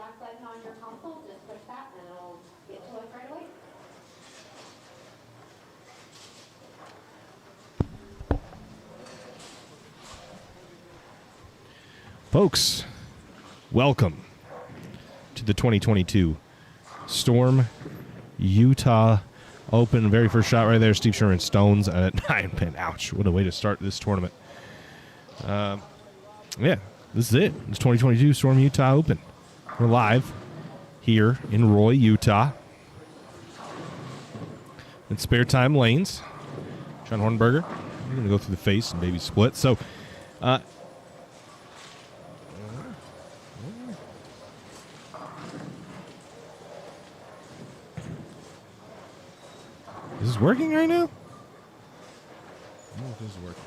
back button on your console, just push that and it'll get to us right away. Folks, welcome to the 2022 Storm Utah Open. Very first shot right there, Steve Sherman stones at 9-pin. Ouch, what a way to start this tournament. Yeah, this is it. It's 2022 Storm Utah Open. We're live here in Roy, Utah. In Spare Time Lanes. John Hornberger. We're going to go through the face and maybe split. So, is this working right now? I don't know if this is working.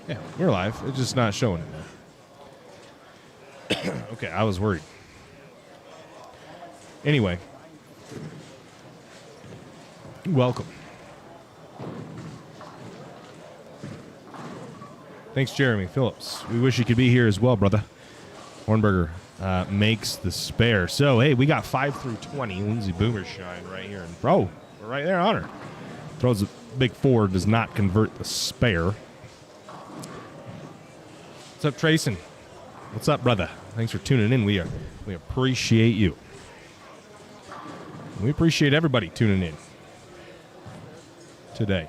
Yeah, we're live. It's just not showing it now. Okay, I was worried. Anyway, welcome. Thanks, Jeremy Phillips. We wish you could be here as well, brother. Hornberger makes the spare. So, hey, we got 5 through 20. Lindsay Boomershine right here. And we're right there on her. Throws a big 4, does not convert the spare. What's up, Trayson? What's up, brother? Thanks for tuning in. We appreciate you. We appreciate everybody tuning in today.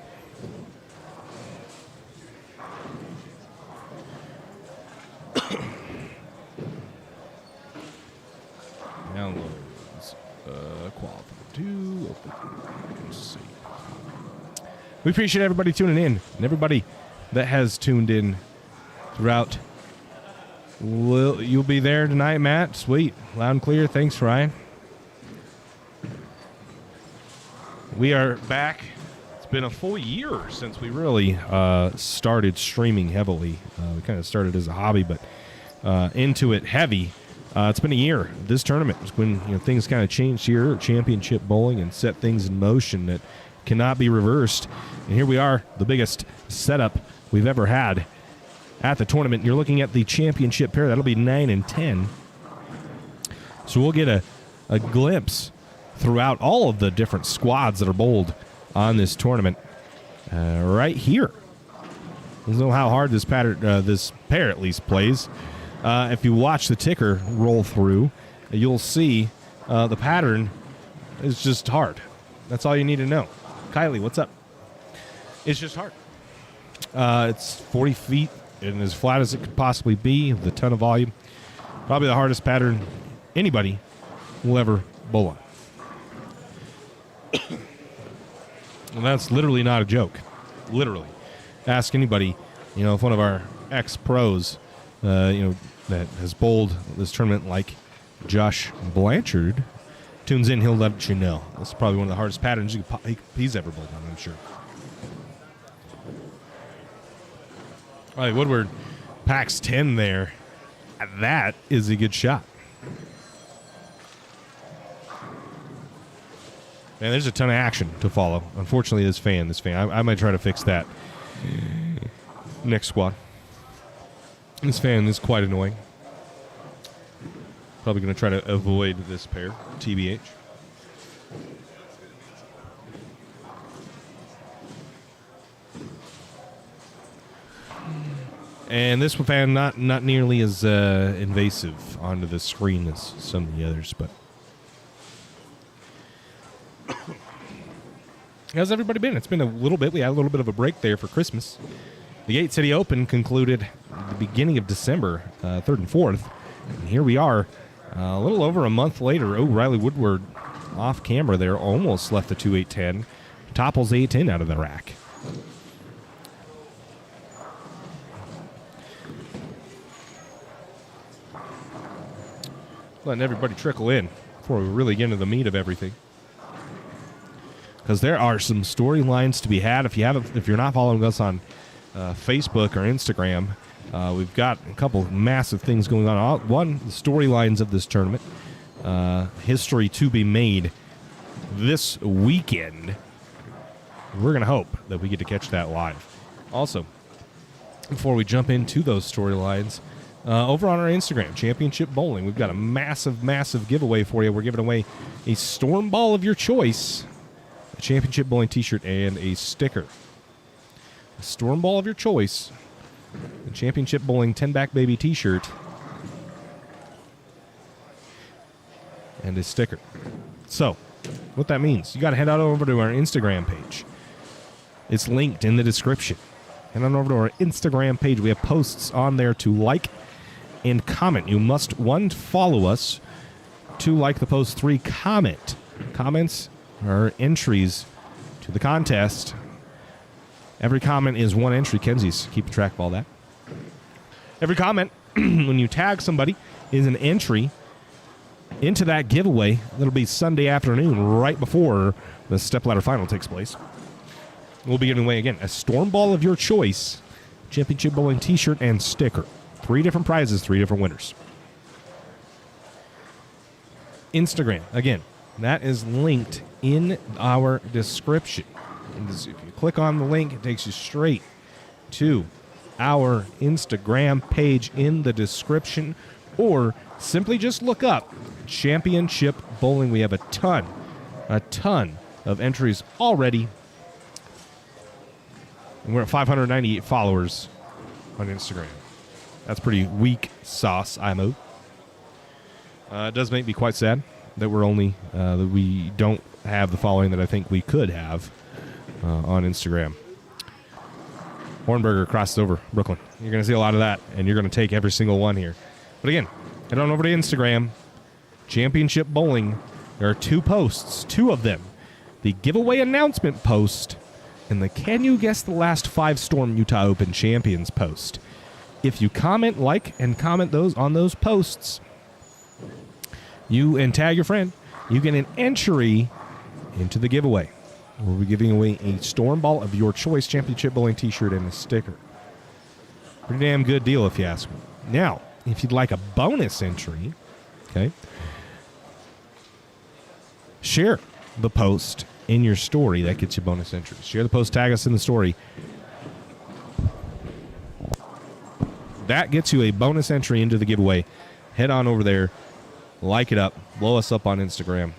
Downloads. Qualify 2. Let's see. We appreciate everybody tuning in and everybody that has tuned in throughout. You'll be there tonight, Matt. Sweet. Loud and clear. Thanks, Ryan. We are back. It's been a full year since we really started streaming heavily. We kind of started as a hobby, but into it heavy. It's been a year. This tournament is when things kind of changed here at Championship Bowling and set things in motion that cannot be reversed. And here we are, the biggest setup we've ever had at the tournament. You're looking at the championship pair. That'll be 9 and 10. So we'll get a glimpse throughout all of the different squads that are bowled on this tournament right here. We'll know how hard this pair at least plays. If you watch the ticker roll through, you'll see the pattern is just hard. That's all you need to know. Kylie, what's up? It's just hard. It's 40 feet and as flat as it could possibly be with a ton of volume. Probably the hardest pattern anybody will ever bowl on. And that's literally not a joke. Literally. Ask anybody, if one of our ex-pros, that has bowled this tournament like Josh Blanchard tunes in, he'll let you know. This is probably one of the hardest patterns he's ever bowled on, I'm sure. All right, Woodward packs 10 there. That is a good shot. Man, there's a ton of action to follow. Unfortunately, this fan. I might try to fix that. Next squad. This fan is quite annoying. Probably going to try to avoid this pair, TBH. And this fan not nearly as invasive onto the screen as some of the others, but how's everybody been? It's been a little bit. We had a little bit of a break there for Christmas. The Gate City Open concluded at the beginning of December, 3rd and 4th. And here we are, a little over a month later. Oh, Riley Woodward off camera there almost left the 2-8-10. Topples 8-10 out of the rack. Letting everybody trickle in before we really get into the meat of everything. Because there are some storylines to be had. If you're not following us on Facebook or Instagram, we've got a couple of massive things going on. One, the storylines of this tournament. History to be made this weekend. We're going to hope that we get to catch that live. Also, before we jump into those storylines, over on our Instagram, Championship Bowling, we've got a massive, massive giveaway for you. We're giving away a storm ball of your choice, a Championship Bowling t-shirt, and a sticker. A storm ball of your choice, a Championship Bowling 10-back baby t-shirt, and a sticker. So, what that means, you got to head on over to our Instagram page. It's linked in the description. Head on over to our Instagram page. We have posts on there to like and comment. You must, 1, follow us, 2, like the post, 3, comment. Comments are entries to the contest. Every comment is 1 entry. Kenzie's keeping track of all that. Every comment, when you tag somebody, is an entry into that giveaway. That'll be Sunday afternoon, right before the stepladder final takes place. We'll be giving away, again, a storm ball of your choice, Championship Bowling t-shirt, and sticker. 3 different prizes, 3 different winners. Instagram, again, that is linked in our description. And if you click on the link, it takes you straight to our Instagram page in the description, or simply just look up Championship Bowling. We have a ton of entries already. And we're at 598 followers on Instagram. That's pretty weak sauce, IMO. It does make me quite sad that we're only that we don't have the following that I think we could have on Instagram. Hornberger crossed over Brooklyn. You're going to see a lot of that, and you're going to take every single one here. But again, head on over to Instagram, Championship Bowling. There are 2 posts, 2 of them. The giveaway announcement post and the Can You Guess the Last 5 Storm Utah Open Champions post. If you comment, like, and comment those on those posts, you and tag your friend, you get an entry into the giveaway. We'll be giving away a storm ball of your choice, Championship Bowling t-shirt, and a sticker. Pretty damn good deal, if you ask me. Now, if you'd like a bonus entry, okay, share the post in your story. That gets you bonus entries. Share the post, tag us in the story. That gets you a bonus entry into the giveaway. Head on over there, like it up, blow us up on Instagram.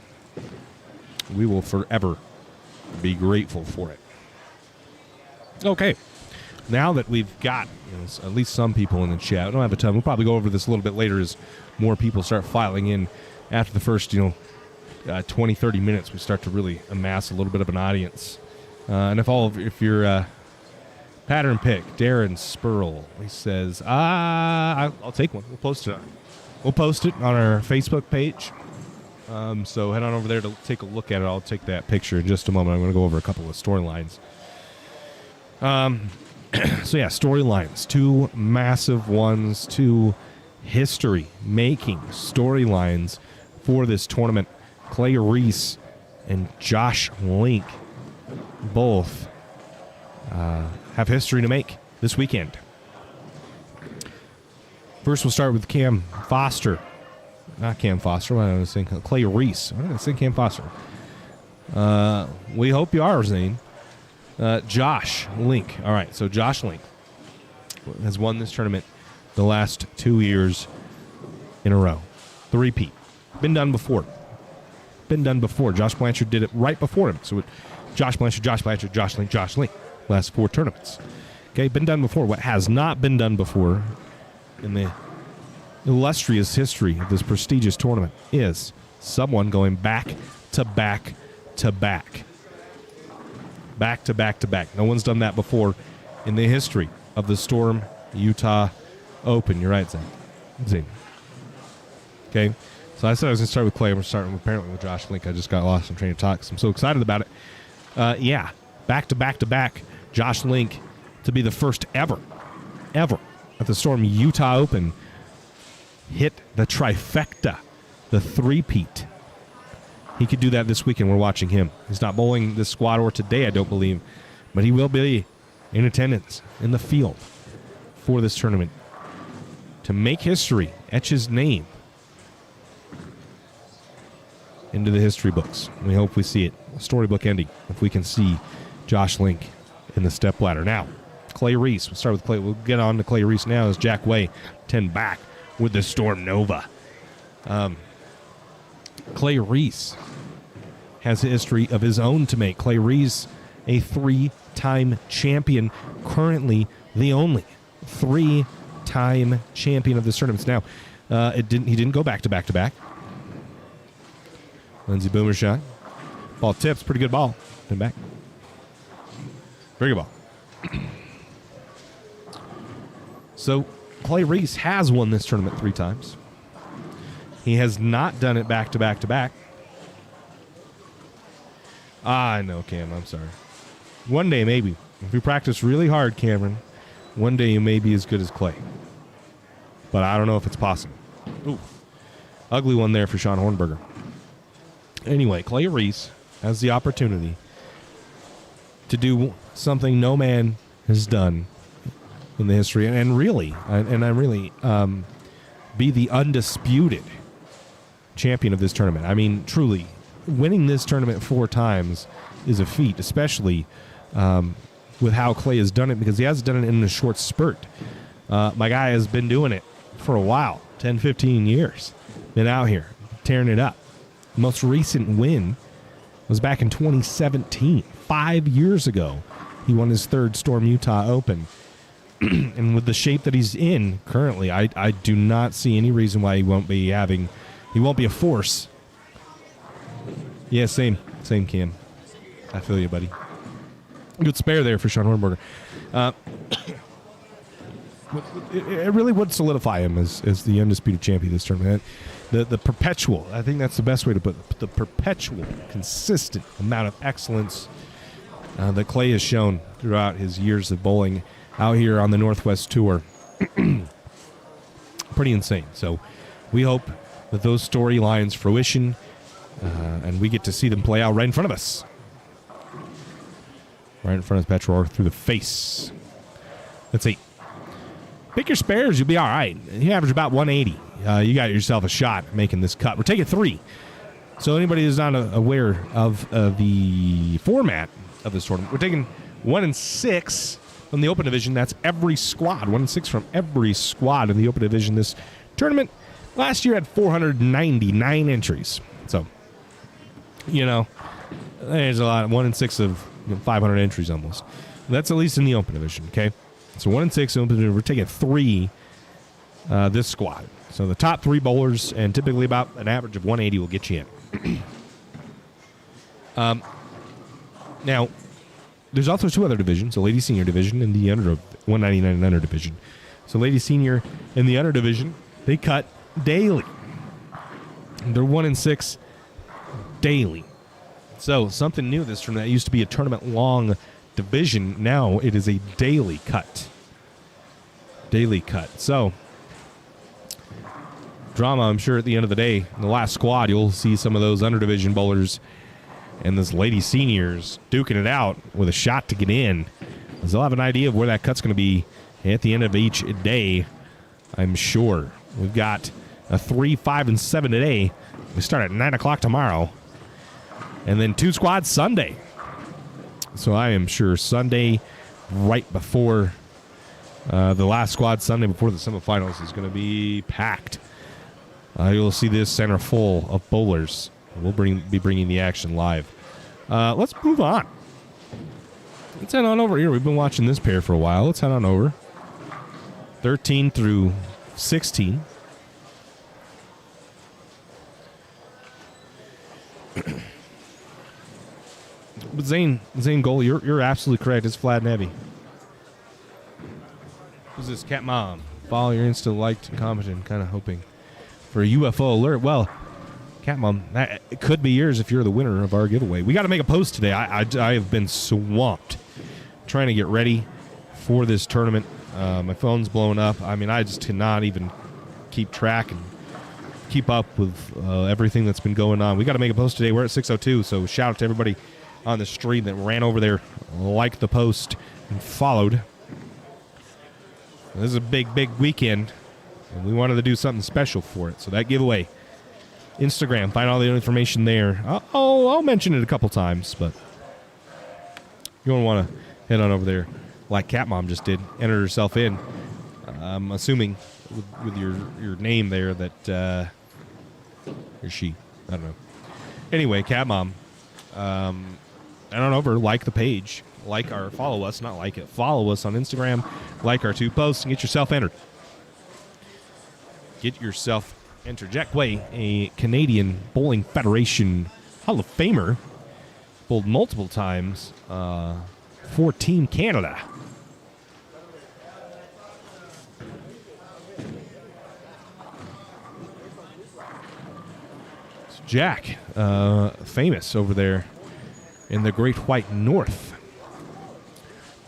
We will forever be grateful for it. Okay, now that we've got at least some people in the chat, I don't have a ton. We'll probably go over this a little bit later as more people start filing in after the first 20, 30 minutes. We start to really amass a little bit of an audience. And if you're pattern pick, Darren Spurl, he says, I'll take one. We'll post it on our Facebook page. So head on over there to take a look at it. I'll take that picture in just a moment. I'm going to go over a couple of storylines. So yeah, storylines. 2 massive ones, 2 history-making storylines for this tournament. Clay Rees and Josh Link both have history to make this weekend. First, we'll start with Cam Foster. Not Cam Foster. What am I saying? Clay Rees. What did I say? Cam Foster. We hope you are, Zane. Josh Link. All right, so Josh Link has won this tournament the last 2 years in a row. Threepeat. Been done before. Josh Blanchard did it right before him. So Josh Blanchard, Josh Link. Last 4 tournaments. Okay, been done before. What has not been done before in the illustrious history of this prestigious tournament is someone going back to back to back. Back to back to back. No one's done that before in the history of the Storm Utah Open. You're right, Zane. Okay, so I said I was going to start with Clay. We're starting apparently with Josh Link. I just got lost in train of talk, so I'm so excited about it. Yeah, back to back to back. Josh Link to be the first ever at the Storm Utah Open hit the trifecta, the three-peat. He could do that this weekend. We're watching him. He's not bowling this squad or today, I don't believe, but he will be in attendance in the field for this tournament to make history, etch his name into the history books. We hope we see it. Storybook ending if we can see Josh Link in the stepladder. Now, Clay Rees. We'll start with Clay. We'll get on to Clay Rees now as Jack Way 10 back with the Storm Nova. Clay Rees has a history of his own to make. Clay Rees, a 3-time champion, currently the only 3-time champion of this tournament. Now, he didn't go back to back to back. Lindsey boomer shot. Ball tips, pretty good ball. Then back. Very good ball. So, Clay Rees has won this tournament 3 times. He has not done it back to back to back. I know, Cam. I'm sorry. One day, maybe. If you practice really hard, Cameron, one day you may be as good as Clay. But I don't know if it's possible. Ooh. Ugly one there for Sean Hornberger. Anyway, Clay Rees has the opportunity to do something no man has done in the history, and really be the undisputed champion of this tournament. I mean, truly, winning this tournament 4 times is a feat, especially with how Clay has done it, because he has done it in a short spurt. My guy has been doing it for a while, 10, 15 years. Been out here, tearing it up. Most recent win was back in 2017, 5 years ago. He won his 3rd Storm Utah Open. And with the shape that he's in currently, I do not see any reason why he won't be a force. Yeah, same Cam. I feel you, buddy. Good spare there for Sean Hornberger. It really would solidify him as the undisputed champion of this tournament. The perpetual, I think that's the best way to put it, the perpetual, consistent amount of excellence that Clay has shown throughout his years of bowling out here on the Northwest Tour. Pretty insane. So we hope that those storylines fruition, and we get to see them play out right in front of us. Right in front of Petror through the face. Let's see. Pick your spares, you'll be all right. You average about 180. You got yourself a shot making this cut. We're taking 3. So anybody who's not aware of the format of this tournament, we're taking 1 and 6 from the Open Division. That's every squad. 1 and 6 from every squad in the Open Division. This tournament last year had 499 entries. So, there's a lot. 1 and 6 of 500 entries almost. That's at least in the Open Division, okay? So 1 and 6 Open Division. We're taking 3 this squad. So the top 3 bowlers, and typically about an average of 180 will get you in. Now, there's also 2 other divisions, the Lady Senior Division and the under 199 and under division. So Lady Senior and the under division, they cut daily. They're 1 and 6 daily. So something new this tournament. That used to be a tournament-long division. Now it is a daily cut. Daily cut. So drama, I'm sure, at the end of the day. In the last squad, you'll see some of those under-division bowlers and those Lady Seniors duking it out with a shot to get in. They'll have an idea of where that cut's going to be at the end of each day, I'm sure. We've got a 3, 5, and 7 today. We start at 9 o'clock tomorrow. And then 2 squads Sunday. So I am sure Sunday, right before the last squad, Sunday before the semifinals, is going to be packed. You'll see this center full of bowlers. We'll be bringing the action live. Let's move on. Let's head on over here. We've been watching this pair for a while. Let's head on over. 13 through 16. But Zane Goal, you're absolutely correct. It's flat and heavy. Who's this? Cat Mom. Follow your Insta, liked, commented, kind of hoping for a UFO alert. Well, Cat Mom, it could be yours if you're the winner of our giveaway. We got to make a post today. I have been swamped trying to get ready for this tournament. My phone's blowing up. I mean, I just cannot even keep track and keep up with everything that's been going on. We got to make a post today. We're at 6:02, so shout out to everybody on the stream that ran over there, liked the post, and followed. This is a big, big weekend, and we wanted to do something special for it. So that giveaway, Instagram, find all the information there. I'll mention it a couple times, but you don't want to head on over there. like Cat Mom just did, entered herself in. I'm assuming with your name there that or she. I don't know. Anyway, Cat Mom, I don't know, over like the page, like or follow us, not like it, follow us on Instagram, like our 2 posts, and get yourself entered. Get yourself entered. Jack Way, a Canadian Bowling Federation Hall of Famer, bowled multiple times for Team Canada. So Jack, famous over there in the Great White North.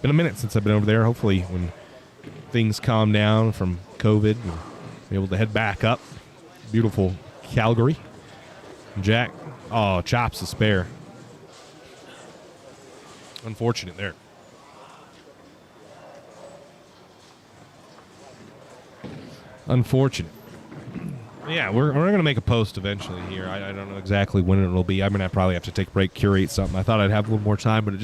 Been a minute since I've been over there. Hopefully when things calm down from COVID, we'll be able to head back up. Beautiful Calgary. Jack, chops the spare. Unfortunate there. Unfortunate. Yeah, we're going to make a post eventually here. I don't know exactly when it will be. I'm going to probably have to take a break, curate something. I thought I'd have a little more time, but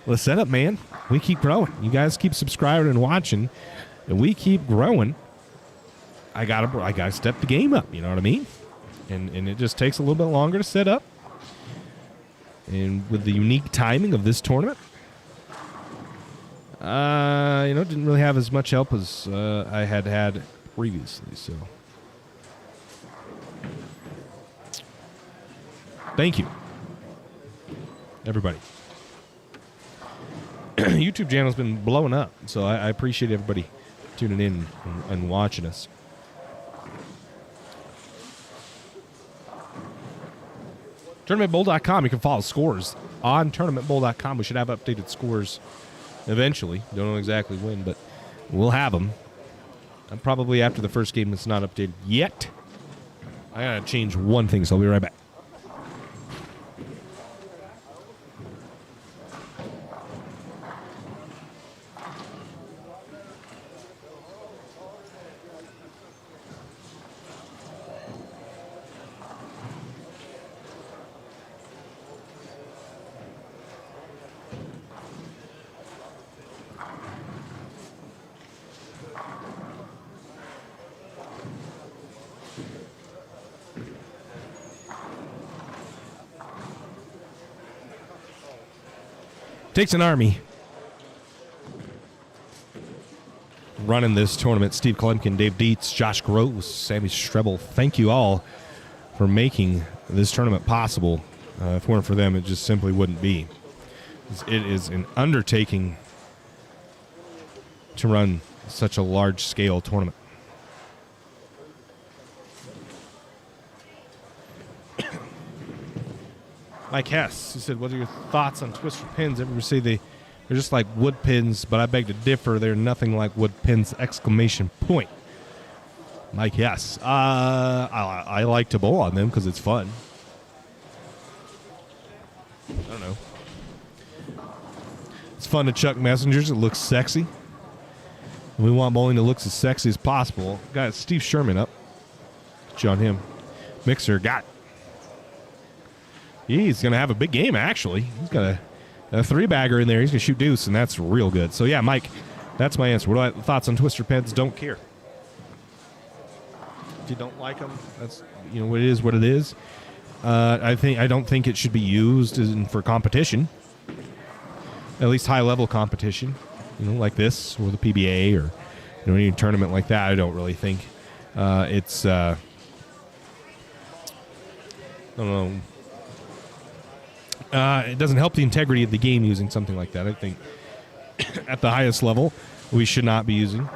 let's set up, man. We keep growing. You guys keep subscribing and watching, and we keep growing. I gotta step the game up, you know what I mean? And it just takes a little bit longer to set up. And with the unique timing of this tournament, didn't really have as much help as I had previously. So, thank you, everybody. YouTube channel's been blowing up, so I appreciate everybody tuning in and watching us. TournamentBowl.com, you can follow scores on TournamentBowl.com. We should have updated scores eventually. Don't know exactly when, but we'll have them. And probably after the first game, it's not updated yet. I got to change one thing, so I'll be right back. Takes an army running this tournament. Steve Klemkin, Dave Dietz, Josh Gross, Sammy Strebel. Thank you all for making this tournament possible. If it weren't for them, it just simply wouldn't be. It is an undertaking to run such a large-scale tournament. Mike Hess, he said, what are your thoughts on twister pins? Everybody say they're just like wood pins, but I beg to differ. They're nothing like wood pins, exclamation point. Mike Hess. I like to bowl on them because it's fun. I don't know. It's fun to chuck messengers. It looks sexy. We want bowling that looks as sexy as possible. Got Steve Sherman up. John him. Mixer got. He's going to have a big game, actually. He's got a three-bagger in there. He's going to shoot deuce, and that's real good. So, yeah, Mike, that's my answer. What are my thoughts on twister pins? Don't care. If you don't like them, that's what it is. What it is. I don't think it should be used for competition. At least high-level competition, like this or the PBA or any tournament like that. I don't really think it's. I don't know. It doesn't help the integrity of the game using something like that. I think at the highest level, we should not be using.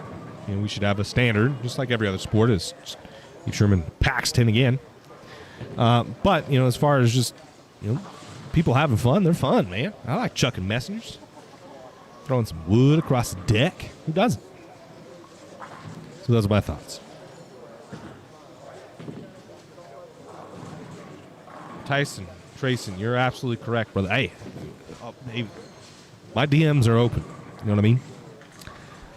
We should have a standard, just like every other sport. Is Steve Sherman packs 10 again. But as far as just people having fun, they're fun, man. I like chucking messengers, throwing some wood across the deck. Who doesn't? So those are my thoughts. Tyson. Trayson, you're absolutely correct, brother. Hey, my DMs are open. You know what I mean?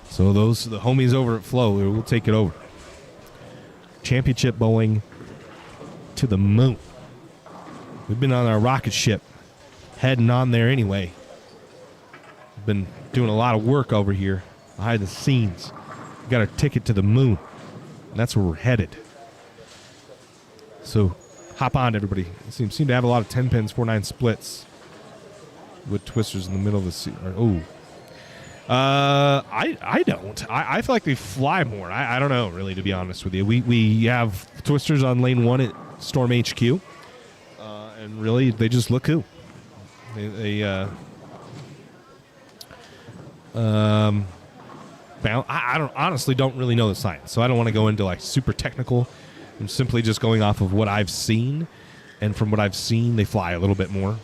So the homies over at Flow, we'll take it over. Championship bowling to the moon. We've been on our rocket ship, heading on there anyway. We've been doing a lot of work over here behind the scenes. We got a ticket to the moon. And that's where we're headed. So hop on, everybody. Seem to have a lot of 10 pins, 4-9 splits with twisters in the middle of the sea. Oh. I don't. I feel like they fly more. I don't know, really, to be honest with you. We have twisters on lane 1 at Storm HQ. And really, they just look cool. I honestly don't really know the science, so I don't want to go into like super technical. I'm simply just going off of what I've seen, and from what I've seen, they fly a little bit more.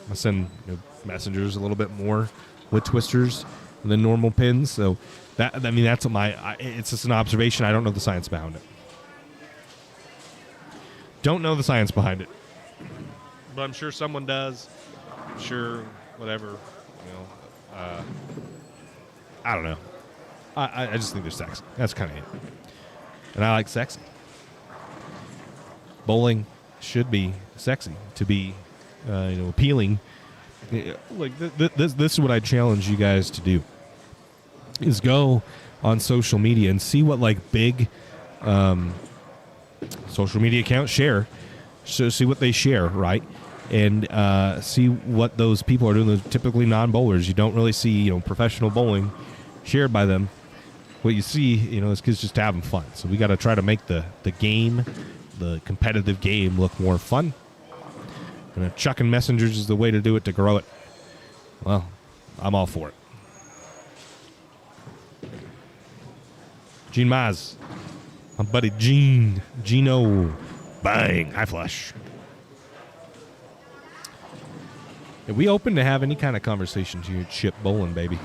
I send messengers a little bit more with twisters than normal pins, so that's it's just an observation. I don't know the science behind it. Don't know the science behind it, but I'm sure someone does. I'm sure whatever, I don't know. I just think they're sexy. That's kind of it. And I like sexy. Bowling should be sexy to be, appealing. Like this is what I challenge you guys to do: is go on social media and see what like big social media accounts share. So see what they share, right? And see what those people are doing. Those typically non-bowlers. You don't really see, professional bowling shared by them. What you see, is kids just having fun. So we got to try to make the game, the competitive game, look more fun. And chucking messengers is the way to do it, to grow it. Well, I'm all for it. Gene Maz, my buddy Gino, bang, high flush. Are we open to have any kind of conversations here at Ship Bowling, baby?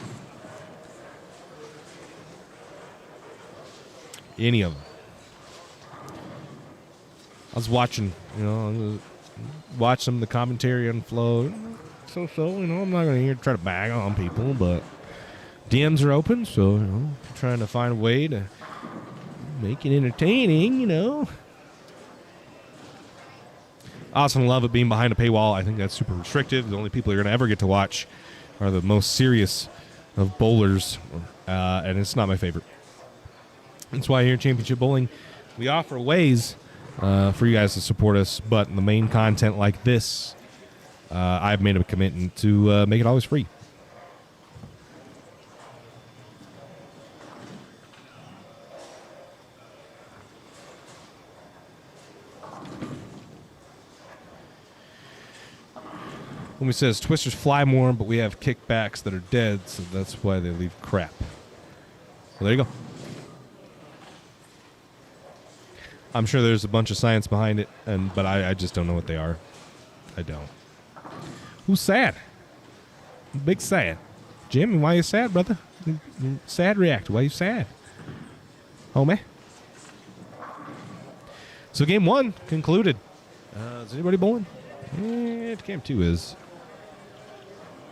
Any of them. I was watching, watch some of the commentary on Flow. So, I'm not going to try to bag on people, but DMs are open, so, trying to find a way to make it entertaining, I also love it being behind a paywall. I think that's super restrictive. The only people you're going to ever get to watch are the most serious of bowlers, and it's not my favorite. That's why here at Championship Bowling, we offer ways for you guys to support us, but the main content like this, I've made a commitment to make it always free. When we says twisters fly more, but we have kickbacks that are dead, so that's why they leave crap. Well, there you go. I'm sure there's a bunch of science behind it, but I just don't know what they are. I don't. Who's sad? Big sad. Jimmy, why you sad, brother? Sad react. Why you sad? Homie. So game 1 concluded. Is anybody bowling? Game 2 is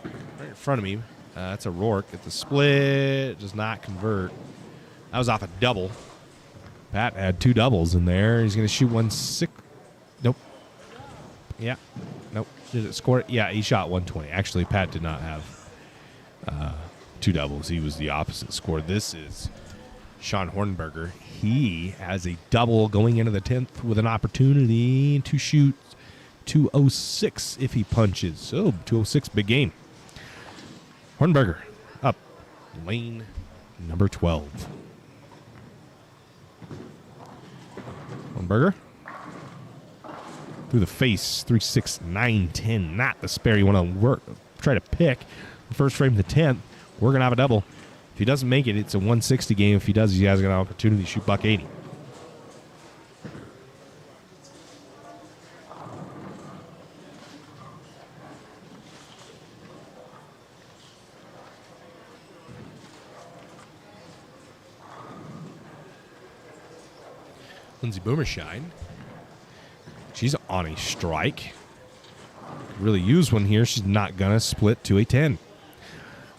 right in front of me. That's a Rourke. It's a split. Does not convert. That was off a double. Pat had 2 doubles in there. He's going to shoot 1-6. Nope. Yeah. Nope. Did it score it? Yeah, he shot 120. Actually, Pat did not have 2 doubles. He was the opposite score. This is Sean Hornberger. He has a double going into the 10th with an opportunity to shoot 206 if he punches. So, 206, big game. Hornberger up lane number 12. Hornberger through the face, 3, 6, 9, 10. Not the spare you want to work. Try to pick the first frame to 10th. We're going to have a double. If he doesn't make it, it's a 160 game. If he does, he has an opportunity to shoot $180. Lindsay Boomershine. She's on a strike. Could really use one here. She's not going to split to a 10.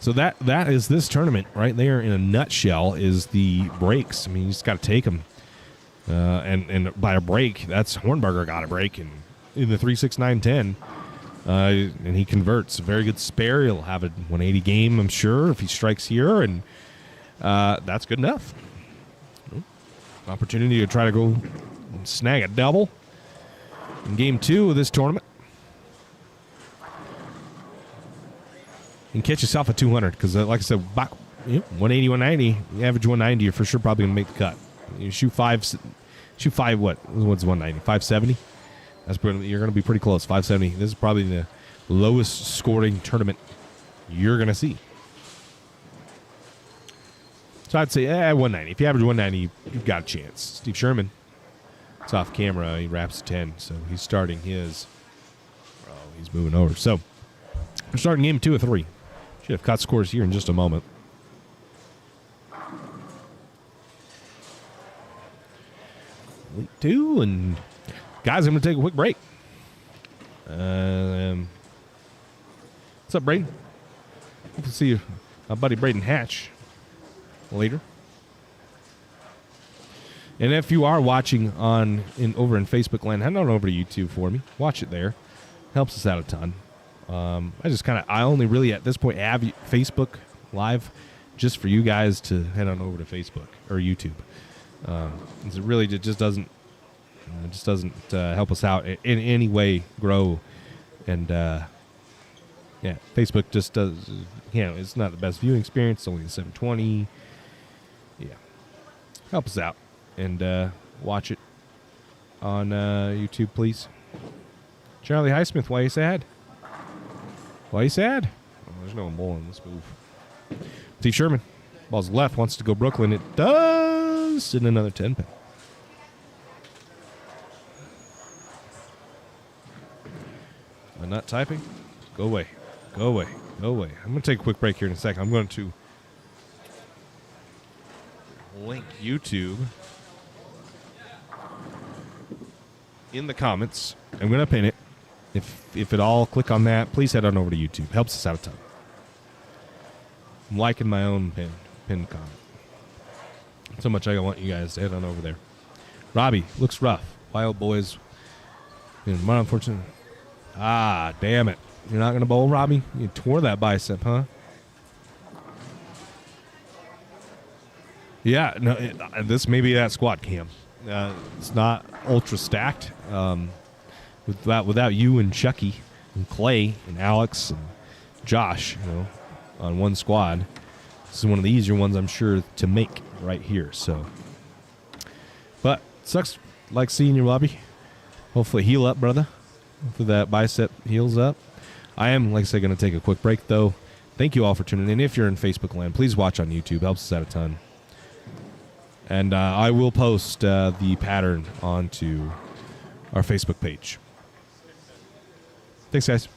So that is this tournament right there in a nutshell, is the breaks. I mean, you just got to take them. And by a break, that's Hornberger got a break in the 3, 6, 9, 10. and he converts. A very good spare. He'll have a 180 game, I'm sure, if he strikes here, and that's good enough. Opportunity to try to go and snag a double in game 2 of this tournament. And catch yourself a 200 because, like I said, 180, 190, you average 190, you're for sure probably going to make the cut. You shoot five, what? What's 190? 570? You're going to be pretty close. 570. This is probably the lowest scoring tournament you're going to see. So I'd say 190. If you average 190, you've got a chance. Steve Sherman, it's off camera. He wraps 10, so he's starting his. Oh, he's moving over. So we're starting game 2 of 3. Should have cut scores here in just a moment. Week 2, and guys, I'm going to take a quick break. What's up, Braden? Hope to see you, my buddy Braden Hatch, later. And if you are watching over in Facebook land, head on over to YouTube for me. Watch it there. Helps us out a ton. I only really at this point have Facebook Live just for you guys to head on over to Facebook or YouTube. It really just doesn't help us out in any way grow, and Facebook just does. It's not the best viewing experience. It's only the 720. Yeah, help us out and watch it on YouTube, please. Charlie Highsmith, why are you sad? Why are you sad? Oh, there's no one bowling this move. Steve Sherman, ball's left, wants to go Brooklyn. It does in another 10 pin. Am I not typing? Go away. Go away. Go away. I'm going to take a quick break here in a second. I'm going to link YouTube in the comments. I'm going to pin it. If at all, click on that. Please head on over to YouTube. Helps us out a ton. I'm liking my own pin comment. So much I want you guys to head on over there. Robbie, looks rough. Wild boys. More unfortunate. Ah, damn it. You're not going to bowl, Robbie? You tore that bicep, huh? Yeah, no. This may be that squat cam. It's not ultra stacked. Without you and Chucky and Clay and Alex and Josh, on one squad, this is one of the easier ones I'm sure to make right here. So, but sucks like seeing you, Robbie. Hopefully heal up, brother. Hopefully that bicep heals up. I am, like I said, going to take a quick break though. Thank you all for tuning in. If you're in Facebook land, please watch on YouTube. Helps us out a ton. And I will post the pattern onto our Facebook page. Thanks, guys.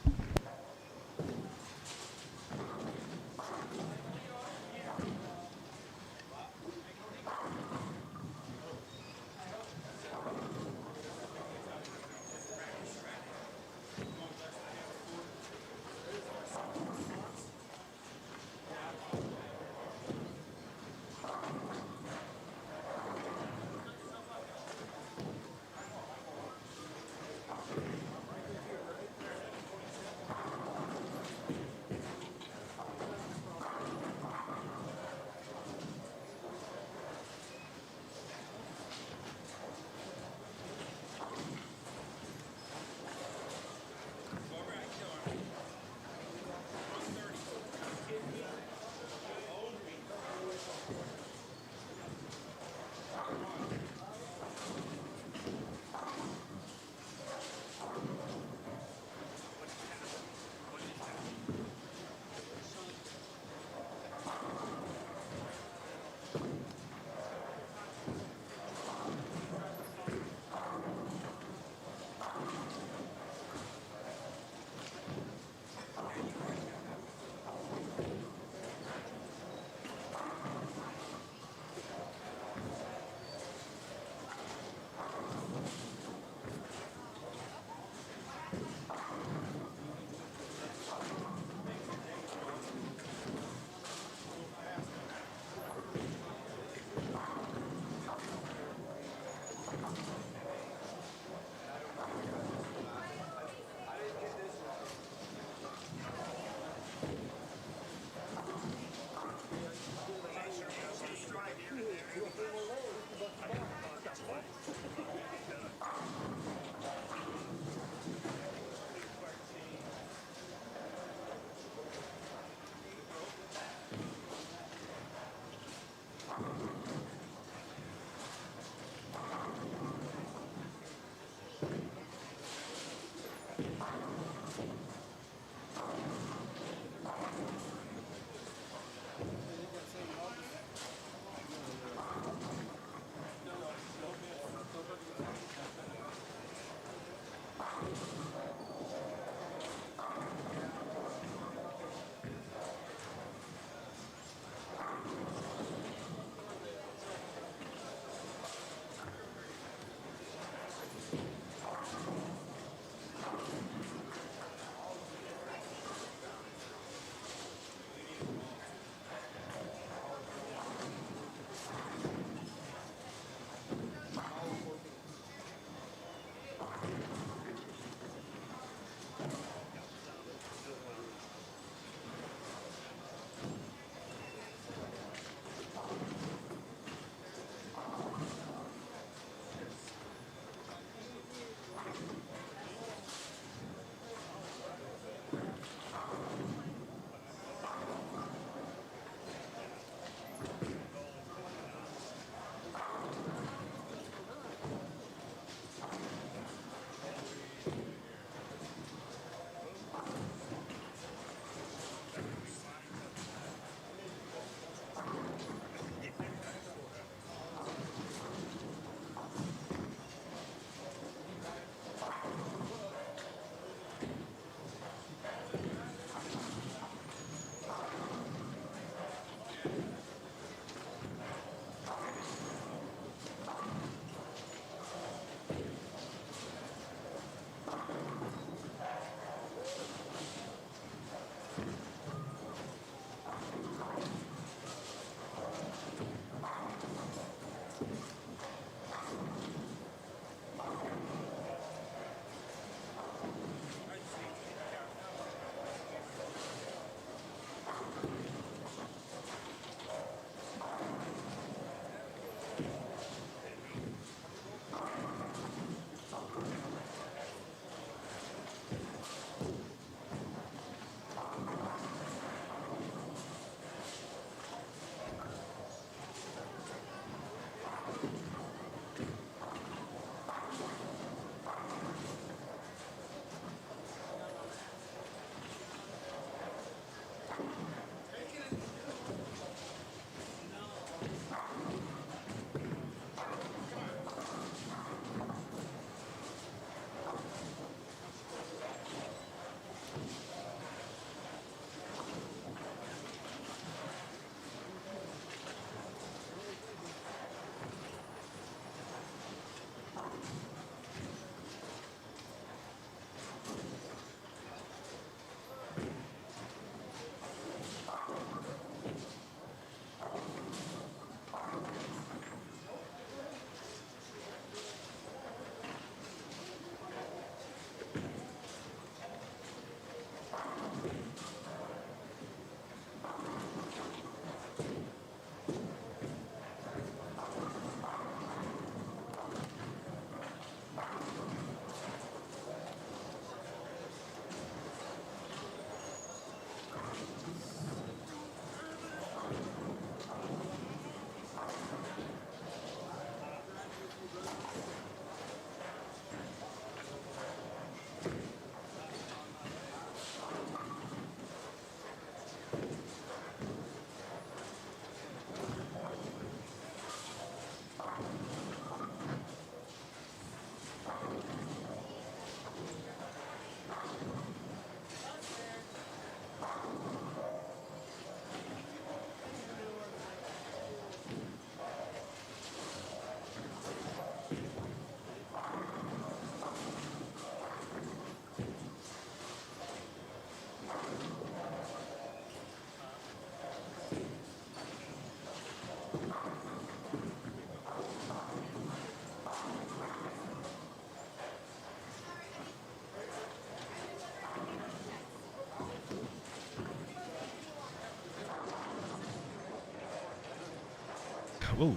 Whoa.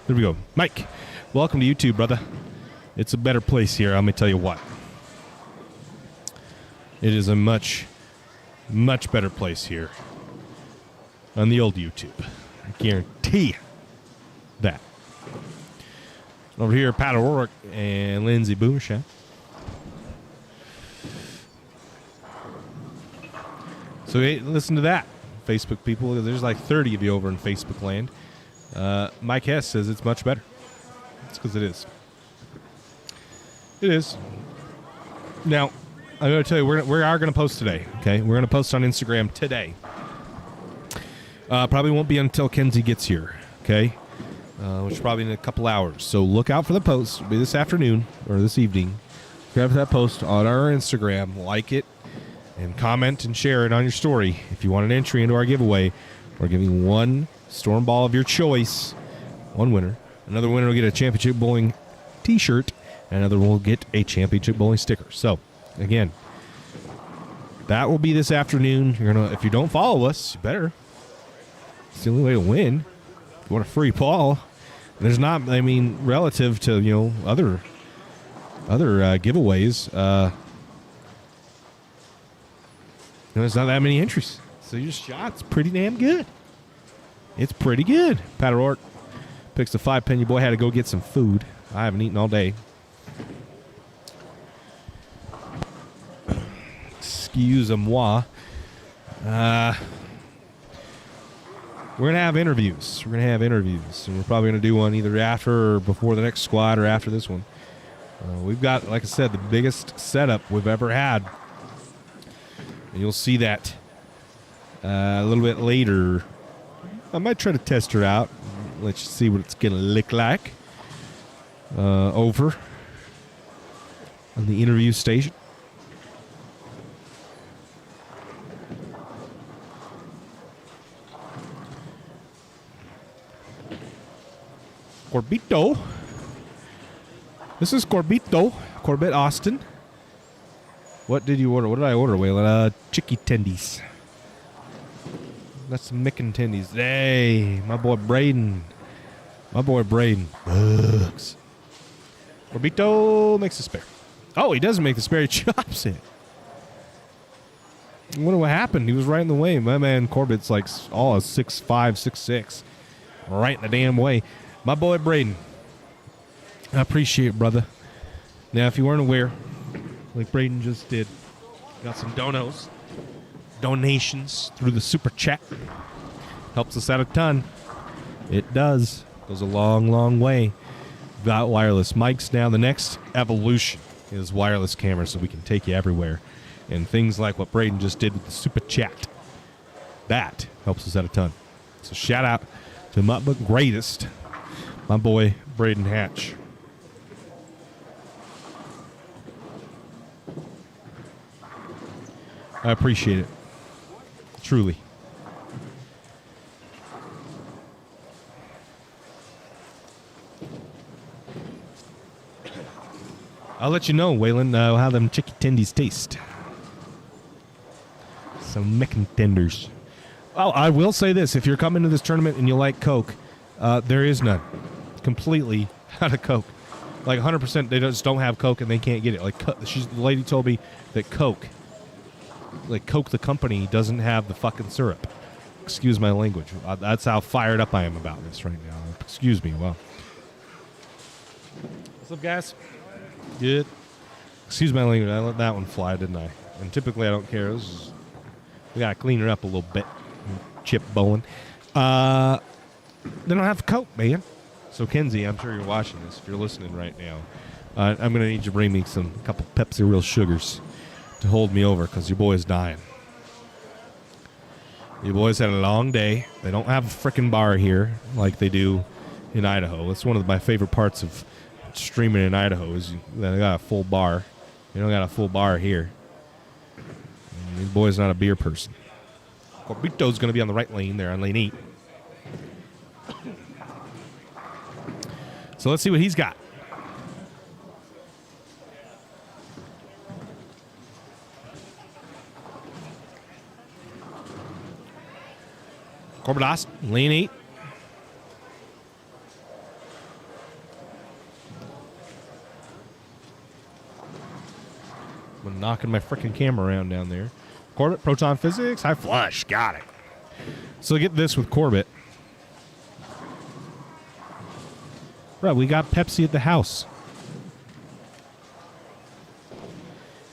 There we go. Mike, welcome to YouTube, brother. It's a better place here, let me tell you what. It is a much, much better place here on the old YouTube. I guarantee you that. Over here, Pat O'Rourke and Lindsay Boomershot. So hey, listen to that, Facebook people. There's like 30 of you over in Facebook land. Mike Hess says it's much better. It's because it is. It is. Now, I'm going to tell you, we are going to post today, okay? We're going to post on Instagram today. Probably won't be until Kenzie gets here, okay? Which is probably in a couple hours. So look out for the post. It'll be this afternoon or this evening. Grab that post on our Instagram, like it, and comment and share it on your story. If you want an entry into our giveaway, we're giving one storm ball of your choice, one winner. Another winner will get a championship bowling t-shirt, and another will get a championship bowling sticker. So, again, that will be this afternoon. You're gonna, if you don't follow us, you better. It's the only way to win. If you want a free ball, there's not, I mean, relative to, you know, other giveaways, there's not that many entries. So your shot's pretty damn good. It's pretty good. Pat O'Rourke picks the 5-penny boy. Had to go get some food. I haven't eaten all day. Excuse-moi. We're going to have interviews. And we're probably going to do one either after or before the next squad or after this one. We've got, like I said, the biggest setup we've ever had. And you'll see that a little bit later. I might try to test her out. Let you see what it's going to look like over on the interview station. Corbito. This is Corbito. Corbett Austin. What did you order? What did I order, Waylon? Chicky tendies. That's some Micken tendies. Hey, my boy Braden. Bugs. Corbito makes a spare. Oh, he doesn't make the spare. He chops it. I wonder what happened. He was right in the way. My man Corbett's like all a 6'5", 6'6". Right in the damn way. My boy Braden. I appreciate it, brother. Now, if you weren't aware, like Braden just did, got some donations through the super chat. Helps us out a ton. It does. Goes a long, long way. Got wireless mics now. The next evolution is wireless cameras, so we can take you everywhere. And things like what Braden just did with the super chat. That helps us out a ton. So shout out to my greatest, my boy Braden Hatch. I appreciate it. Truly. I'll let you know, Waylon, how them chicky tendies taste. Some Micken tenders. Oh, I will say this. If you're coming to this tournament and you like Coke, there is none. Completely out of Coke. Like 100%, they just don't have Coke and they can't get it. Like the lady told me that Coke, like Coke the company, doesn't have the fucking syrup. Excuse my language. That's how fired up I am about this right now. Excuse me. Wow. What's up, guys? Good. Excuse my language. I let that one fly, didn't I? And typically I don't care. We got to clean her up a little bit. Chip bowling. They don't have Coke, man. So, Kenzie, I'm sure you're watching this. If you're listening right now, I'm going to need you to bring me a couple Pepsi Real Sugars to hold me over because your boy's dying. Your boys had a long day. They don't have a frickin' bar here like they do in Idaho. That's one of my favorite parts of streaming in Idaho is they got a full bar. You don't got a full bar here. And your boy's not a beer person. Corbito's going to be on the right lane there on lane 8. So let's see what he's got. Corbitas, lane 8. I'm knocking my freaking camera around down there. Corbett, proton physics, high flush. Got it. So get this with Corbett. Right, we got Pepsi at the house.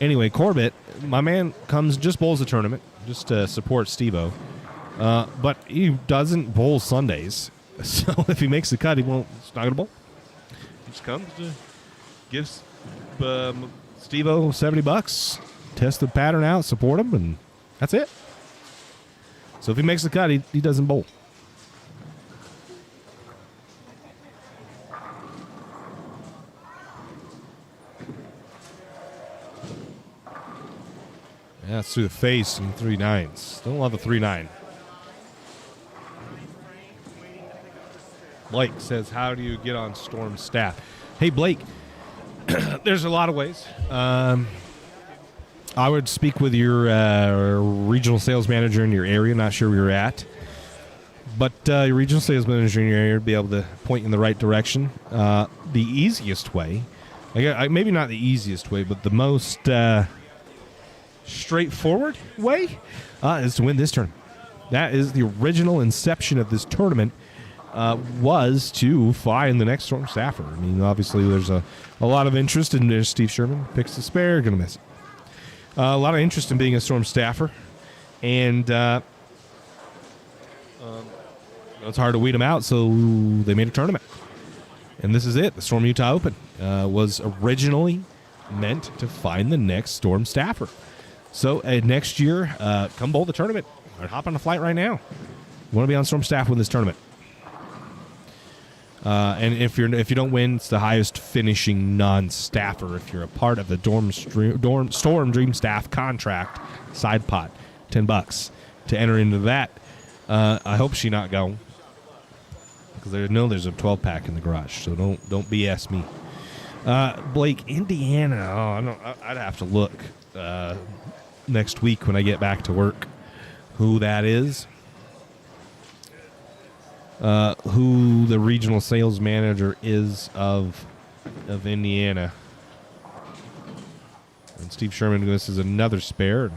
Anyway, Corbett, my man, just bowls the tournament just to support Steve-O. But he doesn't bowl Sundays. So if he makes the cut, he's not going to bowl. He just comes to gives Steve-O $70, test the pattern out, support him, and that's it. So if he makes the cut, he doesn't bowl. Yeah, it's through the face and 3-9s. Don't love a 3-9. Blake says, how do you get on Storm's staff? Hey, Blake, there's a lot of ways. I would speak with your regional sales manager in your area. Not sure where you're at. But your regional sales manager in your area would be able to point you in the right direction. The easiest way, maybe not the easiest way, but the most straightforward way is to win this tournament. That is the original inception of this tournament, was to find the next Storm staffer. I mean, obviously there's a lot of interest in there. Steve Sherman picks the spare, going to miss it. A lot of interest in being a Storm staffer, and it's hard to weed them out, so they made a tournament. And this is it. The Storm Utah Open was originally meant to find the next Storm staffer. So next year, come bowl the tournament or hop on a flight right now. You want to be on Storm staff with this tournament. And if you don't win, it's the highest finishing non-staffer. If you're a part of the Storm Dream Staff contract side pot, $10 to enter into that. I hope she not go, because I know there's a 12-pack in the garage. So don't BS me. Blake, Indiana. I'd have to look next week when I get back to work who that is. Who the regional sales manager is of Indiana. And Steve Sherman, this is another spare.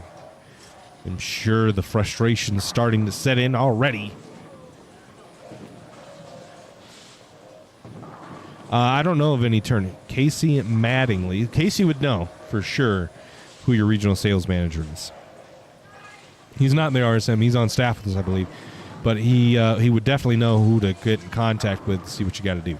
I'm sure the frustration's starting to set in already. I don't know of any turn. Casey Mattingly. Casey would know for sure who your regional sales manager is. He's not in the RSM. He's on staff with us, I believe. But he would definitely know who to get in contact with to see what you got to do.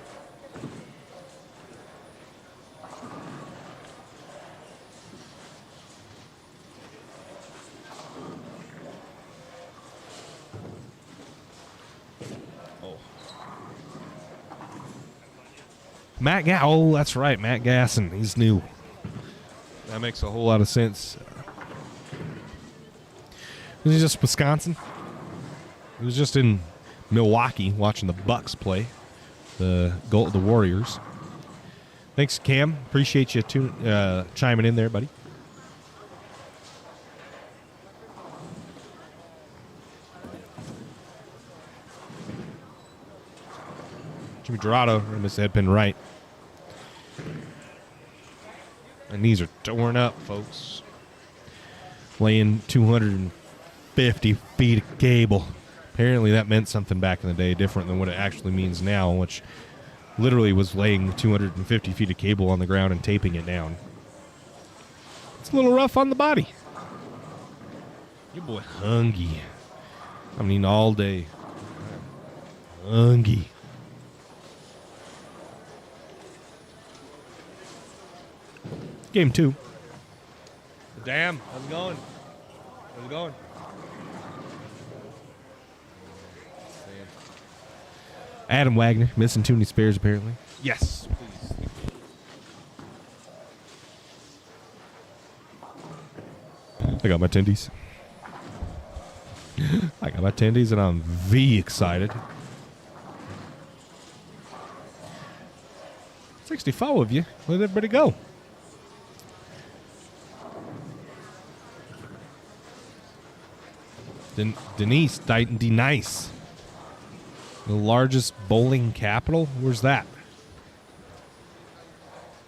Oh. Matt Gasson. Oh, that's right. Matt Gasson. He's new. That makes a whole lot of sense. Is he just Wisconsin? He was just in Milwaukee watching the Bucks play the Warriors. Thanks, Cam. Appreciate you chiming in there, buddy. Jimmy Dorado, missed the head pin right. My knees are torn up, folks. Laying 250 feet of cable. Apparently that meant something back in the day, different than what it actually means now, which literally was laying 250 feet of cable on the ground and taping it down. It's a little rough on the body. Your boy hungry. I'm eating all day. Hungry. Game 2. Damn, how's it going? How's it going? Adam Wagner, missing too many spares apparently. Yes, please. I got my tendies. I got my tendies and I'm excited. 64 of you. Where'd everybody go? Denise, Nice. The largest bowling capital? Where's that?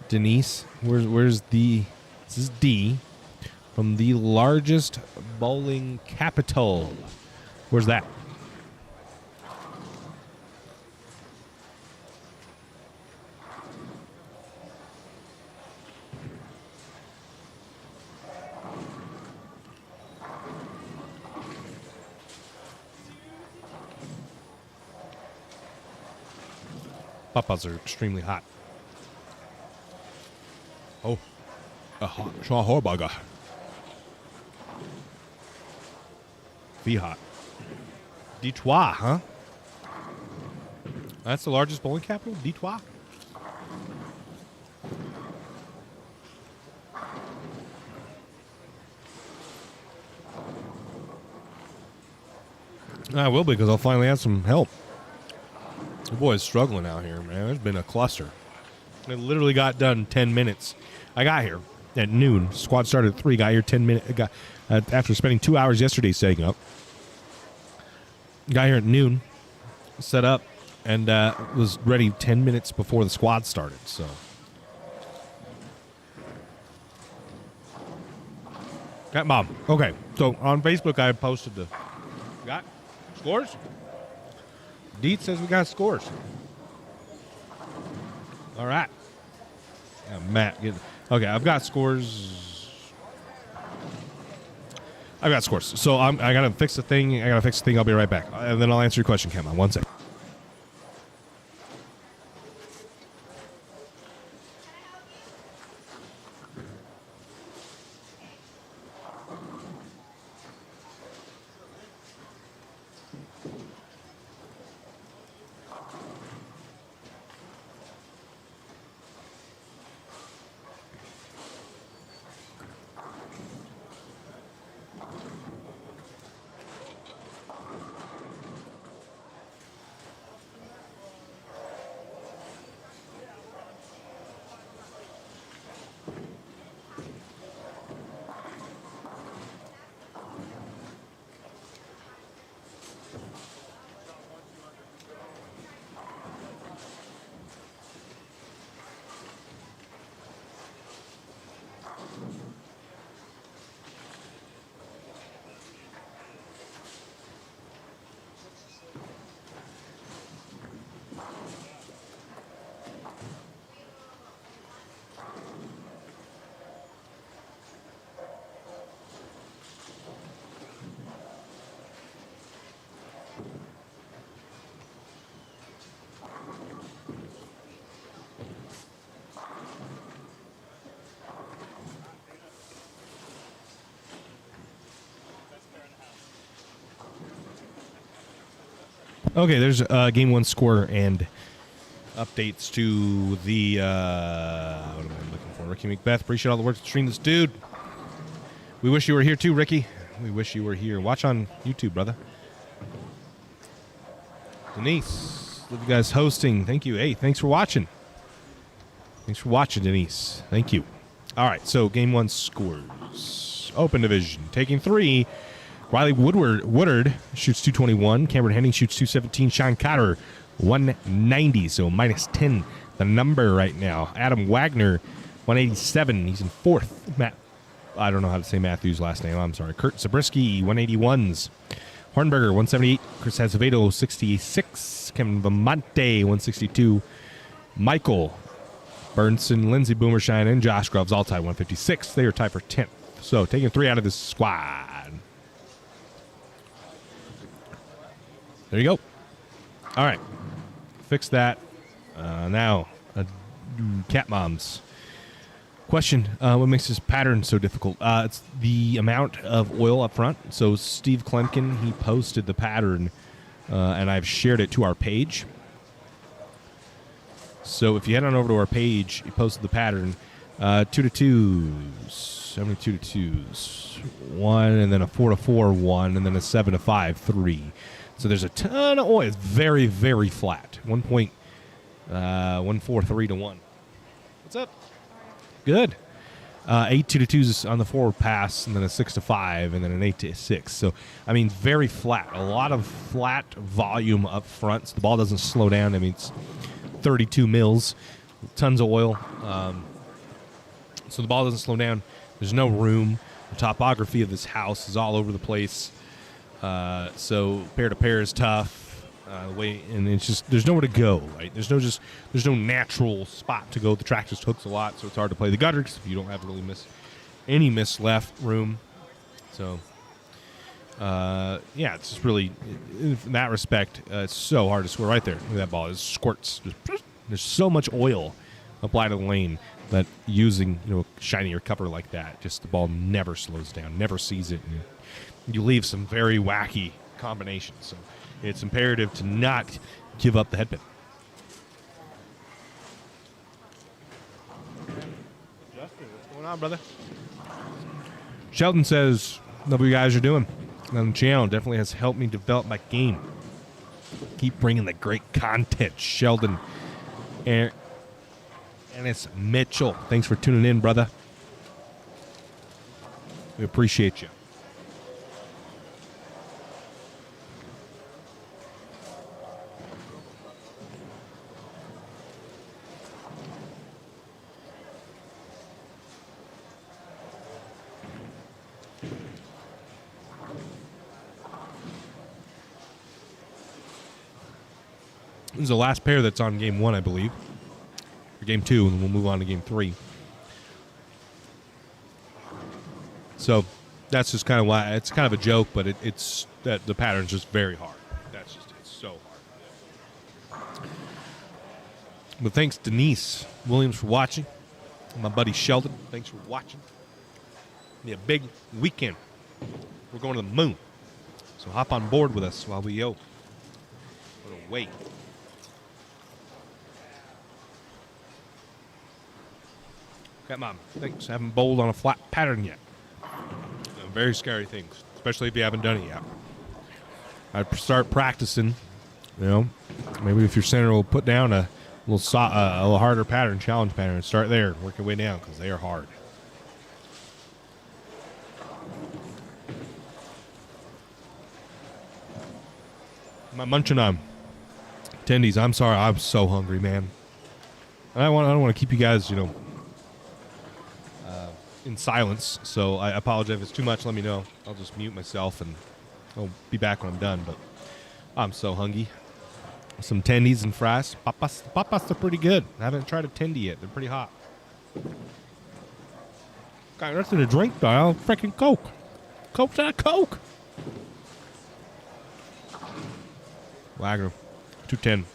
Denise, where's the... This is D. from the largest bowling capital. Where's that? Papas are extremely hot. Oh, a hot Schwarzburger. Be hot. Detroit, huh? That's the largest bowling capital? Detroit? I will be, because I'll finally have some help. The boy's struggling out here, man. There's been a cluster. It literally got done 10 minutes. I got here at noon. Squad started at 3. Got here 10 minutes. After spending 2 hours yesterday setting up. Got here at noon, set up, and was ready 10 minutes before the squad started. So, got Bob. Okay, so on Facebook I posted the got scores. Deet says we got scores. All right. Yeah, Matt. Okay, I've got scores. I've got scores. So I got to fix the thing. I'll be right back. And then I'll answer your question, Cam. One second. Okay, there's game one score and updates to the, what am I looking for? Ricky Macbeth, appreciate all the work to stream this dude. We wish you were here too, Ricky. We wish you were here. Watch on YouTube, brother. Denise, love you guys hosting. Thank you. Hey, thanks for watching. Thanks for watching, Denise. Thank you. All right, so game one scores. Open division, taking 3. Riley Woodard shoots 221. Cameron Henning shoots 217. Sean Cotter, 190, so minus 10 the number right now. Adam Wagner, 187. He's in 4th. I don't know how to say Matthew's last name. I'm sorry. Kurt Zabriskie, 181s. Hornberger, 178. Chris Azevedo, 66. Kevin Vamonte, 162. Michael Burnson, Lindsey Boomershine, and Josh Grubbs all tied 156. They are tied for 10th. So taking 3 out of this squad. There you go. All right. Fix that. Now, cat moms. Question, what makes this pattern so difficult? It's the amount of oil up front. So Steve Klemkin, he posted the pattern, and I've shared it to our page. So if you head on over to our page, he posted the pattern. 2-2s, 72 to 2s, 1, and then a 4-4, 1, and then a 7-5, 3. So there's a ton of oil. It's very, very flat. 1.143 to 1. What's up? Good. 8 2-2s on the forward pass, and then a 6-5, and then an 8-6. So, I mean, very flat. A lot of flat volume up front. So the ball doesn't slow down. I mean, it's 32 mils, tons of oil. So the ball doesn't slow down. There's no room. The topography of this house is all over the place. So pair to pair is tough. And it's just there's nowhere to go, right? There's no natural spot to go. The track just hooks a lot, so it's hard to play the gutters if you don't have really any miss left room. So it's just really in that respect, it's so hard to score. Right there, look at that ball. It squirts. There's so much oil applied to the lane that using a shinier cover like that, just the ball never slows down, never sees it, and you leave some very wacky combinations. So it's imperative to not give up the headpin. Justin, what's going on, brother? Sheldon says, love what you guys are doing on the channel. Definitely has helped me develop my game. Keep bringing the great content, Sheldon. And it's Mitchell. Thanks for tuning in, brother. We appreciate you. This is the last pair that's on game 1, I believe. Or game 2, and then we'll move on to game 3. So that's just kind of why it's kind of a joke, but it's that the pattern's just very hard. It's so hard. But thanks, Denise Williams, for watching. And my buddy Sheldon, thanks for watching. Be a big weekend. We're going to the moon. So hop on board with us while we go. Wait. Come on. Thanks. Haven't bowled on a flat pattern yet. Very scary things, especially if you haven't done it yet. I'd start practicing, maybe if your center will put down a little harder pattern, challenge pattern, start there, work your way down, because they are hard. I'm munching on tendies. I'm sorry. I'm so hungry, man. I don't want to keep you guys, in silence, so I apologize if it's too much. Let me know. I'll just mute myself and I'll be back when I'm done. But I'm so hungry. Some tendies and fries. Papas are pretty good. I haven't tried a tendy yet. They're pretty hot. Got nothing to drink though. I'll freaking Coke. Coke's not Coke. Wagner, 210.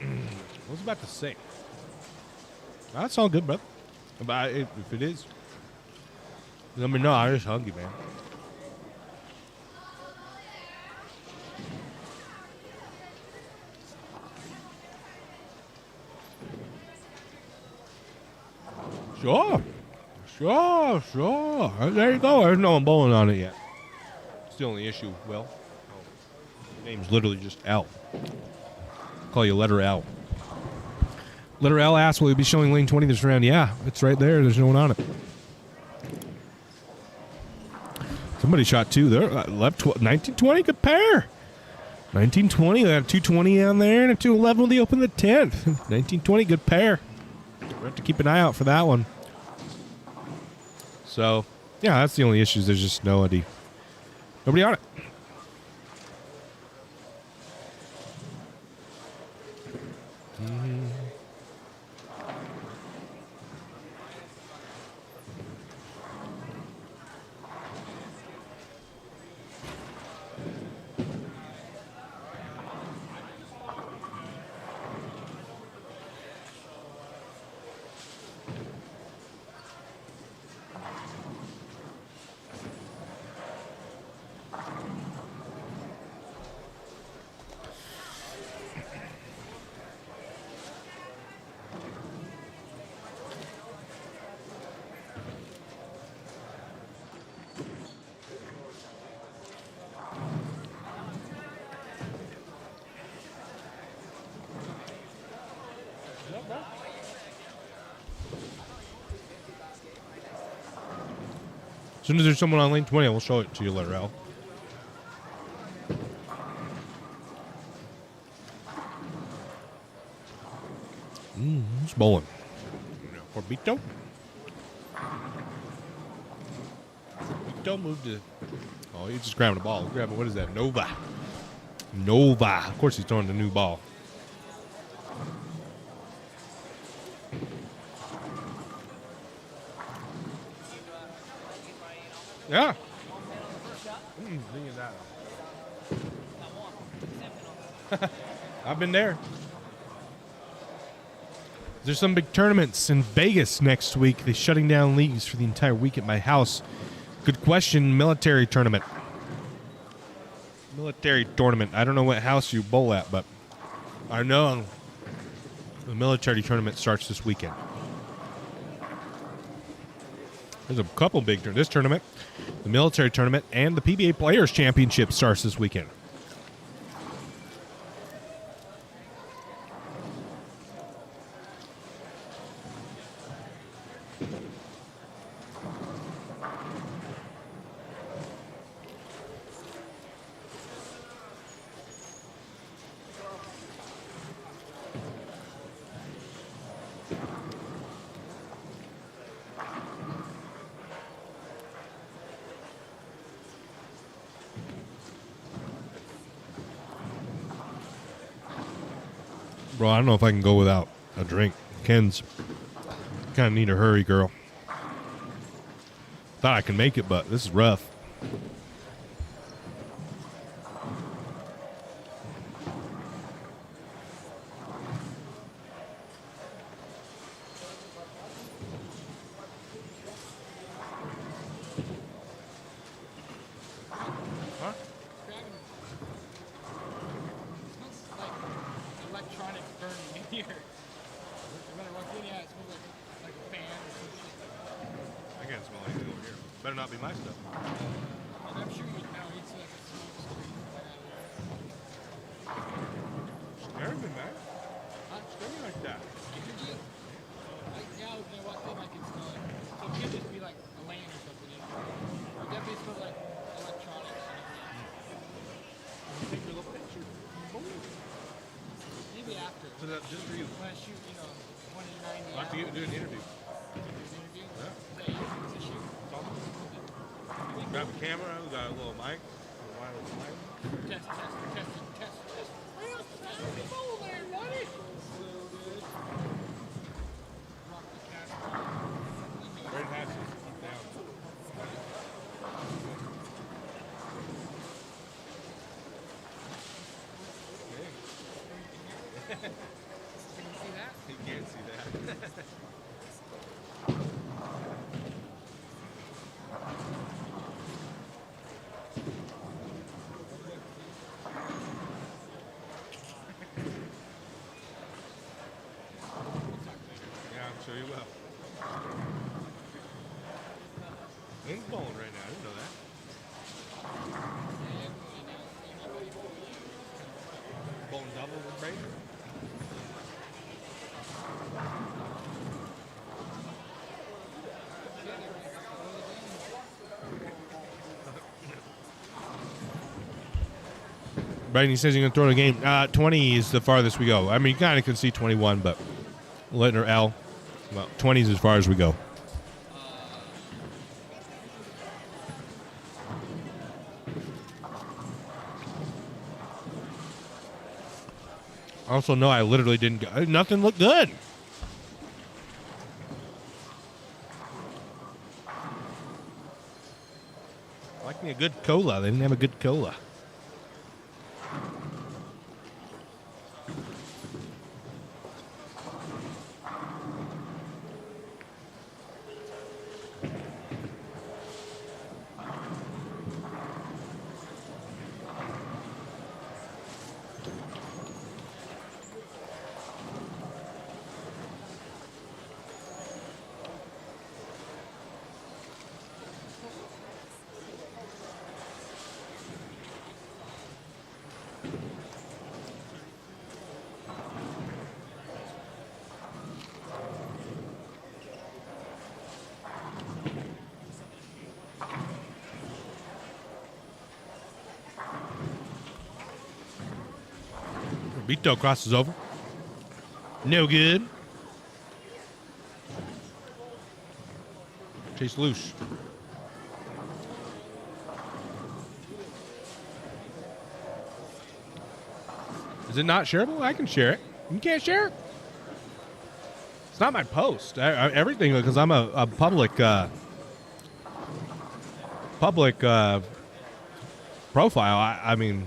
What was I about to say? That's all good, bro. But if it is, let me know. I'm just hungry, man. Sure. There you go. There's no one bowling on it yet. It's the only issue, Will. Name's literally just L. Call you letter L. Letter L asks, will you be showing lane 20 this round? Yeah, it's right there. There's no one on it. Somebody shot 2 there. Left 1920, good pair. 1920, they had a 220 on there and a 211 when they opened the 10th. 1920, good pair. We'll have to keep an eye out for that one. So, yeah, that's the only issue. There's just nobody on it. As soon as there's someone on lane 20, we'll show it to you, letter L. It's bowling. Orbito. Orbito moved to. Oh, he's just grabbing the ball. Grabbing, what is that? Nova. Nova. Of course, he's throwing the new ball. Yeah. I've been there. There's some big tournaments in Vegas next week. They're shutting down leagues for the entire week at my house. Good question. Military tournament. Military tournament. I don't know what house you bowl at, but I know the military tournament starts this weekend. There's a couple big tournaments. This tournament, the military tournament, and the PBA Players Championship starts this weekend. Bro, I don't know if I can go without a drink. Ken's kind of need to hurry, girl. Thought I could make it, but this is rough. Better not be my stuff. I'm sure you know it's like a smoke screen. Scared me, man. Not scare me like that. Like now, when I walk in, I can smell it. So it could just be like a lane or something. It definitely smells like electronics. Take your little picture. Maybe after. So that just for you. When I shoot, 2090. I'll have to do an interview. Interview? Yeah. Is that easy to shoot? Grab a camera, we got a little mic. A wireless mic. Test. Oh, there, buddy. Rock the camera. Red hats is down. Can you see that? You can't see that. Sure you will. Wind's blowing right now. I didn't know that. Blowing double with Brady? Brady says he's going to throw the game. 20 is the farthest we go. I mean, you kind of can see 21, but letting her L. Well, 20 is as far as we go. Also, no, I literally didn't go. Nothing looked good. Like me a good cola. They didn't have a good cola. Bito crosses over. No good. Chase loose. Is it not shareable? I can share it. You can't share it. It's not my post. Everything, because I'm a public profile. I mean,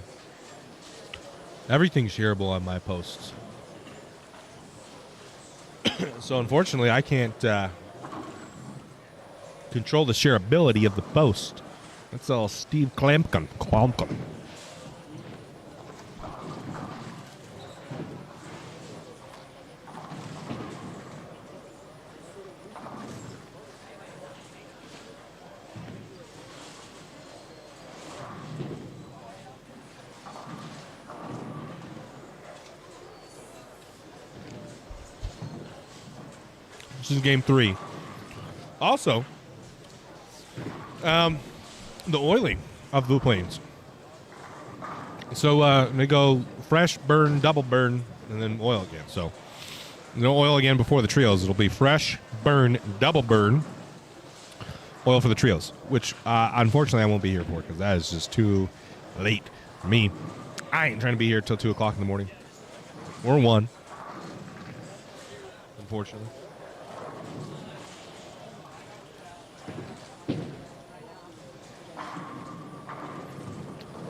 everything's shareable on my posts. So unfortunately, I can't control the shareability of the post. That's all Steve Clampkin. This is game 3. Also, the oiling of the planes. So they go fresh, burn, double burn, and then oil again. So no oil again before the trios. It'll be fresh, burn, double burn, oil for the trios, which unfortunately I won't be here for because that is just too late for me. I ain't trying to be here till 2 o'clock in the morning or 1, unfortunately.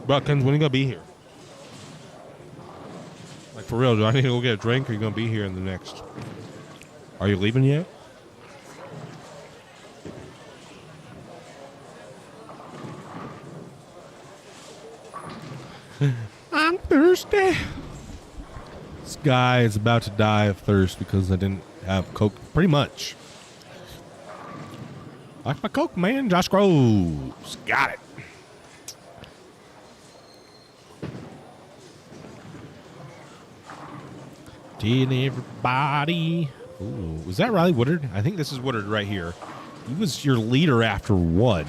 Buckins, when are you gonna be here? Like for real, do I need to go get a drink or are you gonna be here in the next? Are you leaving yet? I'm thirsty. This guy is about to die of thirst because I didn't have Coke pretty much. Like my Coke, man. Josh Groves. Got it. Did everybody? Ooh, was that Riley Woodard? I think this is Woodard right here. He was your leader after 1.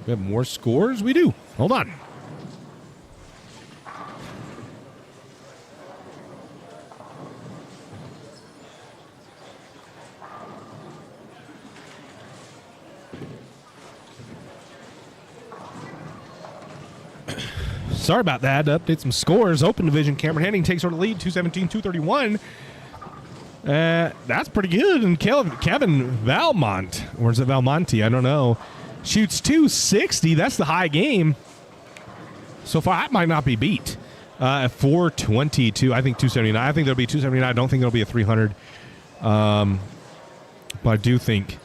We have more scores? We do. Hold on. Sorry about that. To update some scores. Open division, Cameron Henning takes over the lead, 217-231. That's pretty good. And Kevin Valmont, or is it Valmonte? I don't know. Shoots 260. That's the high game. So far, that might not be beat. At 422, I think 279. I think there'll be 279. I don't think there'll be a 300. But I do think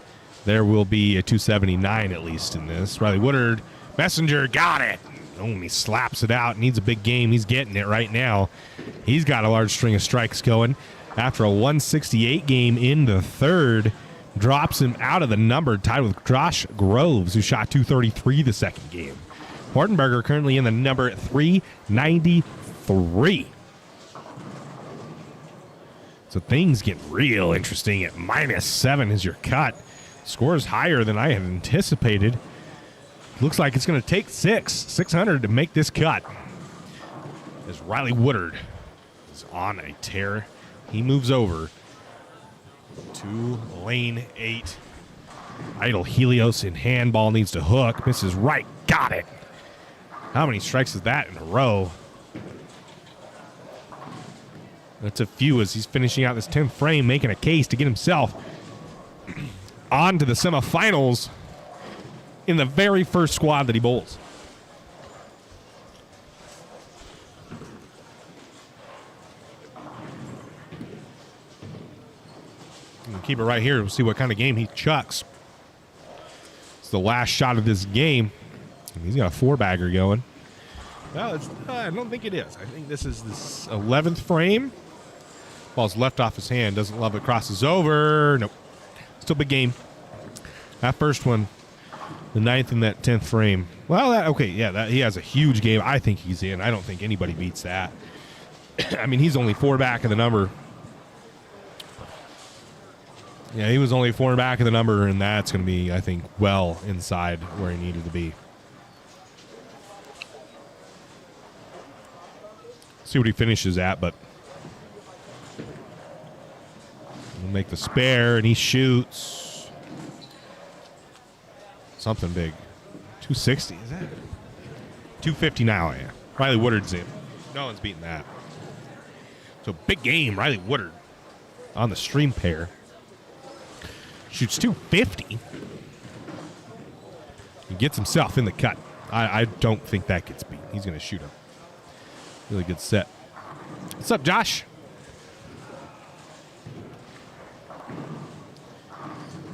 there will be a 279 at least in this. Riley Woodard, Messenger, got it. Oh, he slaps it out. Needs a big game. He's getting it right now. He's got a large string of strikes going. After a 168 game in the third, drops him out of the number, tied with Josh Groves, who shot 233 the second game. Hortenberger currently in the number 393. So things get real interesting at -7 is your cut. Scores higher than I had anticipated. Looks like it's going to take 600 to make this cut. As Riley Woodard is on a tear. He moves over to lane 8. Idle Helios in handball needs to hook. Misses right. Got it. How many strikes is that in a row? That's a few as he's finishing out this 10th frame, making a case to get himself on to the semifinals in the very first squad that he bowls. We'll keep it right here. We'll see what kind of game he chucks. It's the last shot of this game. He's got a 4-bagger going. Well, I don't think it is. I think this is this 11th frame. Ball's left off his hand. Doesn't love it. Crosses over. Nope. Still big game. That first one. The 9th and that 10th frame. Well, he has a huge game. I think he's in. I don't think anybody beats that. I mean, he's only 4 back of the number. Yeah, he was only 4 back of the number, and that's going to be, I think, well inside where he needed to be. See what he finishes at, but we'll make the spare, and he shoots. something big. 260, is that? 250 now, yeah. Riley Woodard's in. No one's beating that. So big game, Riley Woodard on the stream pair. Shoots 250. He gets himself in the cut. I don't think that gets beat. He's going to shoot a really good set. What's up, Josh?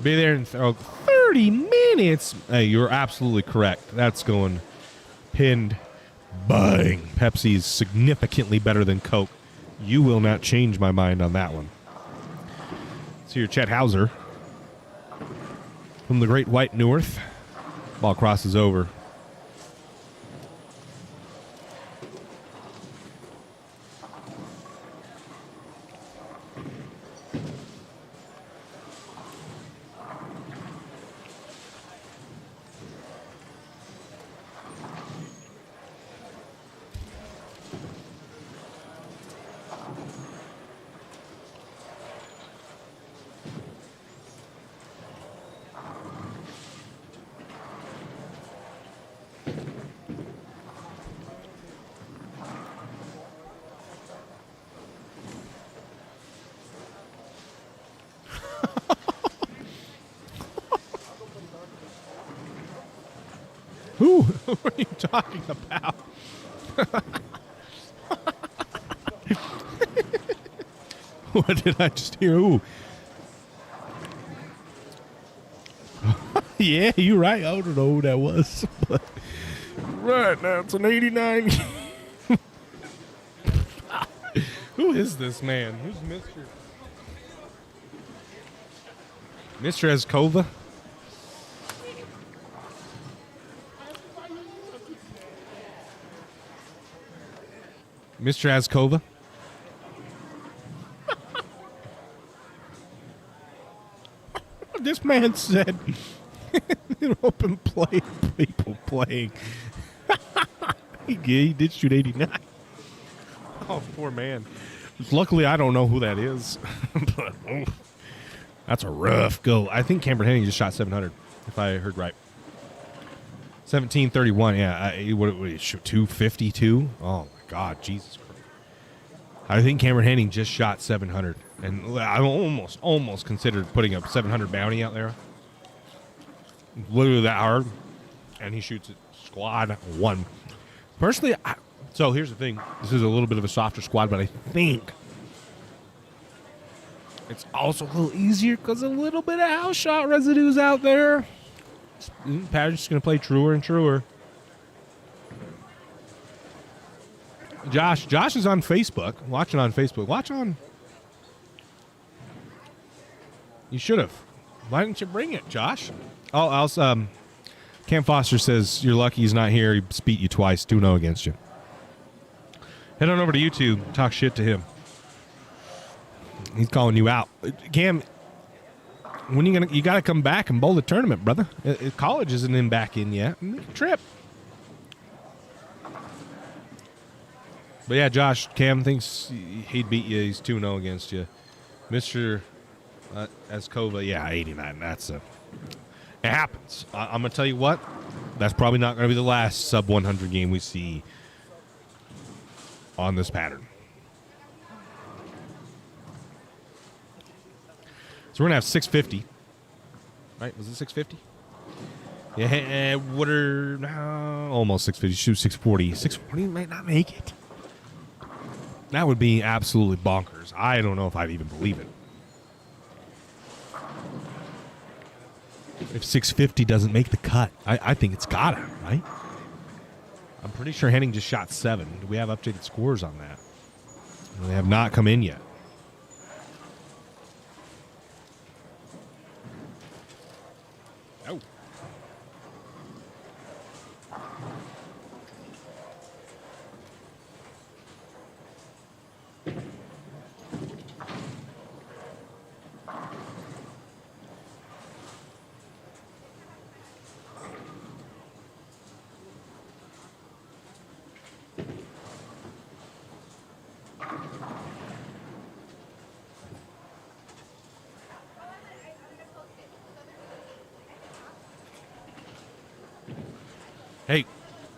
Be there in 30 minutes. Hey, you're absolutely correct. That's going pinned. Bang. Pepsi is significantly better than Coke. You will not change my mind on that one. So your Chet Hauser from the Great White North. Ball crosses over. Who are you talking about? What did I just hear? Ooh. Yeah, you're right. I don't know who that was. But right now, it's an 89. Who is this man? Who's Mr. Eskova? Mr. Azkova. This man said an open play people playing. He did shoot 89. Oh, poor man. Luckily, I don't know who that is. But that's a rough go. I think Cameron Henning just shot 700, if I heard right. 1731, yeah. What did he shoot? 252? Oh, my God, Jesus Christ. I think Cameron Henning just shot 700. And I almost considered putting a 700 bounty out there. Literally that hard. And he shoots it squad 1. Personally, so here's the thing. This is a little bit of a softer squad, but I think it's also a little easier because a little bit of house shot residues out there. Patrick's just going to play truer and truer. Josh is on Facebook. Watching on Facebook. Watch on. You should have. Why didn't you bring it, Josh? Oh, else, Cam Foster says, you're lucky he's not here. He beat you twice. 2-0 against you. Head on over to YouTube. Talk shit to him. He's calling you out. Cam, when you got to come back and bowl the tournament, brother. College isn't back in yet. Make a trip. But yeah, Josh, Cam thinks he'd beat you. He's 2-0 against you. Mr. Eskova, yeah, 89. It happens. I'm going to tell you what. That's probably not going to be the last sub-100 game we see on this pattern. So we're going to have 650. Right? Was it 650? Yeah, Woodard, no, almost 650. Shoot 640. 640 might not make it. That would be absolutely bonkers. I don't know if I'd even believe it. If 650 doesn't make the cut, I think it's gotta, right? I'm pretty sure Henning just shot 7. Do we have updated scores on that? They have not come in yet. Oh.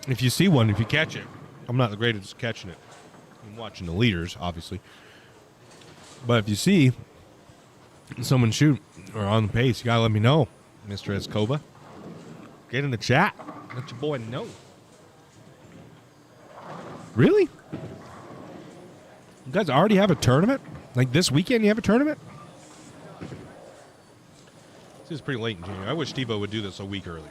if you see one, if you catch it, I'm not the greatest at catching it. I'm watching the leaders, obviously. But if you see someone shoot or on the pace, you got to let me know, Mr. Escova. Get in the chat. Let your boy know. Really? You guys already have a tournament? Like this weekend you have a tournament? This is pretty late in January. I wish Steve-O would do this a week earlier.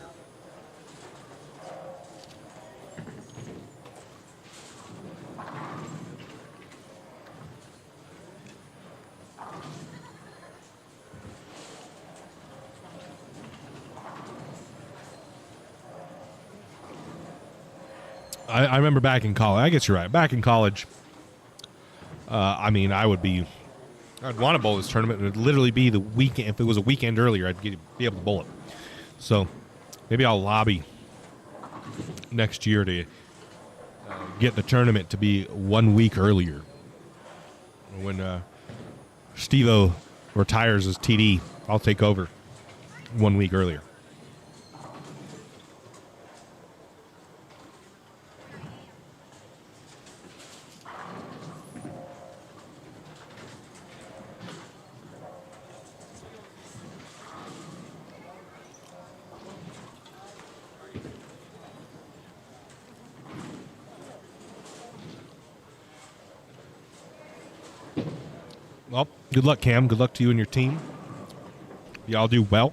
I remember back in college. I guess you're right. Back in college, I mean, I'd want to bowl this tournament. It would literally be the weekend. If it was a weekend earlier, I'd be able to bowl it. So maybe I'll lobby next year to get the tournament to be 1 week earlier. When Steve-O retires as TD, I'll take over 1 week earlier. Well, good luck, Cam. Good luck to you and your team. Y'all do well.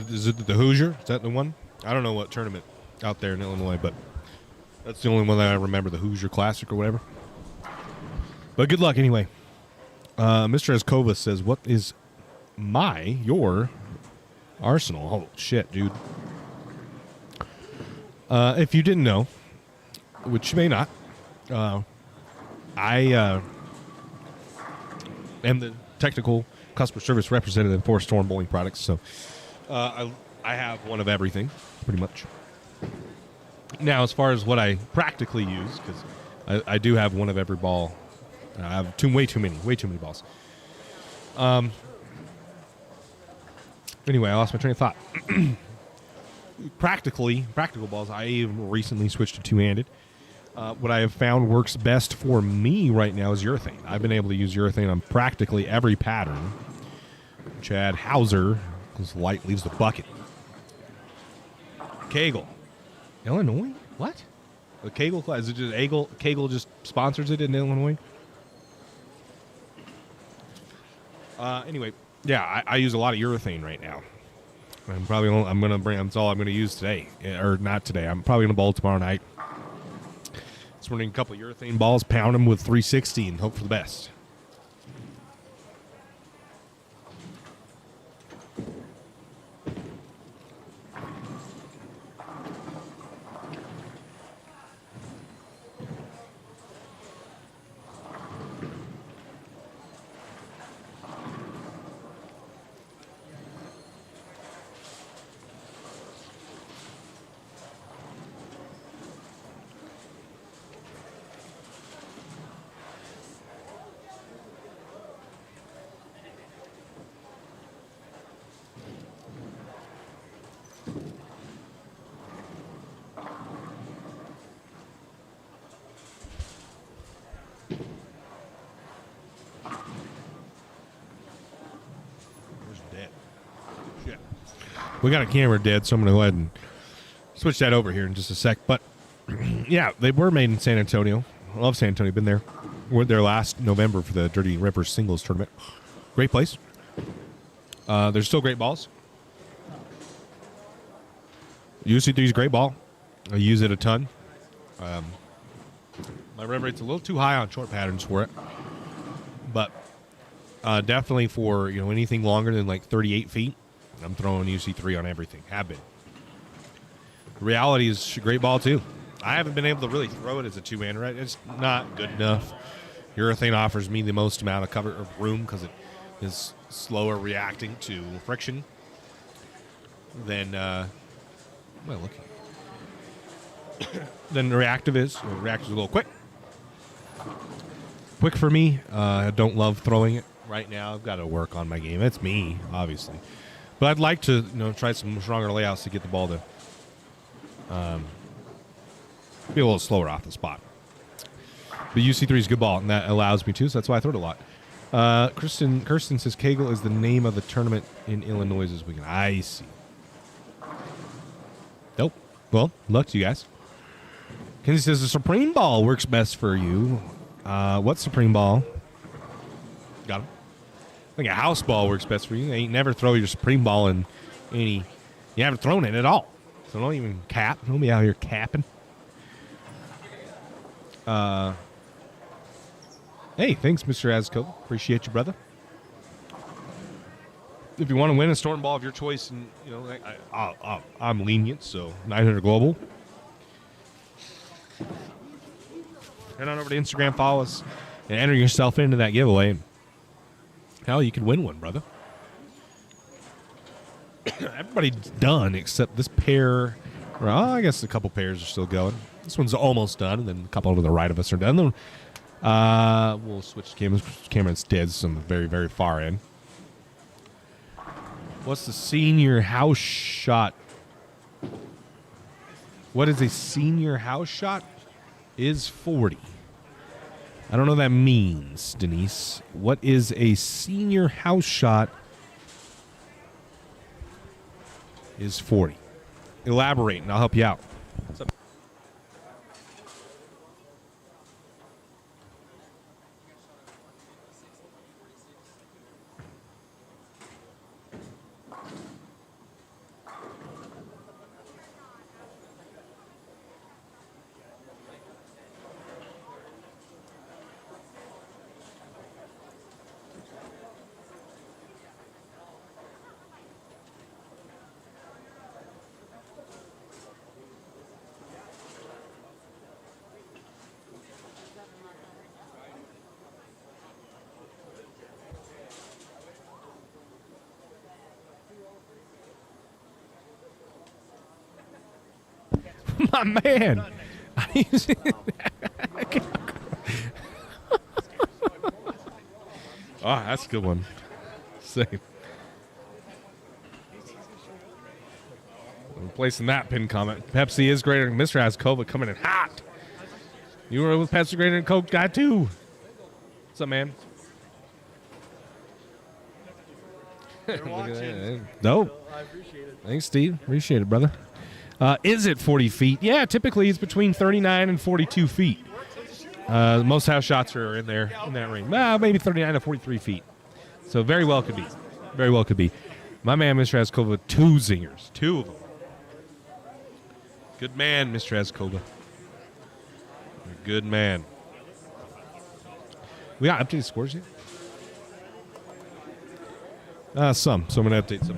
Is it the Hoosier? Is that the one? I don't know what tournament out there in Illinois, but that's the only one that I remember, the Hoosier Classic or whatever. But good luck anyway. Mr. Escova says, what is your arsenal? Oh, shit, dude. If you didn't know, which you may not, I am the technical customer service representative for Storm Bowling Products, so I have one of everything, pretty much. Now, as far as what I practically use, because I do have one of every ball. I have way too many balls. Anyway, I lost my train of thought. Practical balls, I even recently switched to two-handed. What I have found works best for me right now is urethane. I've been able to use urethane on practically every pattern. Chad Hauser, because light leaves the bucket. Kegel. Illinois? What? The Kegel class? Is it just Kegel just sponsors it in Illinois? Anyway, yeah, I use a lot of urethane right now. That's all I'm going to use today. Or not today. I'm probably going to bowl tomorrow night. Just running a couple of urethane balls, pound them with 360, and hope for the best. We got a camera dead, so I'm going to go ahead and switch that over here in just a sec. But, yeah, they were made in San Antonio. I love San Antonio. Been there. Went there last November for the Dirty Ripper Singles Tournament. Great place. There's still great balls. UC3 is a great ball. I use it a ton. My rev rate's a little too high on short patterns for it. But definitely for anything longer than like 38 feet, I'm throwing UC3 on everything. Have been. The reality is a great ball, too. I haven't been able to really throw it as a two-hander. Right? It's not good enough. Urethane offers me the most amount of cover of room because it is slower reacting to friction than than reactive is. Reactive is a little quick. Quick for me. I don't love throwing it right now. I've got to work on my game. That's me, obviously. But I'd like to try some stronger layouts to get the ball to Be a little slower off the spot. But UC3 is a good ball, and that allows me to, so that's why I throw it a lot. Kirsten says Kegel is the name of the tournament in Illinois this weekend. I see. Nope. Well, luck to you guys. Kenzie says the Supreme Ball works best for you. What Supreme Ball? Got him. I think a house ball works best for you. You ain't never throw your Supreme Ball in any. You haven't thrown it at all. So don't even cap. Don't be out here capping. Hey, thanks, Mr. Asco. Appreciate you, brother. If you want to win a Storm Ball of your choice, and you know, I'm lenient, so 900 global. Head on over to Instagram, follow us, and enter yourself into that giveaway. Hell, you can win one, brother. Everybody's done except this pair. Well, I guess a couple pairs are still going. This one's almost done, and then a couple to the right of us are done. Then we'll switch cameras. Camera's dead, so I'm very, very far in. What's the senior house shot? What is a senior house shot? Is 40. I don't know what that means, Denise. What is a senior house shot? Is 40. Elaborate, and I'll help you out. What's up? My man. Oh, that's a good one. Same. I'm placing that pin comment. Pepsi is greater than Mr. Ascova coming in hot. You were with Pepsi greater than Coke guy too. What's up, man? They're watching. Dope. I appreciate it. Thanks, Steve. Appreciate it, brother. Is it 40 feet? Yeah, typically it's between 39 and 42 feet. Most house shots are in there in that range. Maybe 39 to 43 feet. So very well could be. Very well could be. My man, Mr. Ascova, 2 zingers. 2 of them. Good man, Mr. Ascova. Good man. We got updated scores yet? Some. So I'm going to update some.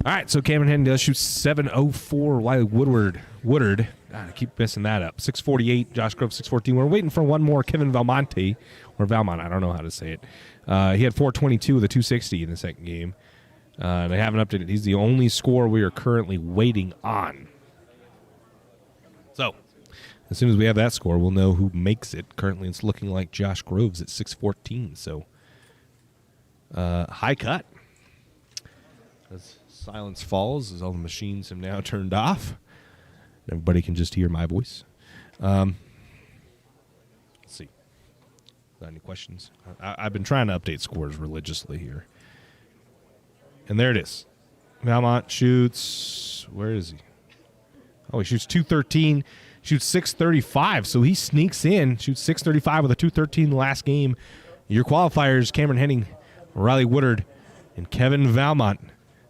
All right, so Cameron Henning does shoot 7:04. Wiley Woodard. God, I keep messing that up. 6:48. Josh Grove 6:14. We're waiting for one more. Kevin Valmonte or Valmont. I don't know how to say it. He had 422 with a 260 in the second game. They haven't updated. He's the only score we are currently waiting on. So, as soon as we have that score, we'll know who makes it. Currently, it's looking like Josh Groves at 6:14. So, high cut. As silence falls, as all the machines have now turned off, everybody can just hear my voice. Let's see. Got any questions? I've been trying to update scores religiously here. And there it is. Valmont shoots. Where is he? Oh, he shoots 213. Shoots 635. So he sneaks in. Shoots 635 with a 213 the last game. Your qualifiers: Cameron Henning, Riley Woodard, and Kevin Valmont.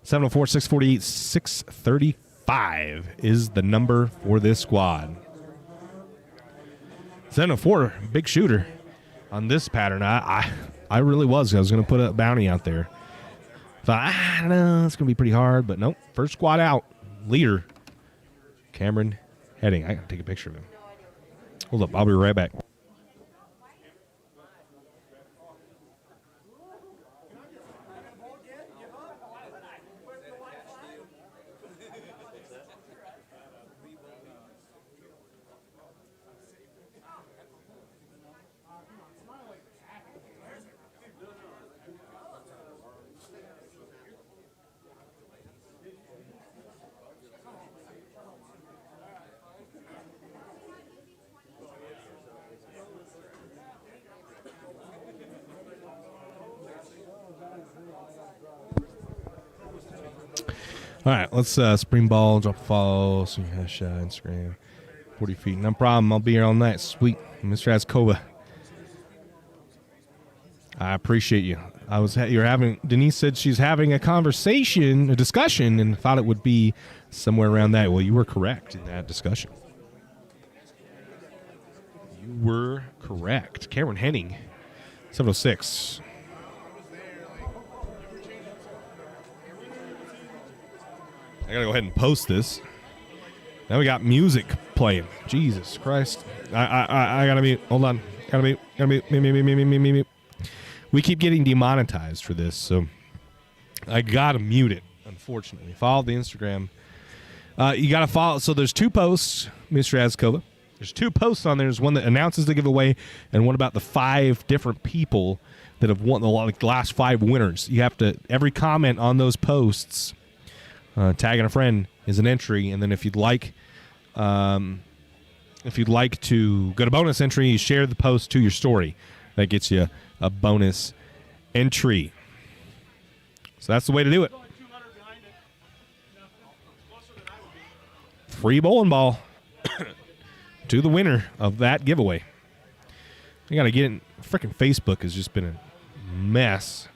704, 648, 635 is the number for this squad. 704, big shooter on this pattern. I really was. I was going to put a bounty out there. Thought, I don't know, it's going to be pretty hard, but nope. First squad out. Leader, Cameron Henning. I got to take a picture of him. Hold up, I'll be right back. All right, let's spring ball, drop a follow, so hashtag Instagram, 40 feet. No problem. I'll be here all night. Sweet. Mr. Azkova. I appreciate you. Denise said she's having a discussion, and thought it would be somewhere around that. Well, you were correct in that discussion. You were correct. Cameron Henning, 706. I gotta go ahead and post this. Now we got music playing. Jesus Christ. I gotta mute. Hold on. Gotta mute. We keep getting demonetized for this, so I gotta mute it, unfortunately. Follow the Instagram. You gotta follow. So there's two posts, Mr. Azkova. There's two posts on there. There's one that announces the giveaway and one about the 5 different people that have won the last 5 winners. You have to, every comment on those posts, tagging a friend is an entry, and then if you'd like to go to bonus entry, you share the post to your story. That gets you a bonus entry. So that's the way to do it. Free bowling ball to the winner of that giveaway. I gotta get in. Freaking Facebook has just been a mess.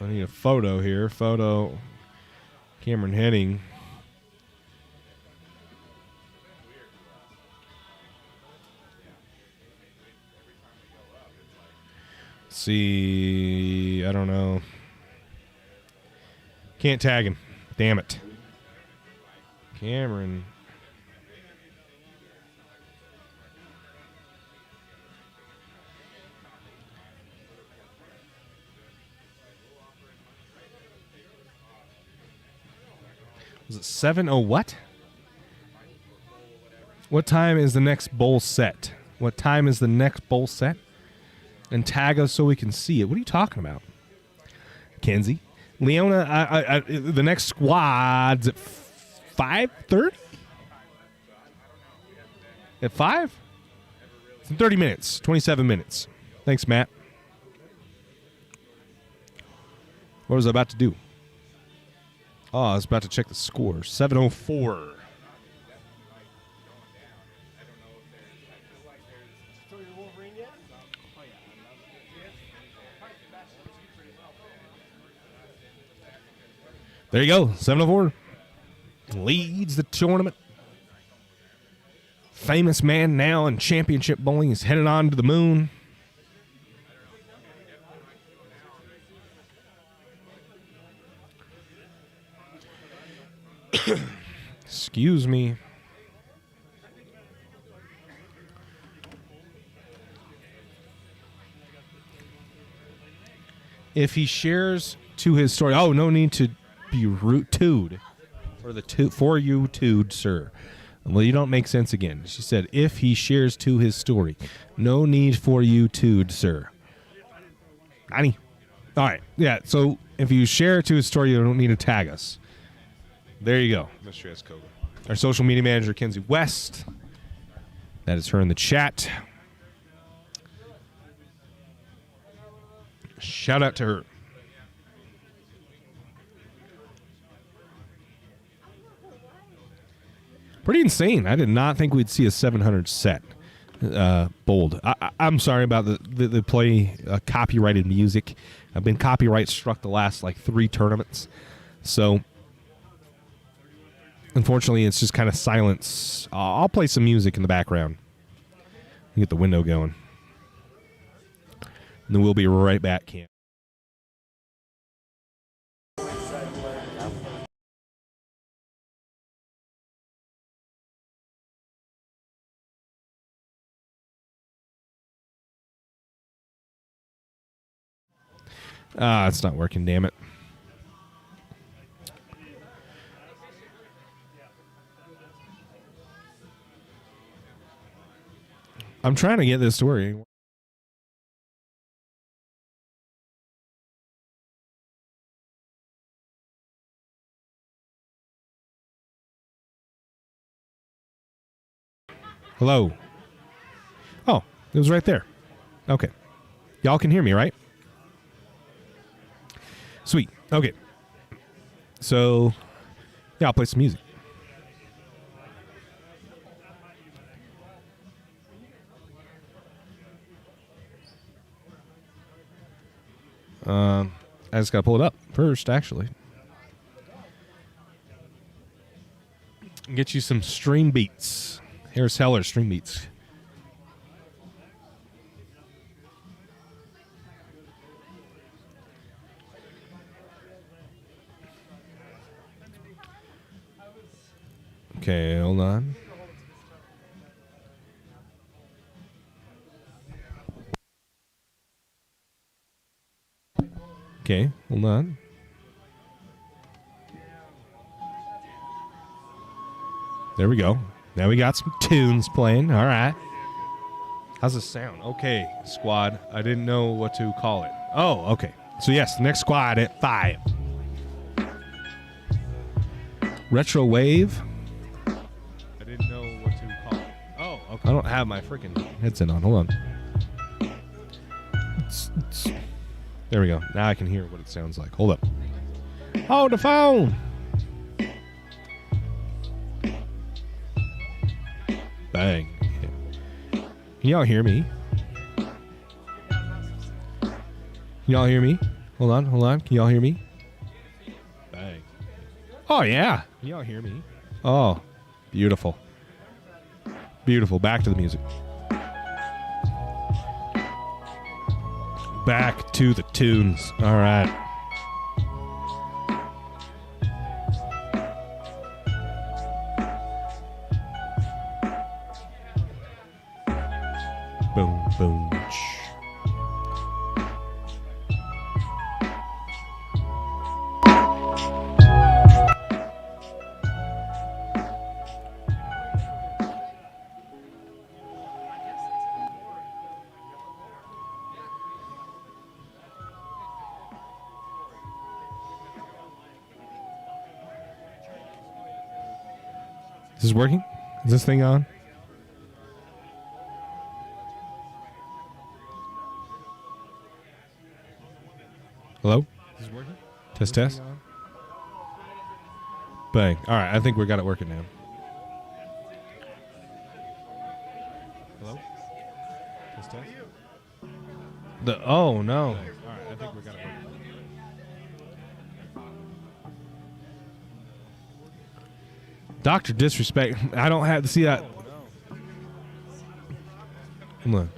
I need a photo here. Photo. Cameron Henning. See, I don't know. Can't tag him. Damn it. Cameron. Was it 7:00 what? What time is the next bowl set? What time is the next bowl set? And tag us so we can see it. What are you talking about? Kenzie? Leona, the next squad's at 5:30? At 5? It's in 30 minutes. 27 minutes. Thanks, Matt. What was I about to do? Oh, I was about to check the score. 7:04. There you go. 7:04. Leads the tournament. Famous man now in championship bowling is headed on to the moon. Excuse me. If he shares to his story, oh, no need to be root-toed. For you, toed, sir. Well, you don't make sense again. She said, if he shares to his story, no need for you, toed, sir. Honey. All right. Yeah, so if you share it to his story, you don't need to tag us. There you go. Mr. Escobar. Our social media manager, Kenzie West. That is her in the chat. Shout out to her. Pretty insane. I did not think we'd see a 700 set. Bold. I'm sorry about the play copyrighted music. I've been copyright struck the last like 3 tournaments. So, unfortunately, it's just kind of silence. I'll play some music in the background. Get the window going. And then we'll be right back, Cam. It's not working, damn it. I'm trying to get this to work. Hello. Oh, it was right there. Okay. Y'all can hear me, right? Sweet. Okay. So, yeah, I'll play some music. I just got to pull it up first, actually. Get you some stream beats. Harris Heller stream beats. Okay, hold on. Okay, hold on. There we go. Now we got some tunes playing. All right. How's this sound? Okay, squad. I didn't know what to call it. Oh, okay. So, yes, next squad at 5. Retro Wave. I didn't know what to call it. Oh, okay. I don't have my freaking headset on. Hold on. There we go. Now I can hear what it sounds like. Hold up. Oh, the phone. Bang. Can y'all hear me? Can y'all hear me? Hold on, hold on. Can y'all hear me? Bang. Oh, yeah. Can y'all hear me? Oh, beautiful. Beautiful. Back to the music. Back to the tunes. All right. Boom, boom. Is this working? Is this thing on? Hello? Is this working? Test, test. Bang. All right, I think we got it working now. Hello? Test, test. Oh, no. All right, I think we got it working. Dr. Disrespect. I don't have to see that. Come on.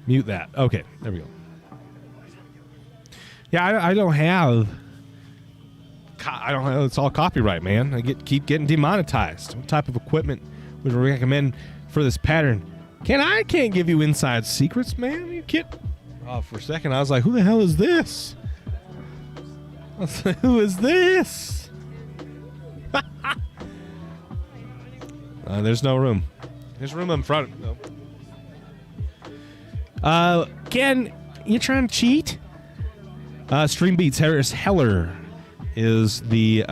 Mute that. Okay, there we go. Yeah, I don't have I don't know. It's all copyright, man. Keep getting demonetized. What type of equipment would you recommend for this pattern? I can't give you inside secrets, man. You can't. Oh, for a second, I was like, who the hell is this? I was like, who is this? There's no room. There's room in front. No. Ken, you trying to cheat? Stream Beats Harris Heller is the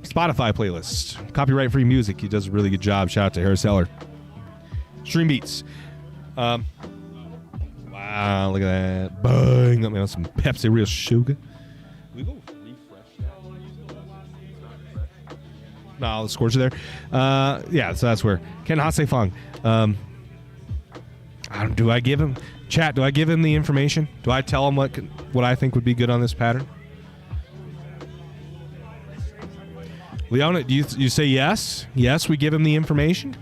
Spotify playlist. Copyright free music. He does a really good job. Shout out to Harris Heller. Stream Beats. Wow, look at that. Bang. Got me on some Pepsi Real Sugar. We go refresh that. No, the scores are there. Yeah, so that's where. Ken Hasefong. Do I give him... Chat, do I give him the information? Do I tell him what I think would be good on this pattern? Leona, do you say yes? Yes, we give him the information?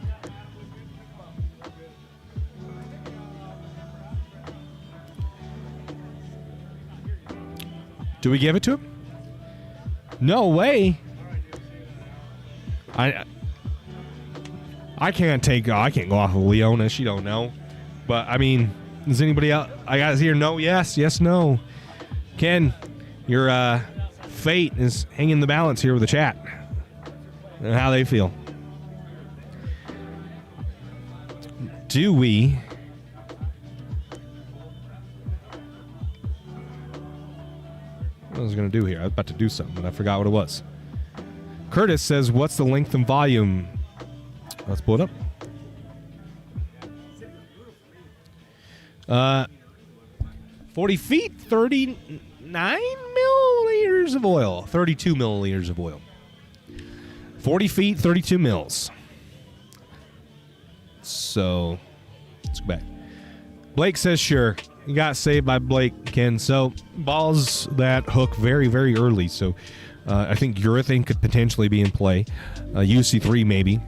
Do we give it to him? No way. I can't go off of Leona. She don't know. But, I mean... Does anybody else? I got here. No, yes, no. Ken, your fate is hanging in the balance here with the chat and how they feel. Do we? What was I going to do here? I was about to do something, but I forgot what it was. Curtis says, "What's the length and volume?" Let's pull it up. 40 feet, 39 milliliters of oil. 32 milliliters of oil. 40 feet, 32 mils. So, let's go back. Blake says, sure. You got saved by Blake, Ken. So, balls that hook very, very early. So, I think urethane could potentially be in play. UC3 maybe.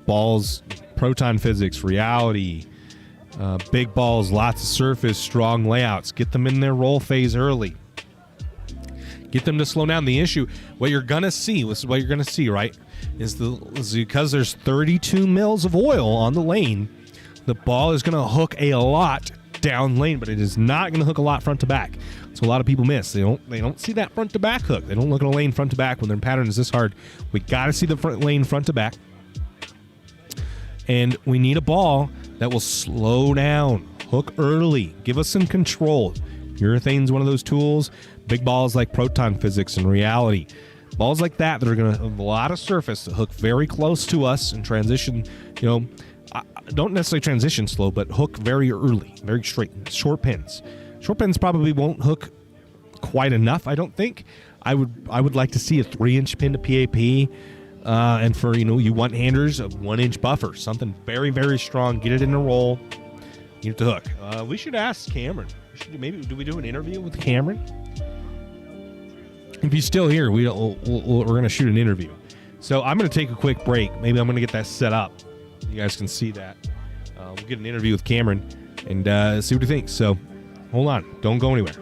Balls, proton physics, reality. Big balls, lots of surface, strong layouts. Get them in their roll phase early. Get them to slow down. The issue, what you're going to see, this is what you're going to see, right, is because there's 32 mils of oil on the lane, the ball is going to hook a lot down lane, but it is not going to hook a lot front to back. So a lot of people miss. They don't see that front to back hook. They don't look at a lane front to back when their pattern is this hard. We got to see the lane front to back. And we need a ball that will slow down, hook early, give us some control. Urethane's one of those tools. Big balls like proton physics and reality. Balls like that are going to have a lot of surface to hook very close to us and transition, don't necessarily transition slow, but hook very early, very straight. Short pins. Short pins probably won't hook quite enough, I don't think. I would like to see a 3-inch pin to PAP. And for, you want handers, a 1-inch buffer, something very, very strong. Get it in a roll. Get it to hook. We should ask Cameron. Do we do an interview with Cameron? If he's still here, we're going to shoot an interview. So I'm going to take a quick break. Maybe I'm going to get that set up. You guys can see that. We'll get an interview with Cameron and see what he thinks. So hold on. Don't go anywhere.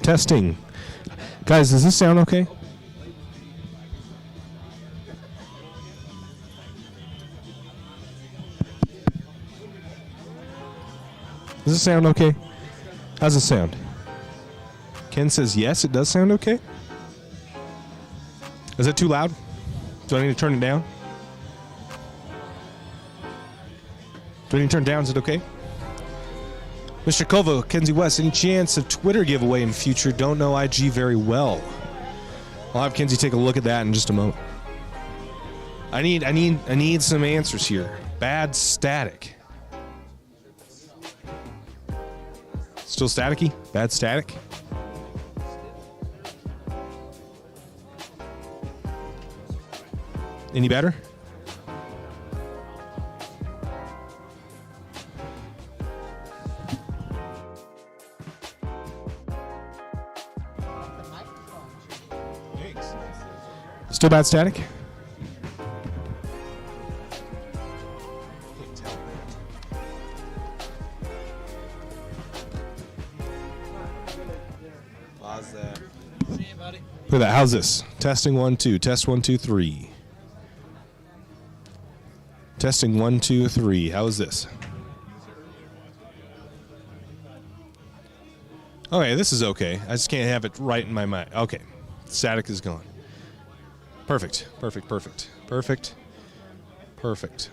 Testing. Guys, does this sound okay? Does this sound okay? How's it sound? Ken says yes, it does sound okay. Is it too loud? Do I need to turn it down? Do I need to turn it down? Is it okay? Mr. Kovo, Kenzie West, any chance of Twitter giveaway in future? Don't know IG very well. I'll have Kenzie take a look at that in just a moment. I need some answers here. Bad static. Still staticky? Bad static? Any better? Still bad static? Pause that. See you, buddy. Look at that. How's this? Testing 1 2. Test 1 2 3. Testing 1 2 3. How is this? Okay, this is okay. I just can't have it right in my mind. Okay. Static is gone. Perfect. Perfect. Perfect. Perfect. Perfect.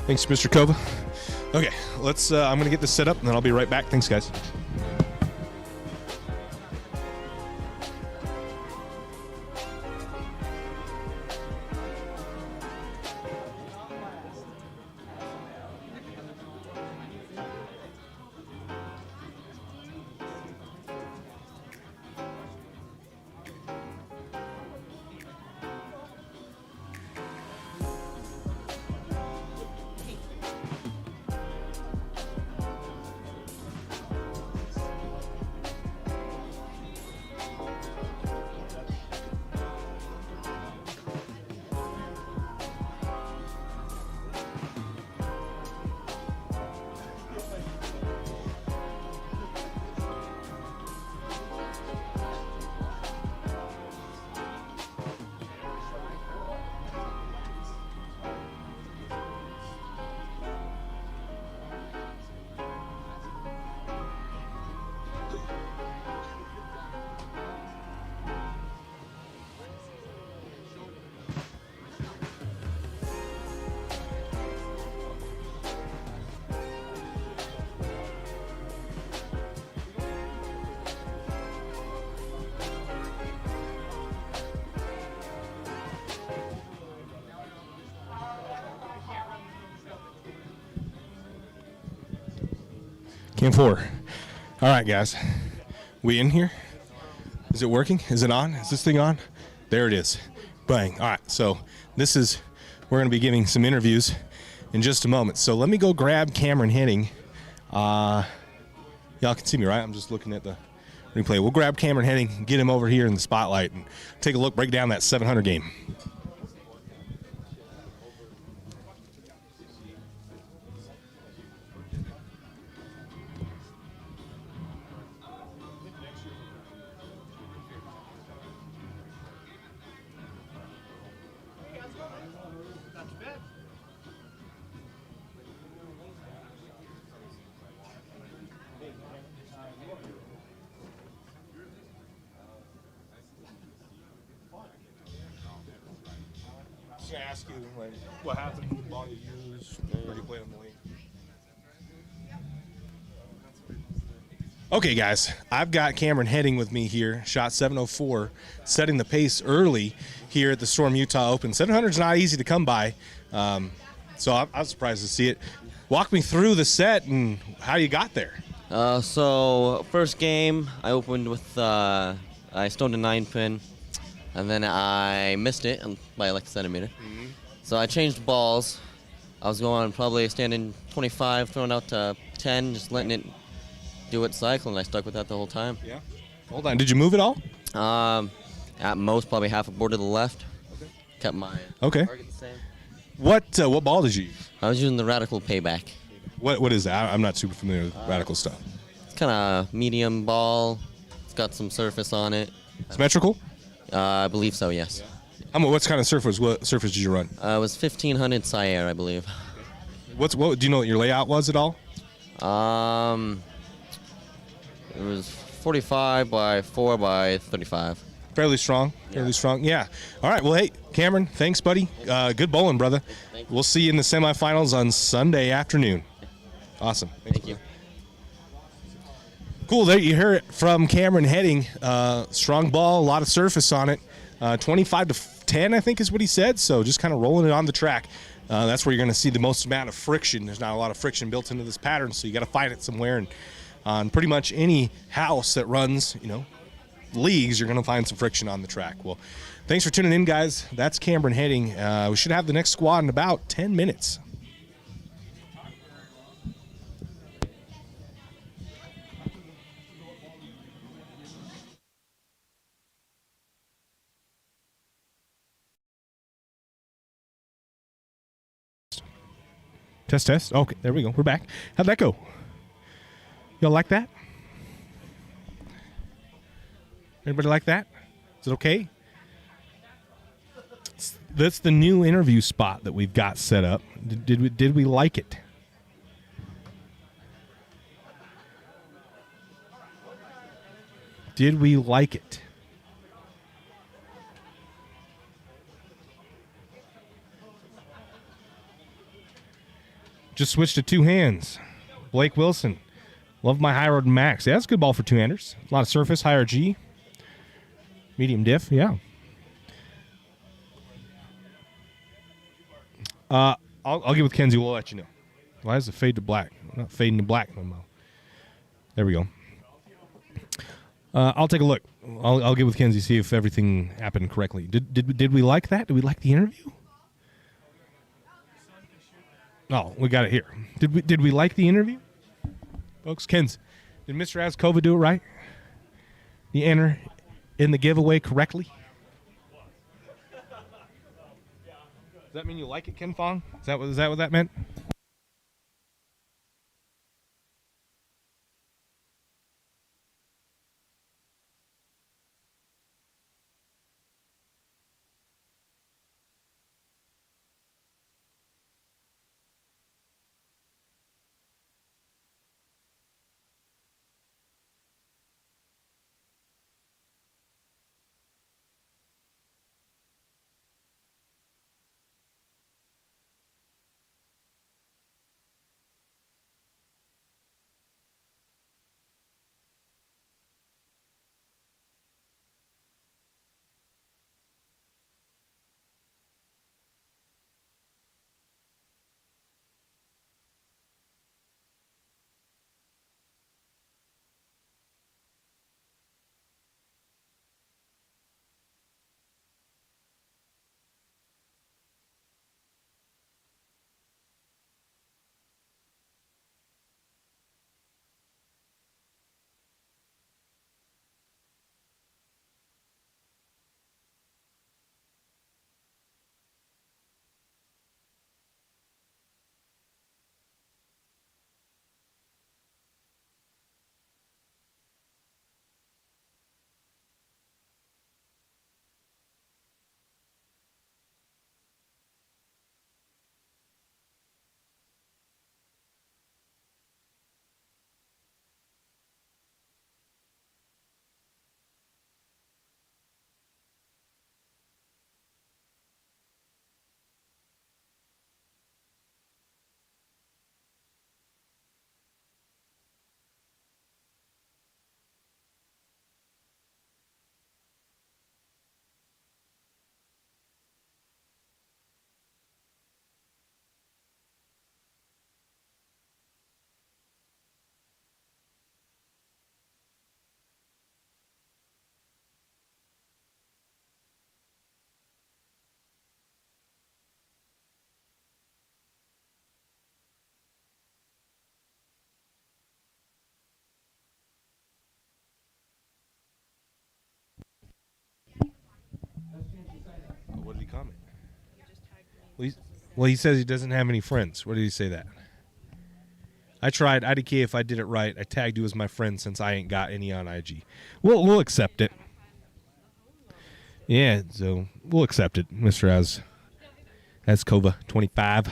Thanks, Mr. Kova. Okay, let's. I'm gonna get this set up, and then I'll be right back. Thanks, guys. Cam 4. All right, guys. We in here? Is it working? Is it on? Is this thing on? There it is. Bang. All right, so we're going to be giving some interviews in just a moment. So let me go grab Cameron Henning. Y'all can see me, right? I'm just looking at the replay. We'll grab Cameron Henning, get him over here in the spotlight, and take a look, break down that 700 game. Just gonna ask you, like, what happened, what ball you used, where you played on the league. Okay, guys, I've got Cameron Henning with me here. Shot 704, setting the pace early here at the Storm Utah Open. 700 is not easy to come by, so I was surprised to see it. Walk me through the set and how you got there. So first game, I opened with I stoned a 9-pin, and then I missed it by like a centimeter. Mm-hmm. So I changed balls. I was going probably standing 25, throwing out to 10, just letting it do its cycle, and I stuck with that the whole time. Yeah. Hold on. Did you move it all? At most, probably half a board to the left. Okay. Kept my target the same. What ball did you use? I was using the Radical Payback. What is that? I'm not super familiar with Radical stuff. It's kind of medium ball. It's got some surface on it. Symmetrical? I believe so, yes. What kind of surface? What surface did you run? It was 1500 Sierra, I believe. What do you know what your layout was at all? It was 45 by 4 by 35. Fairly strong. Fairly strong. Yeah. All right. Well, hey, Cameron, thanks, buddy. Good bowling, brother. Thank you. We'll see you in the semifinals on Sunday afternoon. Awesome. Thank you. Cool. There you hear it from Cameron Heading. Strong ball, a lot of surface on it. 25 to 10, I think is what he said. So just kind of rolling it on the track. That's where you're going to see the most amount of friction. There's not a lot of friction built into this pattern, so you got to find it somewhere. And on pretty much any house that runs, leagues, you're going to find some friction on the track. Well, thanks for tuning in, guys. That's Cameron Heading. We should have the next squad in about 10 minutes. Test, test. Okay, there we go. We're back. How'd that go? Y'all like that? Anybody like that? Is it okay? That's the new interview spot that we've got set up. Did we like it? Did we like it? Just switched to two hands. Blake Wilson. Love my high road max. Yeah, that's a good ball for two-handers. A lot of surface, higher G. Medium diff, yeah. I'll get with Kenzie. We'll let you know. Why is it fade to black? I'm not fading to black no more. There we go. I'll take a look. I'll get with Kenzie, see if everything happened correctly. Did we like that? Did we like the interview? Oh, we got it here. Did we like the interview? Folks, Kenz, did Mr. Azkova do it right? Did he enter in the giveaway correctly? Does that mean you like it, Ken Fong? Is that what that meant? What did he comment? Well, he says he doesn't have any friends. Where did he say that? I tried IDK. If I did it right, I tagged you as my friend since I ain't got any on IG. We'll accept it. Yeah, so we'll accept it, Mr. Azkova 25.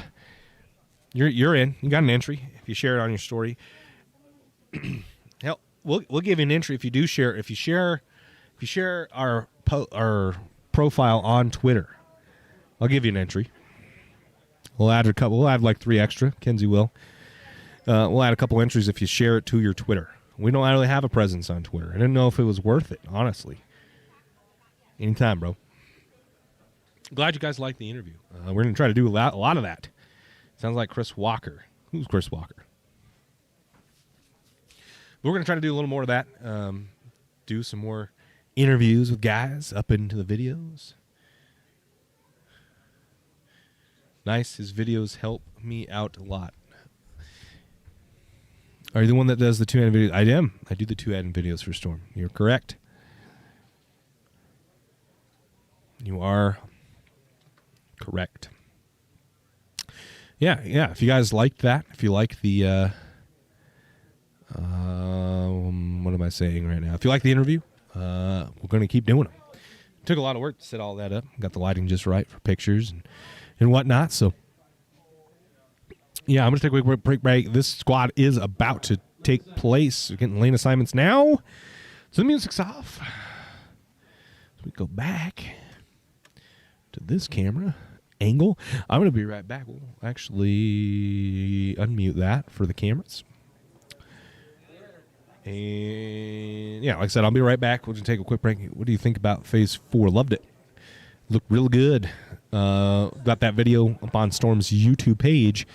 You're in. You got an entry if you share it on your story. Hell, we'll give you an entry if you do share. If you share our profile on Twitter, I'll give you an entry. We'll add a couple. We'll add like 3 extra. Kenzie will. We'll add a couple entries if you share it to your Twitter. We don't really have a presence on Twitter. I didn't know if it was worth it, honestly. Anytime, bro. Glad you guys liked the interview. We're going to try to do a lot of that. Sounds like Chris Walker. Who's Chris Walker? We're going to try to do a little more of that. Do some more interviews with guys up into the videos. Nice. His videos help me out a lot. Are you the one that does the two-hand videos? I am. I do the two-hand videos for Storm. You're correct. You are correct. Yeah. If you guys liked that, if you like the, what am I saying right now? If you like the interview, we're going to keep doing them. Took a lot of work to set all that up. Got the lighting just right for pictures and whatnot. So, yeah, I'm going to take a quick break. This squad is about to take place. We're getting lane assignments now. So the music's off. So we go back to this camera angle. I'm going to be right back. We'll actually unmute that for the cameras. And yeah, like I said, I'll be right back. We'll just take a quick break. What do you think about Phase 4? Loved it. Looked real good. Got that video up on Storm's YouTube page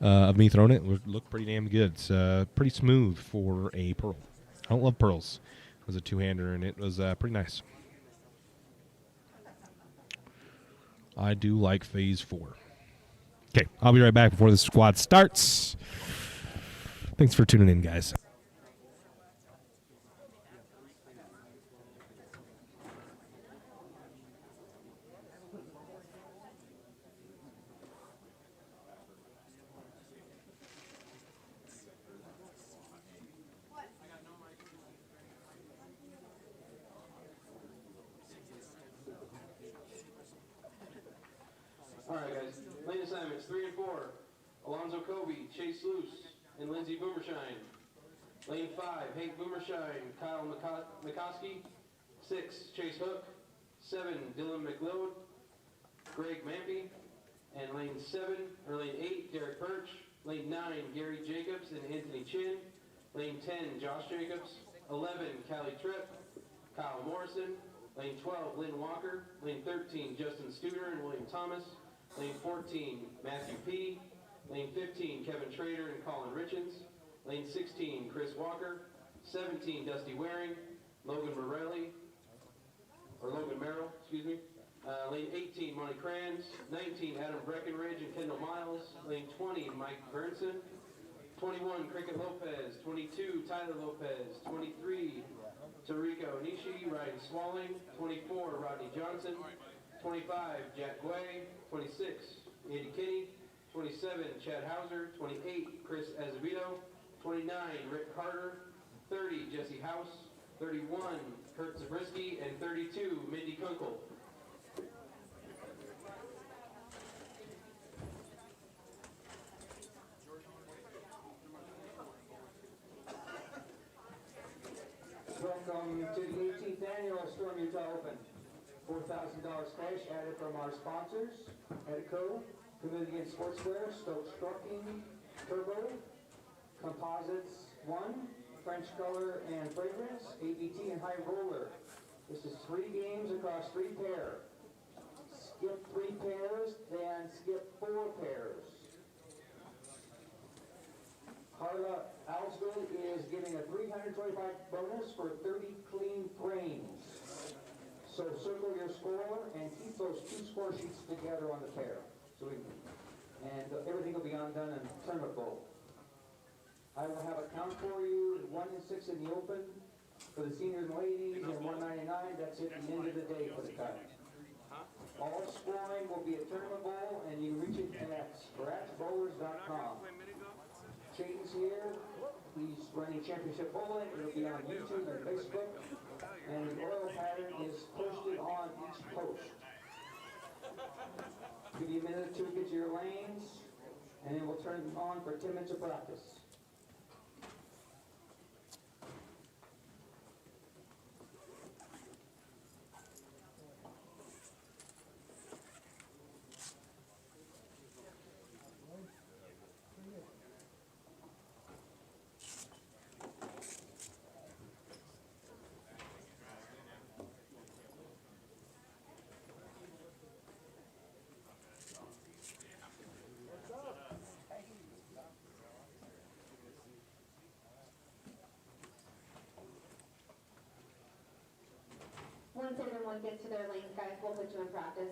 of me throwing it. It looked pretty damn good. It's pretty smooth for a pearl. I don't love pearls. It was a two-hander, and it was pretty nice. I do like Phase 4. Okay, I'll be right back before the squad starts. Thanks for tuning in, guys. All right, guys. Lane assignments 3 and 4. Alonzo Kobe, Chase Luce, and Lindsey Boomershine. Lane 5, Hank Boomershine, Kyle McCoskey. 6, Chase Hook. 7, Dylan McLeod, Greg Mampy. And lane 8, Derek Birch. Lane 9, Gary Jacobs and Anthony Chin. Lane 10, Josh Jacobs. 11, Callie Tripp, Kyle Morrison. Lane 12, Lynn Walker. Lane 13, Justin Studer and William Thomas. Lane 14, Matthew P. Lane 15, Kevin Trader and Colin Richens. Lane 16, Chris Walker. 17, Dusty Waring. Logan Merrill, excuse me. Lane 18, Monty Kranz. 19, Adam Breckenridge and Kendall Miles. Lane 20, Mike Burnson. 21, Cricket Lopez. 22, Tyler Lopez. 23, Toriko Nishi, Ryan Swalling. 24, Rodney Johnson. 25, Jack Guay. 26, Andy Kinney. 27, Chad Hauser. 28, Chris Azevedo. 29, Rick Carter. 30, Jesse House. 31, Kurt Zabriskie. And 32, Mindy Kunkel. Welcome to the 18th annual Storm Utah Open. $4,000 cash added from our sponsors: Edico, Chameleon Sportswear, Stokes Trucking, Turbo, Composites 1, French Color and Fragrance, ABT and High Roller. This is 3 games across 3 pairs. Skip 3 pairs, then skip 4 pairs. Carla Alsgood is giving a $325 bonus for 30 clean frames. So circle your score and keep those 2 score sheets together on the pair. And everything will be undone in tournament bowl. I will have a count for you: 1 and 6 in the open for the seniors and ladies, and 199. That's it at the end of the day for the cut. All scoring will be at tournament bowl, and you can reach it at scratchbowlers.com. Shane's here. He's running championship bowling. It'll be on YouTube and Facebook. And the oil pattern is posted on each post. Give you a minute or 2 to get to your lanes, and then we'll turn them on for 10 minutes of practice. everyone gets to their lanes, guys, we'll put you in practice.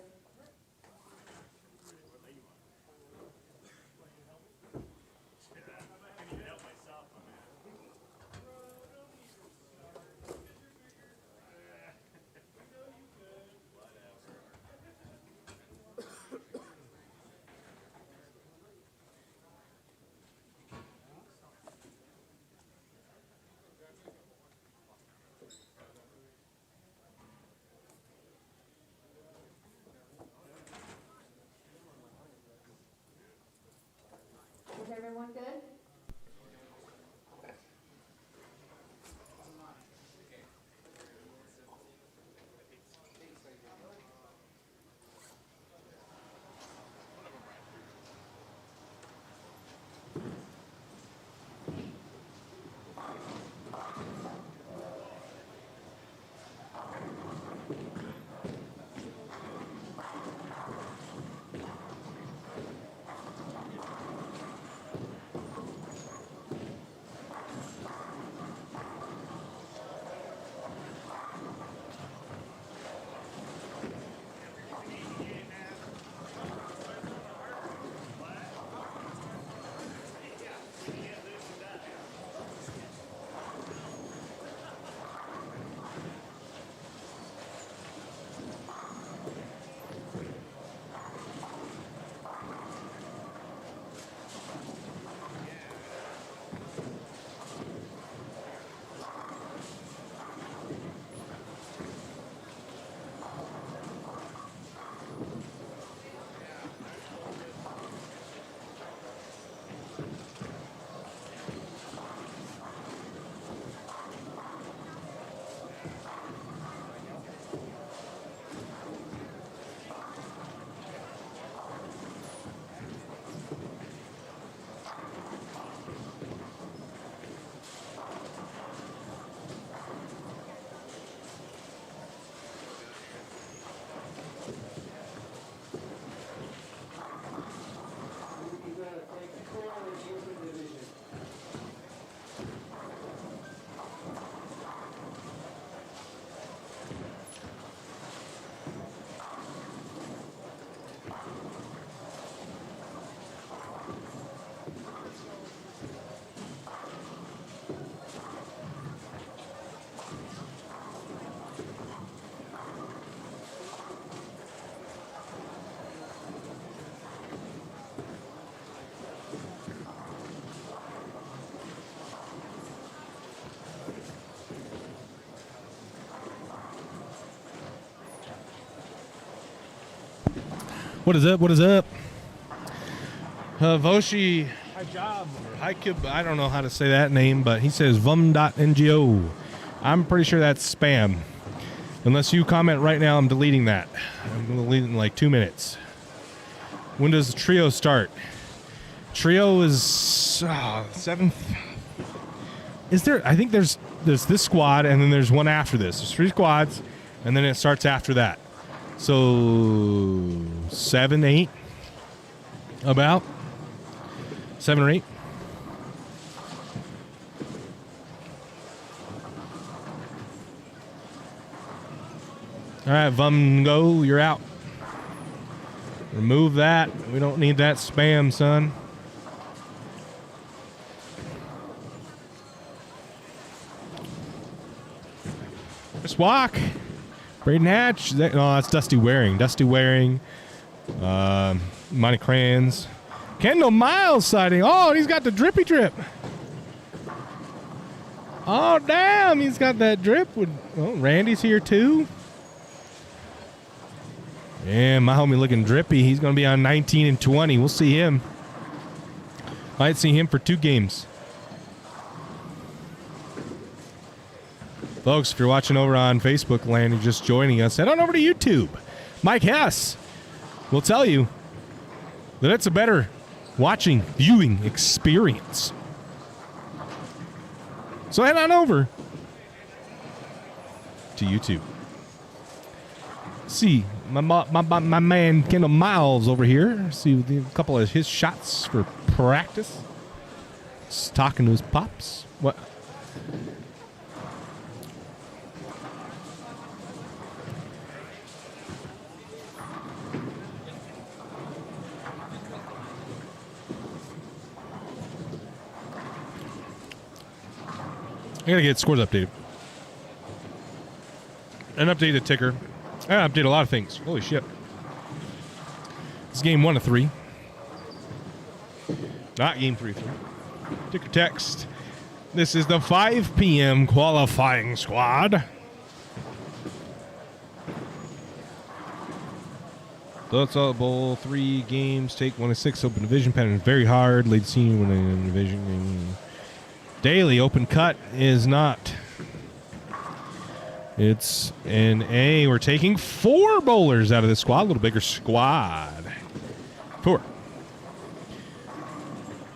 Is everyone good? What is up? What is up? Voshi Hijab, Hikib, I don't know how to say that name, but he says vum.ngo. I'm pretty sure that's spam. Unless you comment right now, I'm deleting that. I'm going to delete it in like 2 minutes. When does the trio start? Trio is 7th. Is there? I think there's this squad, and then there's one after this. There's 3 squads, and then it starts after that. So 7, 8, about 7 or 8. All right, Vumgo, you're out. Remove that. We don't need that spam, son. Just walk. Braden Hatch. No, that's Dusty Waring. Dusty Waring. Monty Crayons. Kendall Miles sighting. Oh, he's got the drippy drip. Oh, damn. He's got that drip. Oh, Randy's here too. Yeah, my homie looking drippy. He's going to be on 19 and 20. We'll see him. Might see him for 2 games. Folks, if you're watching over on Facebook land, you're just joining us, head on over to YouTube. Mike Hess will tell you that it's a better viewing experience. So head on over to YouTube. See my man Kendall Miles over here. See a couple of his shots for practice. Just talking to his pops. What? I gotta get scores updated. And update the ticker. I gotta update a lot of things. Holy shit. This is game 1 of 3. Not game 3 of 3. Ticker text. This is the 5 p.m. qualifying squad. Thoughts Bowl 3 games. Take 1 of 6. Open division pattern is very hard. Lead senior when in division. Daily open cut is not. It's an A. We're taking 4 bowlers out of this squad. A little bigger squad. 4.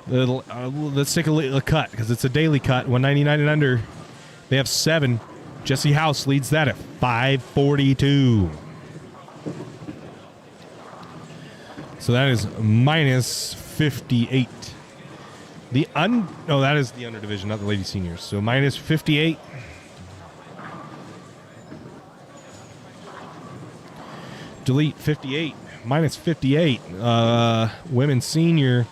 Let's take a cut because it's a daily cut. 199 and under. They have 7. Jesse House leads that at 542. So that is minus 58. That is the under division, not the lady seniors. So minus 58. Delete 58. Minus 58. Women's senior.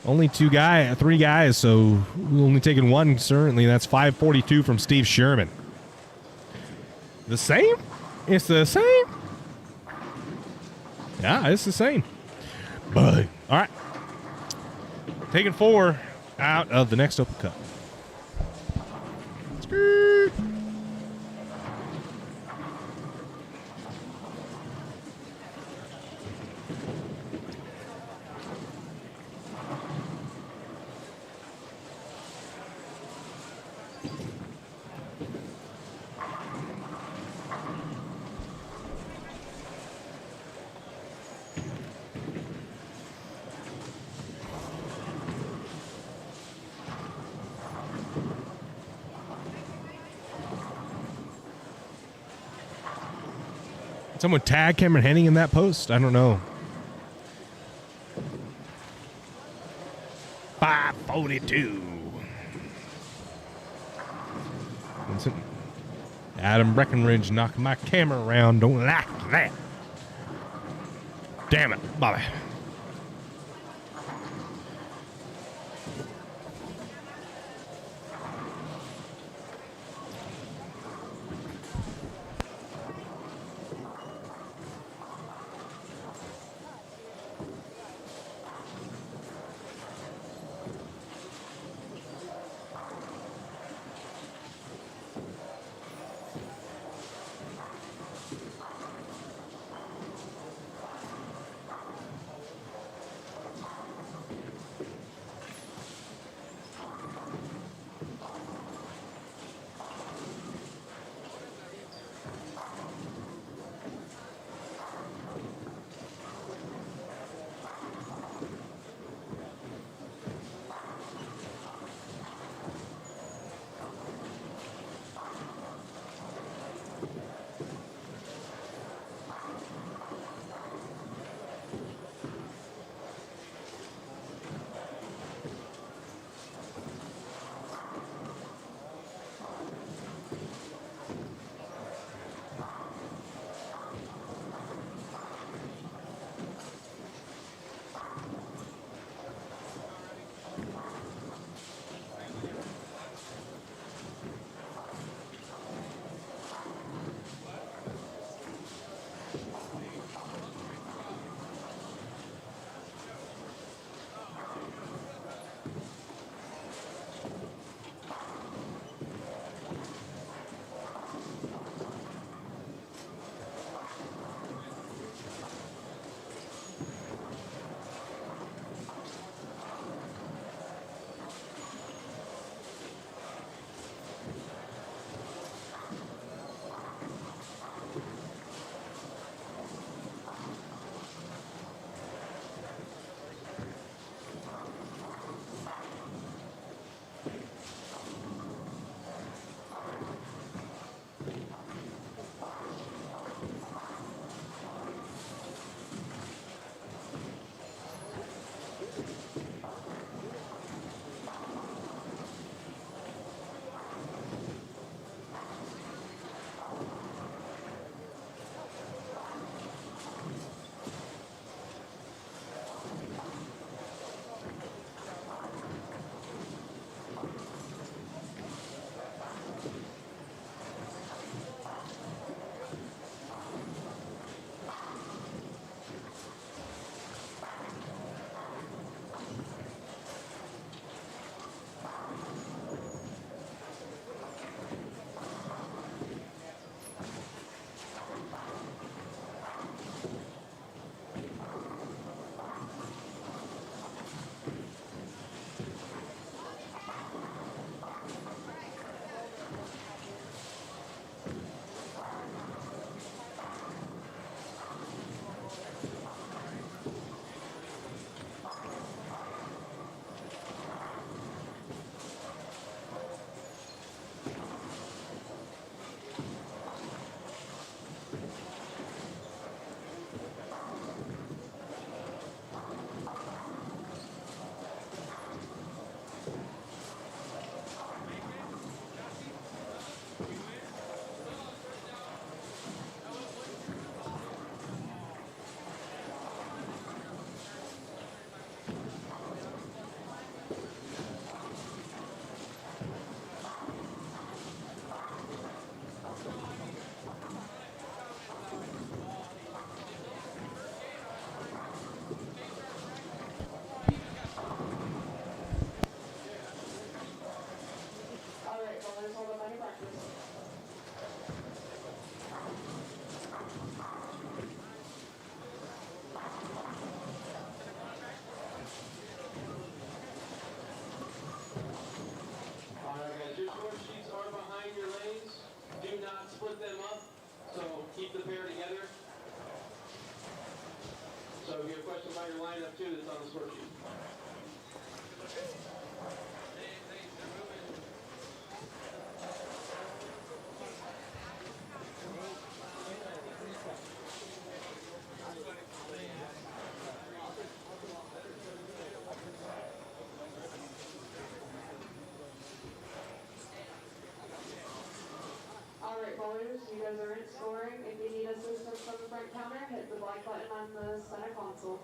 Only 3 guys, so we're only taking 1 certainly. That's 542 from Steve Sherman. The same? It's the same? Yeah, it's the same. But, all right. Taking 4 out of the next open cut. Skirt. Someone tag Cameron Henning in that post? I don't know. 542. Adam Breckenridge knocking my camera around. Don't like that. Damn it, Bobby. ballers. You guys aren't scoring. If you need assistance from the front counter, hit the black button on the center console.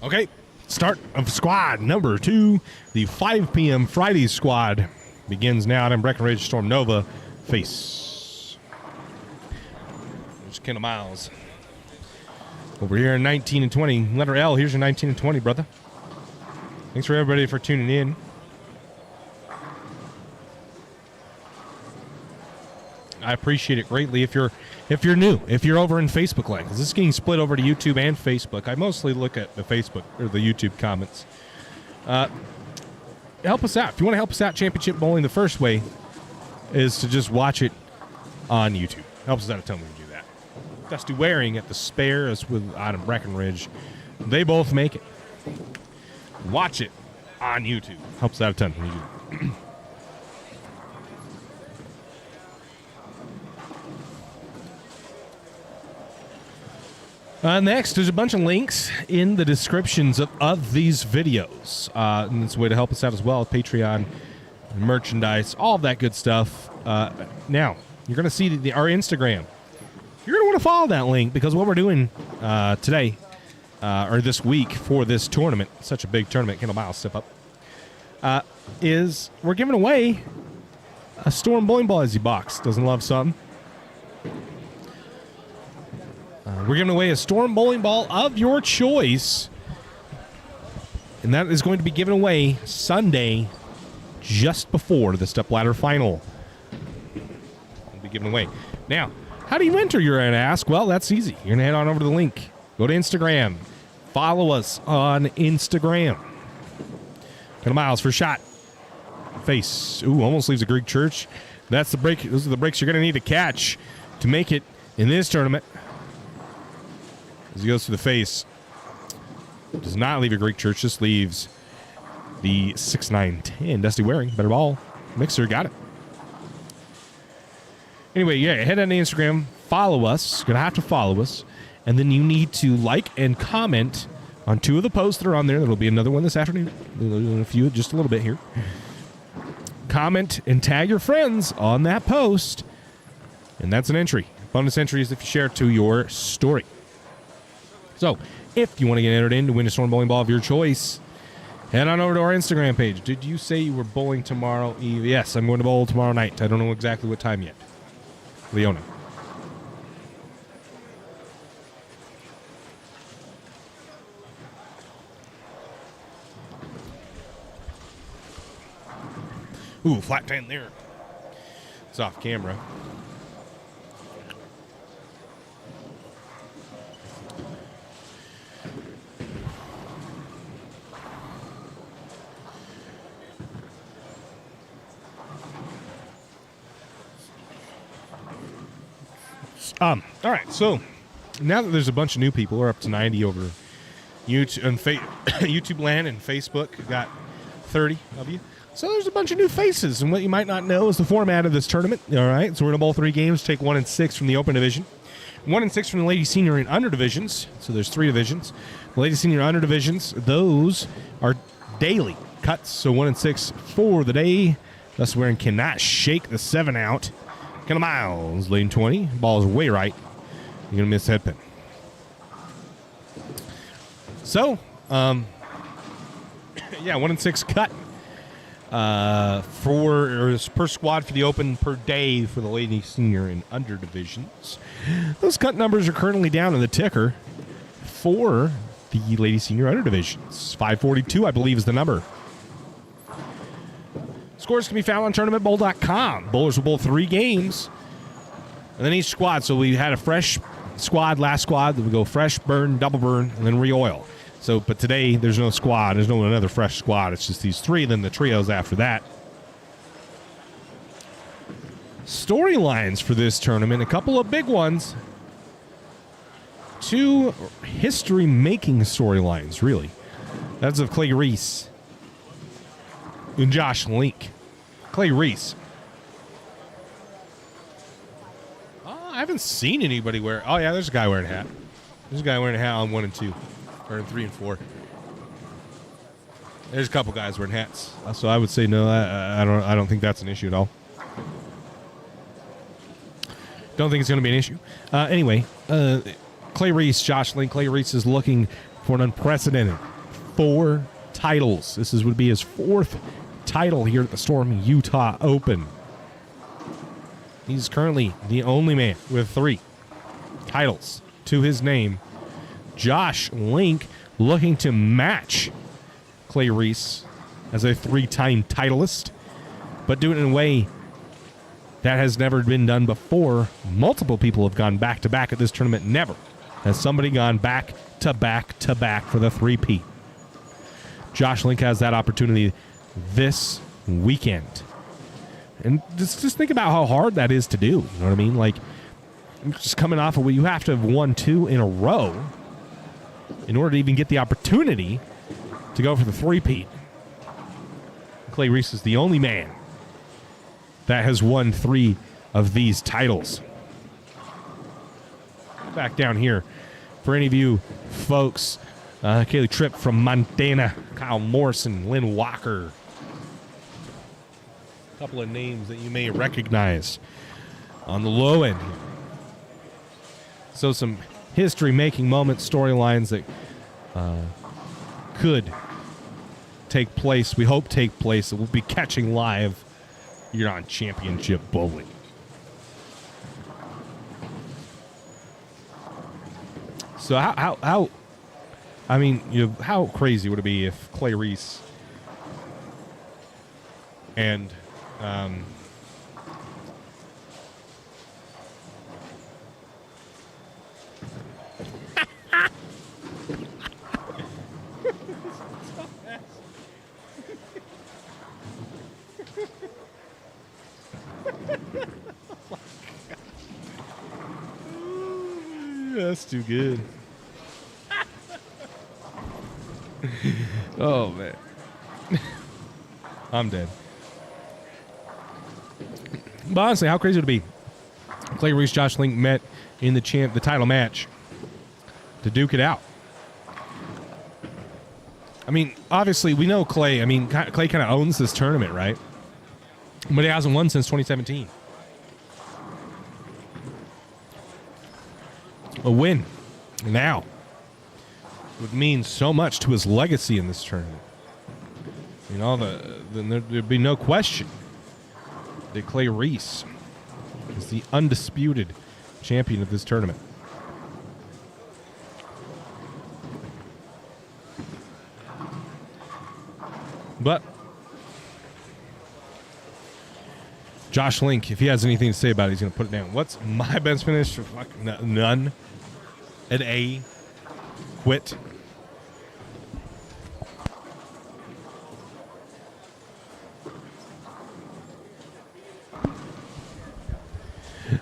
Okay, start of squad number 2. The 5 p.m. Friday squad begins now. And Breckenridge Storm Nova face. There's Kendall Miles. Over here in 19 and 20. Letter L, here's your 19 and 20, brother. Thanks for everybody for tuning in. I appreciate it greatly. If you're new, if you're over in Facebook land, because this is getting split over to YouTube and Facebook. I mostly look at the Facebook or the YouTube comments. Help us out. If you want to help us out, Championship Bowling, the first way is to just watch it on YouTube. Helps us out a ton when you do that. Dusty Waring at the Spare is with Adam Breckenridge. They both make it. Watch it on YouTube. Helps out a ton when you do that. Next, there's a bunch of links in the descriptions of these videos. And it's a way to help us out as well. Patreon, merchandise, all of that good stuff. Now, you're going to see our Instagram. You're going to want to follow that link because what we're doing today, or this week for this tournament, such a big tournament, Kendall Miles, step up, is we're giving away a Storm Bowling Ball Izzy box. Doesn't love something? We're giving away a Storm Bowling Ball of your choice. And that is going to be given away Sunday just before the stepladder final. We'll be given away. Now, how do you enter, you're going to ask? Well, that's easy. You're going to head on over to the link. Go to Instagram. Follow us on Instagram. Kendall Miles for shot. Face. Ooh, almost leaves a Greek church. That's the break. Those are the breaks you're going to need to catch to make it in this tournament. As he goes to the face, does not leave a Greek church, just leaves the 6-9-10. Dusty Waring, better ball. Mixer, got it. Anyway, yeah, head on to Instagram, follow us. You're going to have to follow us. And then you need to like and comment on 2 of the posts that are on there. There will be another one this afternoon. A few, just a little bit here. Comment and tag your friends on that post. And that's an entry. Bonus entry is if you share it to your story. So, if you want to get entered in to win a Storm Bowling Ball of your choice, head on over to our Instagram page. Did you say you were bowling tomorrow eve? Yes, I'm going to bowl tomorrow night. I don't know exactly what time yet. Leona. Ooh, flat 10 there. It's off camera. All right, so now that there's a bunch of new people, we're up to 90 over YouTube and YouTube land and Facebook. We've got 30 of you. So there's a bunch of new faces, and what you might not know is the format of this tournament. All right, so we're going to bowl 3 games, take 1 and 6 from the open division, 1 and 6 from the ladies senior and under divisions. So there's 3 divisions. The ladies senior under divisions, those are daily cuts. So 1 and 6 for the day. Thus, Waring cannot shake the 7 out. Kendall Miles, lane 20. Ball is way right. You're going to miss head pin. So, yeah, 1 and 6 cut per squad for the open per day for the ladies senior and under divisions. Those cut numbers are currently down in the ticker for the ladies senior under divisions. 542, I believe, is the number. Scores can be found on tournamentbowl.com. Bowlers will bowl 3 games, and then each squad. So we had a fresh squad, last squad. Then we go fresh, burn, double burn, and then re-oil. So, but today there's no squad. There's no another fresh squad. It's just these 3, then the trios after that. Storylines for this tournament, a couple of big ones. 2 history-making storylines, really. That's of Clay Rees and Josh Link. Clay Rees. I haven't seen anybody wear. Oh, yeah, there's a guy wearing a hat. There's a guy wearing a hat on 1 and 2. Or in 3 and 4. There's a couple guys wearing hats, so I would say no. I don't think that's an issue at all. Don't think it's going to be an issue. Anyway, Clay Rees, Josh Link. Clay Rees is looking for an unprecedented 4 titles. This would be his 4th title here at the Storm Utah Open. He's currently the only man with 3 titles to his name. Josh Link looking to match Clay Rees as a 3-time titleist, but do it in a way that has never been done before. Multiple people have gone back-to-back at this tournament. Never has somebody gone back-to-back-to-back for the three-peat. Josh Link has that opportunity this weekend. And just think about how hard that is to do. You know what I mean? Like, just coming off of what you have to have won 2 in a row in order to even get the opportunity to go for the three-peat. Clay Rees is the only man that has won 3 of these titles. Back down here, for any of you folks, Kaylee Tripp from Montana, Kyle Morrison, Lynn Walker. A couple of names that you may recognize on the low end here. So some history-making moments, storylines that could take place, we hope take place, that we'll be catching live here on Championship Bowling. So how I mean, you know, how crazy would it be if Clay Rees and that's too good. Oh, man. I'm dead. But honestly, how crazy would it be? Clay Rees, Josh Link met in the title match to duke it out. I mean, obviously, we know Clay. I mean, Clay kind of owns this tournament, right? But he hasn't won since 2017. A win now would mean so much to his legacy in this tournament. You know, then there'd be no question that Clay Rees is the undisputed champion of this tournament. But Josh Link, if he has anything to say about it, he's going to put it down. What's my best finish? None. An A. Quit.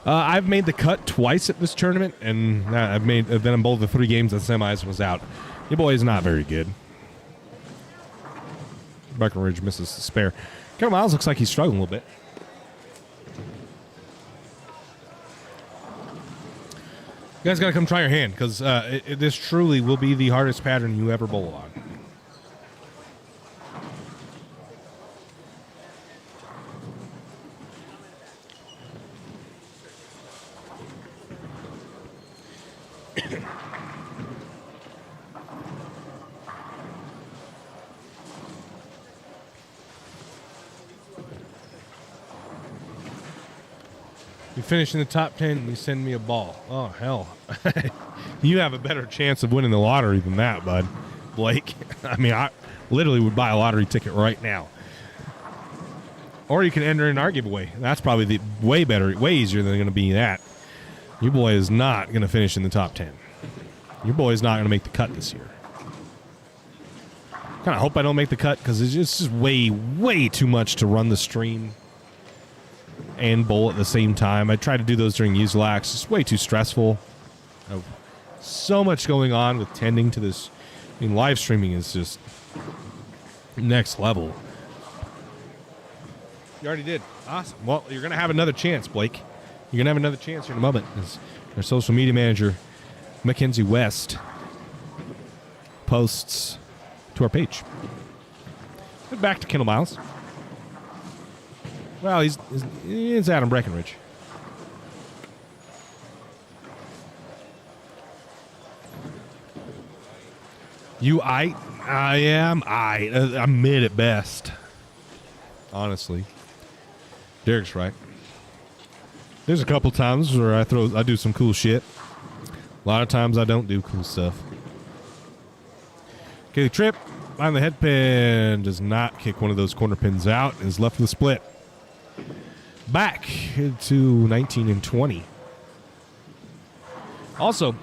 I've made the cut twice at this tournament, and I've been in both the 3 games and semis was out. Your boy is not very good. Breckenridge misses the spare. Kendall Miles looks like he's struggling a little bit. You guys got to come try your hand, because this truly will be the hardest pattern you ever bowl on. You finish in the top 10 and you send me a ball. Oh, hell. You have a better chance of winning the lottery than that, bud. Blake. I mean, I literally would buy a lottery ticket right now. Or you can enter in our giveaway. That's probably the way better, way easier than going to be that. Your boy is not going to finish in the top 10. Your boy is not going to make the cut this year. Kind of hope I don't make the cut, because it's just way, way too much to run the stream and bowl at the same time. I try to do those during USLAX. It's way too stressful. Oh, so much going on with tending to this. I mean, live streaming is just next level. You already did. Awesome. Well, you're going to have another chance, Blake. You're going to have another chance here in a moment. As our social media manager, Mackenzie West, posts to our page. But back to Kendall Miles. Well, it's Adam Breckenridge. I am. I'm mid at best. Honestly. Derek's right. There's a couple times where I do some cool shit. A lot of times I don't do cool stuff. Okay, the trip on the head pin does not kick one of those corner pins out. Is left with a split. Back to 19 and 20. Also,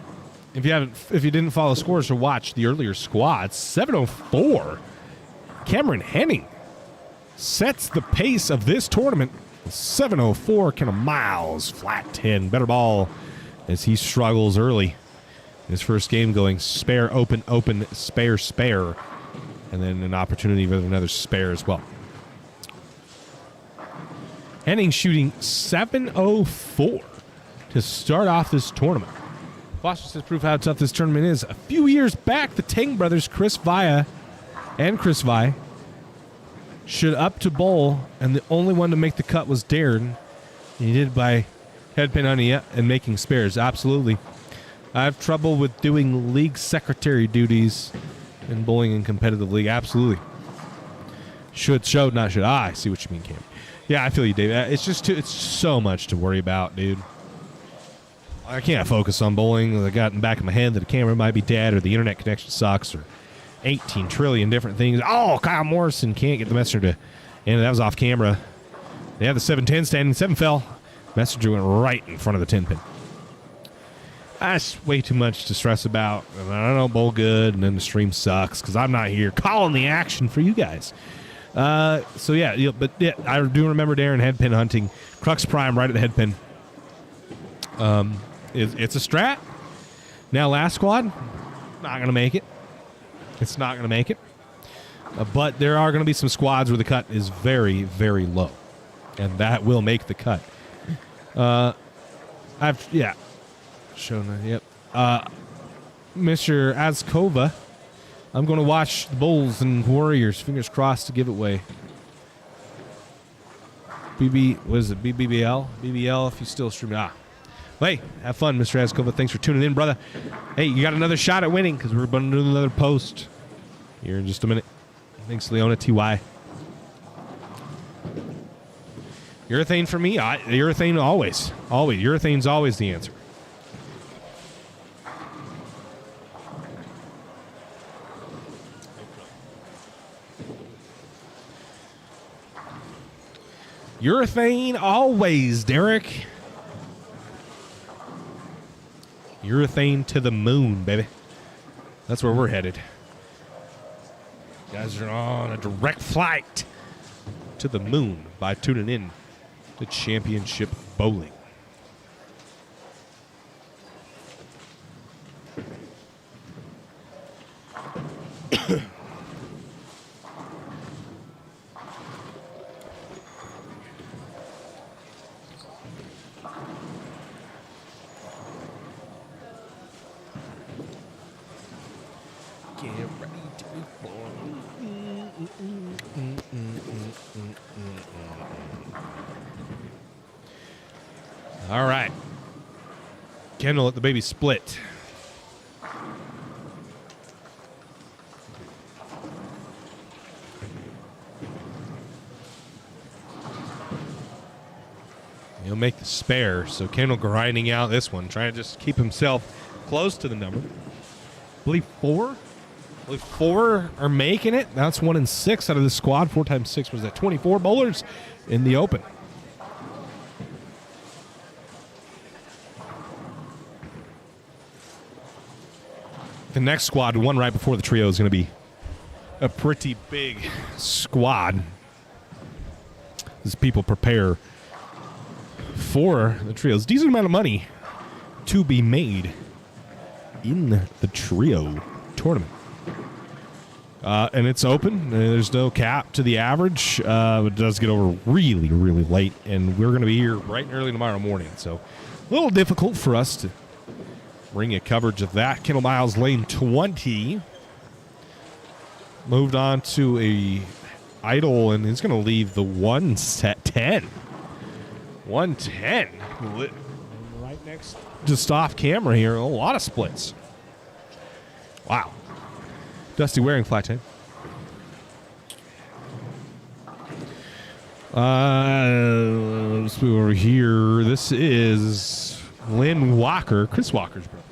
if you didn't follow scores or watch the earlier squads, 704. Cameron Henning sets the pace of this tournament. 704 Kendall Miles, flat 10, better ball as he struggles early. His first game going spare, open, open, spare, spare, and then an opportunity with another spare as well. Henning shooting 704 to start off this tournament. Foster says proof how tough this tournament is. A few years back, the Tang brothers, Chris Vi, should up to bowl, and the only one to make the cut was Darren. He did by head pin on and making spares. Absolutely. I have trouble with doing league secretary duties in bowling in competitive league. Absolutely. Should, not should. I see what you mean, Cam. Yeah, I feel you, Dave. It's so much to worry about, dude. I can't focus on bowling. I got in the back of my head that the camera might be dead or the internet connection sucks or 18 trillion different things. Oh, Kyle Morrison can't get the messenger to, and that was off camera. They had the 7-10 standing. 7 fell. Messenger went right in front of the 10 pin. That's way too much to stress about. And I don't bowl good, and then the stream sucks because I'm not here calling the action for you guys. I do remember Darren head pin hunting. Crux Prime right at the head pin. It's a strat. Now last squad, not going to make it. It's not going to make it. But there are going to be some squads where the cut is very, very low. And that will make the cut. Shown that, yep. Mr. Azkova, I'm going to watch the Bulls and Warriors. Fingers crossed to give it away. BBL? BBL if you still stream. Hey, have fun, Mr. Azkova. Thanks for tuning in, brother. Hey, you got another shot at winning because we're going to do another post here in just a minute. Thanks, Leona TY. Urethane for me? Urethane always. Always. Urethane's always the answer. Urethane always, Derek. Urethane to the moon, baby. That's where we're headed. You guys are on a direct flight to the moon by tuning in to Championship Bowling. All right. Kendall let the baby split. He'll make the spare. So Kendall grinding out this one, trying to just keep himself close to the number. I believe four are making it. That's 1 and 6 out of the squad. 4 times 6 was that 24 bowlers in the open. The next squad, one right before the trio, is going to be a pretty big squad as people prepare for the trios. Decent amount of money to be made in the trio tournament. And it's open. There's no cap to the average. It does get over really, really late, and we're going to be here bright and early tomorrow morning. So a little difficult for us to bring a coverage of that. Kendall Miles, lane 20. moved on to a idle, and he's going to leave the 110. 110. Right next, just off camera here. A lot of splits. Wow. Dusty wearing flat 10. Let's move over here. This is Lynn Walker, Chris Walker's brother.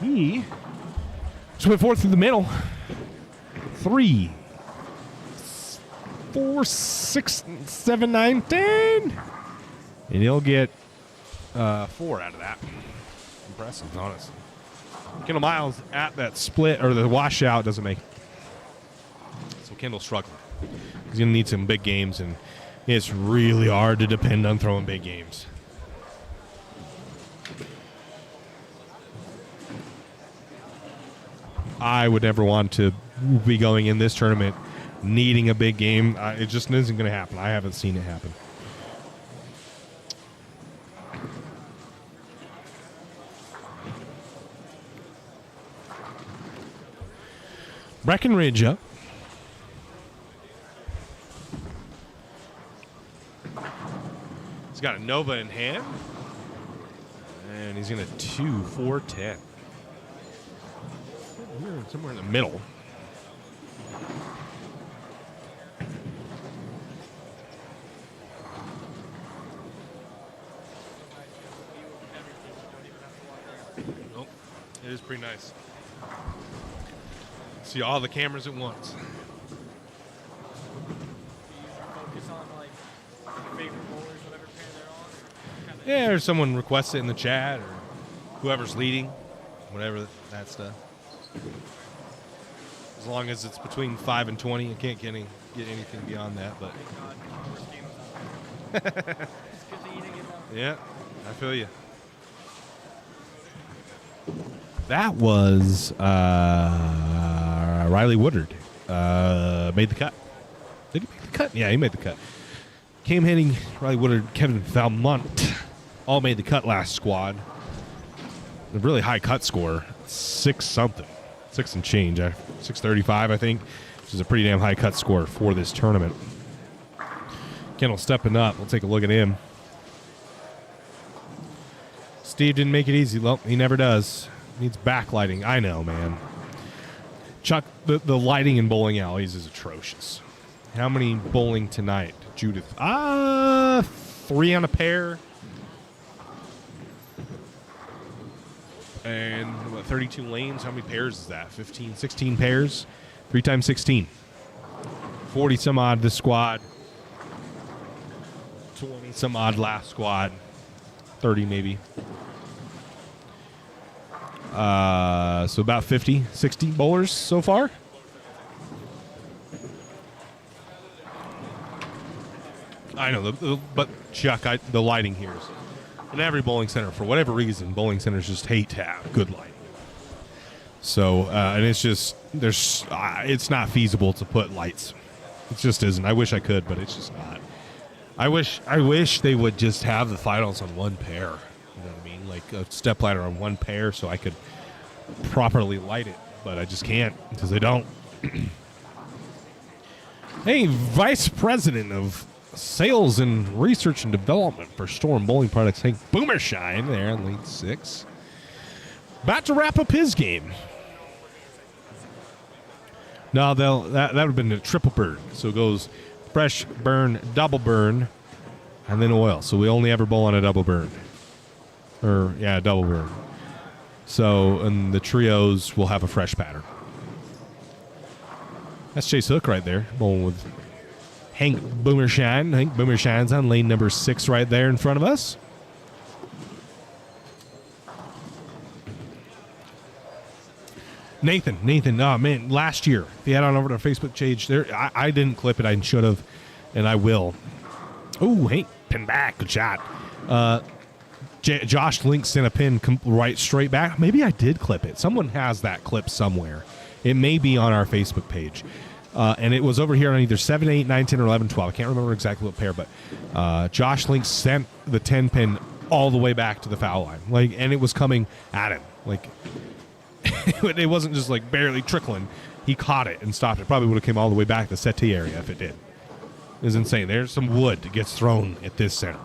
He just went forth through the middle. 3, 4, 6, 7, 9, 10. And he'll get 4 out of that. Impressive, honestly. Kendall Miles at that split or the washout doesn't make it. So Kendall's struggling. He's going to need some big games, and it's really hard to depend on throwing big games. I would never want to be going in this tournament needing a big game. It just isn't going to happen. I haven't seen it happen. Breckenridge up. He's got a Nova in hand. And he's going to 2, 4, 10. Somewhere in the middle. Nope. It is pretty nice. See all the cameras at once. Focus on like favorite bowlers, whatever pair they're on. Yeah, or someone requests it in the chat, or whoever's leading, whatever that stuff. As long as it's between 5 and 20, you can't get anything beyond that. But yeah, I feel you. That was Riley Woodard. Made the cut. Did he make the cut? Yeah, he made the cut. Cam Henning, Riley Woodard, Kevin Valmont all made the cut last squad. A really high cut score, 6 something. 6 and change, 635, I think, which is a pretty damn high cut score for this tournament. Kendall stepping up. We'll take a look at him. Steve didn't make it easy. Well, he never does. Needs backlighting. I know, man. Chuck, the lighting in bowling alleys is atrocious. How many bowling tonight, Judith? 3 on a pair. And what, 32 lanes? How many pairs is that? 15, 16 pairs? 3 times 16. 40 some odd this squad. 20 some odd last squad. 30 maybe. So about 50, 60 bowlers so far. I know, but Chuck, the lighting here is in every bowling center, for whatever reason, bowling centers just hate to have good lighting. So, and it's just, it's not feasible to put lights. It just isn't. I wish I could, but it's just not. I wish they would just have the finals on one pair. You know what I mean? Like a step ladder on one pair so I could properly light it, but I just can't because they don't. Hey, Vice President of Sales and Research and Development for Storm Bowling Products, Hank Boomershine, there in lead 6. About to wrap up his game. No, that would have been a triple burn. So it goes fresh burn, double burn, and then oil. So we only ever bowl on a double burn. Double burn. So, and the trios will have a fresh pattern. That's Chase Hook right there, bowling with Hank Boomershine. Hank Boomershine's on lane number 6 right there in front of us. Nathan, oh man, last year, if you head on over to our Facebook page, there, I didn't clip it, I should have, and I will. Oh, Hank, pin back, good shot. Josh Link sent a pin right straight back. Maybe I did clip it. Someone has that clip somewhere. It may be on our Facebook page. And it was over here on either 7, 8, 9, 10, or 11, 12. I can't remember exactly what pair, but Josh Link sent the 10 pin all the way back to the foul line. And it was coming at him. It wasn't just barely trickling. he caught it and stopped it. Probably would have came all the way back to the settee area if it did. It was insane. There's some wood that gets thrown at this center.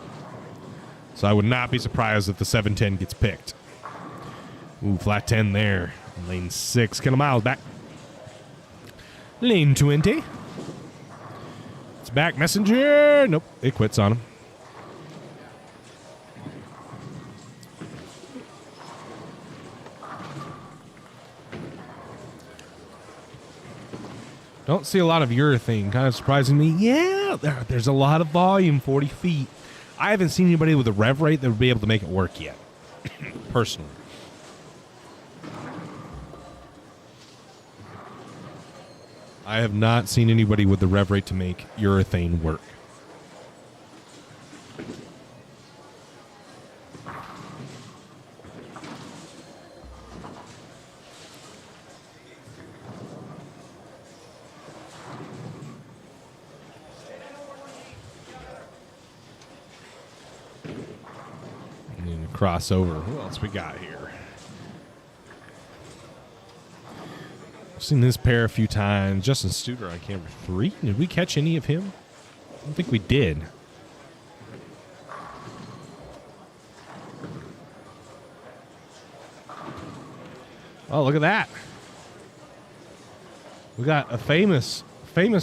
So I would not be surprised if the 710 gets picked. Ooh, flat 10 there. Lane 6. Kendall Miles back. Lane 20. It's back. Messenger. Nope. It quits on him. Don't see a lot of urethane. Kind of surprising me. Yeah, there's a lot of volume, 40 feet. I haven't seen anybody with a rev rate that would be able to make it work yet, personally. I have not seen anybody with the rev rate to make urethane work. Crossover. Who else we got here? I've seen this pair a few times. Justin Studer on camera 3. Did we catch any of him? I don't think we did. Oh, look at that. We got a famous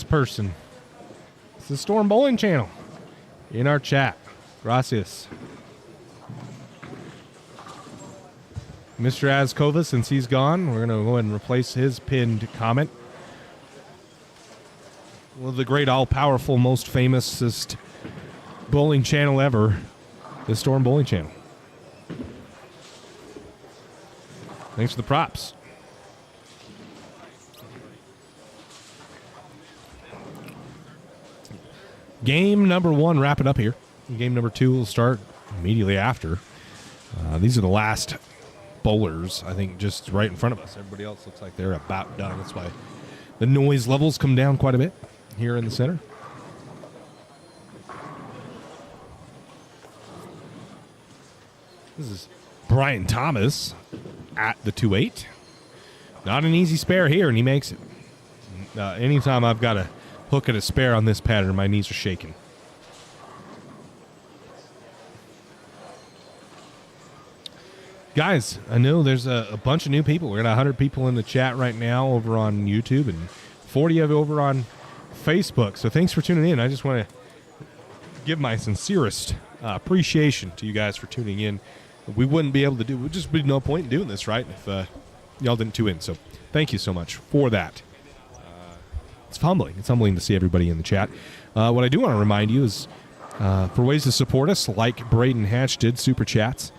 person. It's the Storm Bowling Channel in our chat. Gracias. Mr. Azkova, since he's gone, we're going to go ahead and replace his pinned comment. One of the great, all-powerful, most famousest bowling channel ever, the Storm Bowling Channel. Thanks for the props. Game number 1, wrap it up here. Game number 2 will start immediately after. These are the last bowlers, I think, just right in front of us. Everybody else looks like they're about done. That's why the noise levels come down quite a bit here in the center. This is Brian Thomas at the 2-8. Not an easy spare here, and he makes it. Anytime I've got a hook at a spare on this pattern, my knees are shaking. Guys, I know there's a bunch of new people. We're got 100 people in the chat right now over on YouTube and 40 of you over on Facebook. So thanks for tuning in. I just want to give my sincerest appreciation to you guys for tuning in. We wouldn't be able to do, would just be no point in doing this, right, if y'all didn't tune in. So thank you so much for that. It's humbling. It's humbling to see everybody in the chat. What I do want to remind you is for ways to support us, like Braden Hatch did, Super Chats.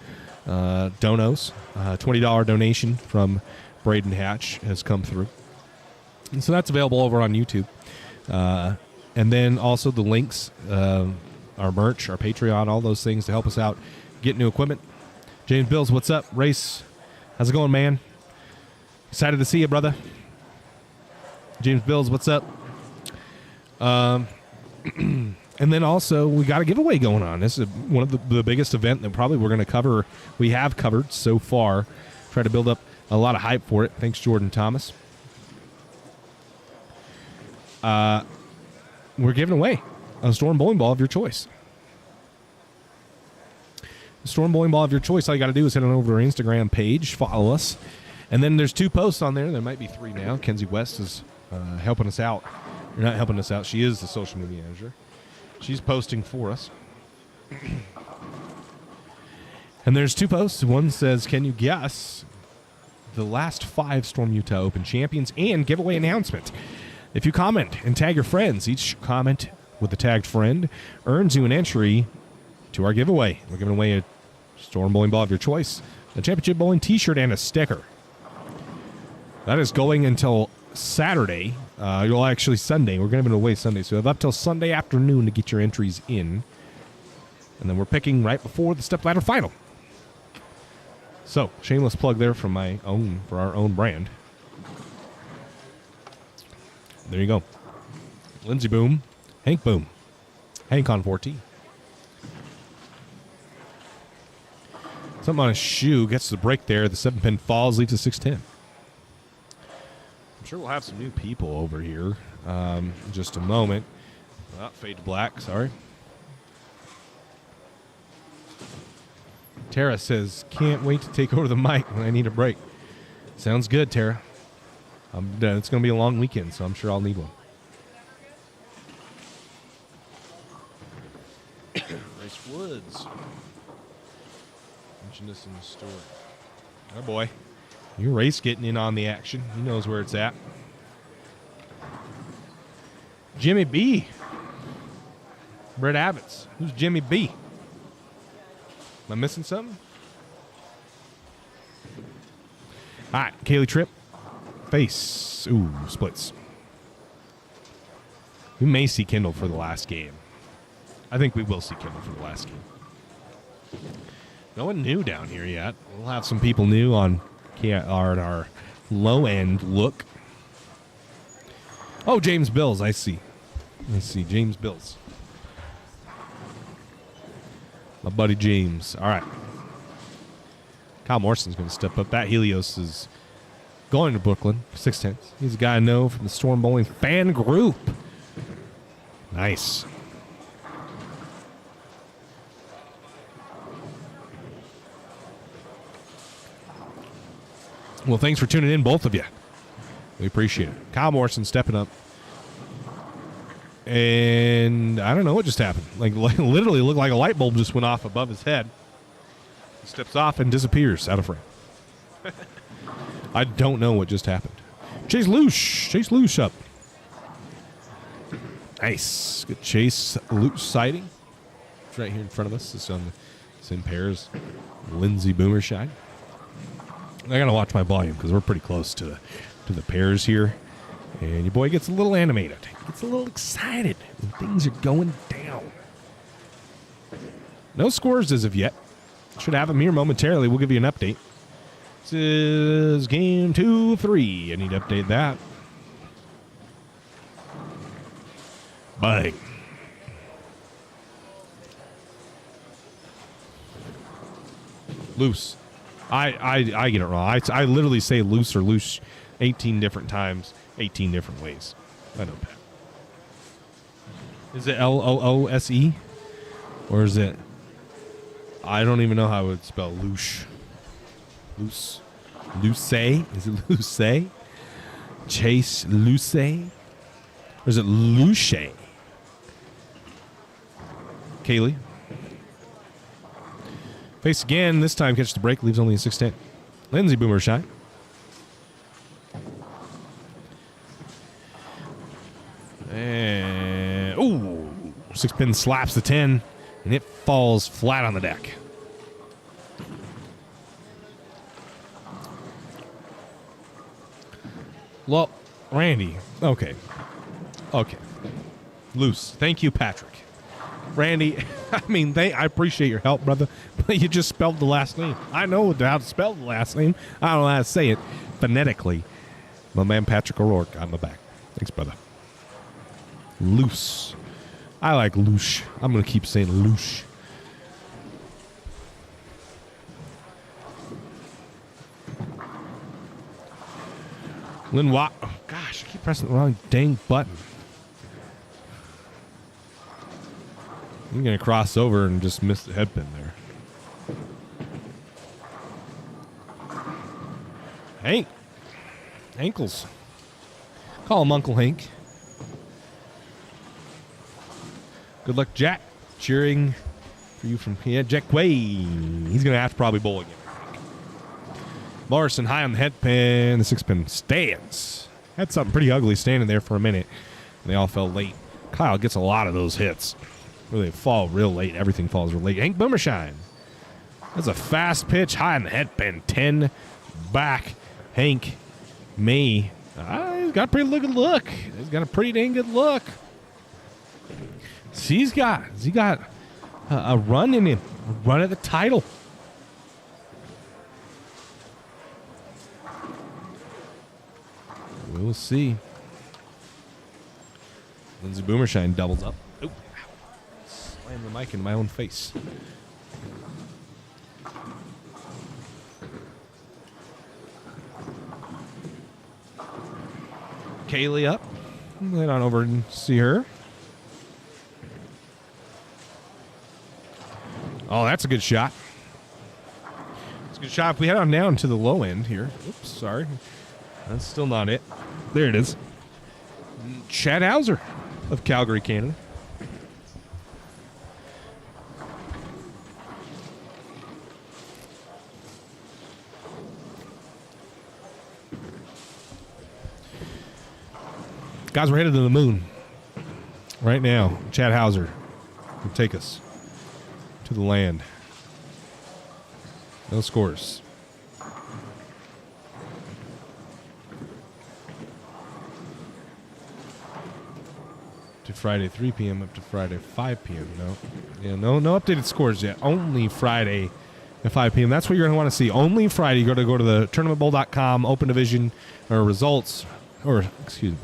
Donos, $20 donation from Braden Hatch has come through, and so that's available over on YouTube, and then also the links, our merch, our Patreon, all those things to help us out get new equipment. James Bills, what's up? Race, how's it going, man? Excited to see you, brother. James Bills, what's up? And then also, we got a giveaway going on. This is one of the biggest event that probably we're going to cover. We have covered so far. Try to build up a lot of hype for it. Thanks, Jordan Thomas. We're giving away a Storm Bowling Ball of your choice. The Storm Bowling Ball of your choice, all you got to do is head on over to our Instagram page, follow us. And then there's 2 posts on there. There might be 3 now. Kenzie West is helping us out. You're not helping us out. She is the social media manager. She's posting for us. And there's 2 posts. One says, can you guess the last 5 Storm Utah Open champions and giveaway announcement? If you comment and tag your friends, each comment with the tagged friend earns you an entry to our giveaway. We're giving away a Storm Bowling Ball of your choice, a championship bowling t-shirt, and a sticker. That is going until Saturday. You'll actually Sunday. We're giving it away Sunday, so you have up till Sunday afternoon to get your entries in, and then we're picking right before the step ladder final. So shameless plug there for our own brand. There you go. Lindsey Boom, Hank Boom, Hank on 14. Something on his shoe gets the break there. The 7-pin falls, leaves a 610. I'm sure we'll have some new people over here in just a moment. Oh, fade to black, sorry. Tara says, can't wait to take over the mic when I need a break. Sounds good, Tara. It's going to be a long weekend, so I'm sure I'll need one. Nice woods. Mentioned this in the story. Oh, boy. Your race getting in on the action. He knows where it's at. Jimmy B. Brett Abbott's. Who's Jimmy B? Am I missing something? All right, Kaylee Tripp. Face. Ooh, splits. We may see Kendall for the last game. I think we will see Kendall for the last game. No one new down here yet. We'll have some people new on our low-end look. Oh, James Bills, I see. James Bills. My buddy James. All right. Kyle Morrison's going to step up. That Helios is going to Brooklyn, 6'10". He's a guy I know from the Storm Bowling fan group. Nice. Well, thanks for tuning in, both of you. We appreciate it. Kyle Morrison stepping up. And I don't know what just happened. Like literally looked like a light bulb just went off above his head. He steps off and disappears out of frame. I don't know what just happened. Chase Loosh up. Nice. Good Chase Loosh sighting. It's right here in front of us. It's on the same pairs. Lindsay Boomershine. I gotta watch my volume because we're pretty close to the pairs here. And your boy gets a little animated. Gets a little excited when things are going down. No scores as of yet. Should have them here momentarily. We'll give you an update. This is game 2-3. I need to update that. Bang. Loose. I get it wrong. I literally say loose or loose 18 different times, 18 different ways. I know that. Is it Loose? Or is it... I don't even know how I would spell loose. Loose? Luce? Is it Luce? Chase Luce? Or is it Luce? Kaylee. Face again. This time catches the break. Leaves only a 6'10". Lindsay Boomershine. And ooh, 6-pin slaps the 10, and it falls flat on the deck. Well, Randy. Okay. Loose. Thank you, Patrick. Randy, I mean, I appreciate your help, brother, but you just spelled the last name. I know how to spell the last name. I don't know how to say it phonetically. My man Patrick O'Rourke on my back. Thanks, brother. Loose. I like loose. I'm going to keep saying loose. Lynn Watt. Oh, gosh, I keep pressing the wrong dang button. You're going to cross over and just miss the headpin there. Hank. Ankles. Call him Uncle Hank. Good luck, Jack. Cheering for you from Jack Quay. He's going to have to probably bowl again. Morrison high on the headpin. The 6-pin stands. Had something pretty ugly standing there for a minute. And they all fell late. Kyle gets a lot of those hits. Where they fall real late. Everything falls real late. Hank Boomershine. That's a fast pitch. High on the headpin. 10 back. Hank May. He's got a pretty good look. He's got a pretty dang good look. He's got a run in him. A run at the title. We'll see. Lindsay Boomershine doubles up. Oh, slammed the mic in my own face. Kaylee up. Head on over and see her. Oh, that's a good shot. It's a good shot. If we head on down to the low end here. Oops, sorry. That's still not it. There it is. Chad Hauser of Calgary, Canada. Guys, we're headed to the moon right now. Chad Hauser will take us to the land. No scores. To Friday 3 p.m. up to Friday 5 p.m. No updated scores yet. Only Friday at 5 p.m. That's what you're going to want to see. Only Friday. You're going to go to the tournamentbowl.com open division or results. Or, excuse me,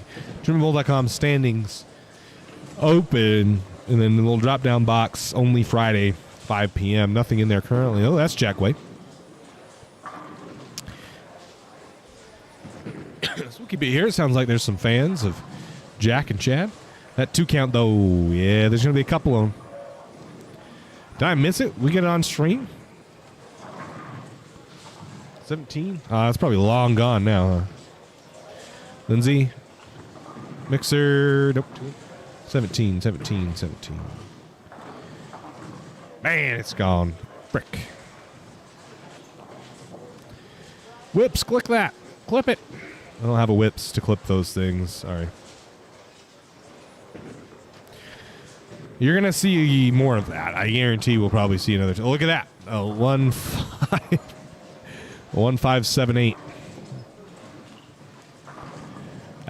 tournamentbowl.com standings open, and then the little drop-down box, only Friday, 5 p.m. Nothing in there currently. Oh, that's Jack White. So we'll keep it here. It sounds like there's some fans of Jack and Chad. That 2 count, though, yeah, there's going to be a couple of them. Did I miss it? We get it on stream? 17? It's probably long gone now, huh? Lindsay, mixer, nope. 17. Man, it's gone. Frick. Whips, click that. Clip it. I don't have a whips to clip those things. Sorry. You're going to see more of that. I guarantee we'll probably see another. Oh, look at that. 1578.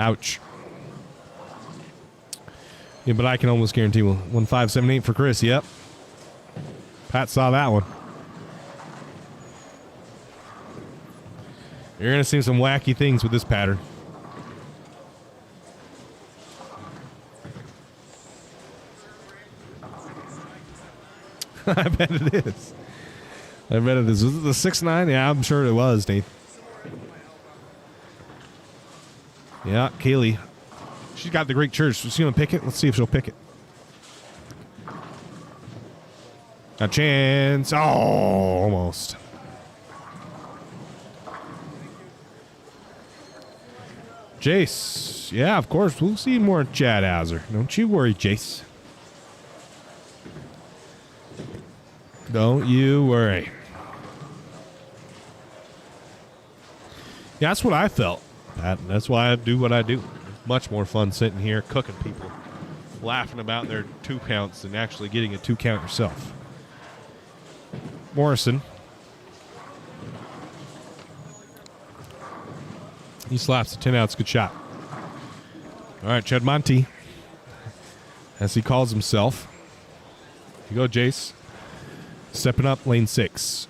Ouch. Yeah, but I can almost guarantee 1578 for Chris. Yep. Pat saw that one. You're going to see some wacky things with this pattern. I bet it is. I bet it is. Was it the 6'9"? Yeah, I'm sure it was, Nate. Yeah, Kaylee. She's got the Greek church. She's going to pick it. Let's see if she'll pick it. A chance. Oh, almost. Jace. Yeah, of course. We'll see more Chad Hauser. Don't you worry, Jace. Don't you worry. Yeah, that's what I felt. That's why I do what I do. Much more fun sitting here cooking people, laughing about their 2 counts than actually getting a 2 count yourself. Morrison. He slaps the 10 outs. Good shot. All right, Chad Monty, as he calls himself. Here you go, Jace. Stepping up, lane 6.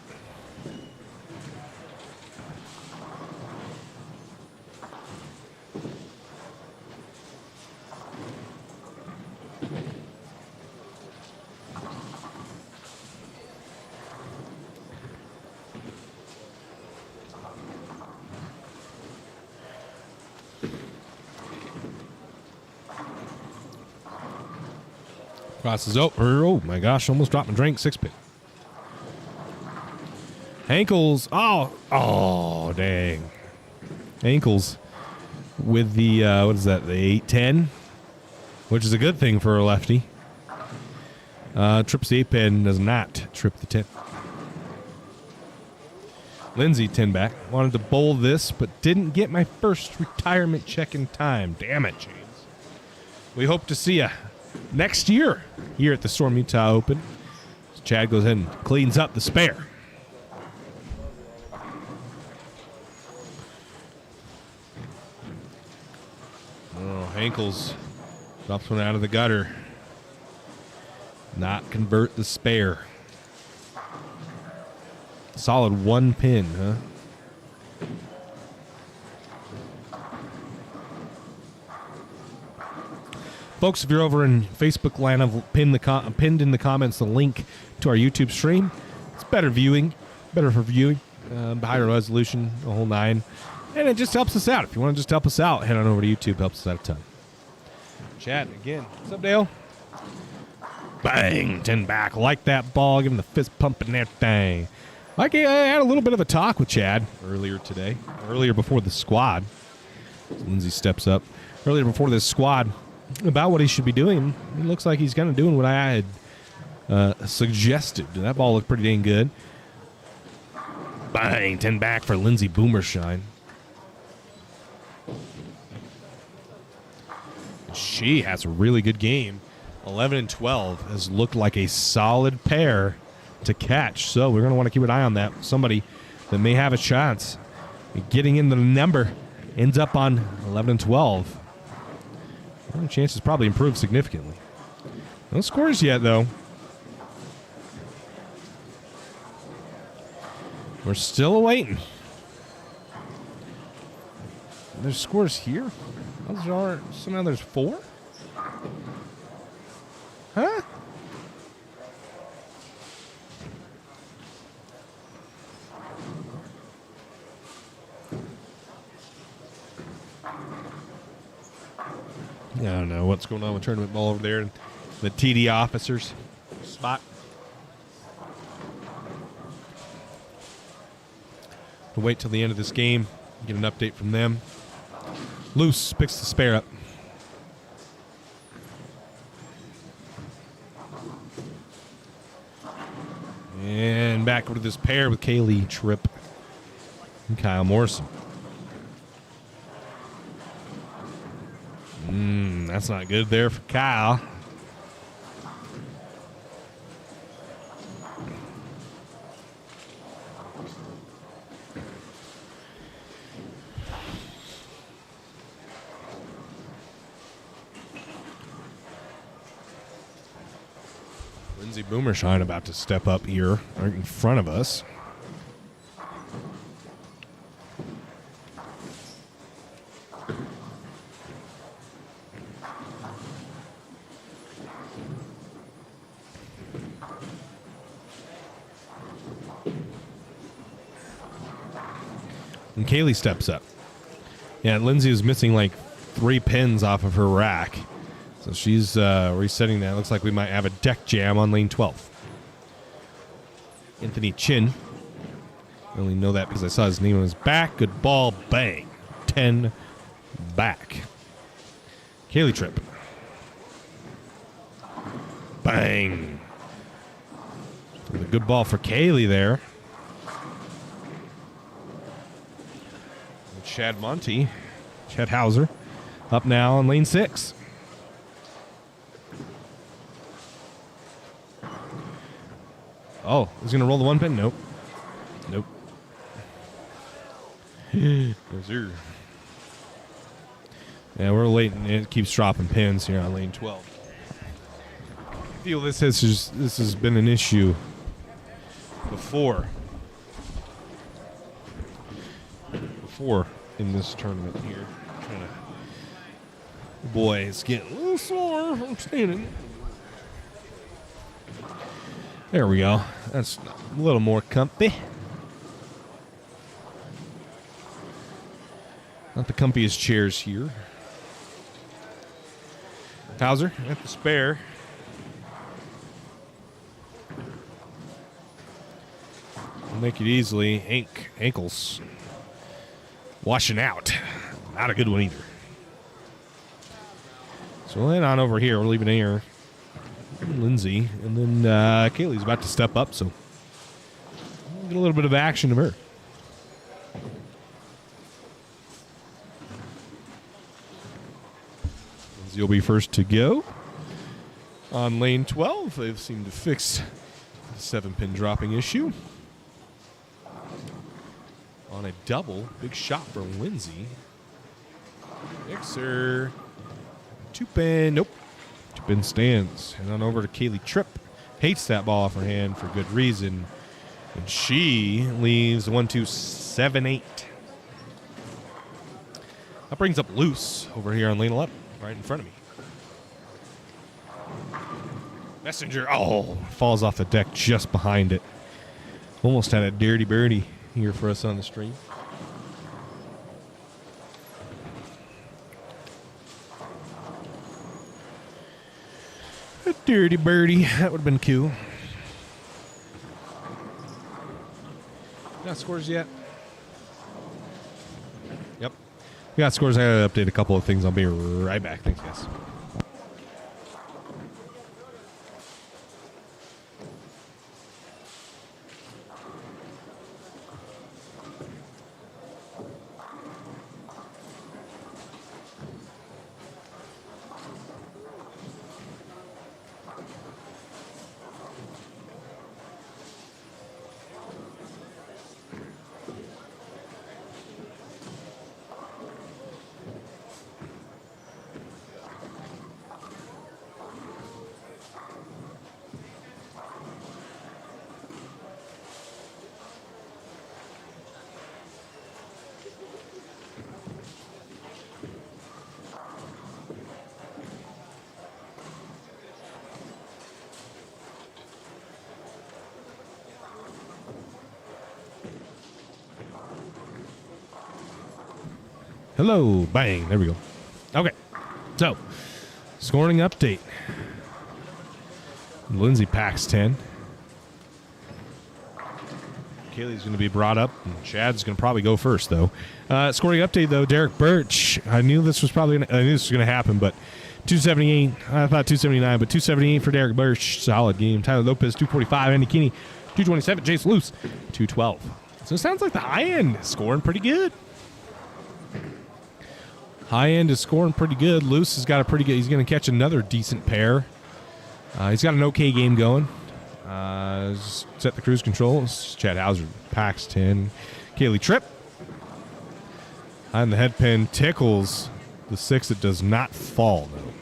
Crosses over. Oh, my gosh. Almost dropped my drink. 6-pin. Ankles. Oh, dang. Ankles with the, what is that, the 8-10, which is a good thing for a lefty. Trips the 8-pin, does not trip the 10. Lindsay, 10 back. Wanted to bowl this, but didn't get my first retirement check in time. Damn it, James. We hope to see you next year here at the Storm Utah Open. Chad goes ahead and cleans up the spare. Oh, Ankles drops one out of the gutter. Not convert the spare. Solid 1 pin, huh? Folks, if you're over in Facebook land, I've pinned in the comments the link to our YouTube stream. It's better viewing, better for viewing, higher resolution, the whole 9. And it just helps us out. If you want to just help us out, head on over to YouTube. Helps us out a ton. Chad, again. What's up, Dale? Bang. 10 back. Like that ball. Give him the fist pump and everything. I had a little bit of a talk with Chad earlier today. Earlier before the squad. Lindsay steps up. Earlier before this squad about what he should be doing. It looks like he's kind of doing what I had suggested. That ball looked pretty dang good. Bang. 10 back for Lindsay Boomershine. She has a really good game. 11 and 12 has looked like a solid pair to catch. So we're going to want to keep an eye on that. Somebody that may have a chance of getting into the number ends up on 11 and 12. Well, the chances probably improved significantly. No scores yet, though. We're still waiting. There's scores here. Those are, somehow there's 4? Huh? I don't know what's going on with tournament ball over there. The TD officers spot. We'll wait till the end of this game, get an update from them. Loose picks the spare up. And back over to this pair with Kaylee Tripp and Kyle Morrison. That's not good there for Kyle. Lindsay Boomershine about to step up here right in front of us. And Kaylee steps up. Yeah, Lindsay is missing like 3 pins off of her rack. So she's resetting that. Looks like we might have a deck jam on lane 12. Anthony Chin. I only know that because I saw his name on his back. Good ball. Bang. 10 back. Kaylee Tripp. Bang. A good ball for Kaylee there. Chad Monty. Chad Hauser. Up now on lane 6. Oh, he's going to roll the 1 pin? Nope. Nope. Yes, sir. Yeah, we're late, and it keeps dropping pins here on lane 12. I feel this has been an issue before in this tournament here. Boy, it's getting a little sore. I'm standing. There we go. That's a little more comfy. Not the comfiest chairs here. Hauser at the spare. We'll make it easily. Ankles washing out. Not a good one either. So we'll head on over here. We're leaving here. Lindsay. And then Kaylee's about to step up, so we'll get a little bit of action of her. Lindsay will be first to go. On lane 12, they've seemed to fix the 7-pin dropping issue. On a double, big shot from Lindsay. Mixer. 2-pin, nope. 2-pin stands. And on over to Kaylee Tripp. Hates that ball off her hand for good reason. And she leaves 1, 2, 7, 8. That brings up Loose over here on lane 11, right in front of me. Messenger, oh, falls off the deck just behind it. Almost had a dirty birdie here for us on the stream. Dirty birdie. That would have been cool. Got scores yet? Yep. We got scores. I gotta update a couple of things. I'll be right back. Thanks, guys. Hello, bang. There we go. Okay, so scoring update. Lindsay packs 10. Kaylee's going to be brought up, and Chad's going to probably go first, though. Scoring update, though. Derek Birch. I knew this was going to happen, but 278. I thought 279, but 278 for Derek Birch. Solid game. Tyler Lopez 245. Andy Keeney 227. Jace Luce 212. So it sounds like the high end is scoring pretty good. High end is scoring pretty good. Luce has got a pretty good. He's going to catch another decent pair. He's got an okay game going. Set the cruise control. Chad Hauser packs 10. Kaylee Tripp. On the head pin tickles the 6 that does not fall, though.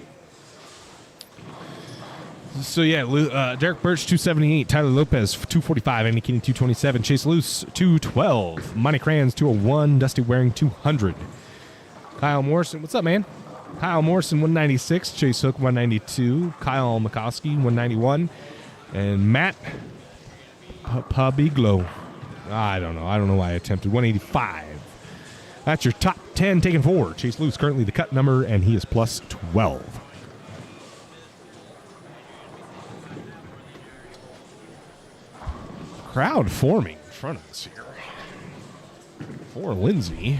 So, yeah, Derek Birch, 278. Tyler Lopez, 245. Andy Keeney, 227. Chase Luce, 212. Monty Crans, 201. Dusty Waring, 200. Kyle Morrison, what's up, man? Kyle Morrison, 196. Chase Hook, 192. Kyle McCoskey, 191. And Matt Pabiglo, I don't know why I attempted. 185. That's your top 10 taken 4. Chase Luce currently the cut number, and he is plus 12. Crowd forming in front of us here. For Lindsay,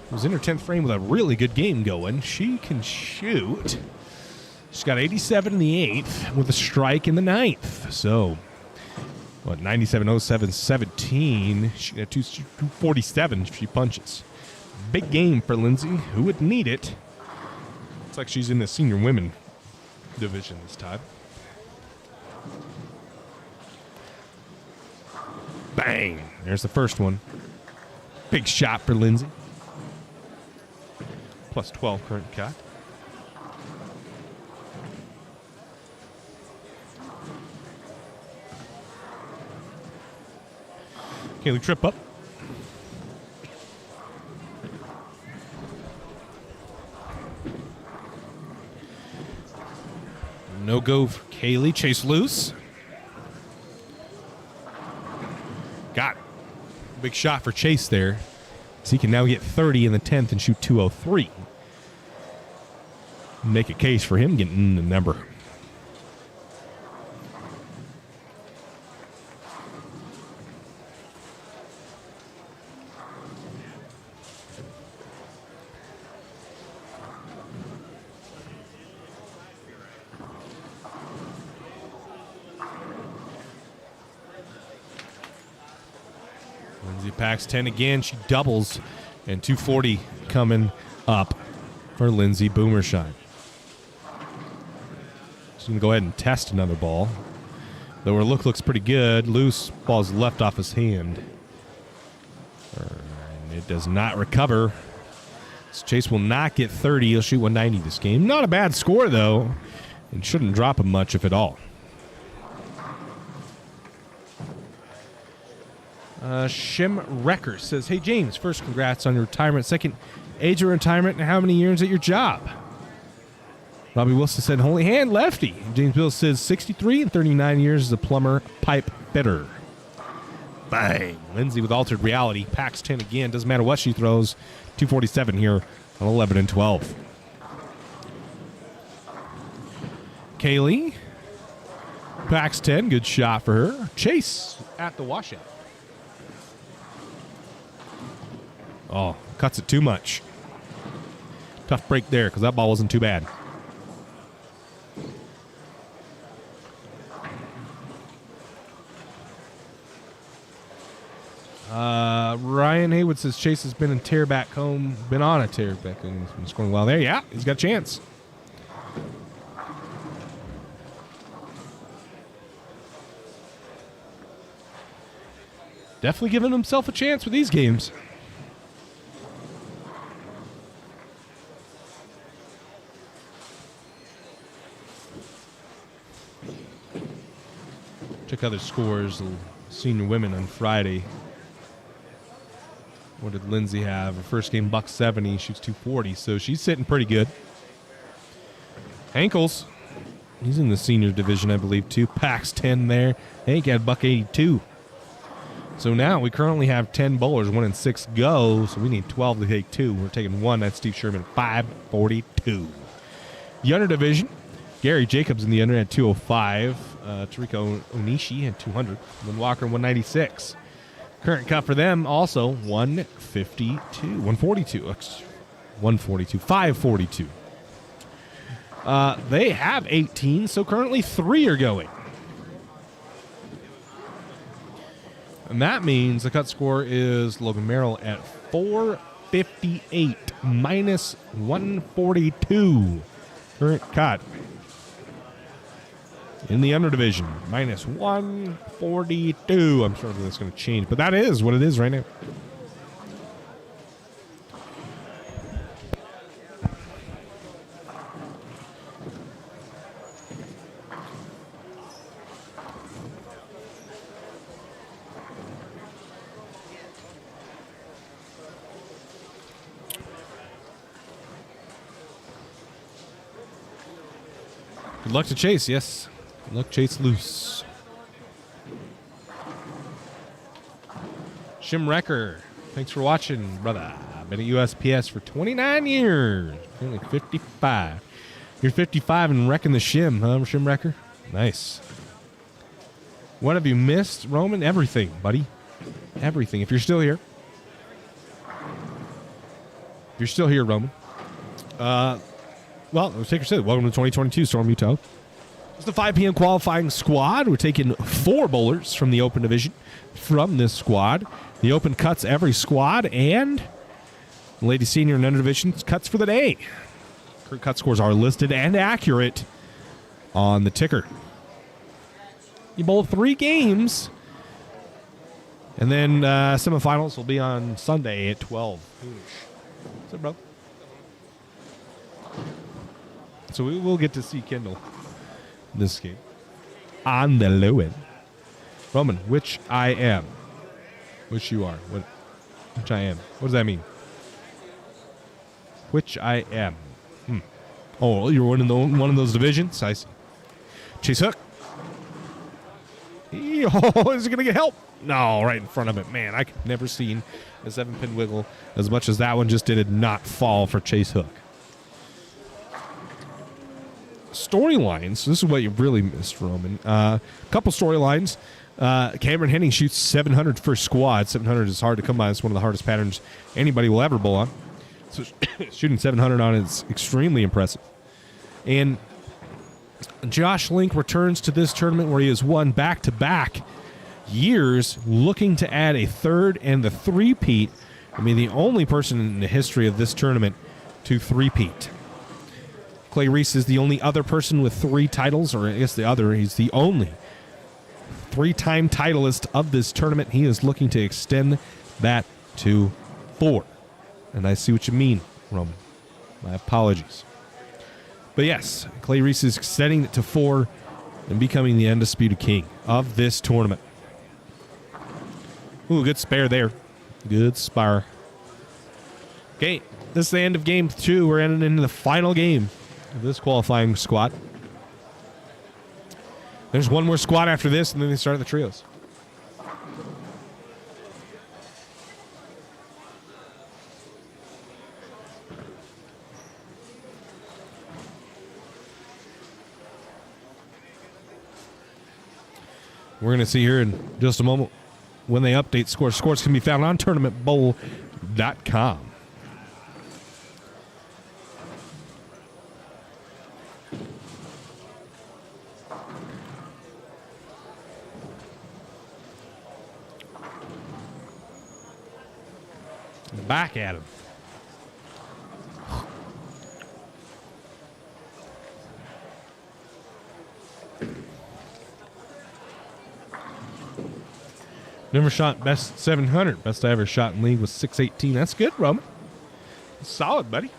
who's in her 10th frame with a really good game going. She can shoot. She's got 87 in the 8th with a strike in the 9th. So, 97, 07, 17. She got 247 if she punches. Big game for Lindsay. Who would need it? Looks like she's in the senior women division this time. Bang. There's the first one. Big shot for Lindsay. Plus 12 current cut. Kaylee Tripp up. No go for Kaylee. Chase Luce. Got it. Big shot for Chase there. So he can now get 30 in the 10th and shoot 203. Make a case for him getting the number. Lindsay packs 10 again. She doubles, and 240 coming up for Lindsay Boomershine. She's going to go ahead and test another ball. Though her look looks pretty good. Loose ball's left off his hand. And it does not recover. So Chase will not get 30. He'll shoot 190 this game. Not a bad score, though. And shouldn't drop him much, if at all. Shim Wrecker says, hey, James, first, congrats on your retirement. Second, age of retirement and how many years at your job? Robbie Wilson said, holy hand, lefty. James Bill says, 63 and 39 years as a plumber, pipe fitter. Bang. Lindsay with altered reality. Packs 10 again. Doesn't matter what she throws. 247 here on 11 and 12. Kaylee Packs 10, good shot for her. Chase at the washout. Oh, cuts it too much. Tough break there because that ball wasn't too bad. Ryan Haywood says Chase has been on a tear back home. He's been scoring well there. Yeah, he's got a chance. Definitely giving himself a chance with these games. Check other scores. Senior women on Friday. What did Lindsay have? Her first game, $170. Shoots 240, so she's sitting pretty good. Ankles. He's in the senior division, I believe, too. Packs 10 there. Hank had $182. So now we currently have 10 bowlers, 1 and 6 go, so we need 12 to take 2. We're taking 1. That's Steve Sherman, 542. The under division, Gary Jacobs in the under at 205. Tariko Onishi at 200. Lynn Walker, 196. Current cut for them also 142. 542. They have 18, so currently 3 are going. And that means the cut score is Logan Merrill at 458 minus 142. Current cut in the under division, minus 142. I'm sure that's going to change, but that is what it is right now. Good luck to Chase, yes. Good luck, Chase loose. Shim Wrecker, thanks for watching, brother. Been at USPS for 29 years. Only 55. You're 55 and wrecking the shim, huh, Shim Wrecker? Nice. What have you missed, Roman? Everything, buddy. Everything. If you're still here. If you're still here, Roman. Well, let's take your seat. Welcome to 2022 Storm Utah. It's the 5 p.m. qualifying squad. We're taking 4 bowlers from the open division from this squad. The open cuts every squad, and the ladies senior and under division cuts for the day. Current cut scores are listed and accurate on the ticker. You bowl 3 games, and then semifinals will be on Sunday at 12. What's up, bro? So we will get to see Kendall this game on the low end. Roman, which I am. Which you are. Which I am. What does that mean? Which I am. Oh, you're one of those divisions? I see. Chase hook. Oh, is it going to get help? No, right in front of it. Man, I could never seen a 7-pin wiggle as much as that one just did not fall for Chase hook. Storylines. This is what you really missed, Roman. Couple storylines. Cameron Henning shoots 700 for squad. 700 is hard to come by. It's one of the hardest patterns anybody will ever bowl on. So shooting 700 on it is extremely impressive. And Josh Link returns to this tournament where he has won back-to-back years, looking to add a third and the three-peat. I mean, the only person in the history of this tournament to three-peat. Clay Rees is the only other person with 3 titles, or I guess he's the only 3-time titleist of this tournament. He is looking to extend that to 4. And I see what you mean, Roman. My apologies. But yes, Clay Rees is extending it to 4 and becoming the undisputed king of this tournament. Ooh, good spare there. Good spar. Okay, this is the end of game 2. We're ending into the final game of this qualifying squad. There's one more squad after this, and then they start the trios. We're going to see here in just a moment when they update scores. Scores can be found on tournamentbowl.com. Back at him. Never shot best 700. Best I ever shot in league was 618. That's good, Roman. Solid, buddy.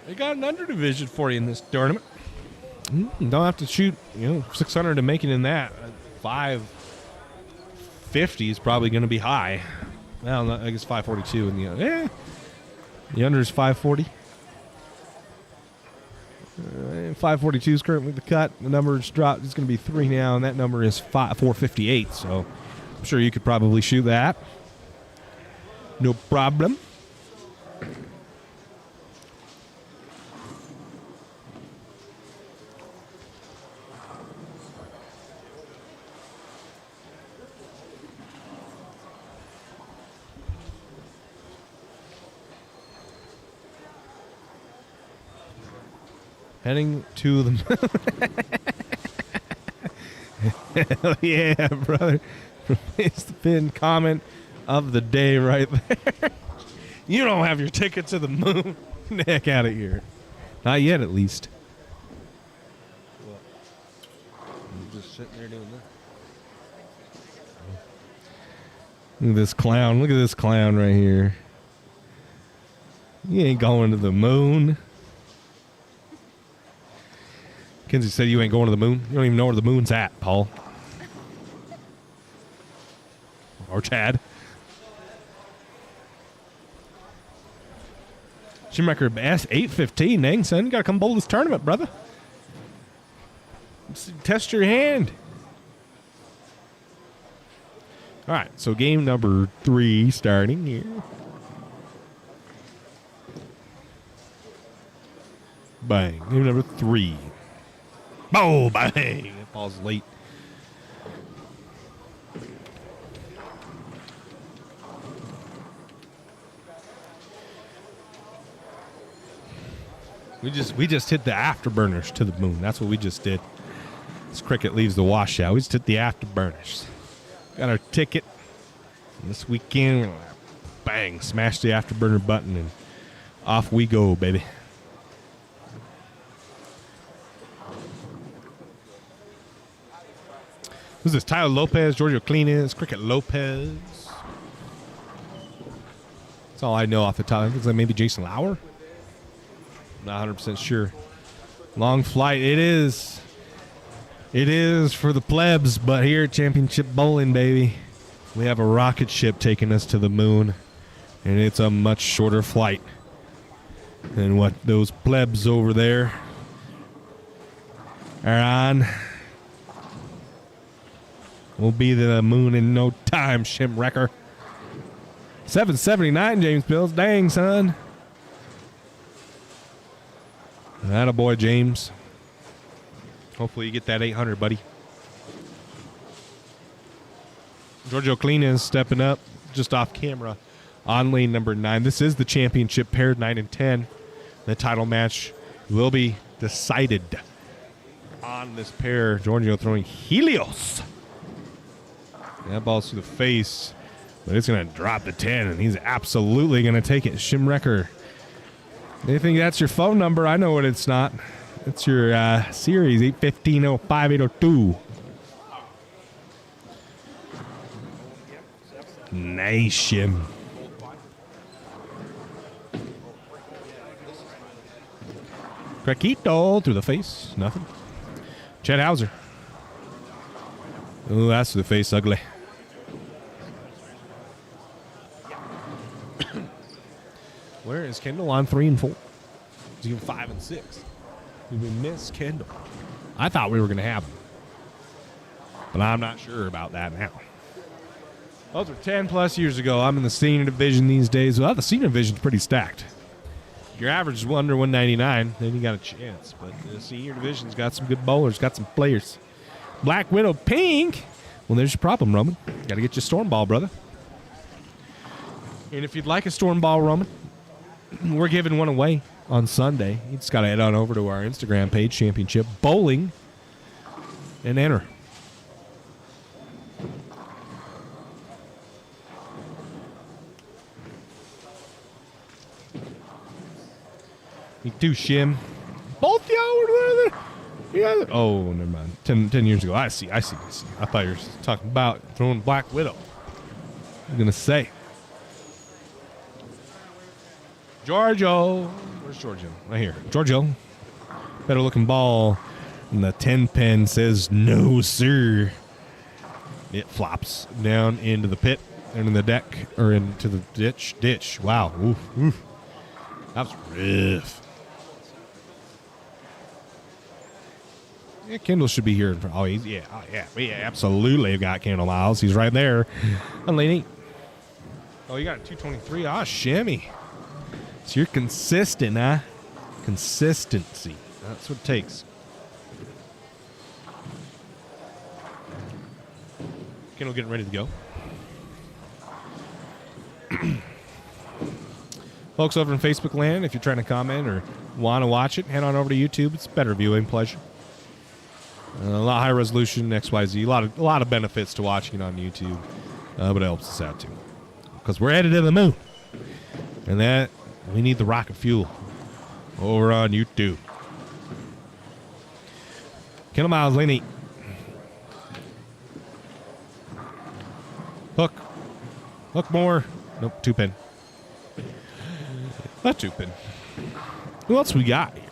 They got an under division for you in this tournament. Don't have to shoot, 600 to make it in that. 550 is probably going to be high. Well, I guess 542 in the the under is 540. 542 is currently the cut. The number is dropped. It's going to be 3 now, and that number is 458. So I'm sure you could probably shoot that. No problem. Heading to the hell yeah, brother. It's the pinned comment of the day right there. You don't have your ticket to the moon. Get the heck out of here. Not yet, at least. I'm just sitting there doing this. Look at this clown. Look at this clown right here. You ain't going to the moon. Kenzie said you ain't going to the moon. You don't even know where the moon's at, Paul. Or Chad. Schumacher Bass, 8:15. Dang, son. You got to come bowl this tournament, brother. Let's test your hand. All right, so game number 3 starting here. Bang. Game number 3. Oh, bang. That ball's late. We just hit the afterburners to the moon. That's what we just did. This cricket leaves the washout. We just hit the afterburners. Got our ticket. And this weekend, we're gonna bang, smash the afterburner button, and off we go, baby. Who's this? Tyler Lopez, Giorgio Clean's, Cricket Lopez. That's all I know off the top. I think it's like maybe Jason Lauer. Not 100% sure. Long flight. It is. It is for the plebs, but here at Championship Bowling, baby, we have a rocket ship taking us to the moon, and it's a much shorter flight than what those plebs over there are on. We'll be to the moon in no time, Shimwrecker. 779, James Bills. Dang, son. Attaboy, James. Hopefully you get that 800, buddy. Giorgio Clean is stepping up just off camera on lane number 9. This is the championship paired 9 and 10. The title match will be decided on this pair. Giorgio throwing Helios. That ball's through the face, but it's going to drop to 10, and he's absolutely going to take it. Shimwrecker. They think that's your phone number. I know what it's not. It's your series, 815-05-802. Nice, Shim. Craquito through the face. Nothing. Chad Hauser. Oh, that's through the face. Ugly. Where is Kendall on 3 and 4? He's even 5 and 6. We miss Kendall. I thought we were going to have him, but I'm not sure about that now. Those were 10 plus years ago. I'm in the senior division these days. Well, the senior division's pretty stacked. Your average is under 199, then you got a chance. But the senior division's got some good bowlers, got some players. Black Widow pink. Well, there's your problem, Roman. Got to get your storm ball, brother. And if you'd like a storm ball, Roman, we're giving one away on Sunday. You just got to head on over to our Instagram page, Championship Bowling, and enter. You do shim. Both y'all were there. Yeah. Oh, never mind. 10 years ago. I see. I thought you were talking about throwing Black Widow. I was going to say. Giorgio. Where's Giorgio? Right here. Giorgio. Better looking ball. And the 10 pin says, no, sir. It flops down into the pit, into the deck, or into the ditch. Wow. Oof, oof. That was rough. Yeah, Kendall should be here. Oh, yeah. We absolutely have got Kendall Miles. He's right there. On lane 8. Oh, you got a 223. Ah, shimmy. So you're consistent, huh? Consistency. That's what it takes. Kendall getting ready to go. Folks over in Facebook land, if you're trying to comment or want to watch it, head on over to YouTube. It's better viewing pleasure. A lot higher resolution, XYZ. A lot of benefits to watching it on YouTube, but it helps us out too, because we're headed to the moon, and that we need the rocket fuel over on YouTube. Kendall Miles, lane 8. Hook more. Nope, 2 pin. Not 2 pin. Who else we got here?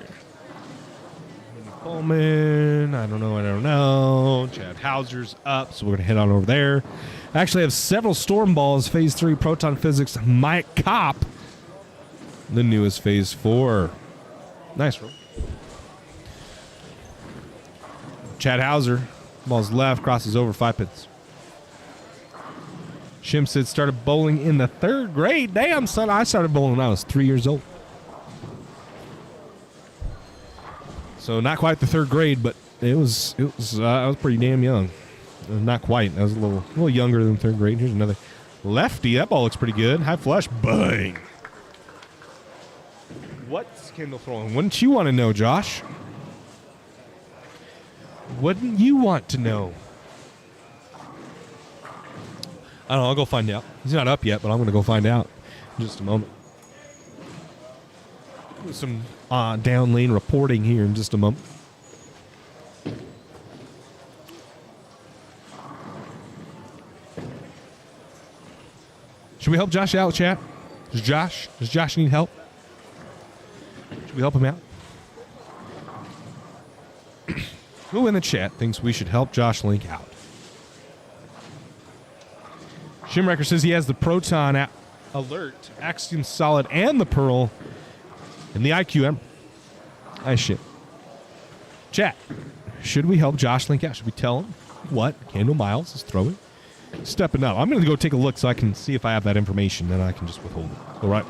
Coleman. I don't know. Chad Hauser's up, so we're going to head on over there. I actually have several storm balls. Phase 3 Proton Physics Mike Kopp. The newest Phase 4. Nice roll. Chad Hauser. Ball's left. Crosses over 5 pins. Shimsid started bowling in the 3rd grade. Damn, son. I started bowling when I was 3 years old. So not quite the 3rd grade, but I was pretty damn young. Not quite. I was a little younger than 3rd grade. Here's another lefty. That ball looks pretty good. High flush. Bang. What's Kendall throwing? Wouldn't you want to know, Josh? Wouldn't you want to know? I don't know. I'll go find out. He's not up yet, but I'm going to go find out in just a moment. Some down lane reporting here in just a moment. Should we help Josh out, chat? Does Josh need help? Should we help him out? Who in the chat thinks we should help Josh Link out? Shimwrecker says he has the Proton Alert, Axiom Solid, and the Pearl, and the IQM. Nice shit. Chat, should we help Josh Link out? Should we tell him what Kendall Miles is throwing? Stepping up. I'm going to go take a look so I can see if I have that information, then I can just withhold it. All right.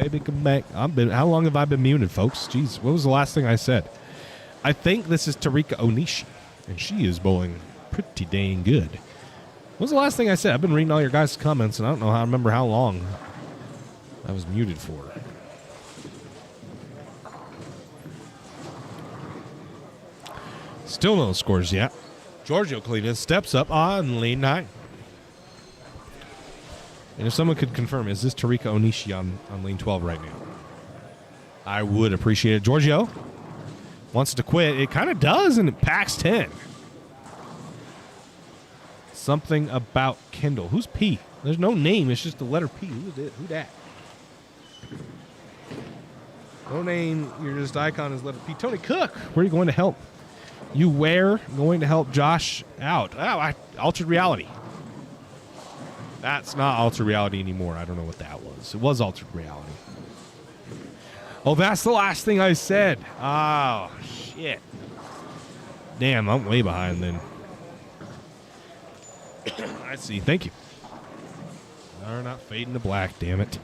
baby, come back. How long have I been muted, folks? Jeez, what was the last thing I said? I think this is Tarika Onishi, and she is bowling pretty dang good. What was the last thing I said? I've been reading all your guys' comments, and I don't know how I remember how long I was muted for. Still no scores yet. Giorgio Cletus steps up on lane 9. And if someone could confirm, is this Tarika Onishi on lane 12 right now? I would appreciate it. Giorgio wants to quit. It kind of does, and it packs 10. Something about Kendall. Who's P? There's no name. It's just the letter P. Who that? No name. Your just icon is letter P. Tony Cook, where are you going to help? You where going to help Josh out? Oh, altered reality. That's not altered reality anymore. I don't know what that was. It was altered reality. Oh, that's the last thing I said. Oh, shit. Damn, I'm way behind then. I see. Thank you. They're not fading to black, damn it.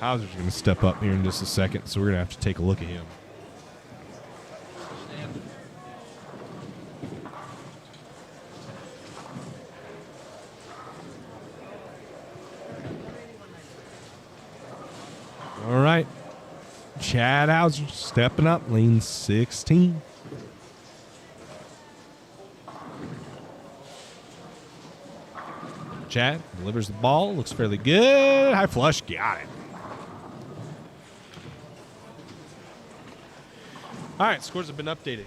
Hauser's going to step up here in just a second, so we're going to have to take a look at him. All right. Chad Hauser stepping up, lane 16. Chad delivers the ball. Looks fairly good. High flush. Got it. All right. Scores have been updated.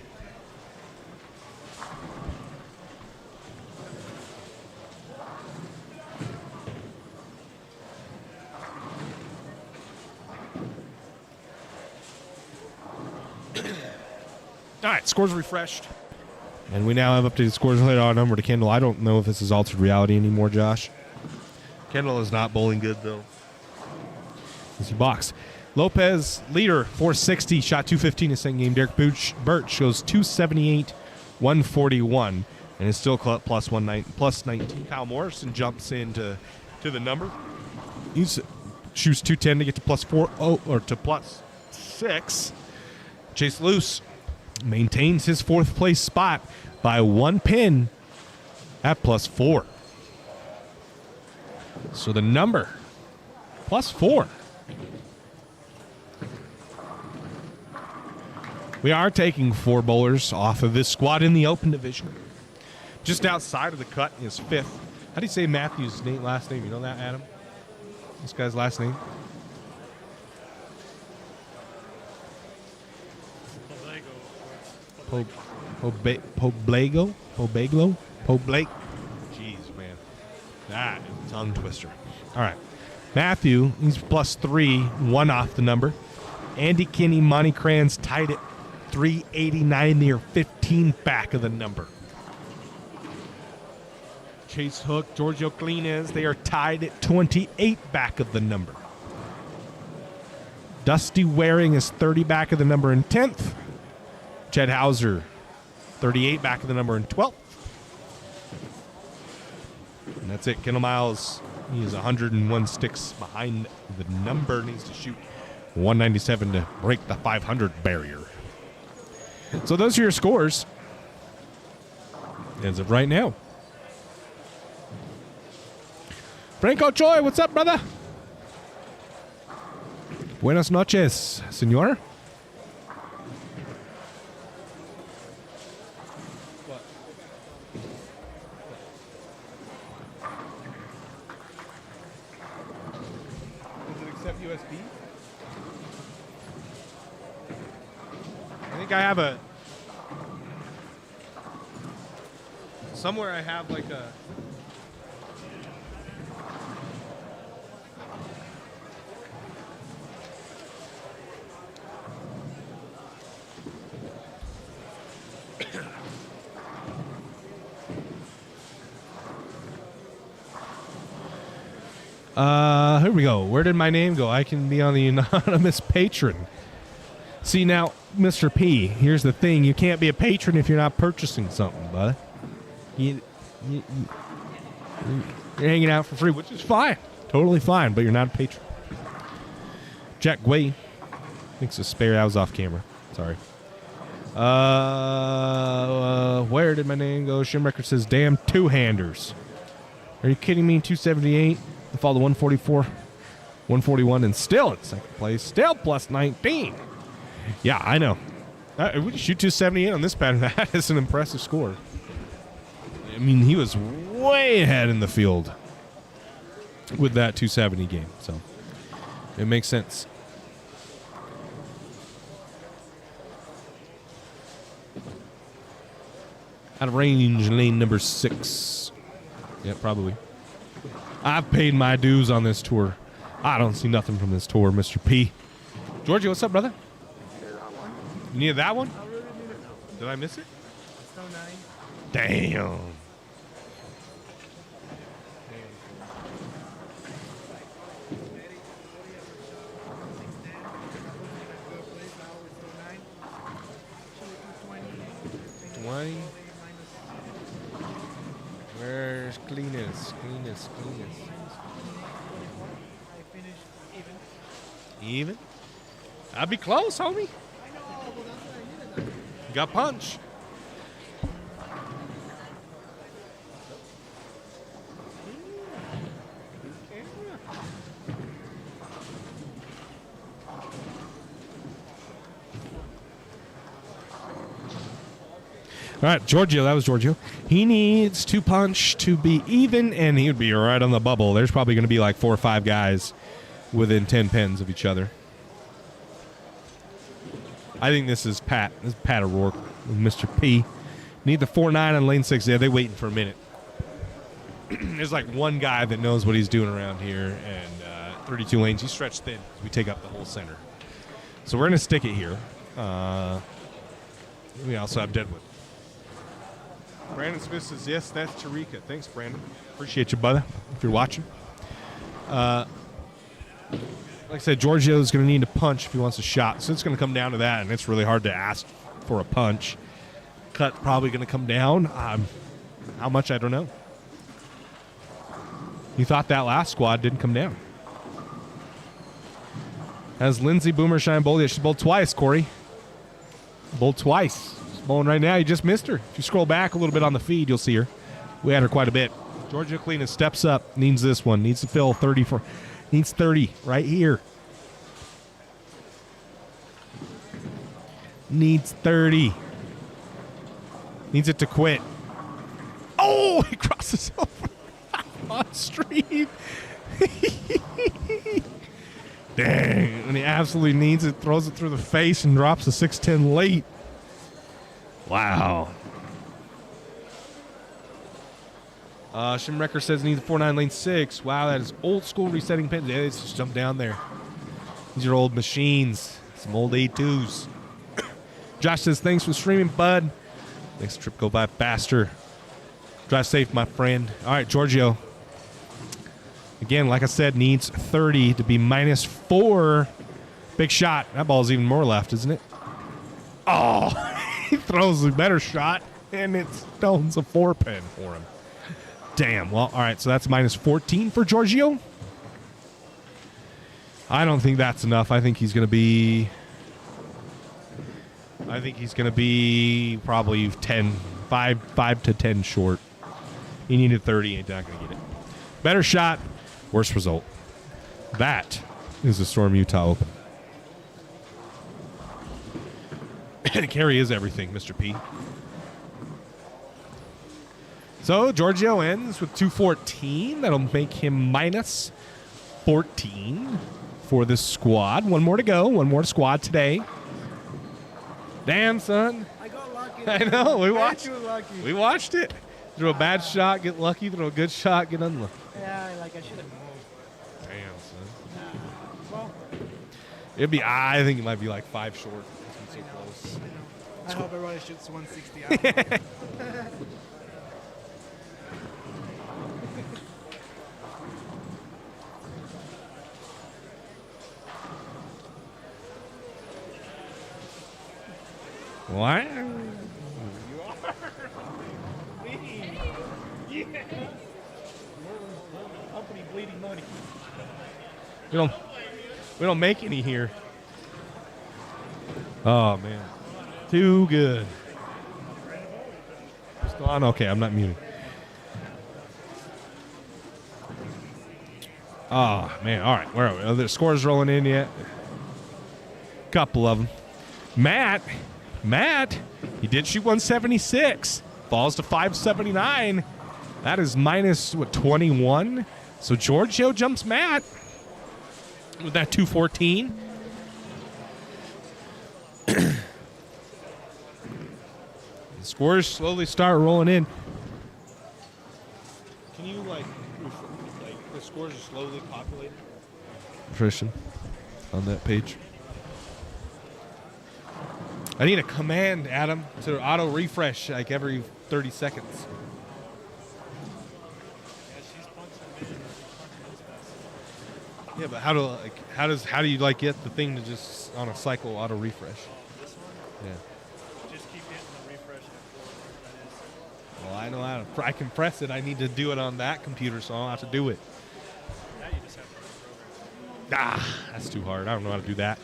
All right. Scores refreshed. And we now have updated scores. Later on number to Kendall. I don't know if this is altered reality anymore, Josh. Kendall is not bowling good, though. As he box. Lopez, leader, 460, shot 215 in second game. Derek Birch shows 278, 141, and is still plus 19. Kyle Morrison jumps into the number. He shoots 210 to get to plus 4, or to plus 6. Chase Loose maintains his fourth place spot by 1 pin at plus 4. So the number, plus 4. We are taking 4 bowlers off of this squad in the open division. Just outside of the cut is 5th. How do you say Matthew's last name? You know that, Adam? This guy's last name? Poblago? Jeez, man. That is a tongue twister. All right. Matthew, he's plus 3, 1 off the number. Andy Kinney, Monty Kranz tied at 389. They are 15 back of the number. Chase Hook, Giorgio Cleanez, they are tied at 28 back of the number. Dusty Waring is 30 back of the number in 10th. Chad Hauser, 38 back of the number in 12th. And that's it. Kendall Miles, he is 101 sticks behind the number. Needs to shoot 197 to break the 500 barrier. So those are your scores as of right now. Franco Choi, what's up, brother? Buenas noches, senor. USB? I think I have a... Somewhere I have like a... Here we go. Where did my name go? I can be on the anonymous patron. See, now, Mr. P, here's the thing. You can't be a patron if you're not purchasing something, bud. You're hanging out for free, which is fine. Totally fine, but you're not a patron. Jack Guay thinks a spare. I was off camera. Sorry. Where did my name go? Shimrecker says, damn two-handers. Are you kidding me? 278. I followed 144, 141, and still in second place. Still plus 19. Yeah, I know. We shoot 278 on this pattern. That is an impressive score. I mean, he was way ahead in the field with that 270 game. So it makes sense. Out of range, lane number 6. Yeah, probably. I've paid my dues on this tour. I don't see nothing from this tour, Mr. P. Giorgio, what's up, brother? You needed that one? Did I miss it? Damn. Where's cleanest? I finished even. Even? I'd be close, homie. I know, but that's what I needed. You got punch. All right, Giorgio, that was Giorgio. He needs to punch to be even, and he would be right on the bubble. There's probably going to be like 4 or 5 guys within 10 pins of each other. I think this is Pat. This is Pat O'Rourke with Mr. P. Need the 4-9 on lane 6. Yeah, they're waiting for a minute. There's like one guy that knows what he's doing around here, and 32 lanes. He's stretched thin. We take up the whole center. So we're going to stick it here. We also have Deadwood. Brandon Smith says, yes, that's Tarika. Thanks, Brandon. Appreciate you, brother, if you're watching. Like I said, Giorgio's going to need a punch if he wants a shot. So it's going to come down to that, and it's really hard to ask for a punch. Cut probably going to come down. How much, I don't know. You thought that last squad didn't come down. Has Lindsay Boomershine bowled? Yeah, she bowled twice, Corey. Bowled twice. She's bowling right now. You just missed her. If you scroll back a little bit on the feed, you'll see her. We had her quite a bit. Giorgio Cleanis steps up. Needs this one. Needs to fill 30 for... Needs 30 right here. Needs 30. Needs it to quit. Oh, he crosses over on stream. Dang. When he absolutely needs it, throws it through the face and drops a 610 late. Wow. Shimrecker says needs a 4-9 lane 6. Wow, that is old school resetting pins. Yeah, let's just jump down there. These are old machines. Some old A2s. Josh says, thanks for streaming, bud. Makes the trip go by faster. Drive safe, my friend. All right, Giorgio. Again, like I said, needs 30 to be -4. Big shot. That ball's even more left, isn't it? Oh, he throws a better shot, and it stones a 4-pin for him. Damn. Well, all right, so that's -14 for Giorgio. I don't think that's enough. I think he's going to be... probably 5 to 10 short. He needed 30. He's not going to get it. Better shot, worse result. That is the Storm Utah Open. Carry is everything, Mr. P. So Giorgio ends with 214. That'll make him -14 for this squad. One more to go. One more squad today. Damn, son. I got lucky. I know. We watched. Too lucky. We watched it. Throw a bad shot, get lucky. Throw a good shot, get unlucky. Yeah, like I should have moved. Damn, son. Well, It'd be. I think it might be like 5 short. It's so close. I hope everybody shoots 160 out. What? bleeding money. We don't make any here. Oh man, too good. Still on? Okay, I'm not muted. Oh man, all right. Where are we? Are the scores rolling in yet? Couple of them. Matt, he did shoot 176. Falls to 579. That is minus, 21? So Giorgio jumps Matt with that 214. The scores slowly start rolling in. Can you, the scores are slowly populating? Christian, on that page. I need a command, Adam, to auto refresh like every 30 seconds. Yeah, but how do you get the thing to just on a cycle auto refresh? This one? Yeah. Just keep hitting the refresh and Well, I know how to. I can press it. I need to do it on that computer, so I don't have to do it. now you just have to reprogram. That's too hard. I don't know how to do that.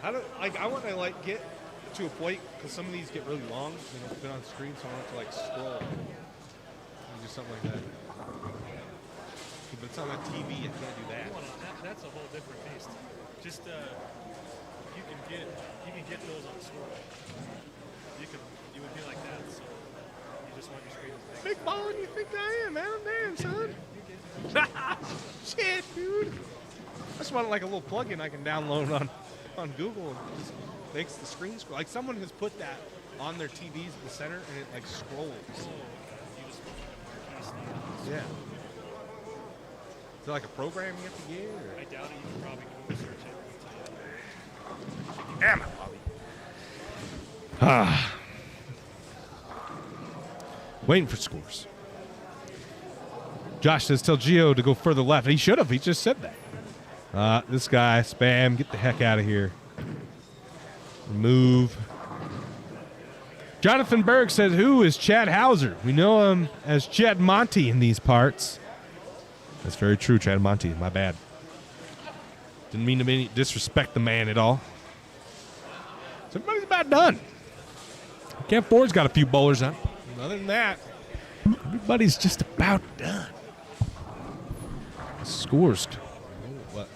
I want to get to a point because some of these get really long, fit on screen, so I want to scroll. Do something like that. But it's on a TV. I can't do that. That's a whole different beast. Just you can get those on scroll. You would be like that. So you just want your screen as big. Big balling you think I am, man? Damn, son. Shit, dude. I just want a little plugin I can download on Google. And just makes the screen scroll. Someone has put that on their TVs in the center, and it scrolls. You just want a marquee style. Yeah. Is there a program you have to get? Or? I doubt it. You can probably Google search it. Damn it, Bobby. Waiting for scores. Josh says, tell Gio to go further left. He should have. He just said that. This guy, spam, get the heck out of here. Remove. Jonathan Berg says, who is Chad Hauser? We know him as Chad Monty in these parts. That's very true, Chad Monty. My bad. Didn't mean to disrespect the man at all. So everybody's about done. Camp Ford's got a few bowlers on. Other than that, everybody's just about done. Scores. What?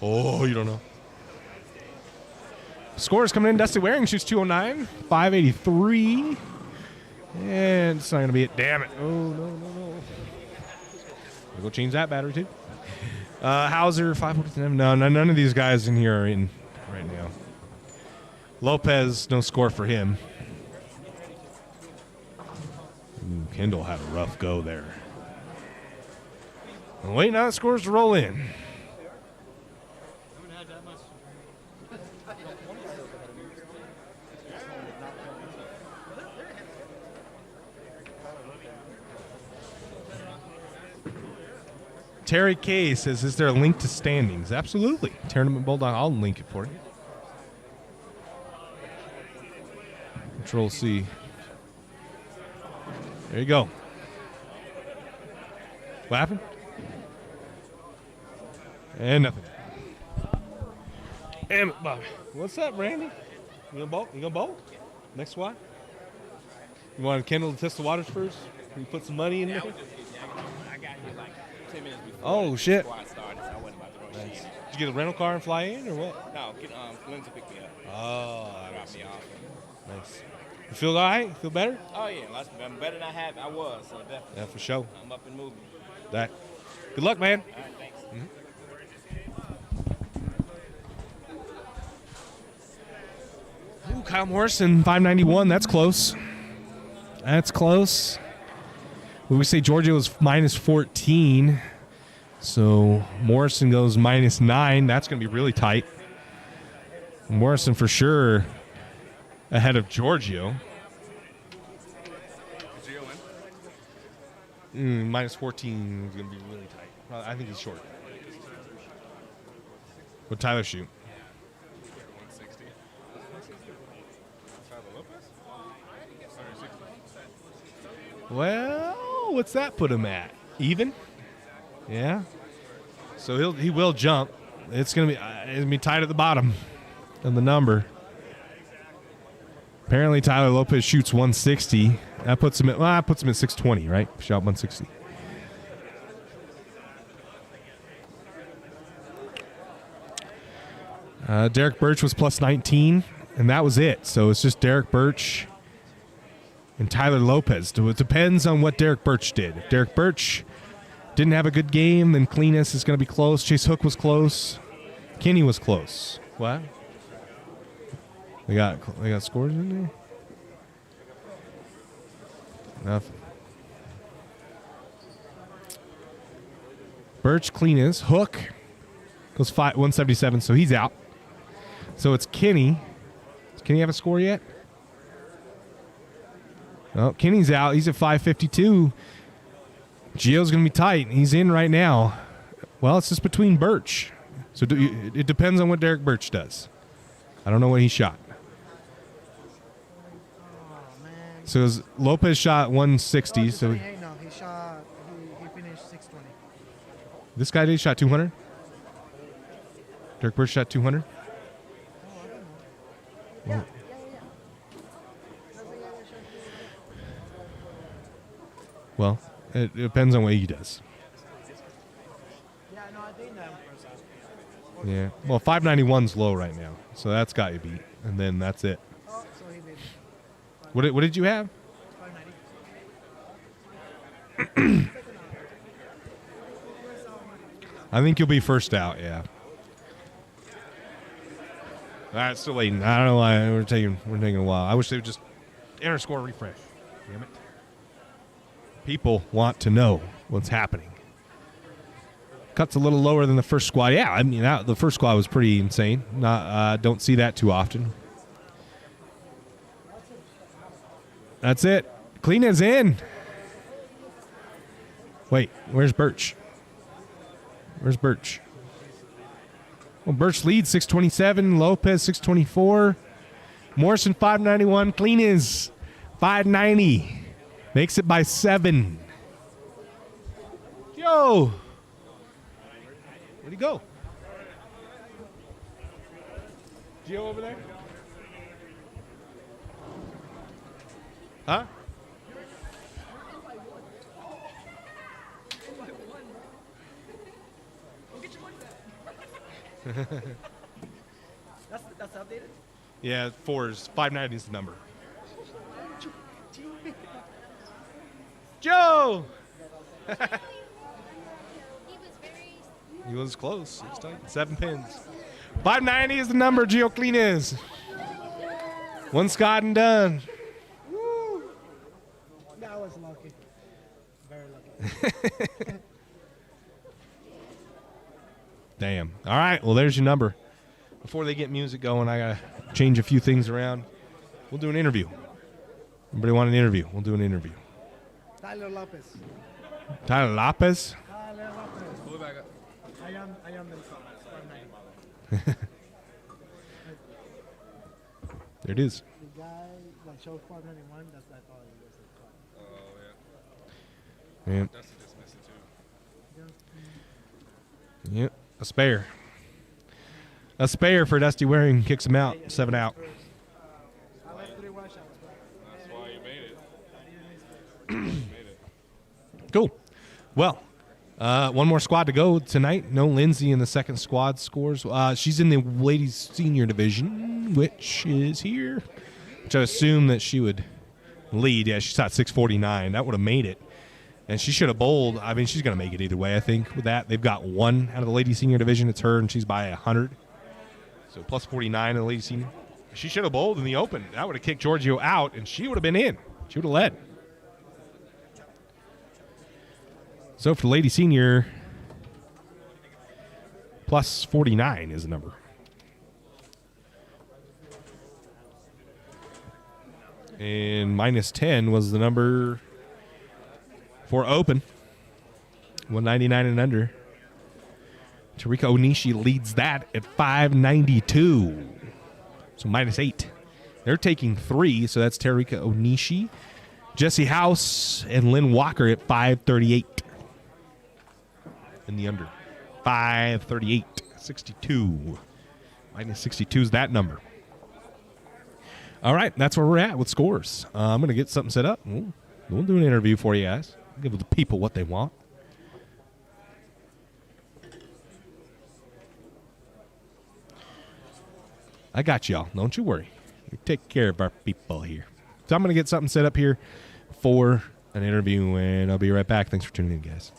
Oh, you don't know. Scores coming in. Dusty Waring shoots 209, 583. And it's not going to be it. Damn it. Oh, no. I'll go change that battery, too. Hauser, 547. No, none of these guys in here are in right now. Lopez, no score for him. Ooh, Kendall had a rough go there. I'm waiting on the scores to roll in. Terry K says, is there a link to standings? Absolutely. Tournament Bulldog, I'll link it for you. Control C. There you go. What happened? And nothing. Damn it, Bobby. What's up, Randy? You gonna bowl? Next one? You want Kendall to test the waters first? You put some money in there? I got here like 10 minutes before. Oh, shit. Before I started, so I wasn't about to rush in. Did you get a rental car and fly in or what? No, Lindsay picked me up. Oh, Dropped me off. nice. You feel all right? Feel better? Oh, yeah. I'm better than I was, so definitely. Yeah, for sure. I'm up and moving. That. Good luck, man. All right, thanks. Ooh, Kyle Morrison, 591. That's close. That's close. Would we say Giorgio is minus 14? So Morrison goes minus 9. That's going to be really tight. Morrison for sure ahead of Giorgio. Minus 14 is going to be really tight. I think he's short. What'd Tyler shoot? 160. Well, what's that put him at? Even? Yeah. So he will jump. It's gonna be tight at the bottom of the number. Apparently Tyler Lopez shoots 160. That puts him at 620, right? Shot 160. Derek Birch was plus 19, and that was it. So it's just Derek Birch and Tyler Lopez. So it depends on what Derek Birch did. If Derek Birch didn't have a good game, then Cleanest is going to be close. Chase Hook was close. Kenny was close. What? They got scores in there? Nothing. Birch, Cleanest. Hook goes 177, so he's out. So it's Kenny. Does Kenny have a score yet? Oh, Kenny's out. He's at 552. Gio's going to be tight. He's in right now. Well, it's just between Birch. So it depends on what Derek Birch does. I don't know what he shot. So Lopez shot 160. So No, he shot. He finished 620. this guy shot 200. Derek Birch shot 200. Well, well, it depends on what he does. Yeah, no, I think that first half. Yeah. Well, 591's low right now, so that's got you beat, and then that's it. Oh, so he made What did you have? 590. I think you'll be first out. Yeah. All right, still waiting. I don't know why we're taking a while. I wish they would just enter score refresh. Damn it. People want to know what's happening. Cuts a little lower than the first squad. Yeah, I mean the first squad was pretty insane. Don't see that too often. That's it. Clean is in. Wait, where's Birch? Where's Birch? Well, Birch leads 627. Lopez 624. Morrison 591. Clean is 590. Makes it by 7. Yo! Where'd he go? Gio over there? Huh? That's updated? Yeah, 590 is the number. Joe! He was close. 7 pins. 590 is the number, Gio Cleanez. One Scott and done. Woo! That was lucky. Very lucky. Damn. All right, well, there's your number. Before they get music going, I got to change a few things around. We'll do an interview. Anybody want an interview? We'll do an interview. Tyler Lopez. Tyler Lopez? Tyler Lopez. Pull it back up. I am the 590. There it is. The guy that showed 591, that's what I thought it was. Oh, yeah. Yeah. That's a dismissal, too. Yep. A spare. A spare for Dusty Waring. Kicks him out. 7 out. I left 3 washouts. That's why you made it. Cool. Well, one more squad to go tonight. No Lindsay in the second squad scores. She's in the ladies senior division, which is here. Which I assume that she would lead. Yeah, she's at 649. That would have made it. And she should have bowled. I mean, she's going to make it either way, I think, with that. They've got one out of the ladies senior division. It's her, and she's by 100. So plus 49 in the ladies senior. She should have bowled in the open. That would have kicked Giorgio out, and she would have been in. She would have led. So for the lady senior, plus 49 is the number. And minus 10 was the number for open. 199 and under. Tarika Onishi leads that at 592. So minus 8. They're taking 3, so that's Tarika Onishi, Jesse House, and Lynn Walker at 538. In the under. 538. 62. Minus 62 is that number. All right, that's where we're at with scores. I'm going to get something set up. We'll do an interview for you guys. Give the people what they want. I got y'all. Don't you worry. We take care of our people here. So I'm going to get something set up here for an interview, and I'll be right back. Thanks for tuning in, guys.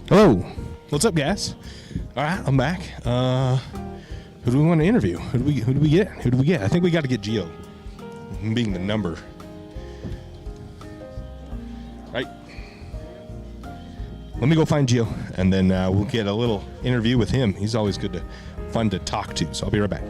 Hello. What's up, guys? All right, I'm back. Who do we want to interview? Who do we get? I think we got to get Gio, being the number. Right. Let me go find Gio, and then we'll get a little interview with him. He's always fun to talk to, so I'll be right back.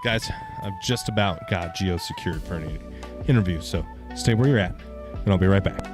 Guys, I've just about got Gio secured for an interview, so stay where you're at, and I'll be right back.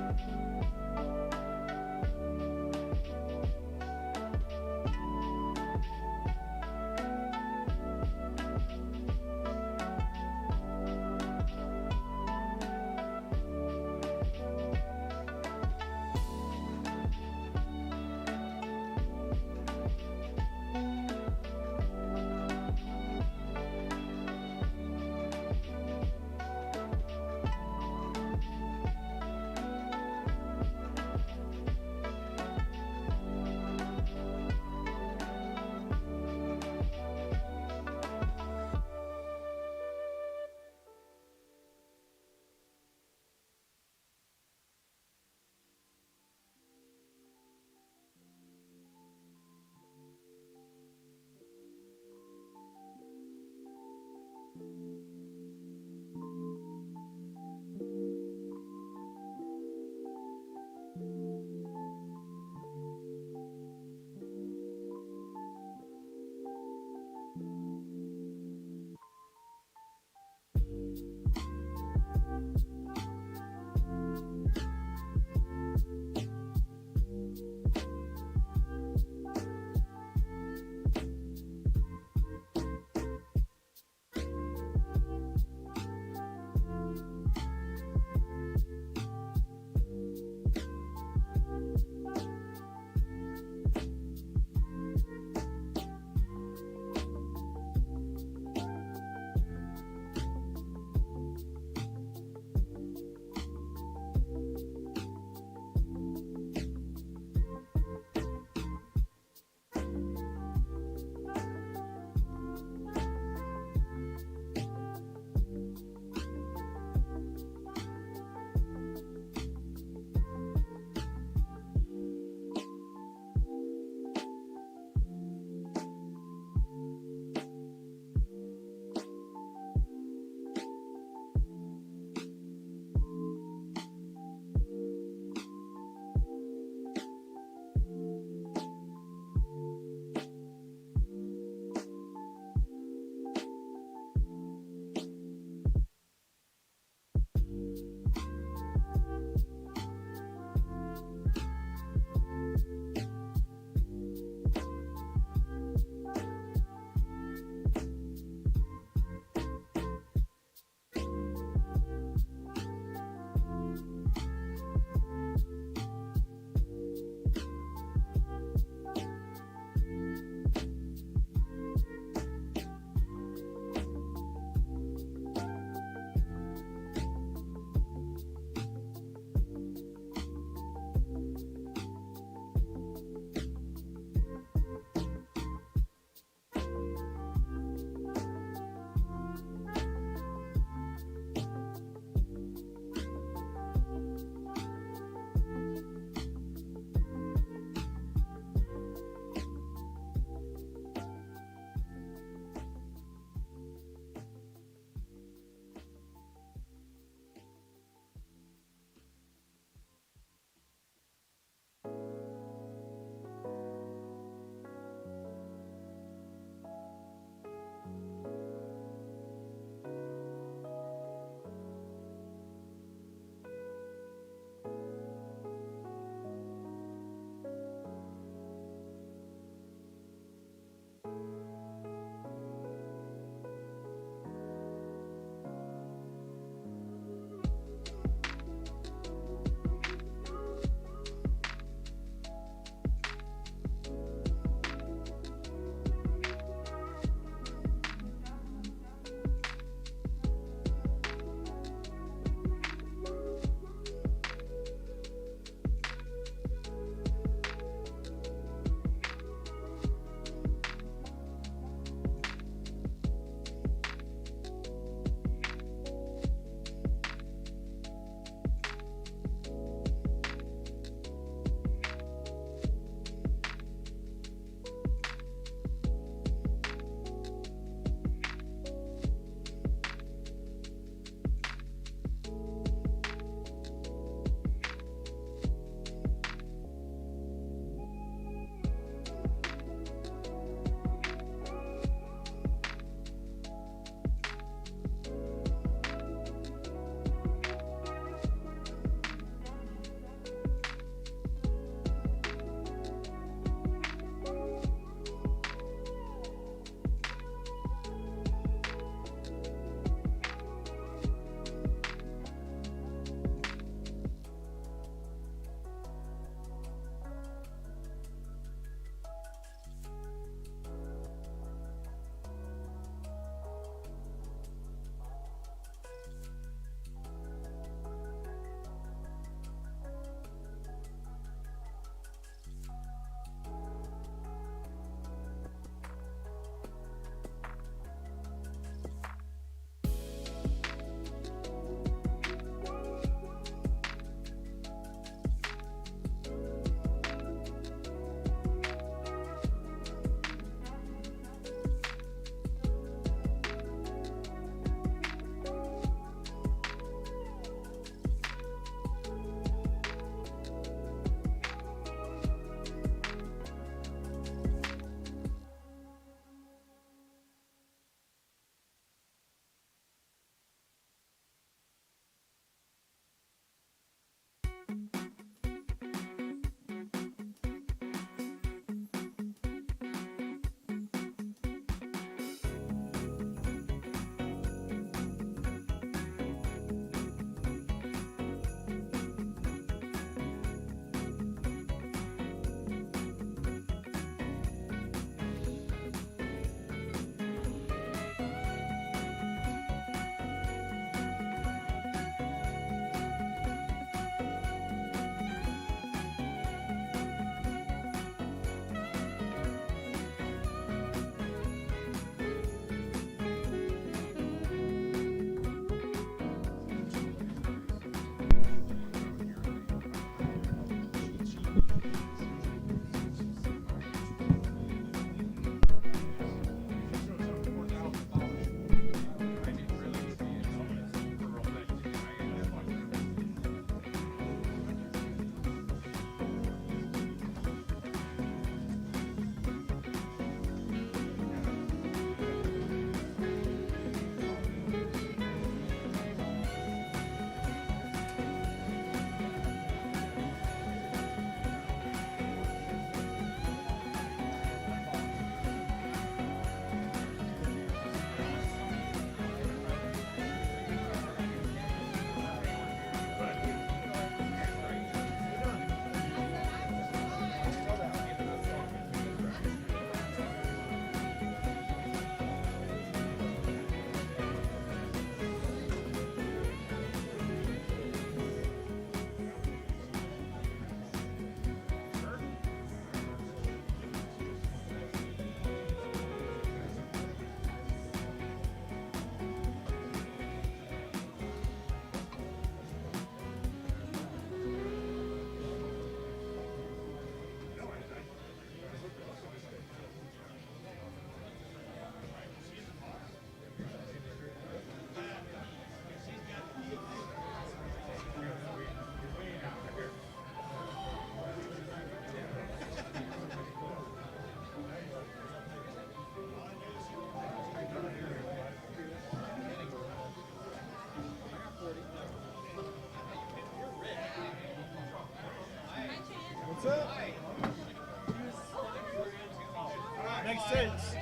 Makes sense.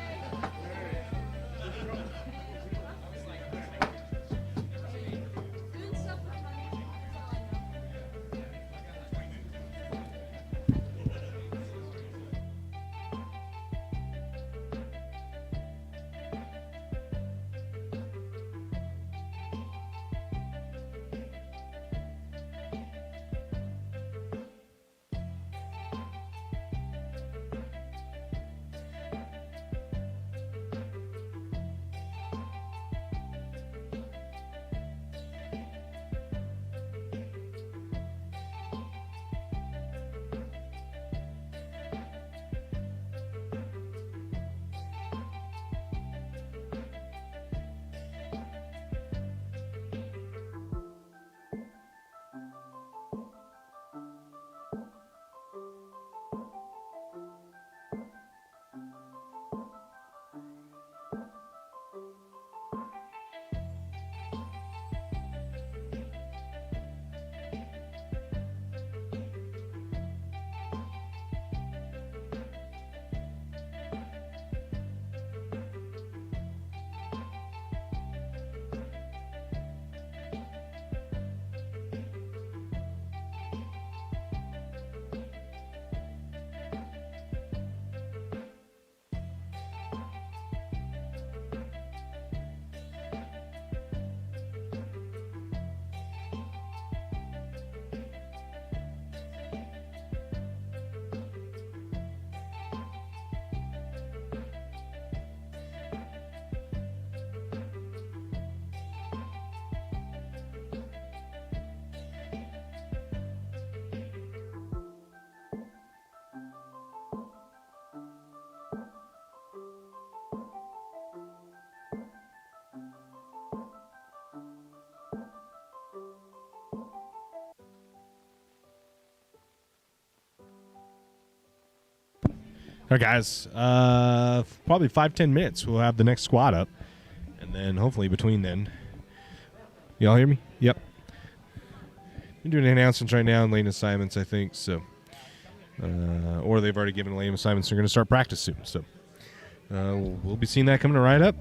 All right, guys. Probably 5-10 minutes. We'll have the next squad up, and then hopefully between then, y'all hear me? Yep. We're doing announcements right now and lane assignments, I think. So, or they've already given lane assignments. They're going to start practice soon. So, we'll be seeing that coming right up.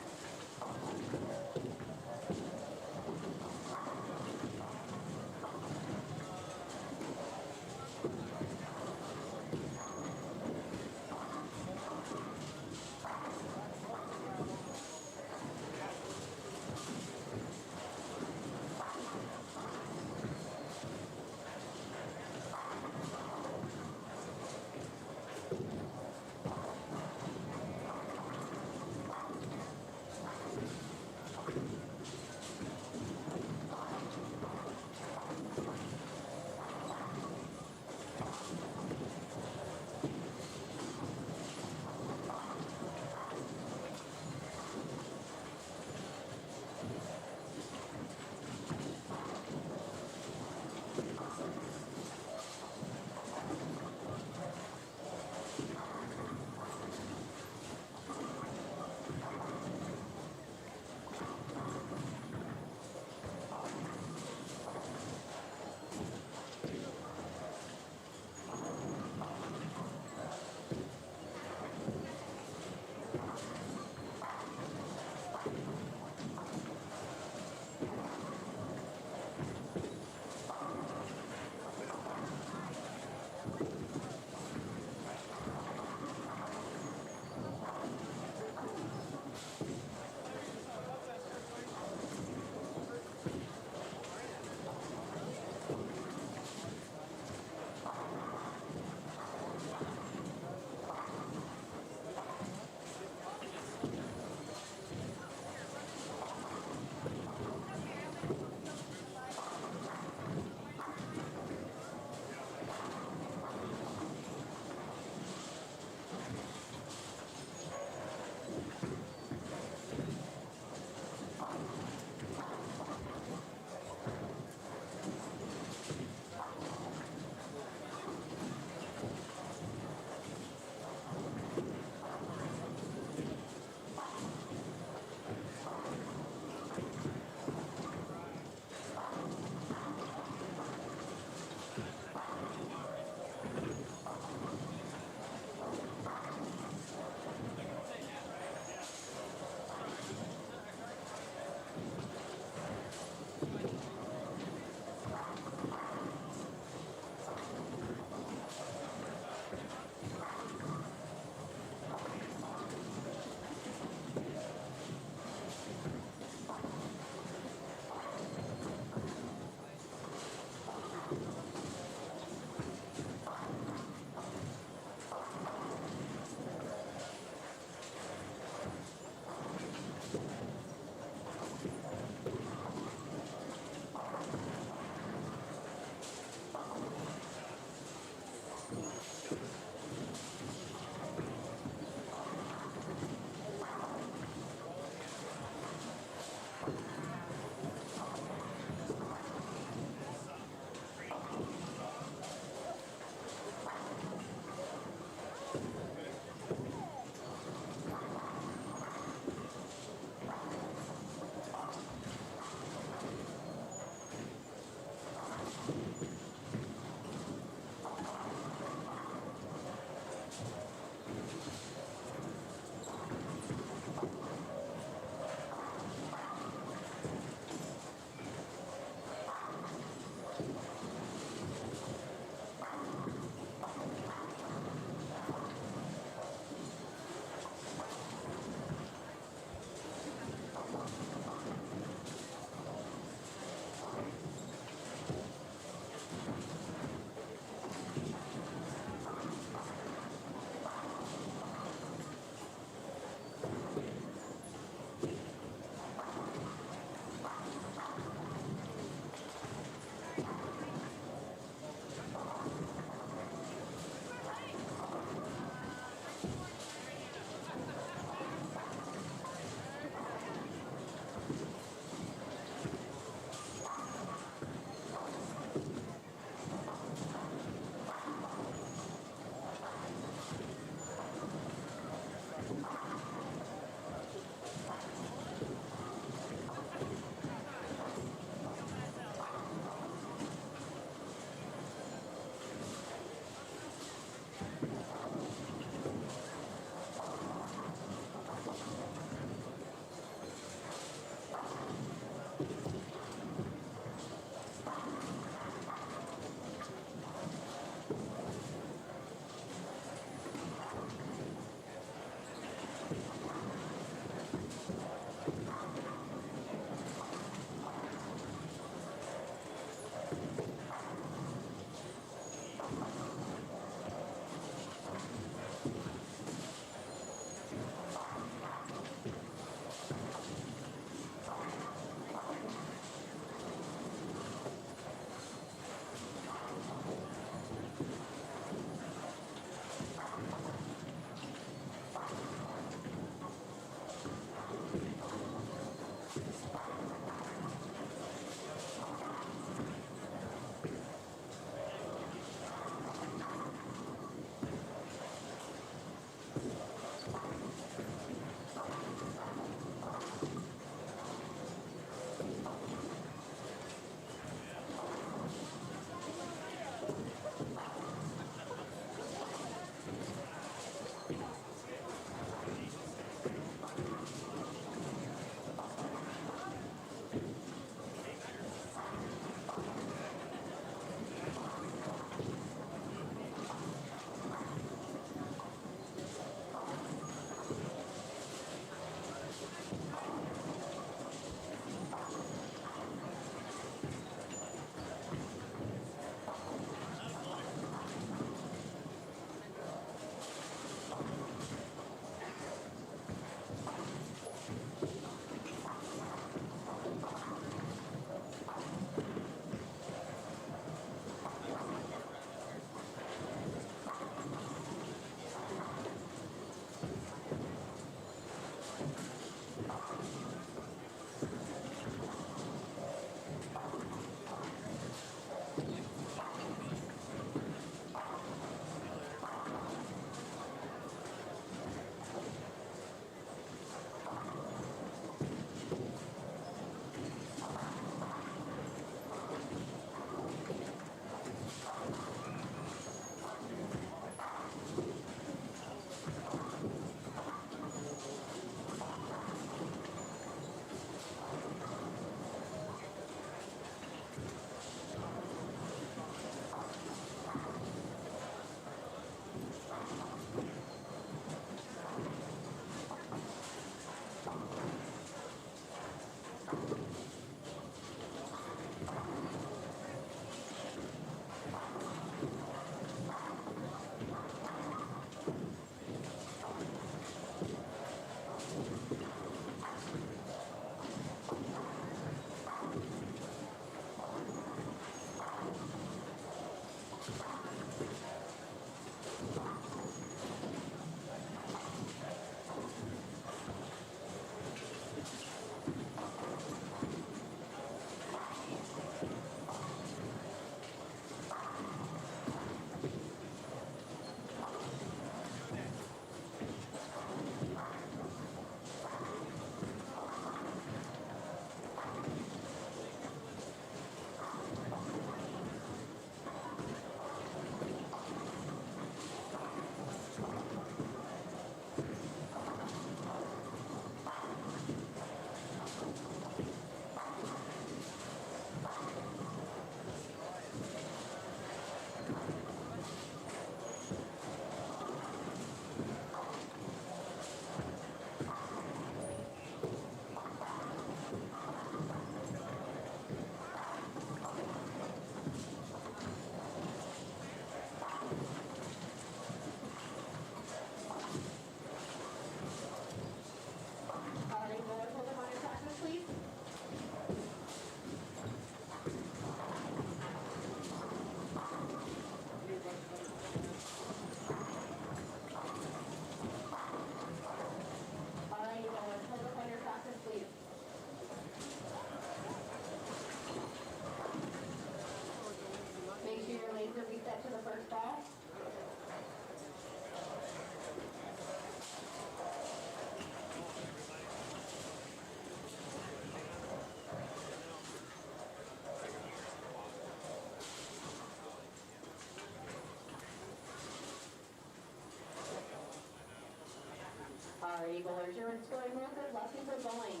Alrighty, bowlers, you're scoring real good. Lefties are bowling.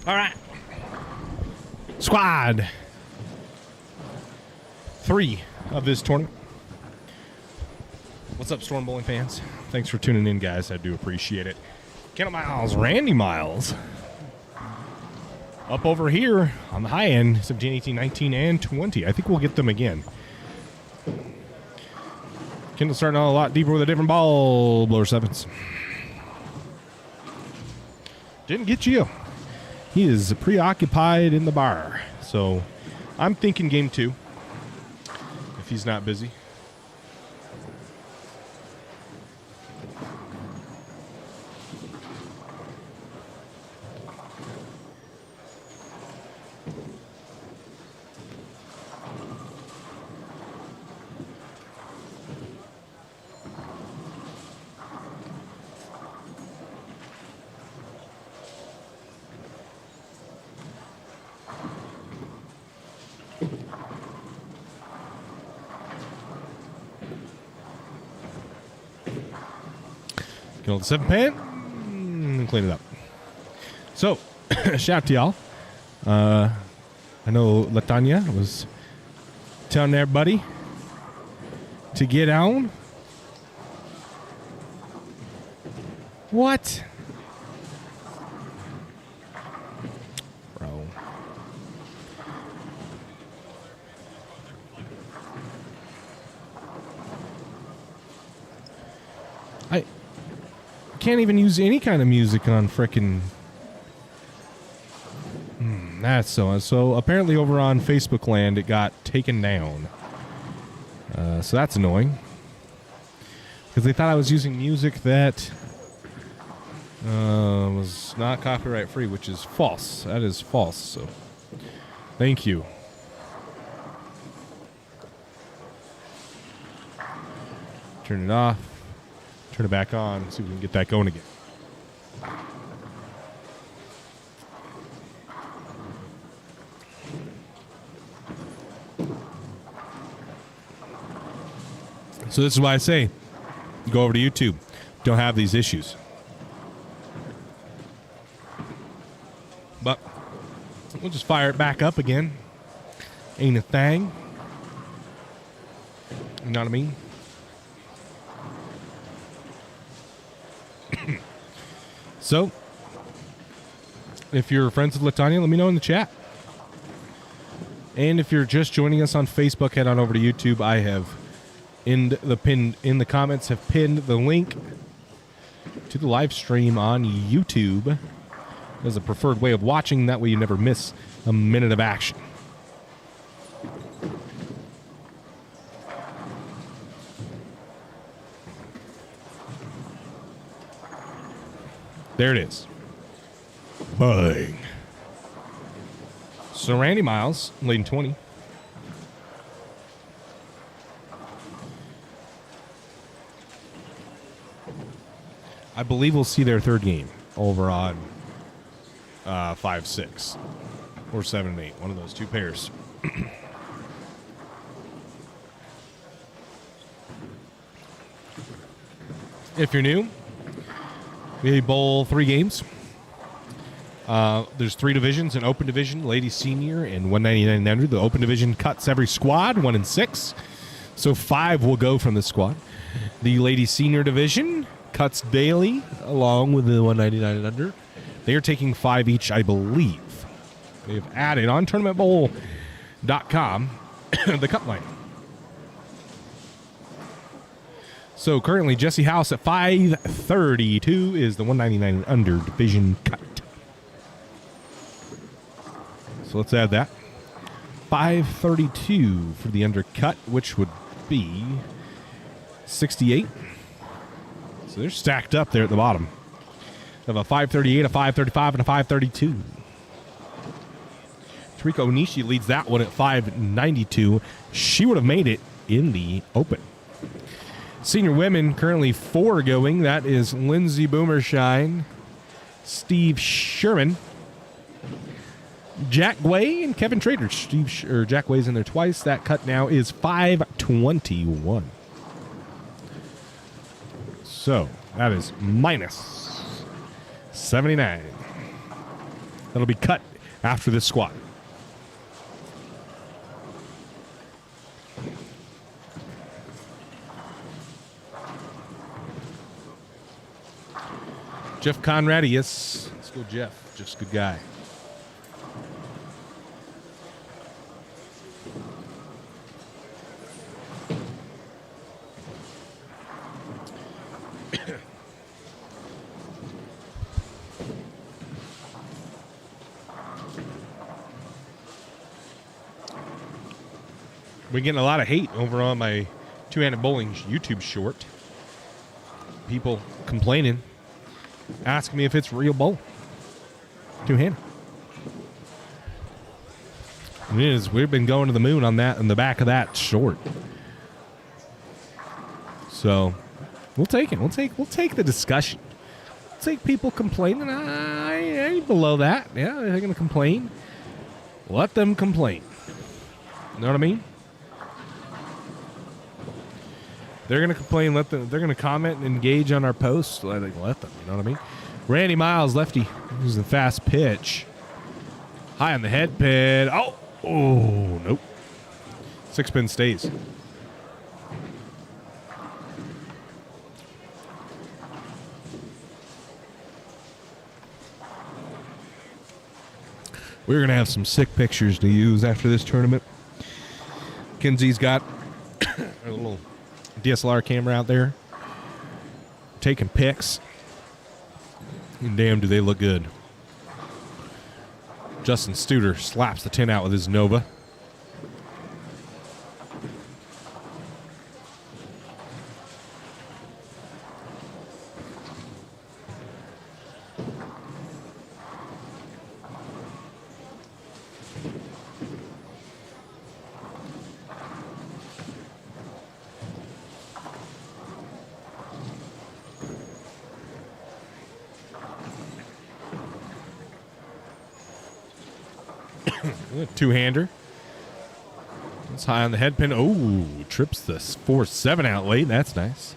All right. Squad 3 of this tournament. What's up, Storm Bowling fans? Thanks for tuning in, guys. I do appreciate it. Kendall Miles, Randy Miles. Up over here on the high end, 17, 18, 19, and 20. I think we'll get them again. Kendall starting out a lot deeper with a different ball. Blower sevens. Didn't get you. He is preoccupied in the bar. So I'm thinking game 2, if he's not busy. Get on the 7 pan and clean it up. So, shout out to y'all. I know Latanya was telling everybody to get on. What? Bro. I can't even use any kind of music on frickin'. That's so apparently over on Facebook land it got taken down. So that's annoying. Because they thought I was using music that was not copyright free, which is false. That is false. So thank you. Turn it off. Turn it back on. See if we can get that going again. So this is why I say, go over to YouTube. Don't have these issues. But we'll just fire it back up again. Ain't a thing. You know what I mean? So, if you're friends with Latanya, let me know in the chat. And if you're just joining us on Facebook, head on over to YouTube. I have in the comments have pinned the link to the live stream on YouTube as a preferred way of watching. That way you never miss a minute of action. There it is. Bang. So Randy Miles, leading 20. I believe we'll see their third game over on 5-6 or 7-8. One of those two pairs. If you're new, we bowl 3 games. There's 3 divisions: an open division, ladies senior, and 199 and under. The open division cuts every squad 1 and 6, so 5 will go from the squad. The ladies senior division cuts daily along with the 199 and under. They are taking 5 each, I believe. They've added on tournamentbowl.com the cut line. So currently Jesse House at 532 is the 199 and under division cut. So let's add that. 532 for the undercut, which would be 68. So they're stacked up there at the bottom. Of a 538, a 535, and a 532. Tariko Onishi leads that one at 592. She would have made it in the open. Senior women, currently 4 going. That is Lindsay Boomershine, Steve Sherman, Jack Way, and Kevin Trader. Jack Way's in there twice. That cut now is 521. So that is minus 79. That'll be cut after this squat. Jeff Conradius. Let's go, Jeff. Jeff's a good guy. We're getting a lot of hate over on my two-handed bowling YouTube short. People complaining, asking me if it's real bowl. Two-handed. It is. We've been going to the moon on that in the back of that short. So we'll take it. We'll take the discussion. We'll take people complaining. I ain't below that. Yeah, they're gonna complain. Let them complain. You know what I mean? They're going to complain, let them. They're going to comment and engage on our posts. Let them, you know what I mean? Randy Miles, lefty, using the fast pitch. High on the head pin. Oh, nope. 6-pin stays. We're going to have some sick pictures to use after this tournament. Kenzie's got a little DSLR camera out there taking pics, and damn do they look good. Justin Studer slaps the tin out with his Nova. Two-hander. It's high on the head pin. Oh, trips the 4-7 out late. That's nice.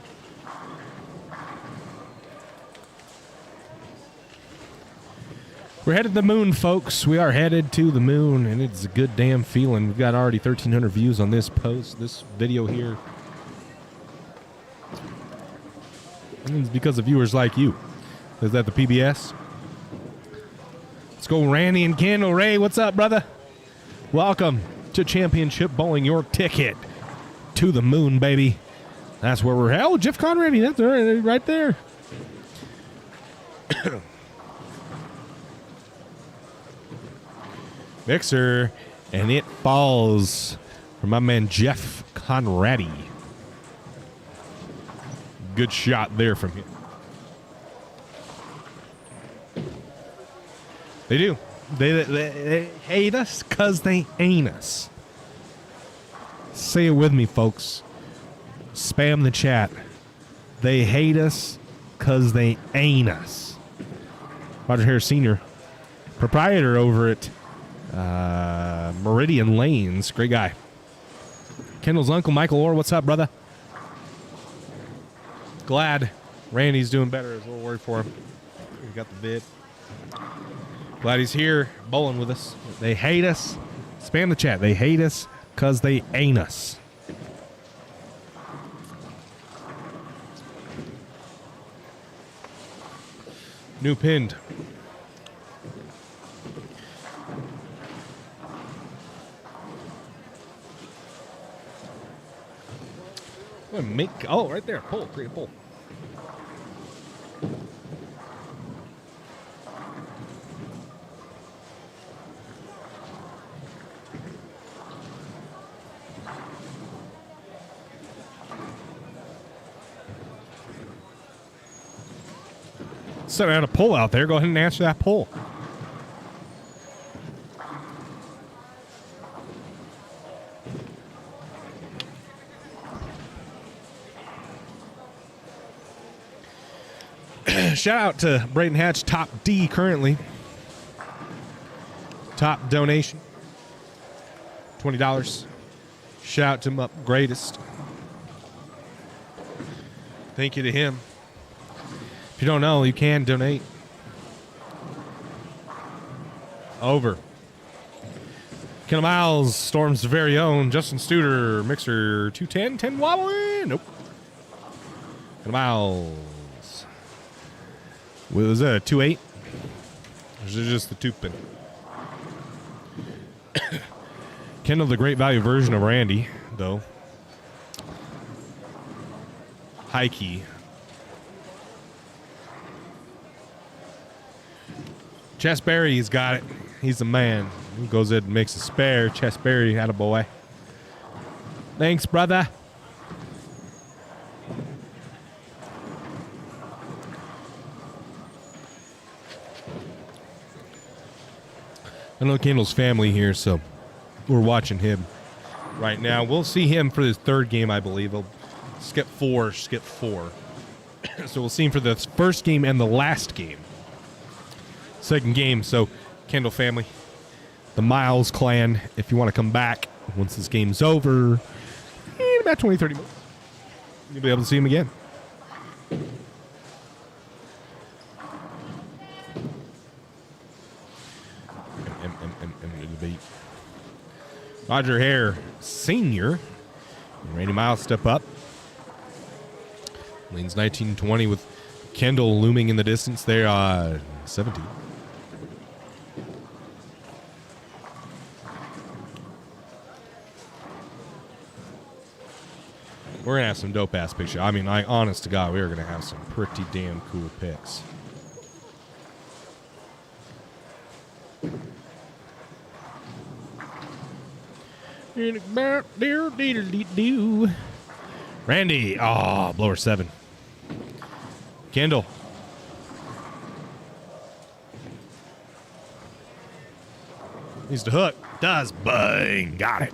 We're headed to the moon, folks. We are headed to the moon, and it's a good damn feeling. We've got already 1,300 views on this post, this video here. And it's because of viewers like you. Is that the PBS? Let's go, Randy and Kendall. Ray, what's up, brother? Welcome to Championship Bowling, your ticket to the moon, baby. That's where we're at. Oh, Jeff Conrady, that's right there. Mixer, and it falls for my man Jeff Conrady. Good shot there from him. They do. They hate us because they ain't us. Say it with me, folks. Spam the chat. They hate us because they ain't us. Roger Harris Sr., proprietor over at Meridian Lanes. Great guy. Kendall's uncle, Michael Orr. What's up, brother? Glad Randy's doing better. I was a little worried for him. We got the vid. Glad he's here bowling with us. They hate us. Spam the chat. They hate us because they ain't us. New pinned. Oh, right there. Pull. Create a pull. So I had a pull out there. Go ahead and answer that pull. Shout out to Braden Hatch, top D currently. Top donation, $20. Shout out to him up greatest. Thank you to him. If you don't know, you can donate. Over. Kendall Miles, Storm's very own Justin Studer, Mixer 210, 10 wobbling. Nope. Kendall Miles. Was that a 2.8? Or is it just the 2 pin? Kendall, the great value version of Randy, though. High key. Chessberry's got it. He's the man. He goes in and makes a spare. Chessberry, attaboy. Thanks, brother. I know Kendall's family here, so we're watching him right now. We'll see him for his third game, I believe. He'll skip four. So we'll see him for the first game and the last game. Second game, so Kendall family, the Miles clan, if you want to come back once this game's over, in about 20, 30 minutes, you'll be able to see him again. Roger Hare Sr. Randy Miles step up. Leans 19-20 with Kendall looming in the distance there, 17. We're going to have some dope-ass pictures. I mean, honest to God, we are going to have some pretty damn cool pics. Randy. Oh, blower 7. Kendall. Needs to hook. Does. Bang. Got it.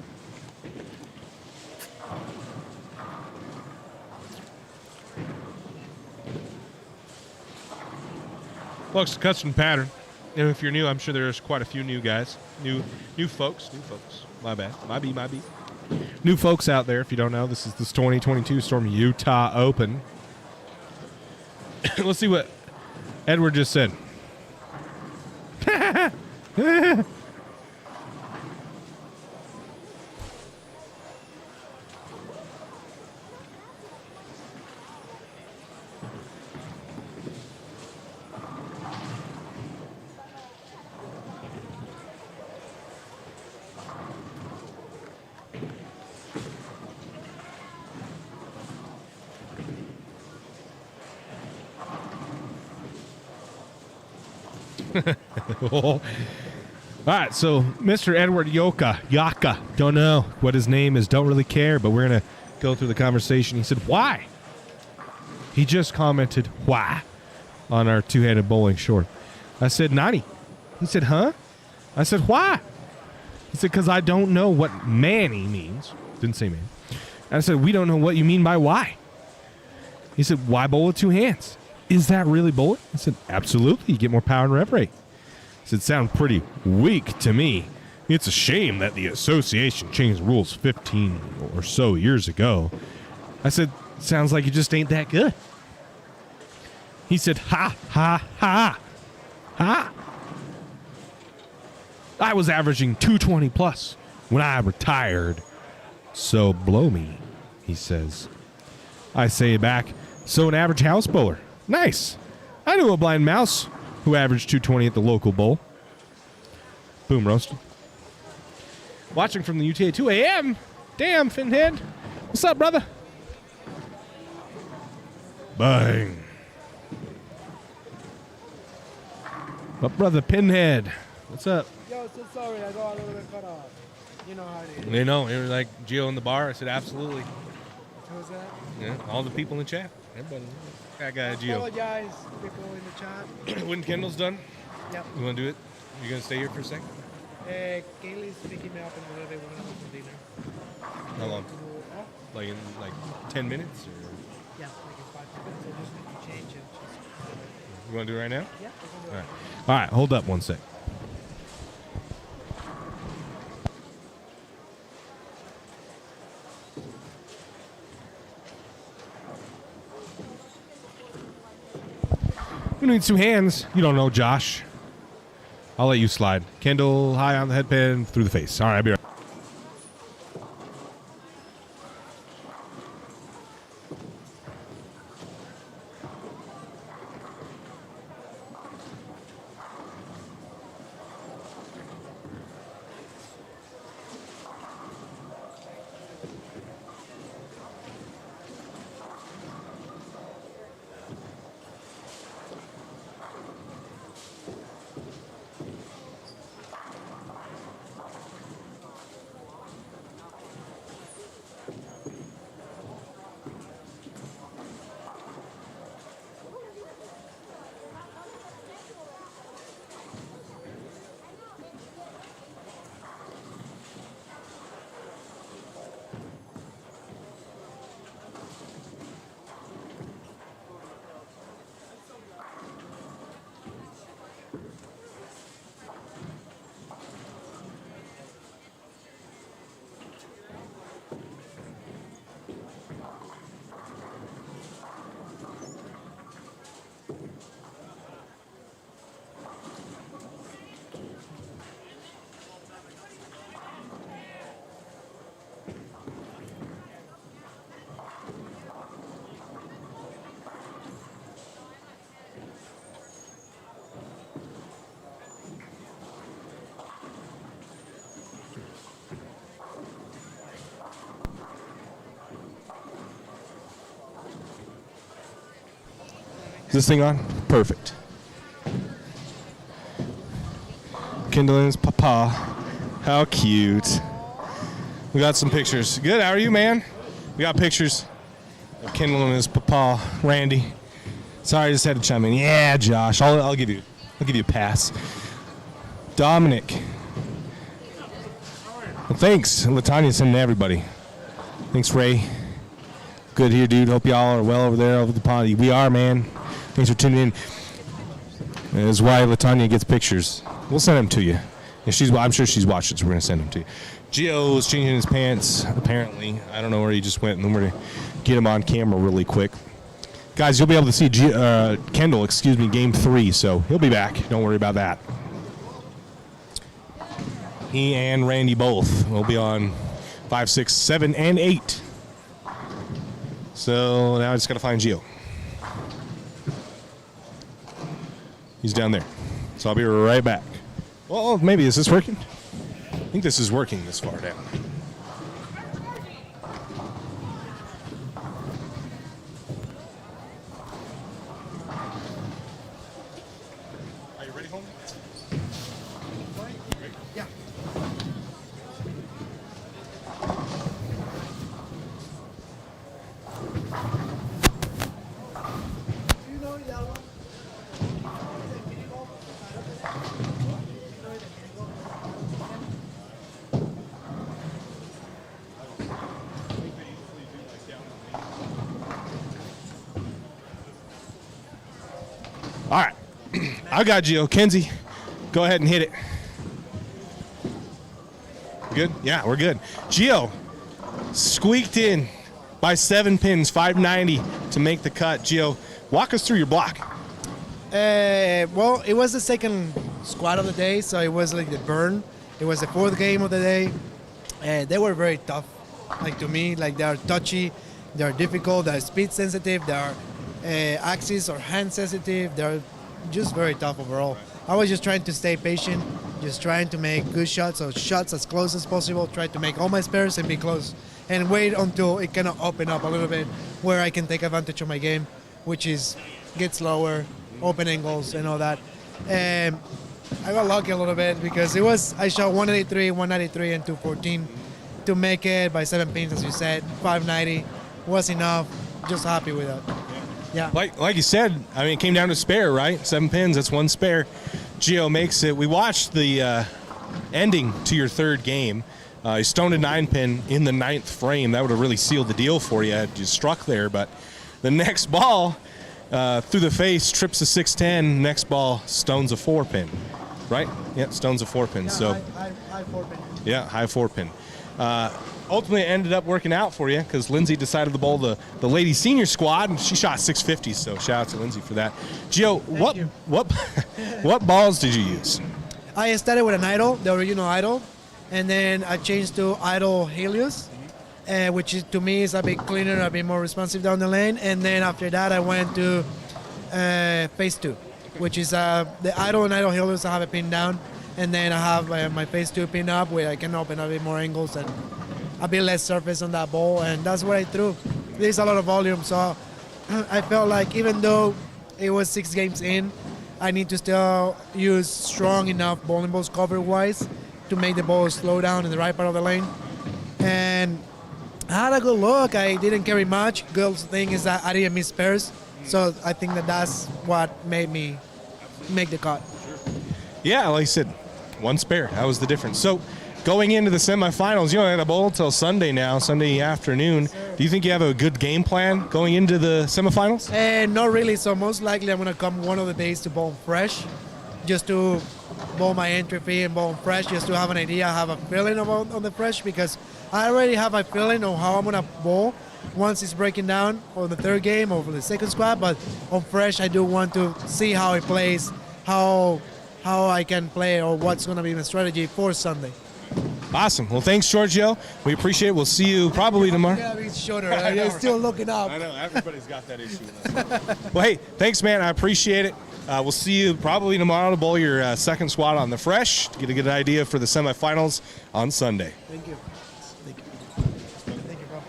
Folks, custom pattern. And if you're new, I'm sure there's quite a few new guys. New folks. My bad. Might be. New folks out there, if you don't know, this is this 2022 Storm Utah Open. Let's see what Edward just said. All right, so Mr. Edward Yaka, don't know what his name is, don't really care, but we're going to go through the conversation. He said, why? He just commented, why, on our two-handed bowling short. I said, 90. He said, huh? I said, why? He said, because I don't know what Manny means. Didn't say man. I said, we don't know what you mean by why. He said, why bowl with two hands? Is that really bowling? I said, absolutely. You get more power and rev rate. He said, sound pretty weak to me. It's a shame that the association changed rules 15 or so years ago. I said, sounds like you just ain't that good. He said, ha, ha, ha, ha. I was averaging 220 plus when I retired. So blow me, he says. I say back, so an average house bowler. Nice. I knew a blind mouse who averaged 220 at the local bowl. Boom roasted. Watching from the UTA 2 a.m. Damn, Finhead. What's up, brother? Bang. But brother Pinhead, what's up? Yo, so sorry, I got a little bit cut off. You know how it is. You know, it was like Gio in the bar. I said, absolutely. Who was that? Yeah, all the people in the chat. Everybody. That guy, Gio. Apologize, people in the chat. When Kendall's done, Yep. you want to do it? You going to stay here for a second? Kaylee's picking me up in a little bit. We're going to go for dinner. How long? Oh, Like in 10 minutes? Or yeah, like in 5 minutes. I just need to change it. you want to do it right now? Yeah, we can do All it. right. All right, hold up one sec. We need two hands. You don't know, Josh. I'll let you slide. Kendall, high on the headband, through the face. All right, I'll be right. Is this thing on? Perfect. Kendall and his papa. How cute. We got some pictures. Good, how are you, man? We got pictures of Kendall and his papa, Randy. Sorry, I just had to chime in. Yeah, Josh, I'll give you a pass. Dominic. Well, thanks, Latanya, sending to everybody. Thanks, Ray. Good here, dude. Hope y'all are well over there over the pond. We are, man. Thanks for tuning in. That is why Latanya gets pictures. We'll send them to you. If I'm sure she's watching, so we're going to send them to you. Gio's changing his pants, apparently. I don't know where he just went, and then we're going to get him on camera really quick. Guys, you'll be able to see Kendall, game 3, so he'll be back. Don't worry about that. He and Randy both will be on 5, 6, 7, and 8. So now I just got to find Gio. He's down there. So I'll be right back. Well, maybe. Is this working? I think this is working this far down. Are you ready, homie? Yeah. Do you know that one? All right. I got Gio. Kenzie, go ahead and hit it. Good? Yeah, we're good. Gio squeaked in by 7 pins, 590 to make the cut. Gio, walk us through your block. Well, it was the second squad of the day, so it was like the burn. It was the 4th game of the day. They were very tough, like to me. Like they are touchy, they are difficult, they are speed sensitive, they are axis or hand sensitive. They're just very tough overall. I was just trying to stay patient, just trying to make good shots, or shots as close as possible. Try to make all my spares and be close, and wait until it kind of open up a little bit where I can take advantage of my game. which is gets lower, open angles and all that. And I got lucky a little bit because I shot 183, 193, and 214 to make it by 7 pins, as you said. 590 was enough. Just happy with that. Yeah. Like you said, I mean, it came down to spare, right? 7 pins, that's 1 spare. Gio makes it. We watched the ending to your third game. You stoned a 9-pin in the 9th frame. That would have really sealed the deal for you had you struck there. But the next ball, through the face, trips a 610. Next ball, stones a 4-pin. Right? Yeah, stones a 4-pin. Yeah, so high 4-pin. Yeah, high 4-pin. Ultimately, it ended up working out for you because Lindsay decided to bowl the lady senior squad, and she shot 650. So shout out to Lindsay for that. Gio, what balls did you use? I started with an Idol, the original Idol, and then I changed to Idol Helios, which is, to me is a bit cleaner, a bit more responsive down the lane. And then after that, I went to Phase 2, which is the Idol and Idol Helios. I have it pinned down, and then I have my Phase 2 pinned up where I can open a bit more angles and a bit less surface on that ball, and that's what I threw. There's a lot of volume, so I felt like even though it was 6 games in, I need to still use strong enough bowling balls cover-wise to make the ball slow down in the right part of the lane. And I had a good look. I didn't carry much. Good thing is that I didn't miss pairs, so I think that's what made me make the cut. Yeah, like I said, 1 spare. That was the difference. So going into the semifinals, you don't have to bowl till Sunday now, Sunday afternoon. Do you think you have a good game plan going into the semifinals? Not really. So most likely I'm going to come one of the days to bowl fresh, just to bowl my entry fee and bowl fresh, just to have an idea, have a feeling about on the fresh, because I already have a feeling on how I'm going to bowl once it's breaking down on the third game or for the second squad. But on fresh, I do want to see how it plays, how I can play, or what's going to be my strategy for Sunday. Awesome. Well, thanks, Giorgio. We appreciate it. We'll see you probably tomorrow. Yeah, he's shorter. You're still looking up. I know. Everybody's got that issue. Well, hey, thanks, man. I appreciate it. We'll see you probably tomorrow to bowl your second squad on the fresh to get a good idea for the semifinals on Sunday. Thank you. Thank you. Thank you, bro.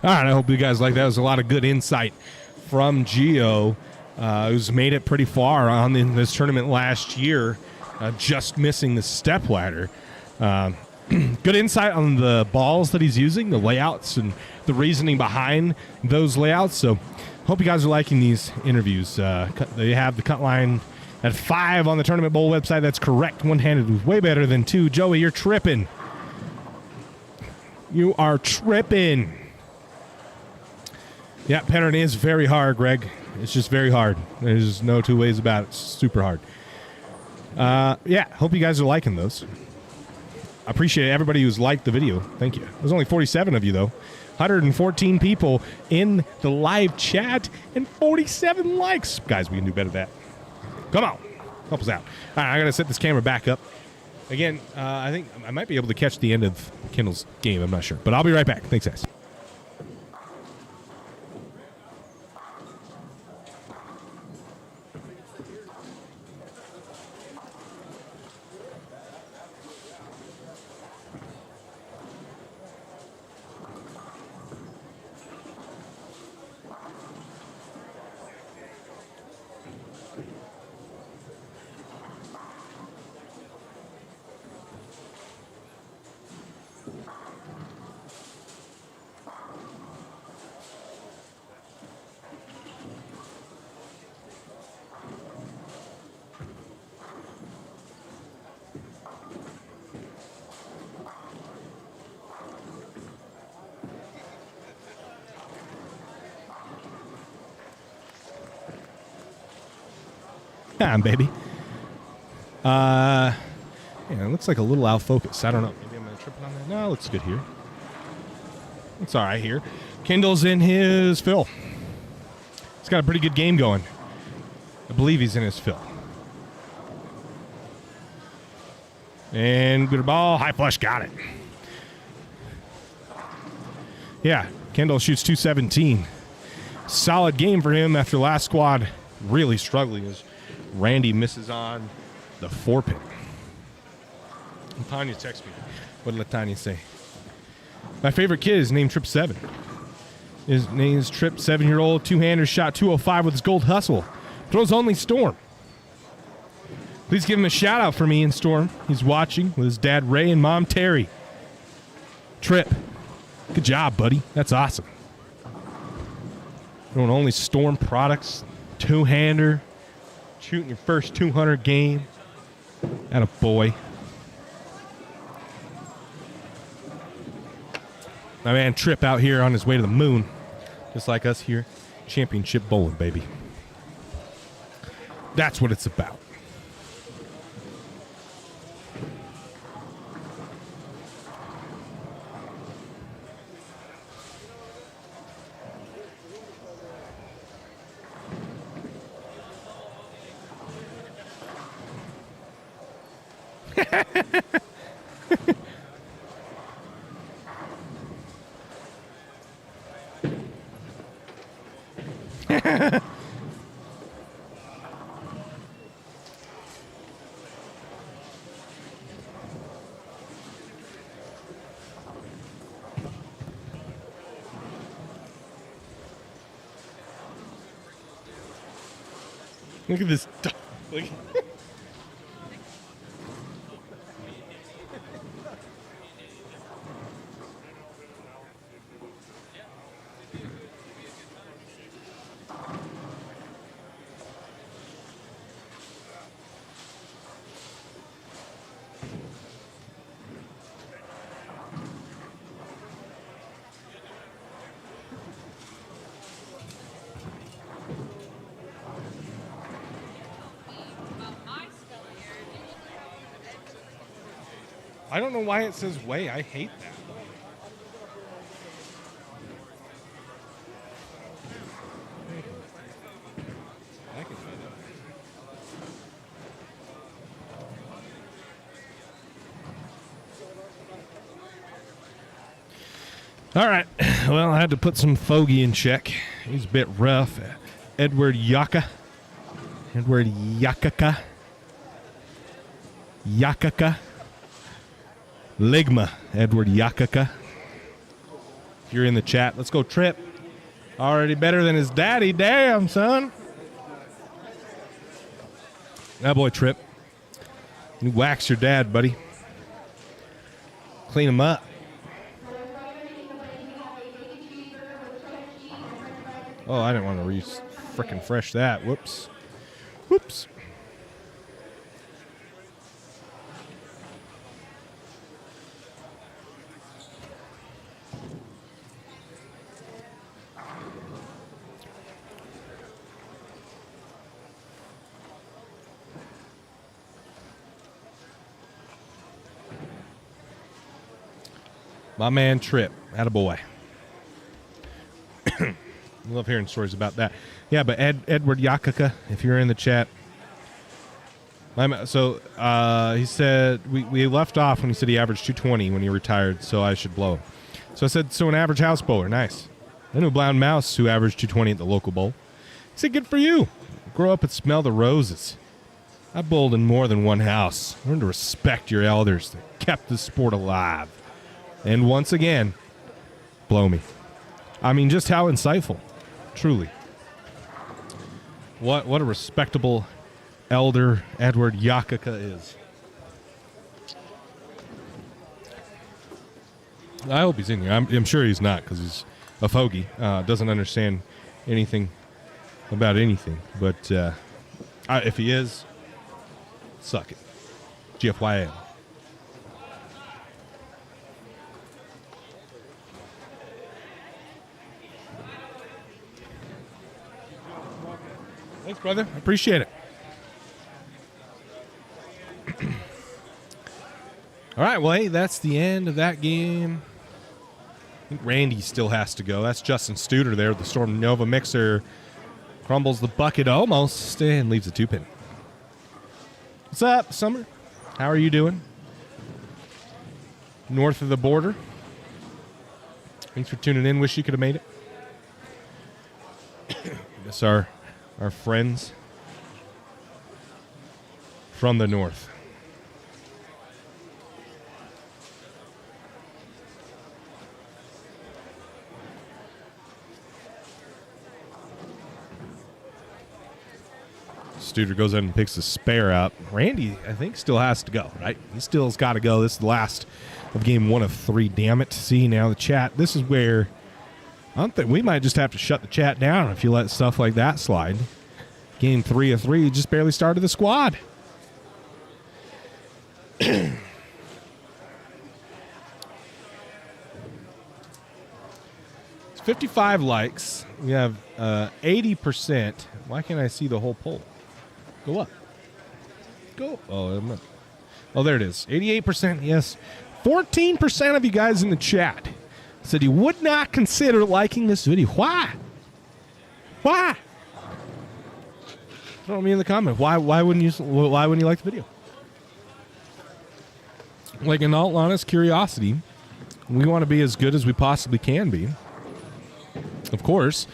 All right, I hope you guys like that. It was a lot of good insight from Gio, who's made it pretty far in this tournament last year, just missing the stepladder. Good insight on the balls that he's using, the layouts, and the reasoning behind those layouts. So hope you guys are liking these interviews. They have the cut line at 5 on the Tournament Bowl website. That's correct. One-handed was way better than 2. Joey, you're tripping. You are tripping. Yeah, pattern is very hard, Greg. It's just very hard. There's no 2 ways about it. It's super hard. Yeah, hope you guys are liking those. I appreciate everybody who's liked the video. Thank you. There's only 47 of you, though. 114 people in the live chat and 47 likes. Guys, we can do better than that. Come on. Help us out. All right, I got to set this camera back up. Again, I think I might be able to catch the end of Kendall's game. I'm not sure. But I'll be right back. Thanks, guys. Yeah, baby. Yeah, it looks like a little out of focus. I don't know. Maybe I'm going to trip on that. No, it looks good here. It's all right here. Kendall's in his fill. He's got a pretty good game going. I believe he's in his fill. And good ball. High flush. Got it. Yeah, Kendall shoots 217. Solid game for him after last squad really struggling as Randy misses on the 4-pin. Tanya texted me. What did Latanya say? My favorite kid is named Trip 7. His name is Trip, 7-year-old, two-hander, shot 205 with his gold hustle. Throws only Storm. Please give him a shout-out for me in Storm. He's watching with his dad Ray and mom Terry. Trip, good job, buddy. That's awesome. Throwing only Storm products, two-hander, shooting your first 200 game. Atta boy. My man Trip out here on his way to the moon, just like us here. Championship bowling, baby. That's what it's about. Look at this. Look. I don't know why it says way. I hate that. I can do that. All right. Well, I had to put some Fogey in check. He's a bit rough. Edward Yakaka. Ligma, Edward Yakaka. If you're in the chat, let's go Trip. Already better than his daddy. Damn, son. That boy Trip. You wax your dad, buddy. Clean him up. Oh, I didn't want to frickin' fresh that. Whoops. Whoops. My man Trip, attaboy. Love hearing stories about that. Yeah, but Edward Yakaka, if you're in the chat. So he said, we left off when he said he averaged 220 when he retired, so I should blow him. So I said, so an average house bowler, nice. I knew a Brown Mouse who averaged 220 at the local bowl. He said, good for you. Grow up and smell the roses. I bowled in more than one house. Learn to respect your elders that kept the sport alive. And once again, blow me. I mean, just how insightful. Truly. What a respectable elder Edward Yakaka is. I hope he's in here. I'm sure he's not because he's a fogey. Doesn't understand anything about anything. But if he is, suck it. GFYL. Thanks, brother. I appreciate it. All right, well, hey, that's the end of that game. I think Randy still has to go. That's Justin Studer there. The Storm Nova mixer crumbles the bucket almost and leaves a 2-pin. What's up, Summer? How are you doing? north of the border. Thanks for tuning in. Wish you could have made it. That's our friends from the north. Studer goes in and picks the spare up. Randy, I think, still has to go, right? He still's got to go. This is the last of game 1 of 3. Damn it. See, now the chat. This is where I don't think we might just have to shut the chat down if you let stuff like that slide. Game 3 of 3, just barely started the squad. It's 55 likes. We have 80%. Why can't I see the whole poll? Go up. Go. Oh, there it is. 88%, yes. 14% of you guys in the chat said you would not consider liking this video. Why? Why? Throw me in the comment. Why wouldn't you like the video? Like, in all honest curiosity, we want to be as good as we possibly can be. Of course,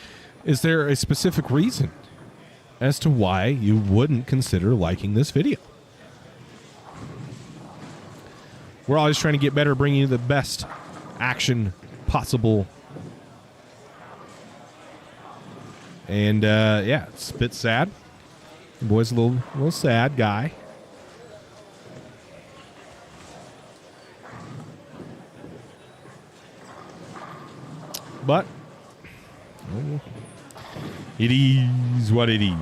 is there a specific reason as to why you wouldn't consider liking this video? We're always trying to get better, bringing you the best action possible. And, yeah, it's a bit sad. The boy's a little sad guy. But it is what it is.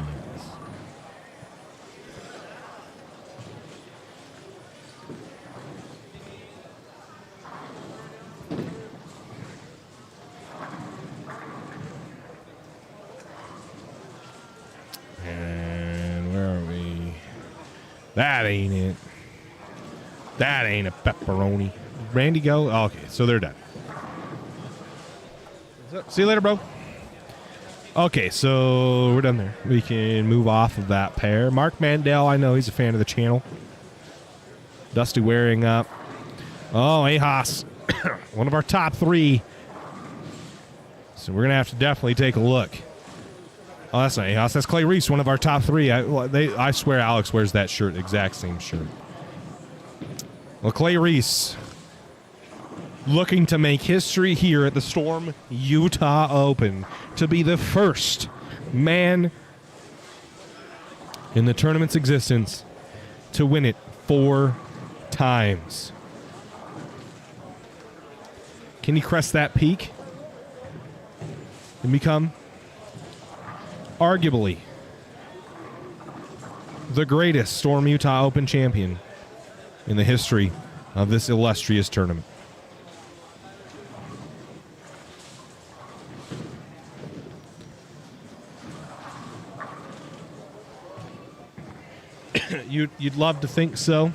And where are we? That ain't it. That ain't a pepperoni. Randy go? Oh, okay, so they're done. See you later, bro. Okay, so we're done there. We can move off of that pair. Mark Mandel, I know he's a fan of the channel. Dusty wearing up. Oh, Ahas. One of our top 3. So we're going to have to definitely take a look. Oh, that's not Ahas. That's Clay Rees, one of our top 3. I swear Alex wears that shirt, exact same shirt. Well, Clay Rees, looking to make history here at the Storm Utah Open, to be the first man in the tournament's existence to win it 4 times. Can he crest that peak and become arguably the greatest Storm Utah Open champion in the history of this illustrious tournament? You'd love to think so.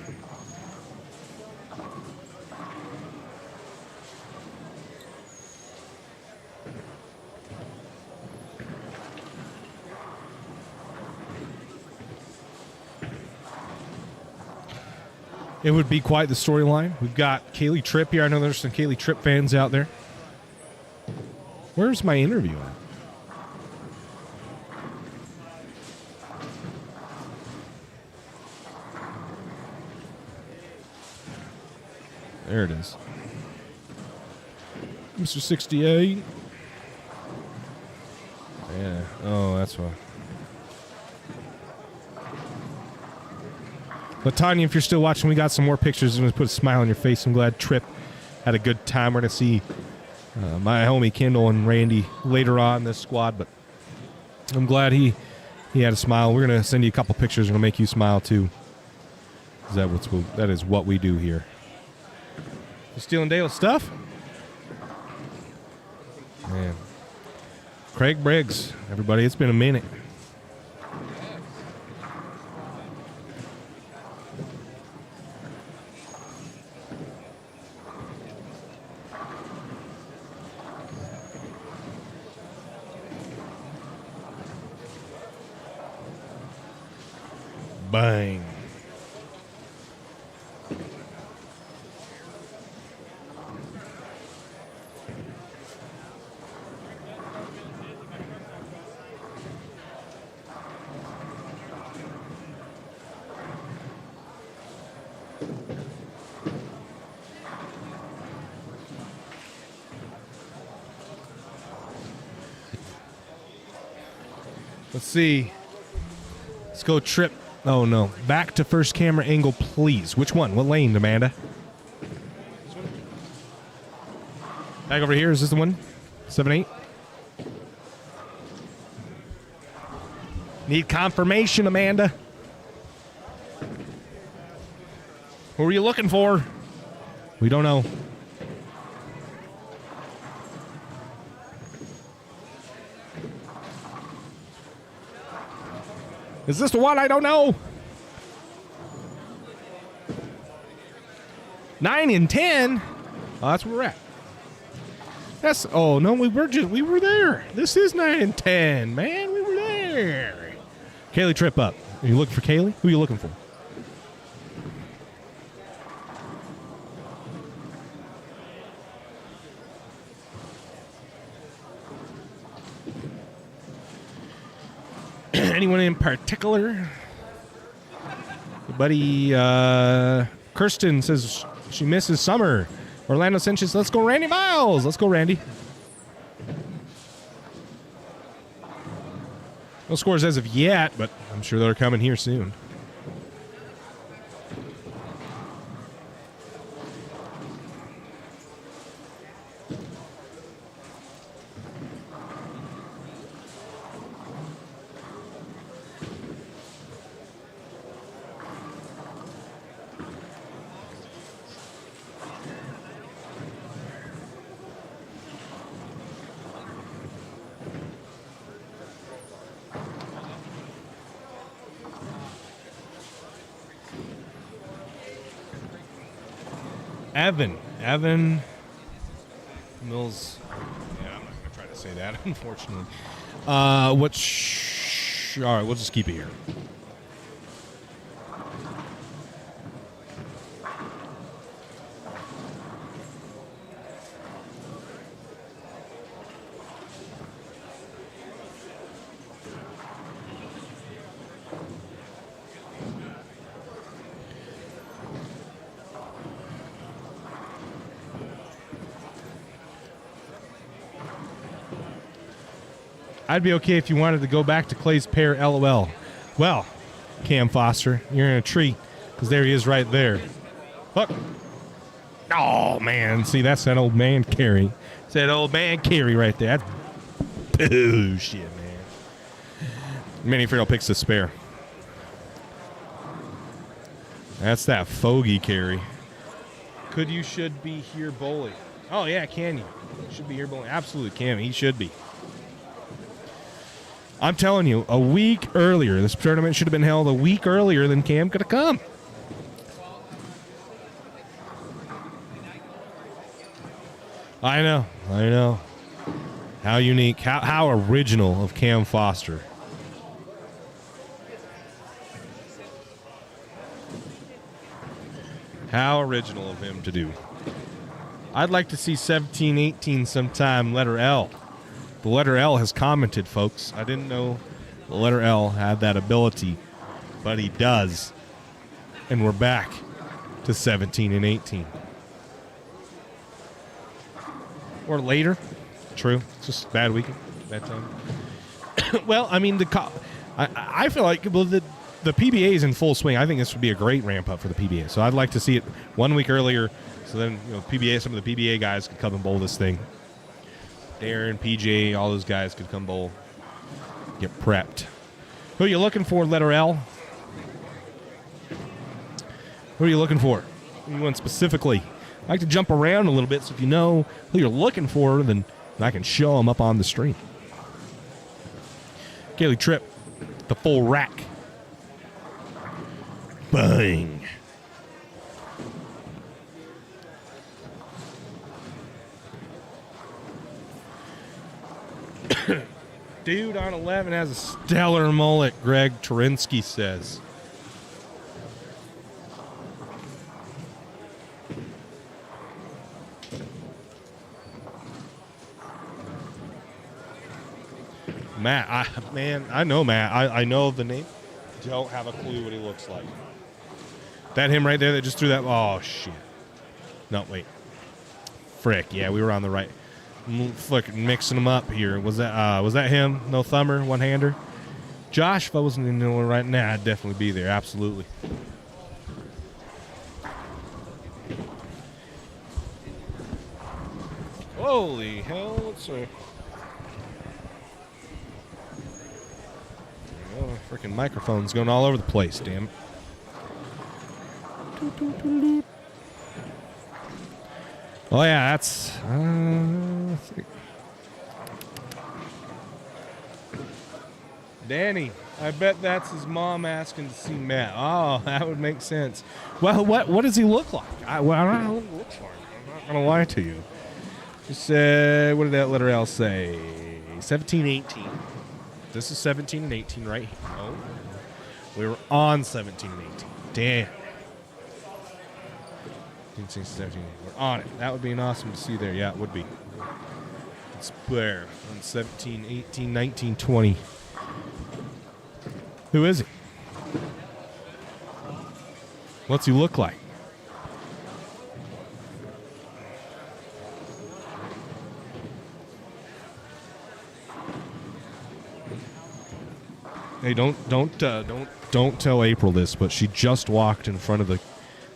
It would be quite the storyline. We've got Kaylee Tripp here. I know there's some Kaylee Tripp fans out there. Where's my interview at? There it is. Mr. 68. Yeah. Oh, that's why. Latanya, if you're still watching, we got some more pictures. I'm going to put a smile on your face. I'm glad Tripp had a good time. We're going to see my homie Kendall and Randy later on in this squad, but I'm glad he had a smile. We're going to send you a couple pictures. We're going to make you smile, too. That is what we do here. You stealing Dale's stuff? Man. Craig Briggs, everybody, it's been a minute. Bang. Let's see. Let's go trip. Oh, no. Back to first camera angle, please. Which one? What lane, Amanda? Back over here. Is this the one? 7-8? Need confirmation, Amanda. Who are you looking for? We don't know. Is this the one? I don't know. 9 and 10. Oh, that's where we're at. That's. Oh no, we were there. This is 9 and 10, man. We were there. Kaylee, trip up. Are you looking for Kaylee? Who are you looking for? Anyone in particular? Buddy Kirsten says she misses summer. Orlando Sanchez, let's go Randy Miles. Let's go, Randy. No scores as of yet, but I'm sure they're coming here soon. Evan Mills. Yeah, I'm not going to try to say that, unfortunately. All right, we'll just keep it here. I'd be okay if you wanted to go back to Clay's pair, LOL. Well, Cam Foster, you're in a treat, because there he is right there. Look. Oh, man. See, that's that old man carry. It's that old man carry right there. That's bullshit, man. Manny Farrell picks the spare. That's that fogey carry. Could you should be here bowling? Oh, yeah, can you? Should be here bowling. Absolutely can. He should be. I'm telling you, a week earlier, this tournament should have been held a week earlier than Cam could have come. I know. How unique, how original of Cam Foster. How original of him to do. I'd like to see 17-18 sometime, letter L. The letter L has commented, folks. I didn't know the letter L had that ability, but he does. And we're back to 17 and 18. Or later. True. It's just a bad weekend. Bad time. Well, I mean, I feel like the PBA is in full swing. I think this would be a great ramp up for the PBA. So I'd like to see it 1 week earlier. So then, some of the PBA guys could come and bowl this thing. Darren, PJ, all those guys could come bowl, get prepped. Who are you looking for, letter L? Who are you looking for? Who you want specifically? I like to jump around a little bit, so if you know who you're looking for, then I can show them up on the stream. Kaylee Tripp, the full rack. Bang. Dude on 11 has a stellar mullet, Greg Terinsky says. Matt, I know Matt. I know the name. Don't have a clue what he looks like. That him right there that just threw that? Oh, shit. No, wait. Frick, yeah, we were on the right. Fucking mixing them up here. Was that him? No thumber, one-hander? Josh, if I wasn't in Illinois right now, I'd definitely be there. Absolutely. Holy hell, what's a... Oh, freaking microphone's going all over the place, damn it. Oh, yeah, that's... let's see. Danny, I bet that's his mom asking to see Matt. Oh, that would make sense. Well, what does he look like? I don't know what he looks like. I'm not going to lie to you. Just said, what did that letter L say? 17, 18. This is 17 and 18 right here. Oh, we were on 17 and 18. Damn. 16, 17. We're on it. That would be an awesome to see there. Yeah, it would be. It's there on 17, 18, 19, 20. Who is he? What's he look like? Hey, don't tell April this, but she just walked in front of the.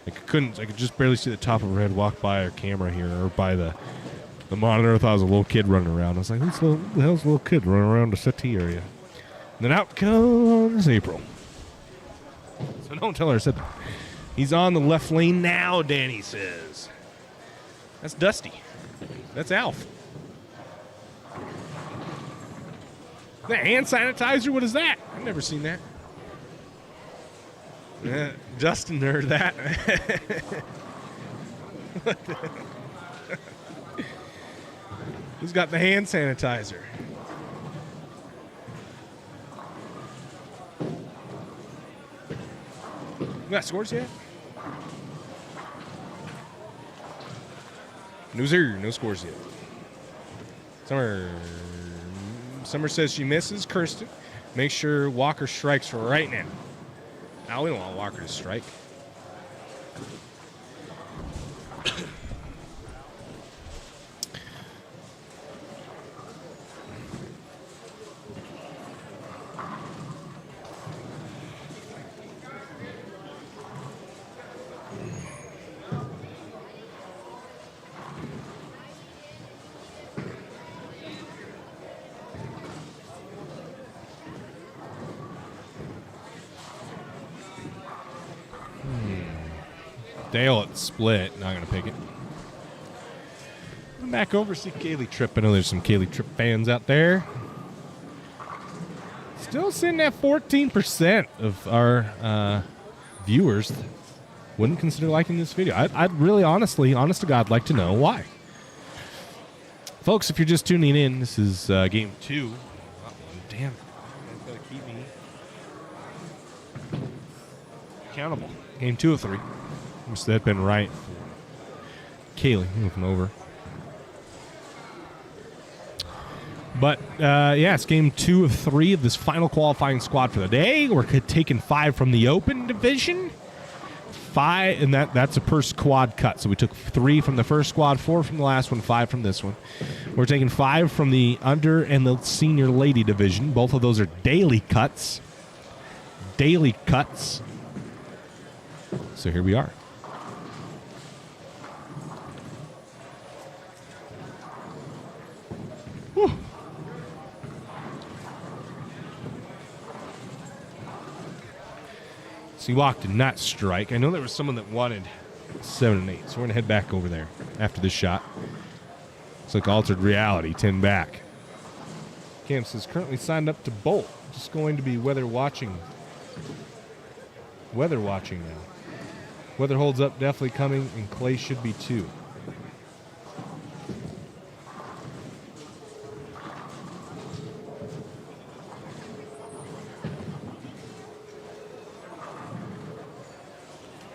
I could just barely see the top of her head walk by her camera here or by the monitor. I thought it was a little kid running around. I was like, who the hell's a little kid running around the settee area? And then out comes April. So don't tell her I said that. He's on the left lane now, Danny says. That's Dusty. That's Alf. The hand sanitizer? What is that? I've never seen that. Justin heard that. Who's got the hand sanitizer? You got scores yet? No, sir. No scores yet. Summer says she misses Kirsten. Make sure Walker strikes right now. Now we don't want Walker to strike. Dale at split. Not going to pick it. I'm back over to see Kaylee Tripp. I know there's some Kaylee Tripp fans out there. Still sitting at 14% of our viewers wouldn't consider liking this video. I'd really honestly, honest to God, like to know why. Folks, if you're just tuning in, this is game 2. Damn it. That's got to keep me accountable. Game 2 of 3. Wish that had been right for Kaylee moving over. But, yeah, it's game 2 of 3 of this final qualifying squad for the day. We're taking 5 from the open division. 5, and that's a per squad cut. So we took 3 from the first squad, 4 from the last one, 5 from this one. We're taking 5 from the under and the senior lady division. Both of those are daily cuts. Daily cuts. So here we are. Whew. Seawalk did not strike. I know there was someone that wanted 7 and 8, so we're going to head back over there after this shot. It's like altered reality, 10 back. Cam says currently signed up to bolt. Just going to be weather watching. Weather watching now. Weather holds up, definitely coming, and Clay should be too.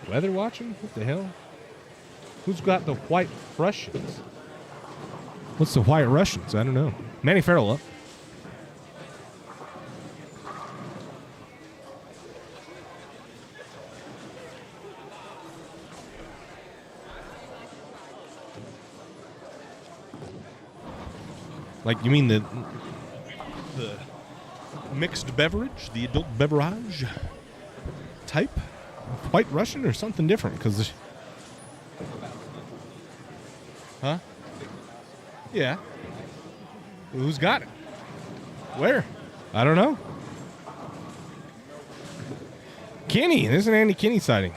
Weather watching? What the hell? Who's got the White Russians? What's the White Russians? I don't know. Manny Farrell up. Like, you mean the mixed beverage, the adult beverage type. White Russian or something different? Because, huh? Yeah. Who's got it? Where? I don't know. Kenny. There's an Andy Kenny sighting.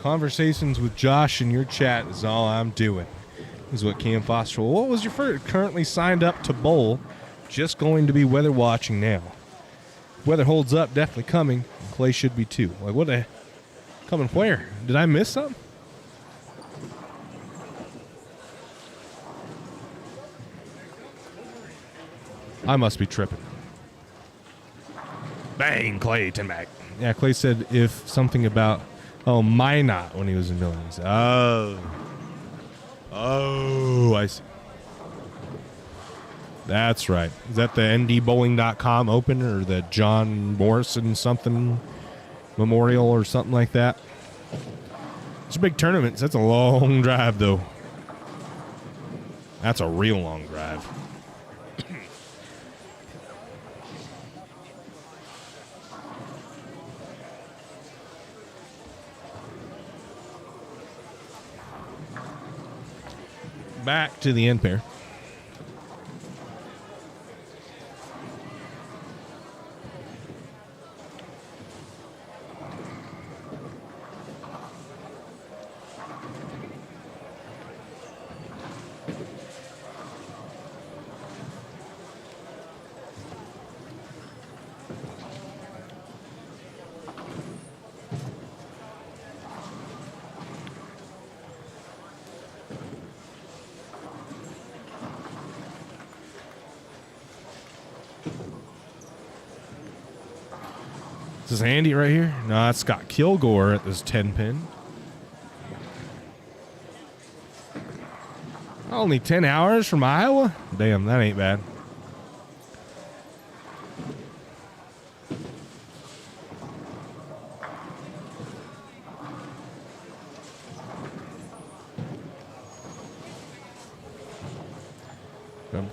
Conversations with Josh in your chat is all I'm doing, is what Cam Foster. Well, what was your first? Currently signed up to bowl. Just going to be weather watching now. Weather holds up, definitely coming. Clay should be too. Like, what the? Coming where? Did I miss something? I must be tripping. Bang, Clay, 10 back. Yeah, Clay said if something about, Minot when he was in Villains. Oh, I see. That's right. Is that the ndbowling.com open or the John Morrison something memorial or something like that? It's a big tournament. That's a long drive, though. That's a real long drive. Back to the end pair. Is this Andy right here? No, that's Scott Kilgore at this 10 pin. Only 10 hours from Iowa? Damn, that ain't bad.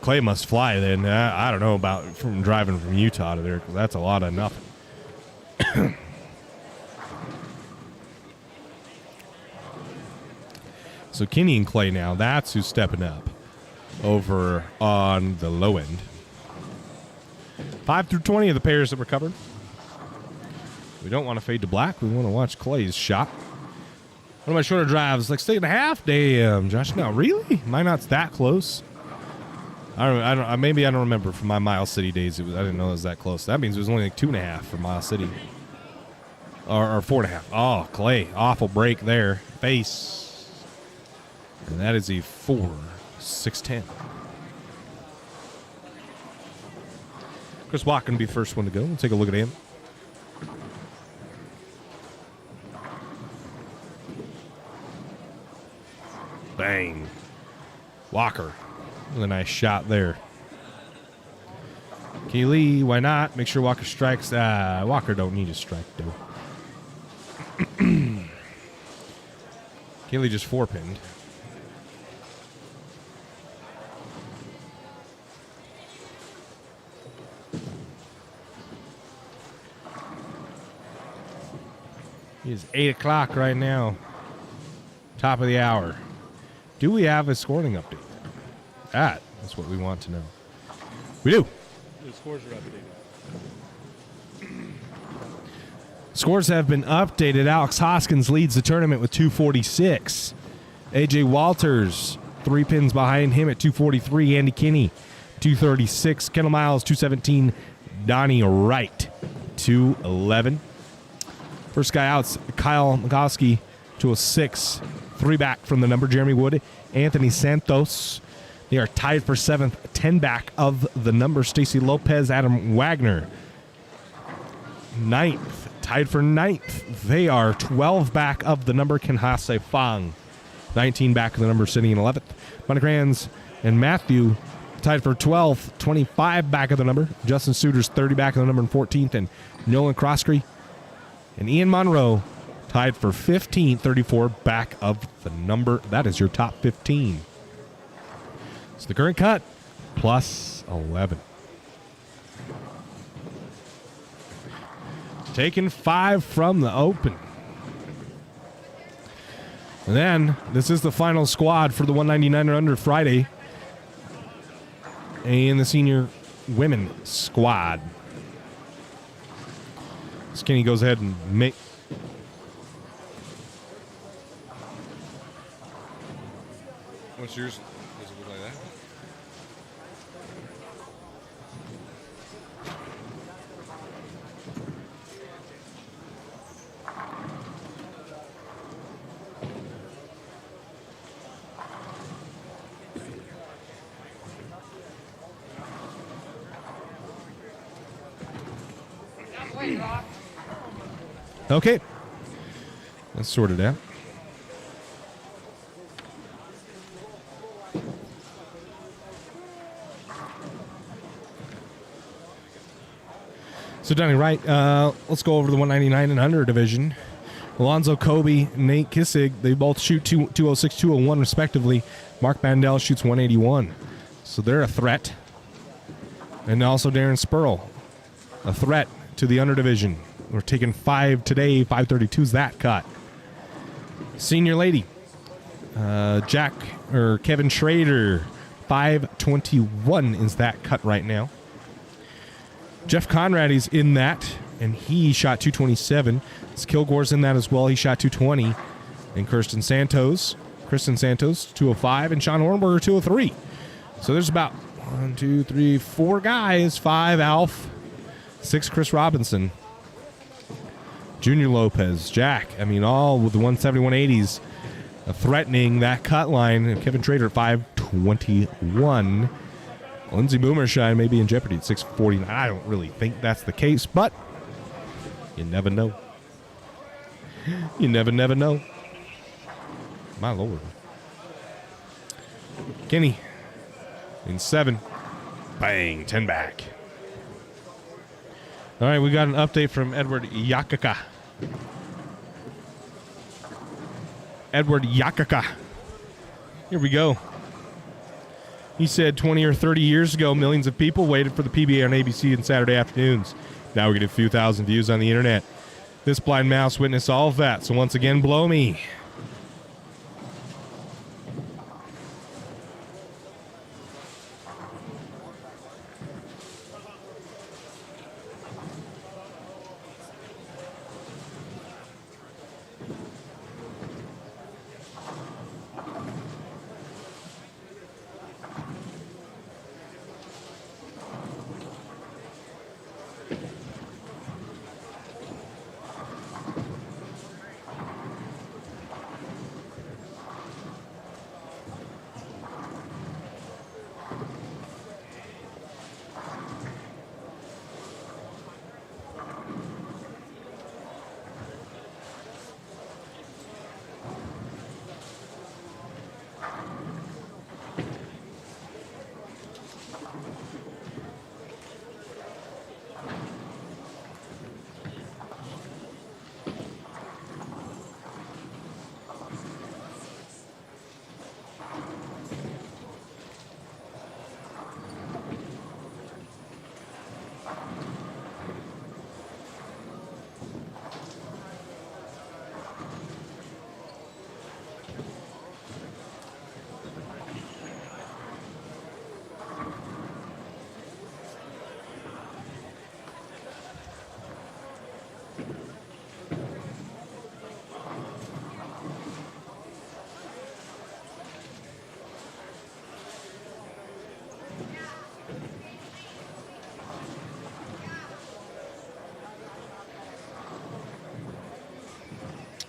Clay must fly then. I don't know about from driving from Utah to there, because that's a lot of nothing. So Kenny and Clay now, that's who's stepping up over on the low end. 5 through 20 of the pairs that were covered. We don't want to fade to black. We want to watch Clay's shot. One of my shorter drives, like 6.5. Damn, Josh. No, really? Minot's that close. Maybe I don't remember from my Miles City days. I didn't know it was that close. That means it was only like 2.5 for Miles City. Or 4.5. Oh, Clay. Awful break there. Face. And that is a 4.610. Chris Watt can be the first one to go. We'll take a look at him. Bang. Walker. With a nice shot there. Keeley, why not? Make sure Walker strikes. Walker don't need a strike, though. Keeley just 4-pinned. It is 8 o'clock right now. Top of the hour. Do we have a scoring update? That's what we want to know. We do. The scores are updated. Scores have been updated. Alex Hoskins leads the tournament with 246. AJ Walters, 3 pins behind him at 243. Andy Kinney, 236. Kendall Miles, 217. Donnie Wright, 211. First guy out's Kyle Magowski, 206. 3 back from the number. Jeremy Wood, Anthony Santos. They are tied for 7th. 10 back of the number. Stacy Lopez, Adam Wagner. 9th. Tied for 9th. They are 12 back of the number. Kenhase Fang. 19 back of the number, sitting in 11th. Montecrans and Matthew tied for 12th, 25 back of the number. Justin Suiters 30 back of the number in 14th. And Nolan Croskery and Ian Monroe tied for 15, 34 back of the number. That is your top 15. So the current cut, plus 11. Taking 5 from the open. And then, this is the final squad for the 199 or under Friday. And the senior women squad. Skinny goes ahead and make... What's yours? Does it look like that? Okay. Let's sort it out. So, Donnie, right, let's go over the 199 and under division. Alonzo Kobe, Nate Kissig, they both shoot 206, 201 respectively. Mark Bandel shoots 181. So they're a threat. And also Darren Spurl, a threat to the under division. We're taking 5 today, 532's that cut. Senior lady, Kevin Schrader, 521 is that cut right now. Jeff Conrad is in that, and he shot 227. Kilgore's in that as well. He shot 220. And Kristen Santos, 205, and Sean Hornberger, 203. So there's about 1, 2, 3, 4 guys. 5 Alf, 6 Chris Robinson, Junior Lopez, Jack. I mean, all with the 170, 180s threatening that cut line. And Kevin Schrader at 521. Lindsey Boomershine may be in jeopardy at 649. I don't really think that's the case, but you never know. You never know. My Lord. Kenny in 7. Bang, 10 back. All right, we got an update from Edward Yakaka. Here we go. He said 20 or 30 years ago, millions of people waited for the PBA on ABC on Saturday afternoons. Now we get a few thousand views on the internet. This blind mouse witnessed all of that, so once again, blow me.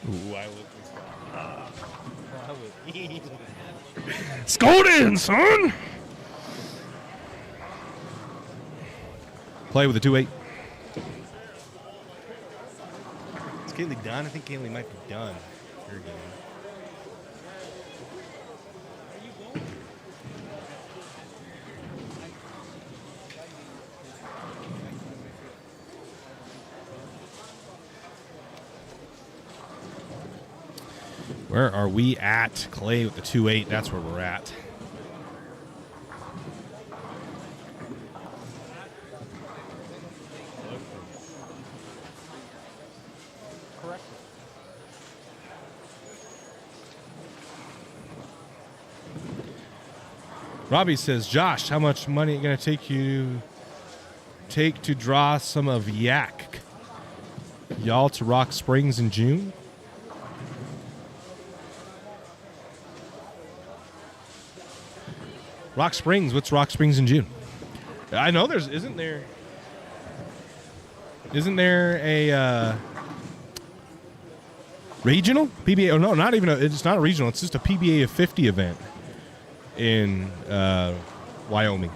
Ooh, I would eat. Scold in, son! Play with a 2-8. Is Kaylee done? I think Kaylee might be done. Her game. Where are we at? Clay with the 2.8. That's where we're at. Robbie says, Josh, how much money it going to take to draw some of yak? Y'all to Rock Springs in June? Rock Springs, what's Rock Springs in June? I know isn't there a regional PBA? Oh no, not even it's not a regional. It's just a PBA of 50 event in Wyoming.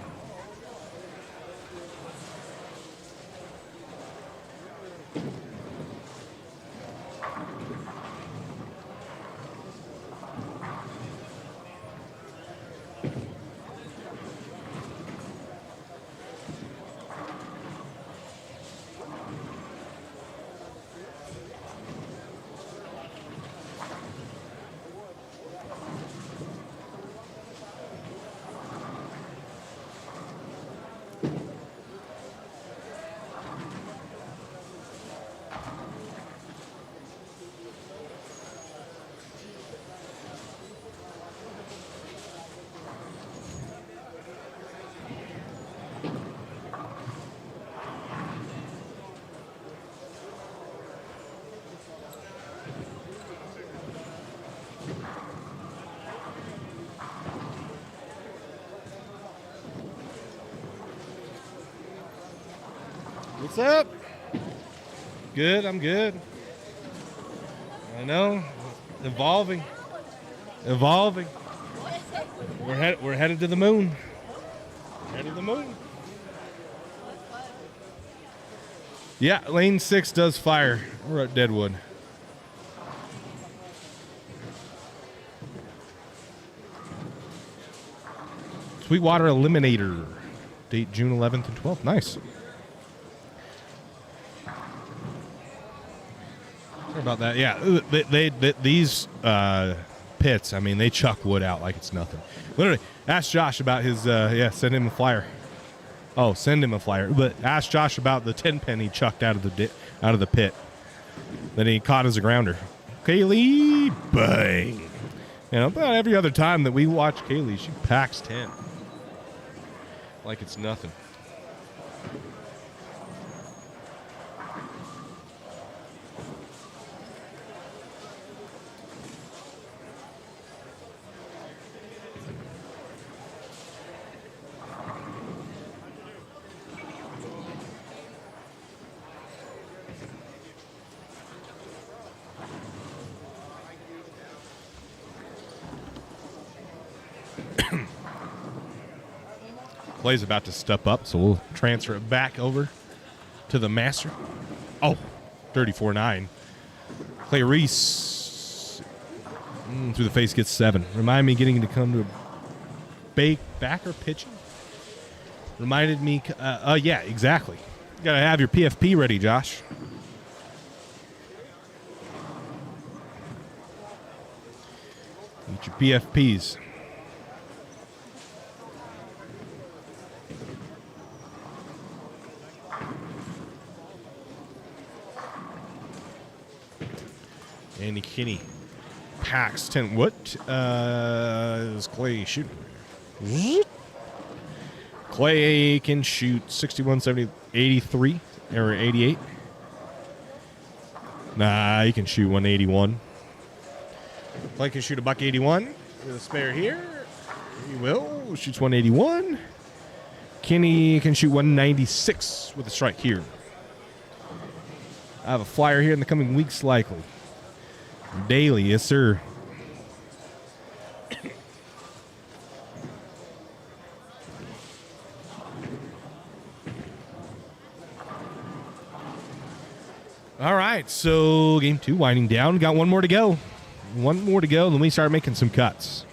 What's up? Good, I'm good. I know. Evolving. We're headed to the moon. Headed to the moon. Yeah, lane 6 does fire. We're at Deadwood. Sweetwater Eliminator. Date June 11th and 12th. Nice. Sorry about that. Yeah, these pits, I mean, they chuck wood out like it's nothing. Literally, ask Josh about his, send him a flyer. Oh, send him a flyer. But ask Josh about the 10 pen he chucked out of the pit. Then he caught as a grounder. Kaylee, bang. You know, about every other time that we watch Kaylee, she packs 10. Like it's nothing. Clay's about to step up, so we'll transfer it back over to the master. Oh, 34-9. Clay Rees through the face gets 7. Remind me getting to come to a backer pitching. Reminded me, yeah, exactly. You got to have your PFP ready, Josh. Get your PFPs. Andy Kinney packs 10. What is Clay shooting? Clay can shoot 61, 70, 83, or 88. Nah, he can shoot 181. Clay can shoot a buck 81 with a spare here. He will. Shoots 181. Kinney can shoot 196 with a strike here. I have a flyer here in the coming weeks, likely. Daily, yes, sir. All right, so game 2 winding down. Got one more to go. Then we start making some cuts.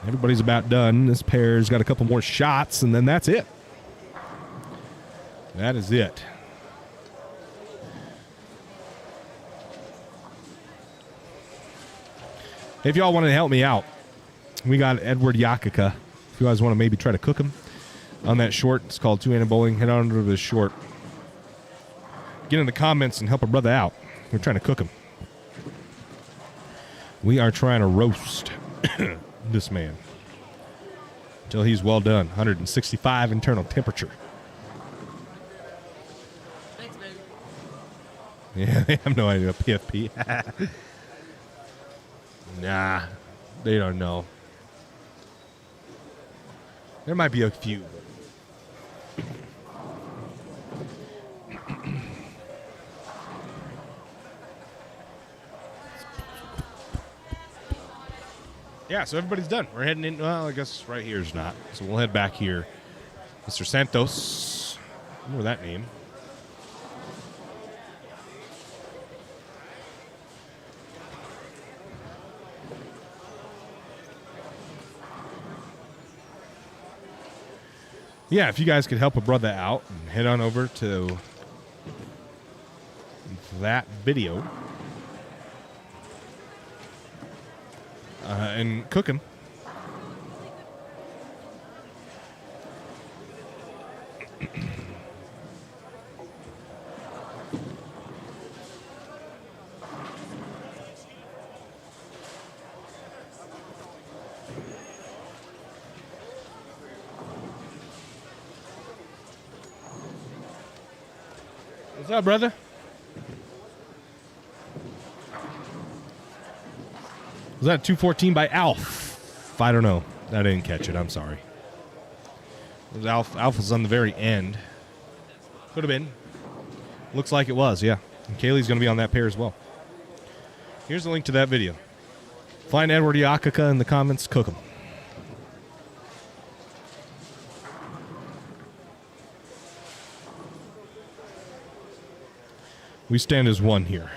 Everybody's about done. This pair's got a couple more shots, and then that's it. That is it. If y'all want to help me out, we got Edward Yakika. If you guys want to maybe try to cook him on that short, it's called Two-Handed Bowling. Head on over to the short. Get in the comments and help a brother out. We're trying to cook him. We are trying to roast this man until he's well done. 165 internal temperature. Thanks, baby. Yeah, they have no idea. PFP. Nah, they don't know. There might be a few. Yeah, so everybody's done. We're heading in. Well, I guess right here's not. So we'll head back here. Mr. Santos. I remember that name. Yeah, if you guys could help a brother out and head on over to that video and cook him. What's up, brother? Was that a 214 by Alf? I don't know. I didn't catch it. I'm sorry. It was Alf was on the very end. Could have been. Looks like it was, yeah. And Kaylee's going to be on that pair as well. Here's the link to that video. Find Edward Yakika in the comments. Cook him. We stand as one here.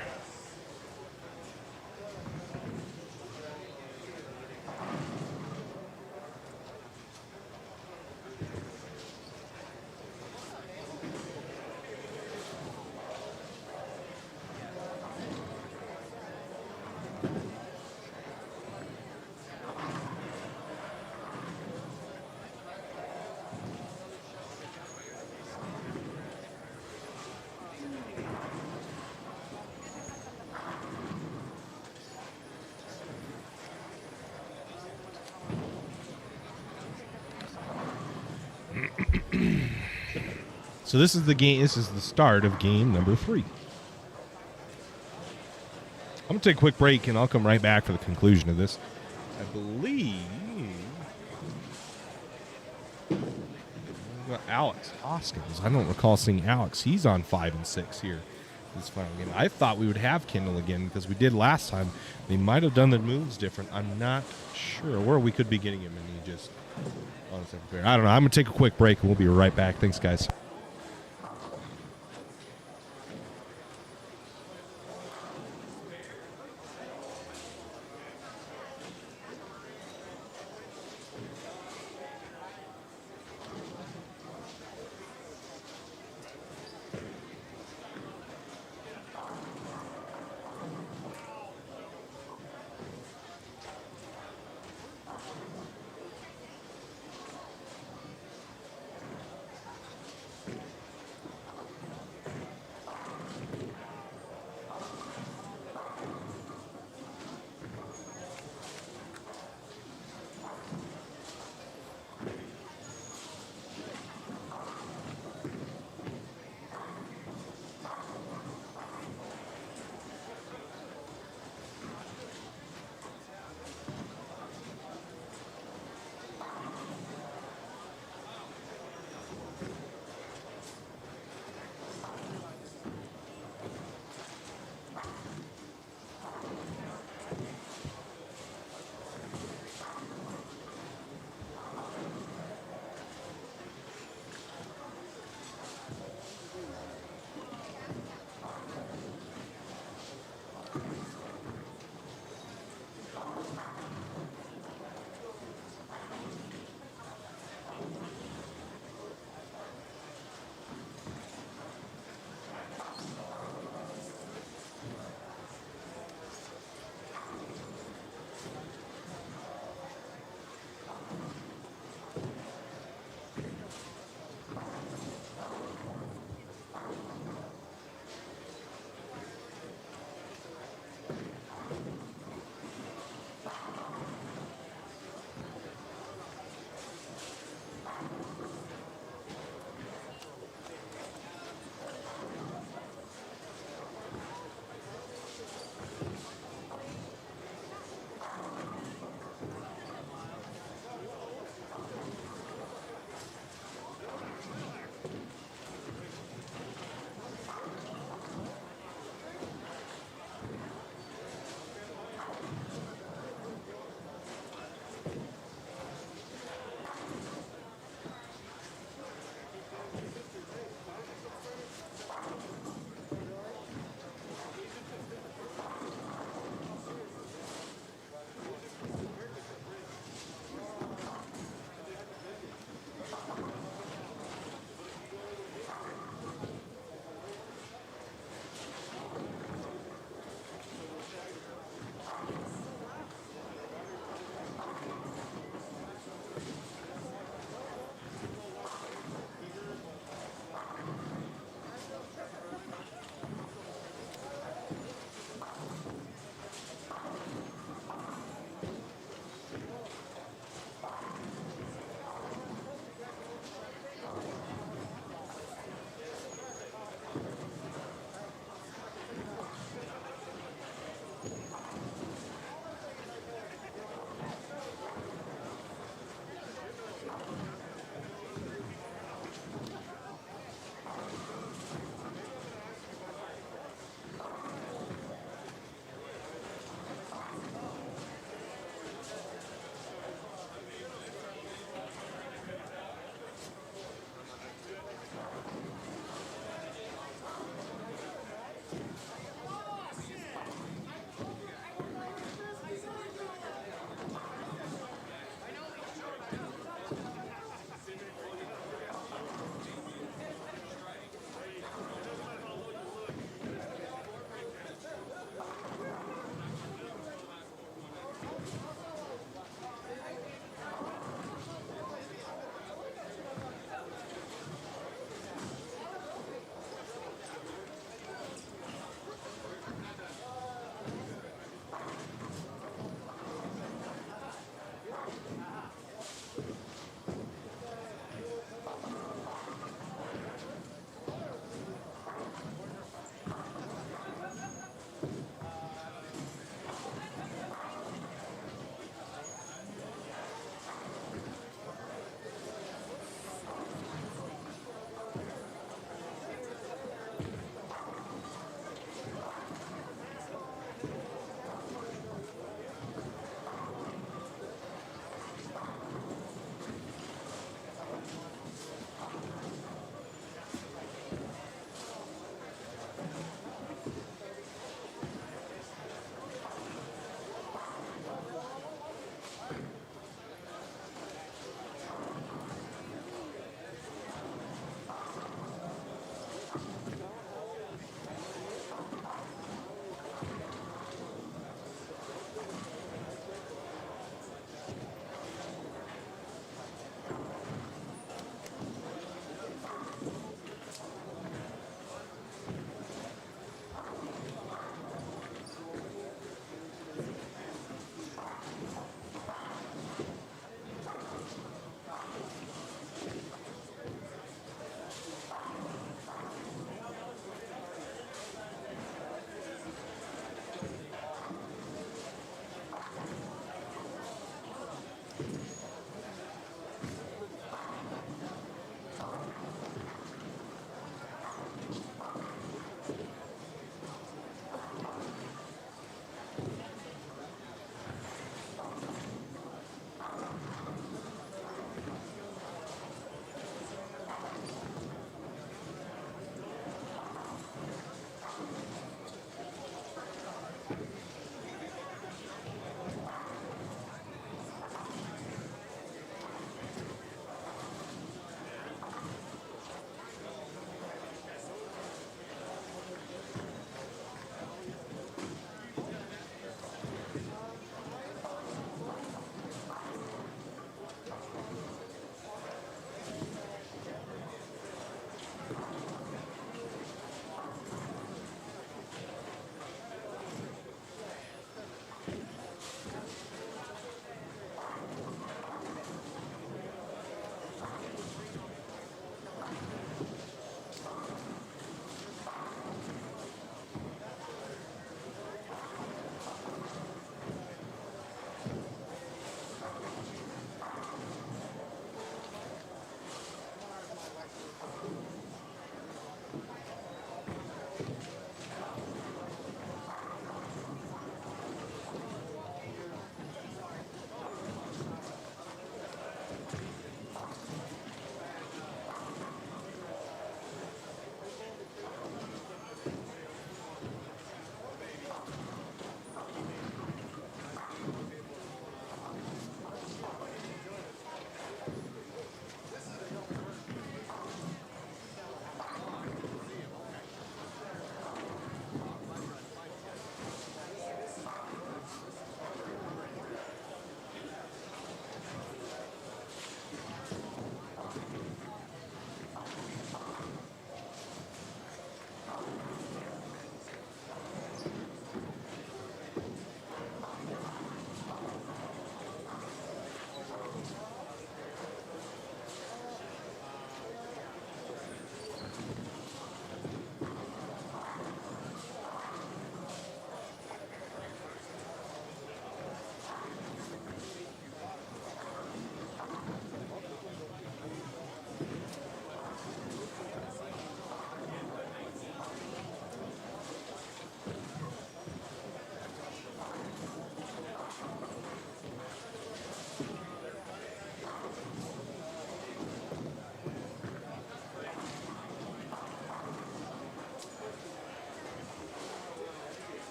So this is the game. This is the start of game number 3. I'm gonna take a quick break, and I'll come right back for the conclusion of this. I believe Alex Hoskins. I don't recall seeing Alex. He's on 5 and 6 here. This final game. I thought we would have Kendall again because we did last time. They might have done the moves different. I'm not sure. Or we could be getting him, and he just on a separate pair. I don't know. I'm gonna take a quick break, and we'll be right back. Thanks, guys.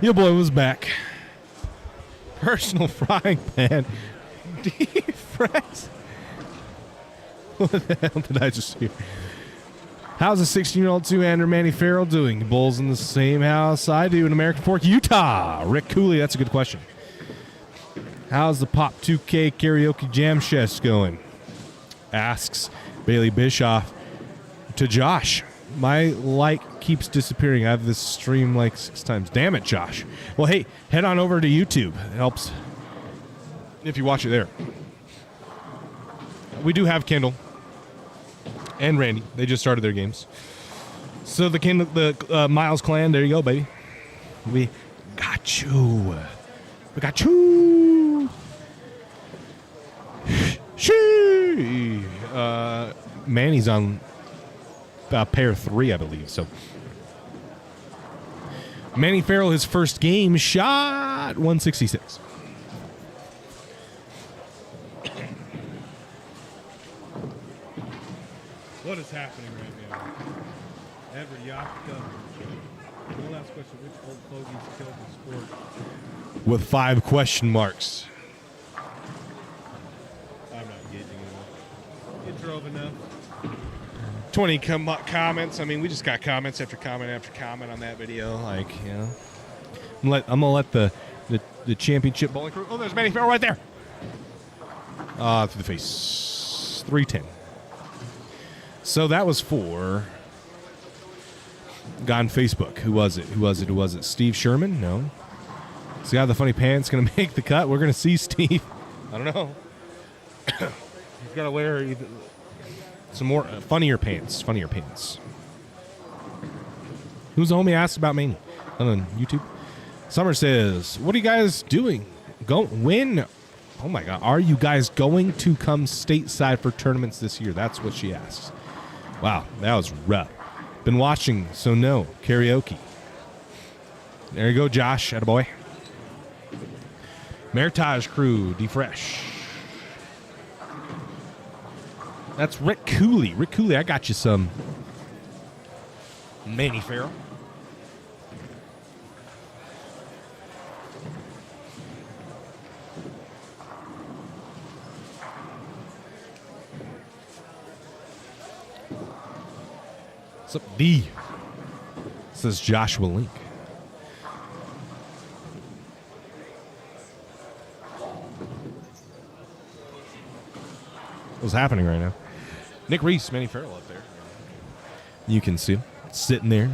Your boy was back. Personal frying pan. Defrost. What the hell did I just hear? How's a 16-year-old two-hander Manny Farrell doing? Bulls in the same house I do in American Fork, Utah. Rick Cooley, that's a good question. How's the Pop 2K karaoke jam chest going? Asks Bailey Bischoff to Josh. My like keeps disappearing. I have this stream like 6 times. Damn it, Josh. Well, hey, head on over to YouTube. It helps if you watch it there. We do have Kendall and Randy. They just started their games. So the Miles clan, there you go, baby. We got you. We got you. Shee. Manny's on pair 3, I believe. So Manny Farrell, his first game, shot 166. What is happening right now? Ever Yakka. One last question. Which old fogies killed the sport? With 5 question marks. I'm not getting enough. It drove enough. 20 comments. I mean, we just got comments after comment after comment on that video. Like, you know. I'm gonna let the championship bowling crew. Oh, there's Manny Farrell right there. Through the face. 310. So that was for guy on Facebook. Who was it? Steve Sherman? No. This guy with the funny pants going to make the cut. We're going to see Steve. I don't know. He's got to wear some more funnier pants. Who's the homie asked about Manny on YouTube? Summer says, what are you guys doing? When? Oh, my God. Are you guys going to come stateside for tournaments this year? That's what she asks. Wow, that was rough. Been watching, so no. Karaoke. There you go, Josh. Attaboy. Meritage crew, defresh. That's Rick Cooley. Rick Cooley, I got you some Manny Farrell. What's up, D? Says Joshua Link. What's happening right now? Nick Rees, Manny Farrell up there. You can see him sitting there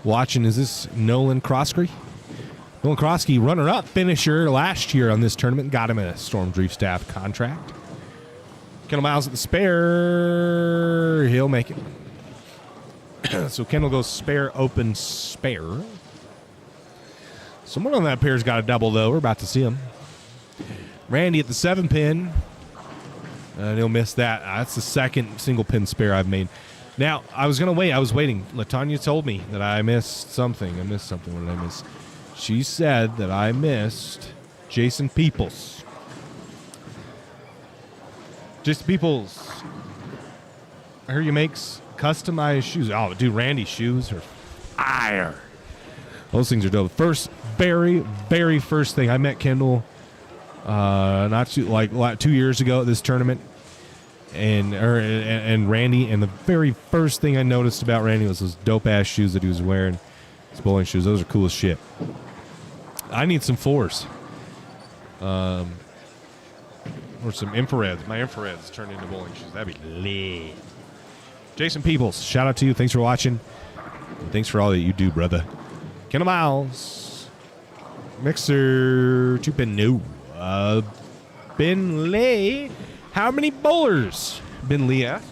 watching. Is this Nolan Krosky? Nolan Krosky, runner-up finisher last year on this tournament. Got him a Storm Drift staff contract. Kendall Miles at the spare. He'll make it. So Kendall goes spare, open, spare. Someone on that pair's got a double, though. We're about to see him. Randy at the 7-pin. He'll miss that. That's the second single-pin spare I've made. Now, I was going to wait. I was waiting. LaTanya told me that I missed something. What did I miss? She said that I missed Jason Peoples. Jason Peoples. I heard you makes customized shoes. Oh, dude, Randy's shoes are fire. Those things are dope. Very, very first thing I met Kendall, not too, like 2 years ago at this tournament, and Randy. And the very first thing I noticed about Randy was those dope ass shoes that he was wearing. His bowling shoes. Those are cool as shit. I need some 4s, or some infrareds. My infrareds turned into bowling shoes. That'd be lit. Jason Peoples, shout out to you. Thanks for watching. And thanks for all that you do, brother. Kendall Miles. Mixer 2-pin, no. Ben Lee. How many bowlers? Ben Lee asked.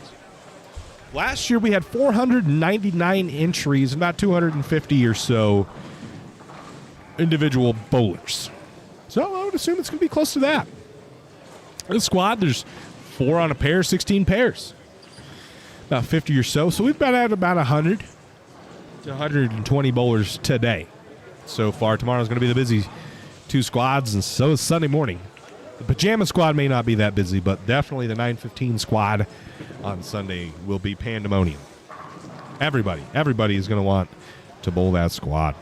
Last year we had 499 entries, about 250 or so individual bowlers. So I would assume it's going to be close to that. This squad, there's 4 on a pair, 16 pairs. About 50 or so. So we've been at about 100 to 120 bowlers today so far. Tomorrow's going to be the busy 2 squads, and so is Sunday morning. The pajama squad may not be that busy, but definitely the 9:15 squad on Sunday will be pandemonium. Everybody is going to want to bowl that squad.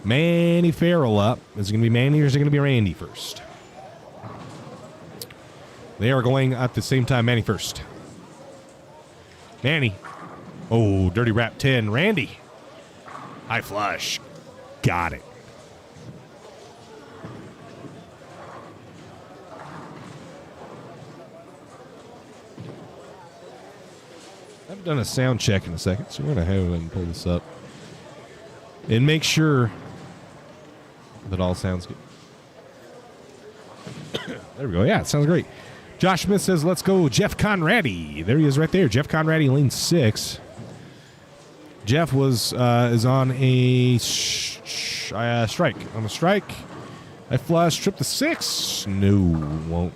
Manny Farrell up. Is it going to be Manny or is it going to be Randy first? They are going at the same time. Manny first. Manny. Oh, dirty wrap 10. Randy. High flush. Got it. haven't done a sound check in a second, so we're going to have and pull this up and make sure that all sounds good. There we go. Yeah, it sounds great. Josh Smith says, let's go Jeff Conradi. There he is right there. Jeff Conradi, lane 6. Jeff is on a strike. On a strike. I flush, trip to 6. No, won't.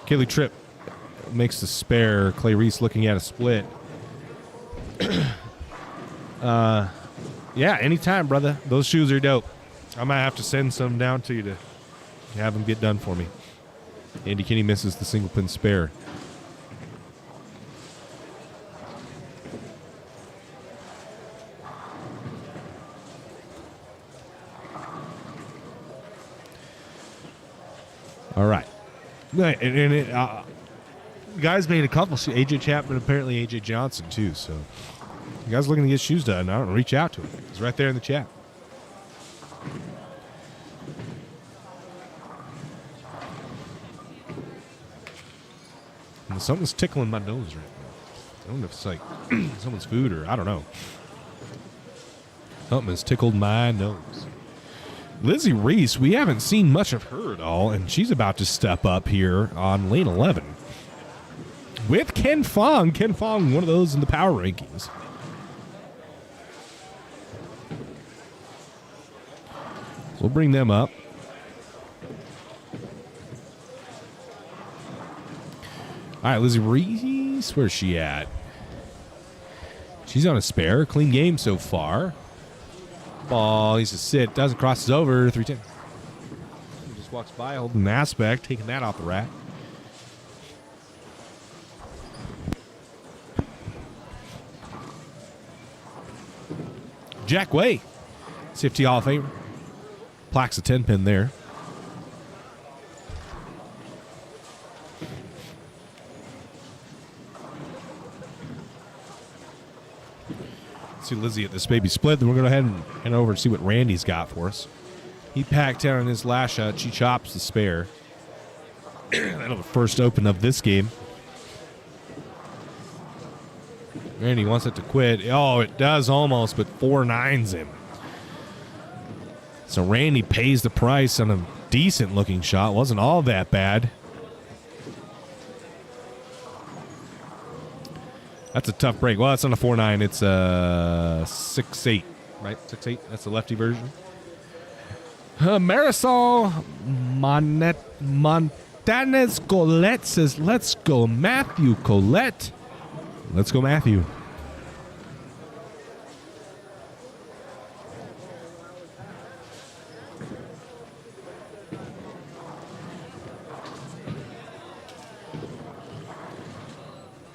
Kaylee Tripp makes the spare. Clay Rees looking at a split. Yeah, anytime, brother. Those shoes are dope. I might have to send some down to you to have them get done for me. Andy Kinney misses the single pin spare. All right. Guys made a couple. AJ Chapman, apparently AJ Johnson, too. So, you guys looking to get shoes done, I don't reach out to him. He's right there in the chat. And something's tickling my nose right now. I don't know if it's like someone's food or I don't know. Something has tickled my nose. Lizzie Reese, we haven't seen much of her at all, and she's about to step up here on lane 11 with Ken Fong. Ken Fong, one of those in the power rankings. We'll bring them up. All right, Lizzie Reese, where's she at? She's on a spare. Clean game so far. Ball needs to sit. Doesn't, crosses over. 310. He just walks by holding an aspect, taking that off the rack. Jack Way, CFT Hall of Famer. Plaques a 10-pin there. See Lizzie at this baby split, then we're going to head and head over and see what Randy's got for us. He packed down on his last shot. She chops the spare. That'll be the first open of this game. Randy wants it to quit. Oh, it does almost, but 4-9s him. So Randy pays the price on a decent-looking shot. Wasn't all that bad. That's a tough break. Well, it's not a 4-9. It's a 6-8, right? 6-8. That's the lefty version. Marisol Montanes Colette says, let's go, Matthew Colette. Let's go, Matthew.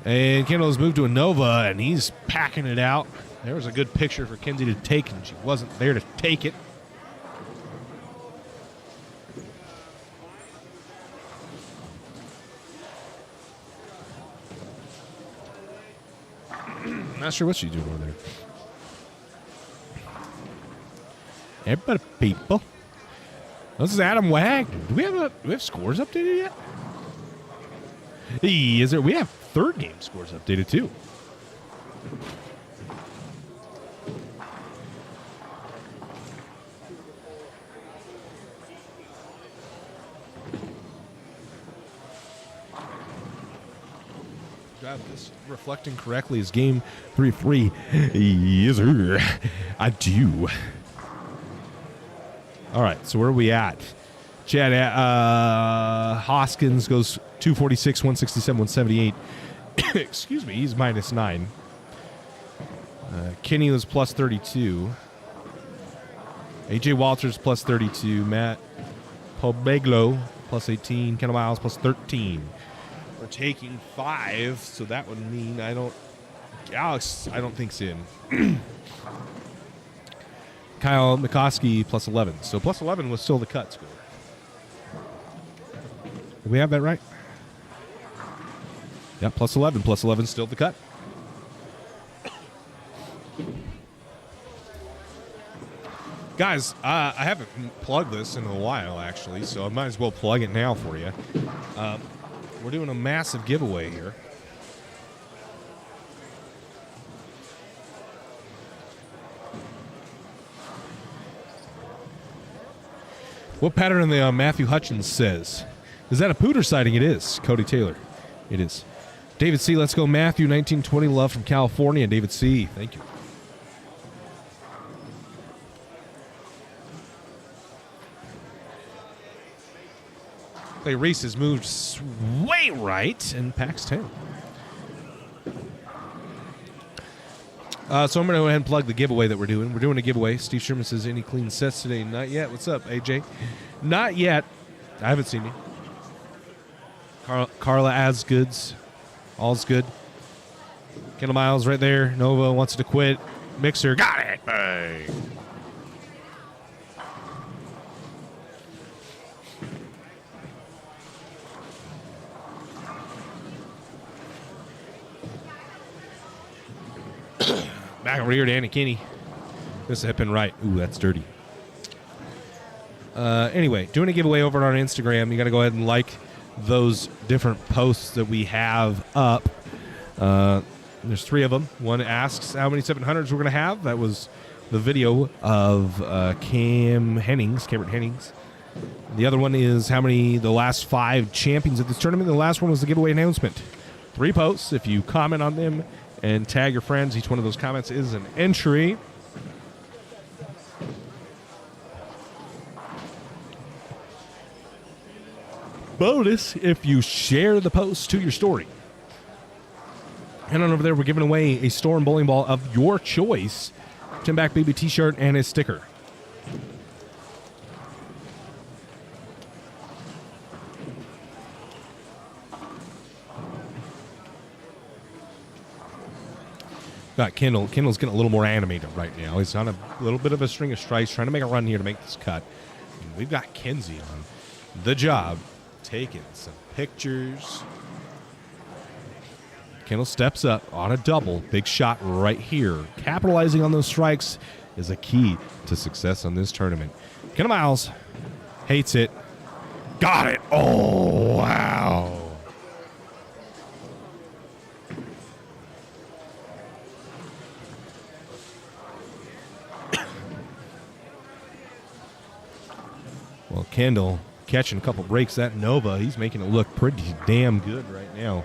And Kendall has moved to a Nova, and he's packing it out. There was a good picture for Kenzie to take, and she wasn't there to take it. Not sure what she's doing over there. Everybody, people. This is Adam Wagner. Do we have scores updated yet? Is there? We have third game scores updated too. God, this reflecting correctly is game 3-3. Yes, sir. I do. All right, so where are we at? Chad Hoskins goes 246, 167, 178. Excuse me, he's -9. Kenny was plus 32. AJ Walters plus 32. Matt Pobeglo plus 18. Kendall Miles plus 13. We're taking 5, so that would mean Alex, I don't think's in. Kyle McCoskey plus 11. So plus 11 was still the cut score. Did we have that right? Yeah, plus 11. Plus 11 still the cut. Guys, I haven't plugged this in a while, actually, so I might as well plug it now for you. We're doing a massive giveaway here. What pattern in the Matthew Hutchins says? Is that a pooter sighting? It is. Cody Taylor. It is. David C., let's go. Matthew, 1920 love from California. David C., thank you. Clay Rees has moved way right and packs 10. So I'm going to go ahead and plug the giveaway that we're doing. We're doing a giveaway. Steve Sherman says, any clean sets today? Not yet. What's up, AJ? Not yet. I haven't seen you. Carla Asgoods. All's good. Kendall Miles right there. Nova wants to quit. Mixer. Got it. Bang. Back over here to Annie Kinney. This hip and right. Ooh, that's dirty. Anyway, doing a giveaway over on Instagram. You got to go ahead and like those different posts that we have up. There's 3 of them. One asks how many 700s we're going to have. That was the video of Cameron Hennings. The other one is how many the last 5 champions of this tournament. The last one was the giveaway announcement. 3 posts. If you comment on them and tag your friends, each one of those comments is an entry. Bonus if you share the post to your story. And on over there, we're giving away a Storm bowling ball of your choice, Tim Back Baby t-shirt, and a sticker. Got Kendall. Kendall's getting a little more animated right now. He's on a little bit of a string of strikes, trying to make a run here to make this cut. And we've got Kenzie on the job, taking some pictures. Kendall steps up on a double. Big shot right here. Capitalizing on those strikes is a key to success on this tournament. Kendall Miles hates it. Got it. Oh, wow. Well, Kendall catching a couple breaks. That Nova, he's making it look pretty damn good right now.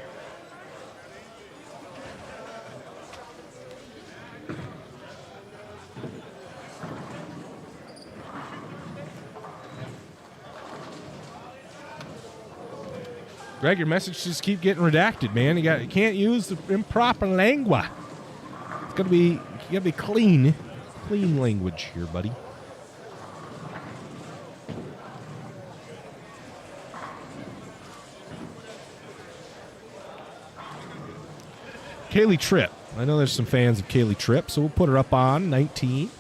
Greg, your messages just keep getting redacted, man. You can't use the improper lingua. It's gotta be clean language here, buddy. Kaylee Tripp. I know there's some fans of Kaylee Tripp, so we'll put her up on 19.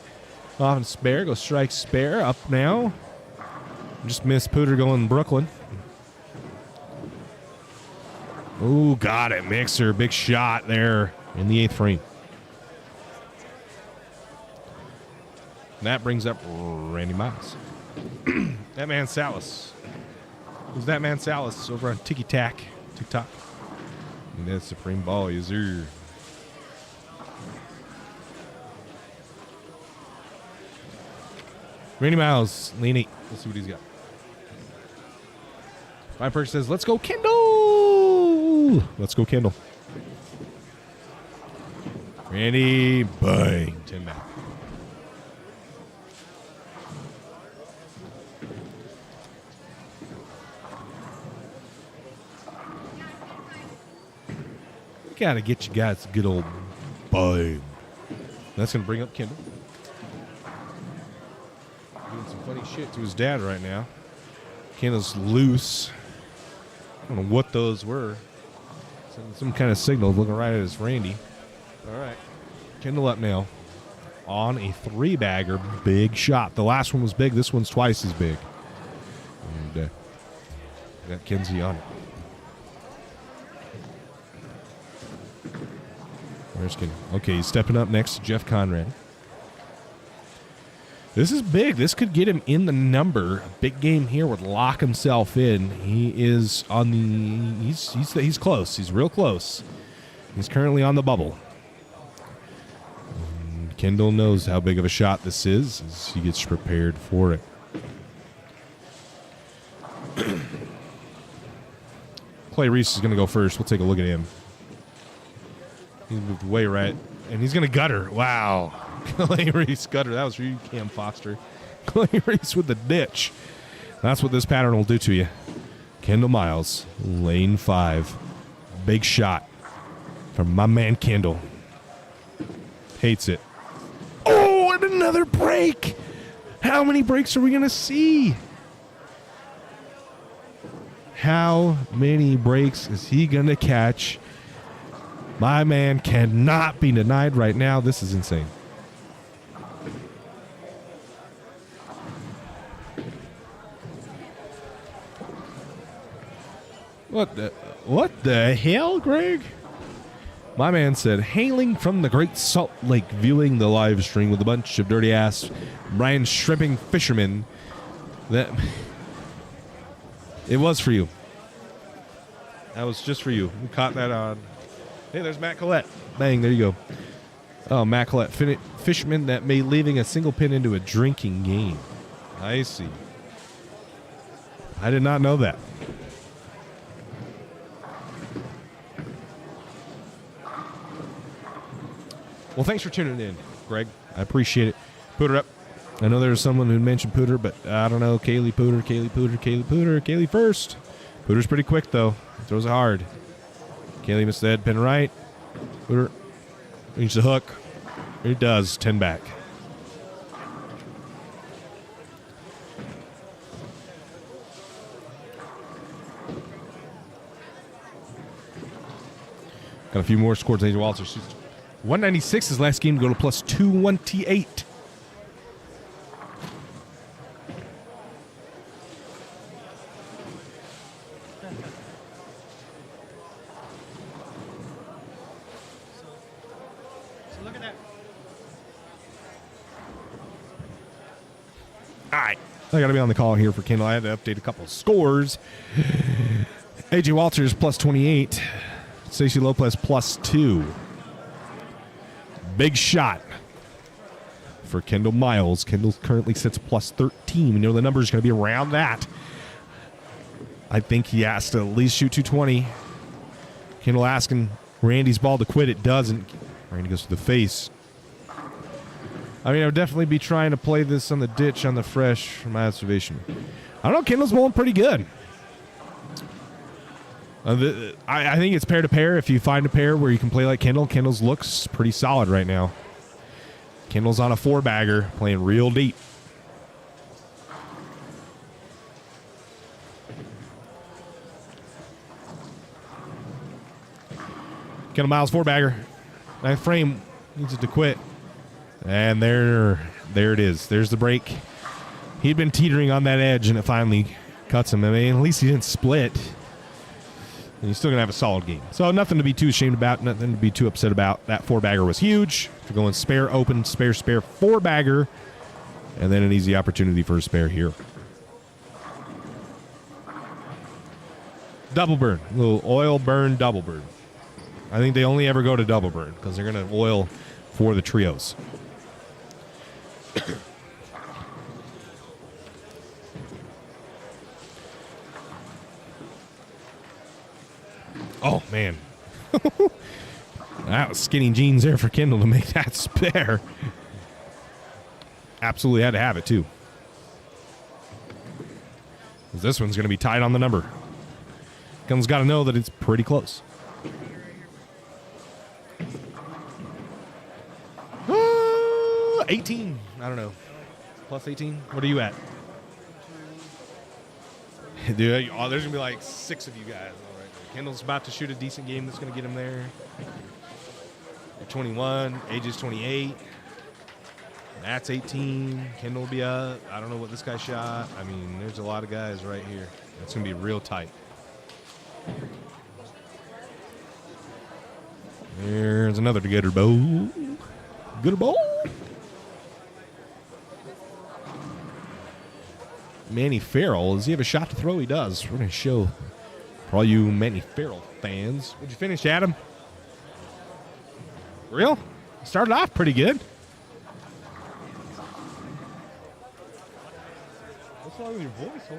Off and spare. Go strike spare. Up now. Just missed Pooter going Brooklyn. Ooh, got it. Mixer. Big shot there in the 8th frame. And that brings up Randy Miles. That man Salas. Who's that man Salas over on TikTok? And that supreme ball is there. Randy Miles, lean 8. Let's see what he's got. Viper says, let's go Kendall. Let's go Kendall. Randy, bang. 10 back. Gotta get you guys a good old bang. That's gonna bring up Kendall. Doing some funny shit to his dad right now. Kendall's loose. I don't know what those were. Some kind of signal looking right at his Randy. All right. Kendall up now. On a 3-bagger. Big shot. The last one was big. This one's twice as big. And got Kenzie on it. Where's Kendall? Okay, he's stepping up next to Jeff Conrad. This is big. This could get him in the number. Big game here would lock himself in. He is on the. He's close. He's real close. He's currently on the bubble. And Kendall knows how big of a shot this is as he gets prepared for it. Clay Rees is going to go first. We'll take a look at him. He moved way right, and he's going to gutter. Wow. Clay Rees gutter. That was for you, Cam Foster. Clay Rees with the ditch. That's what this pattern will do to you. Kendall Miles, lane 5. Big shot from my man Kendall. Hates it. Oh, and another break. How many breaks are we going to see? How many breaks is he going to catch? My man cannot be denied right now. This is insane. What the hell, Greg? My man said, hailing from the Great Salt Lake, viewing the live stream with a bunch of dirty ass Brian shrimping fishermen. That it was for you. That was just for you. We caught that on. Hey, there's Matt Collette. Bang, there you go. Oh, Matt Collette, fisherman that made leaving a single pin into a drinking game. I see. I did not know that. Well, thanks for tuning in, Greg. I appreciate it. Pooter up. I know there was someone who mentioned Pooter, but I don't know. Kaylee Pooter first. Pooter's pretty quick, though. Throws it hard. Kaylee missed the head pin right. Pooter reaches the hook. He does. 10 back. Got a few more scores. AJ Walter. 196 his last game to go to plus 228. So look at that. All right. I got to be on the call here for Kendall. I had to update a couple of scores. AJ Walters plus 28. Stacey Lopez plus 2. Big shot for Kendall Miles. Kendall currently sits plus 13. We know the number is going to be around that. I think he has to at least shoot 220. Kendall asking Randy's ball to quit. It doesn't. Randy goes to the face. I mean, I would definitely be trying to play this on the ditch on the fresh from my observation. I don't know. Kendall's bowling pretty good. I think it's pair to pair. If you find a pair where you can play like Kendall, Kendall's looks pretty solid right now. Kendall's on a 4-bagger, playing real deep. Kendall Miles 4-bagger. 9th frame, needs it to quit. And there it is. There's the break. He'd been teetering on that edge, and it finally cuts him. I mean, at least he didn't split. And he's still going to have a solid game. So nothing to be too ashamed about, nothing to be too upset about. That 4-bagger was huge. If you're going spare, open, spare, 4-bagger. And then an easy opportunity for a spare here. Double burn. A little oil burn, double burn. I think they only ever go to double burn because they're going to oil for the trios. Oh, man. That was skinny jeans there for Kendall to make that spare. Absolutely had to have it, too. This one's going to be tight on the number. Kendall's got to know that it's pretty close. 18. I don't know. Plus 18. What are you at? Dude, oh, there's going to be like 6 of you guys. All right. Kendall's about to shoot a decent game that's going to get him there. You're 21. AJ's 28. That's 18. Kendall will be up. I don't know what this guy shot. I mean, there's a lot of guys right here. It's going to be real tight. There's another gooder bowl. Gooder bowl. Manny Farrell. Does he have a shot to throw? He does. We're going to show for all you Manny Farrell fans. What'd you finish, Adam? Real? Started off pretty good. What's wrong with your voice, huh?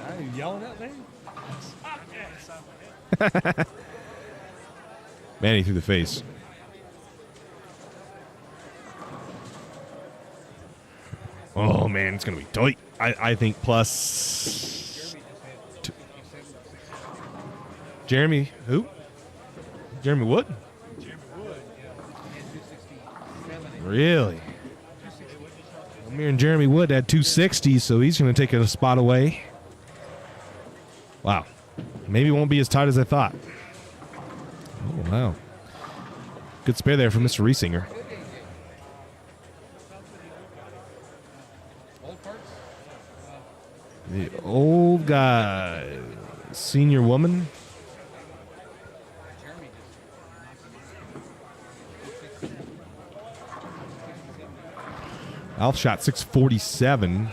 Are you yelling at me? Manny through the face. Oh, man, it's going to be tight. I think plus... Jeremy, who? Jeremy Wood? Really? I'm hearing Jeremy Wood had 260, so he's going to take a spot away. Wow. Maybe it won't be as tight as I thought. Oh, wow. Good spare there from Mr. Riesinger. The old guy. Senior woman. Alf shot 647.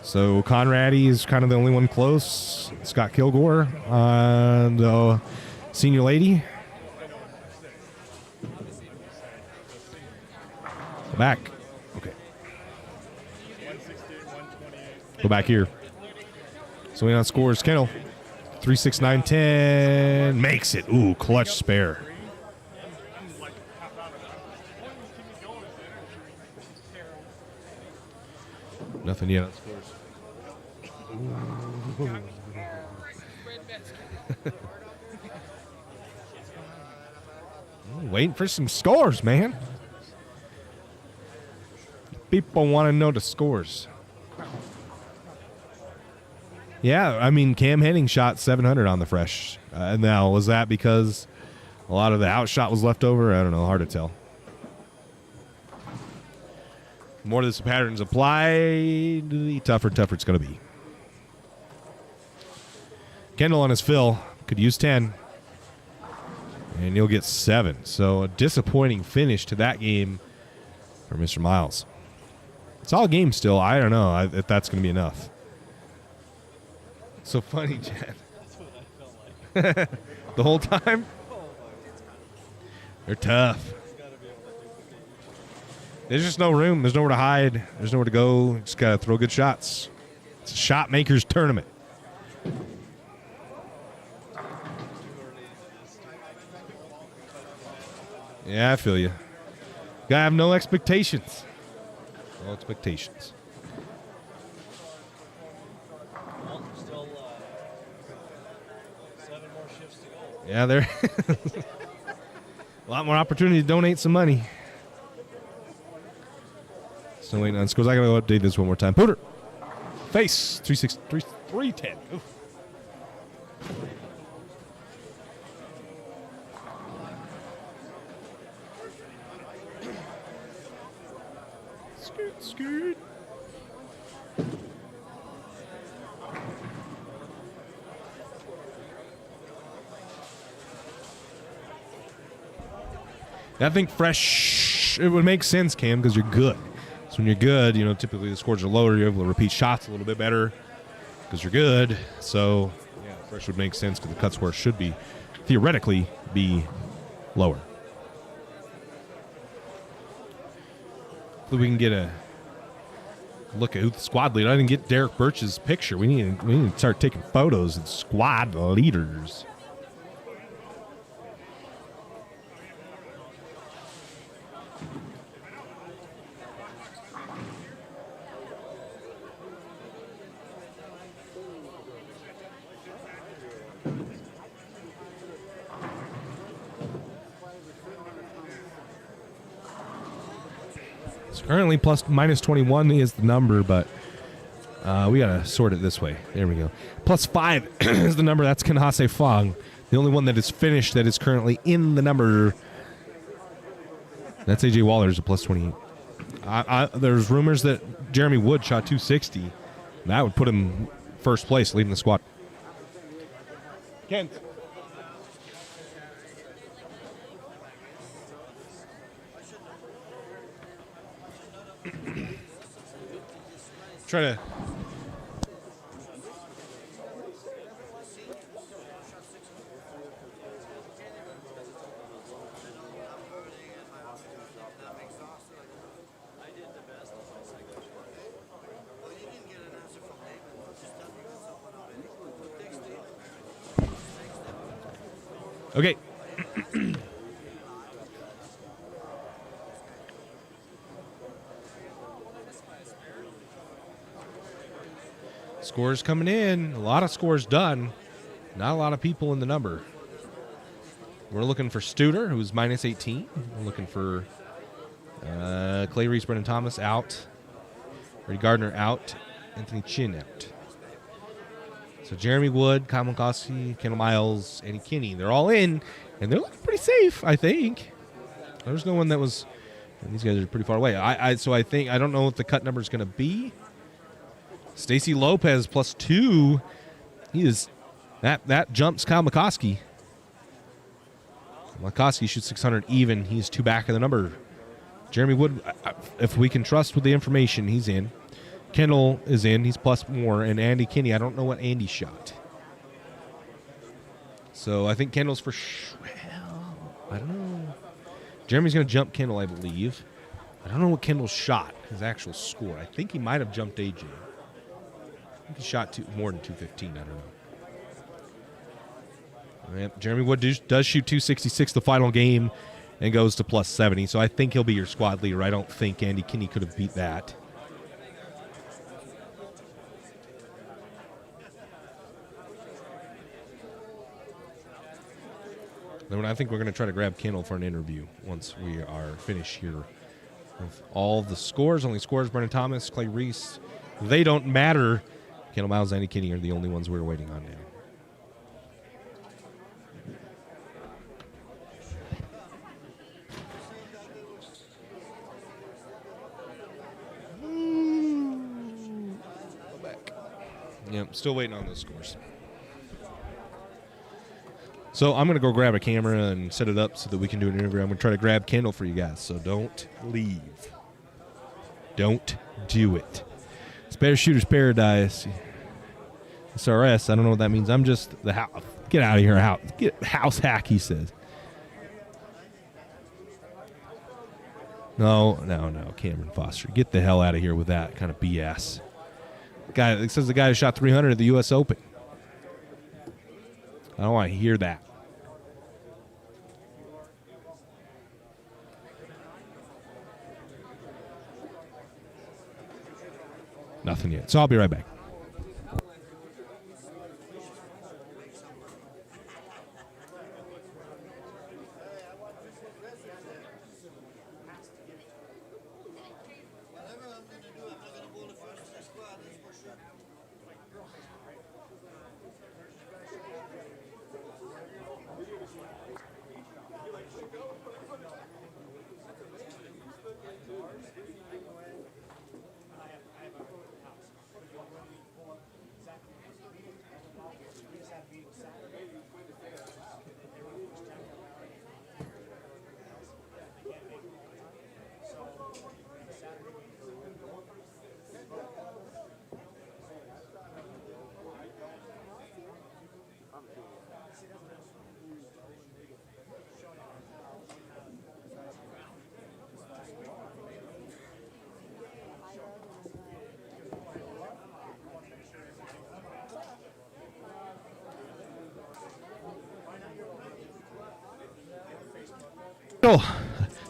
So Conradi is kind of the only one close. Scott Kilgore and the senior lady. Go back. Okay. Go back here. So we on scores. Kendall. 3-6-9-10. Makes it. Ooh, clutch spare. Nothing yet on scores. Waiting for some scores, man. People want to know the scores. Yeah, I mean, Cam Henning shot 700 on the fresh. Now, was that because a lot of the outshot was left over? I don't know. Hard to tell. The more this pattern's applied, the tougher it's going to be. Kendall on his fill could use 10. And he'll get 7. So a disappointing finish to that game for Mr. Miles. It's all game still. I don't know if that's going to be enough. So funny, Chad. That's what I felt like. The whole time? They're tough. There's just no room. There's nowhere to hide. There's nowhere to go. Just got to throw good shots. It's a shot maker's tournament. Yeah, I feel you. Gotta have no expectations. No expectations. Well, still 7 more shifts to go. Yeah, there. A lot more opportunity to donate some money. Still waiting on scores. I gotta go update this one more time. Pooter. Face. 3-6-3-3-10. Oof. Scoot. I think fresh, it would make sense, Cam, because you're good. So when you're good, typically the scores are lower. You're able to repeat shots a little bit better because you're good. So, yeah, fresh would make sense because the cut score should be, theoretically, be lower. Hopefully we can get a look at who the squad leader. I didn't get Derek Birch's picture. We need to start taking photos of squad leaders. Currently minus 21 is the number, but we got to sort it this way. There we go. Plus 5 is the number. That's Kanhase Fong. The only one that is finished that is currently in the number. That's AJ Waller's a plus 28. There's rumors that Jeremy Wood shot 260. That would put him first place, leading the squad. Kent. try to. Okay. Scores coming in. A lot of scores done. Not a lot of people in the number. We're looking for Studer, who's minus 18. We're looking for Clay Rees, Brendan Thomas out. Brady Gardner out. Anthony Chin out. So Jeremy Wood, Kyle Monkowski, Kendall Miles, Andy Kinney, they're all in, and they're looking pretty safe, I think. There's no one that was, and these guys are pretty far away. So I think, I don't know what the cut number is going to be. Stacy Lopez +2. He is, that jumps Kyle Monkowski. Monkowski shoots 600 even. He's 2 back of the number. Jeremy Wood, if we can trust with the information, he's in. Kendall is in. He's plus more. And Andy Kinney, I don't know what Andy shot. So I think Kendall's for well, I don't know. Jeremy's going to jump Kendall, I believe. I don't know what Kendall shot, his actual score. I think he might have jumped AJ. I think he shot more than 215. I don't know. Yep, Jeremy Wood does shoot 266 the final game and goes to +70. So I think he'll be your squad leader. I don't think Andy Kinney could have beat that. Then I think we're going to try to grab Kendall for an interview once we are finished here with all the scores. Only scores, Brendan Thomas, Clay Rees. They don't matter. Kendall Miles, Andy Kinney are the only ones we're waiting on now. Yep, still waiting on those scores. So I'm going to go grab a camera and set it up so that we can do an interview. I'm going to try to grab Kendall for you guys, so don't leave. Don't do it. Spare Shooter's Paradise. SRS, I don't know what that means. I'm just the house. Get out of here, get house hack, he says. No, Cameron Foster. Get the hell out of here with that kind of BS. It says the guy who shot 300 at the U.S. Open. I don't want to hear that. Nothing yet. So I'll be right back.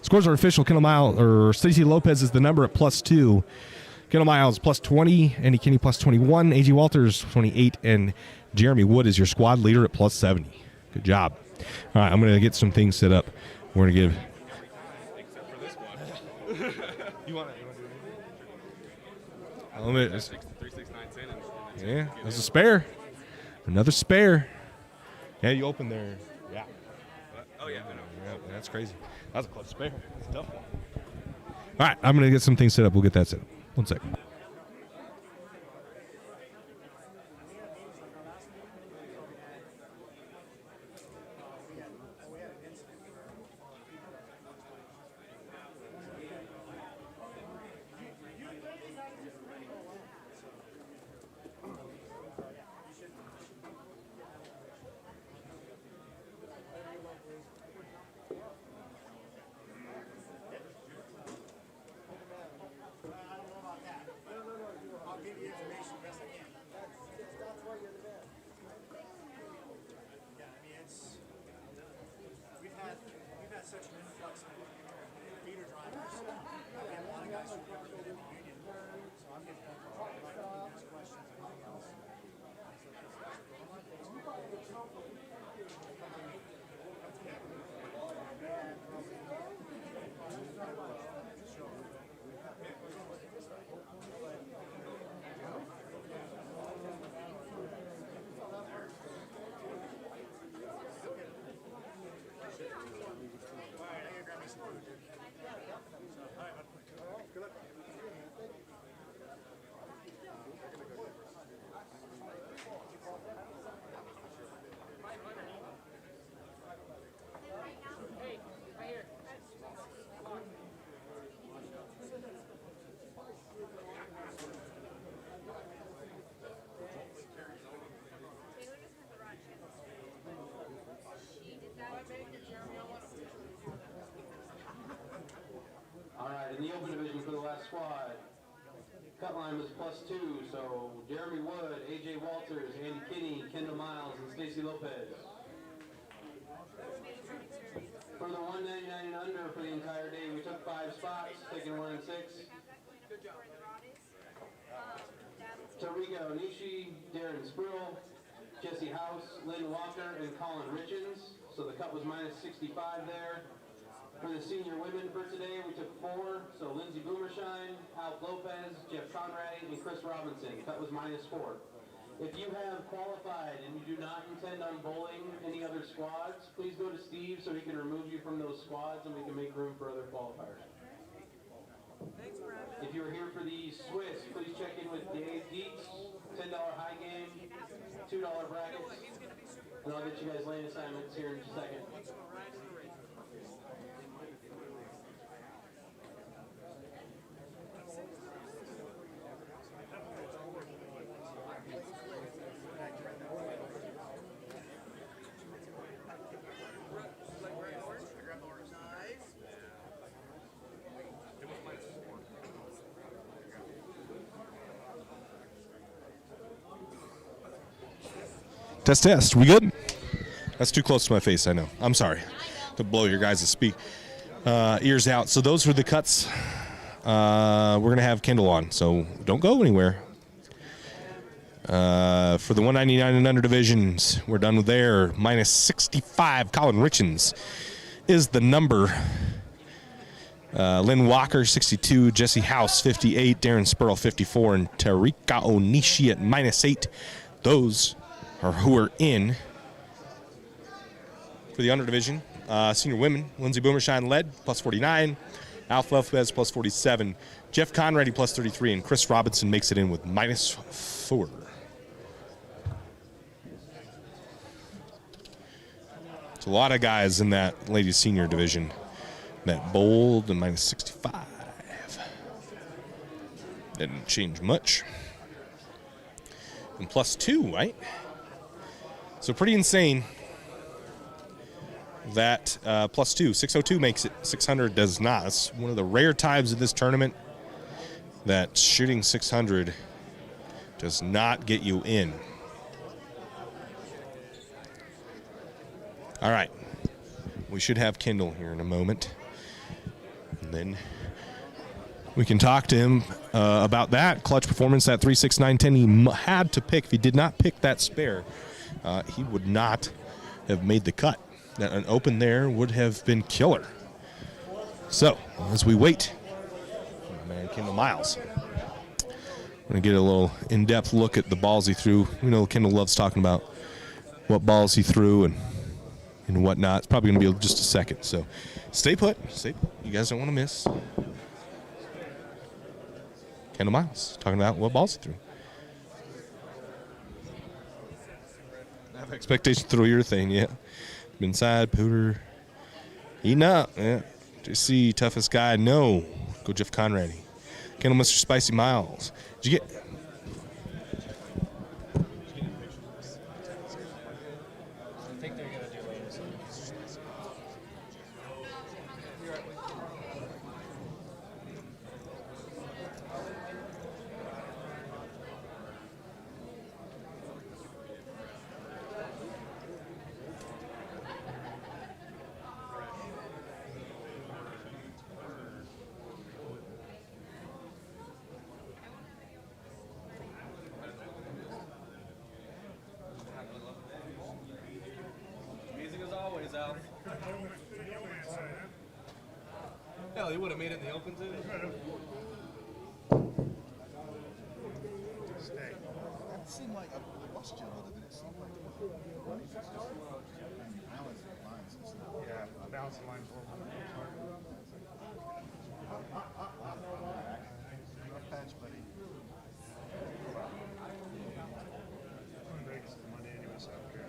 Scores are official. Kendall Miles or Stacey Lopez is the number at +2. Kendall Miles +20. Andy Kinney +21. AJ Walters 28, and Jeremy Wood is your squad leader at +70. Good job. All right, I'm going to get some things set up. We're going to give. Except for this one. You want to do anything? 36910. Yeah, there's a spare. Another spare. Yeah, you open there. Yeah. Oh yeah, I know. Yeah, that's crazy. That's a close spare. That's a tough one. All right, I'm going to get some things set up. We'll get that set up. 1 second. All right, in the open division for the last squad, cut line was +2, so Jeremy Wood, AJ Walters, Andy Kinney, Kendall Miles, and Stacy Lopez. For the 199 and under for the entire day, we took 5 spots, taking 1 and 6. Tarika Onishi, Darren Spruill, Jesse House, Lynn Walker, and Colin Richens. So the cut was -65 there. For the senior women for today, we took 4. So Lindsay Boomershine, Alf Lopez, Jeff Conrad, and Chris Robinson. Cut was -4. If you have qualified and you do not intend on bowling any other squads, please go to Steve so he can remove you from those squads and we can make room for other qualifiers. If you're here for the Swiss, please check in with Dave Dietz, $10 high game, $2 brackets, and I'll get you guys lane assignments here in just a second. Test, test. We good? That's too close to my face, I know. I'm sorry to blow your guys' ears out. So those were the cuts. We're going to have Kendall on, so don't go anywhere. For the 199 and under divisions, we're done with there. -65. Colin Richens is the number. Lynn Walker, 62. Jesse House, 58. Darren Spurl, 54. And Tarika Onishi at -8. Those are who are in for the under division. Senior women, Lindsay Boomershine led, +49. Alf Lopez, +47. Jeff Conrady, +33. And Chris Robinson makes it in with -4. It's a lot of guys in that ladies senior division that bowled and -65. Didn't change much. And +2, right? So pretty insane that +2, 602 makes it, 600 does not. It's one of the rare times in this tournament that shooting 600 does not get you in. All right, we should have Kendall here in a moment. And then we can talk to him about that clutch performance, that 3.6910. He had to pick. If he did not pick that spare, he would not have made the cut. An open there would have been killer. So, as we wait, man, Kendall Miles. I'm going to get a little in-depth look at the balls he threw. We know Kendall loves talking about what balls he threw and whatnot. It's probably going to be just a second. So, stay put. You guys don't want to miss Kendall Miles talking about what balls he threw. I have expectation to throw your thing, yeah. Inside, Pooter. Eating up, yeah. JC, toughest guy, no. Go Jeff Conrady. Kendall, Mr. Spicy Miles. Did you get... hell, he would have made it in the open too. It seemed like I lost you a little bit. It seemed like Yeah, balance the lines rough patch, buddy. I'm in Vegas on Monday anyway, so I don't care.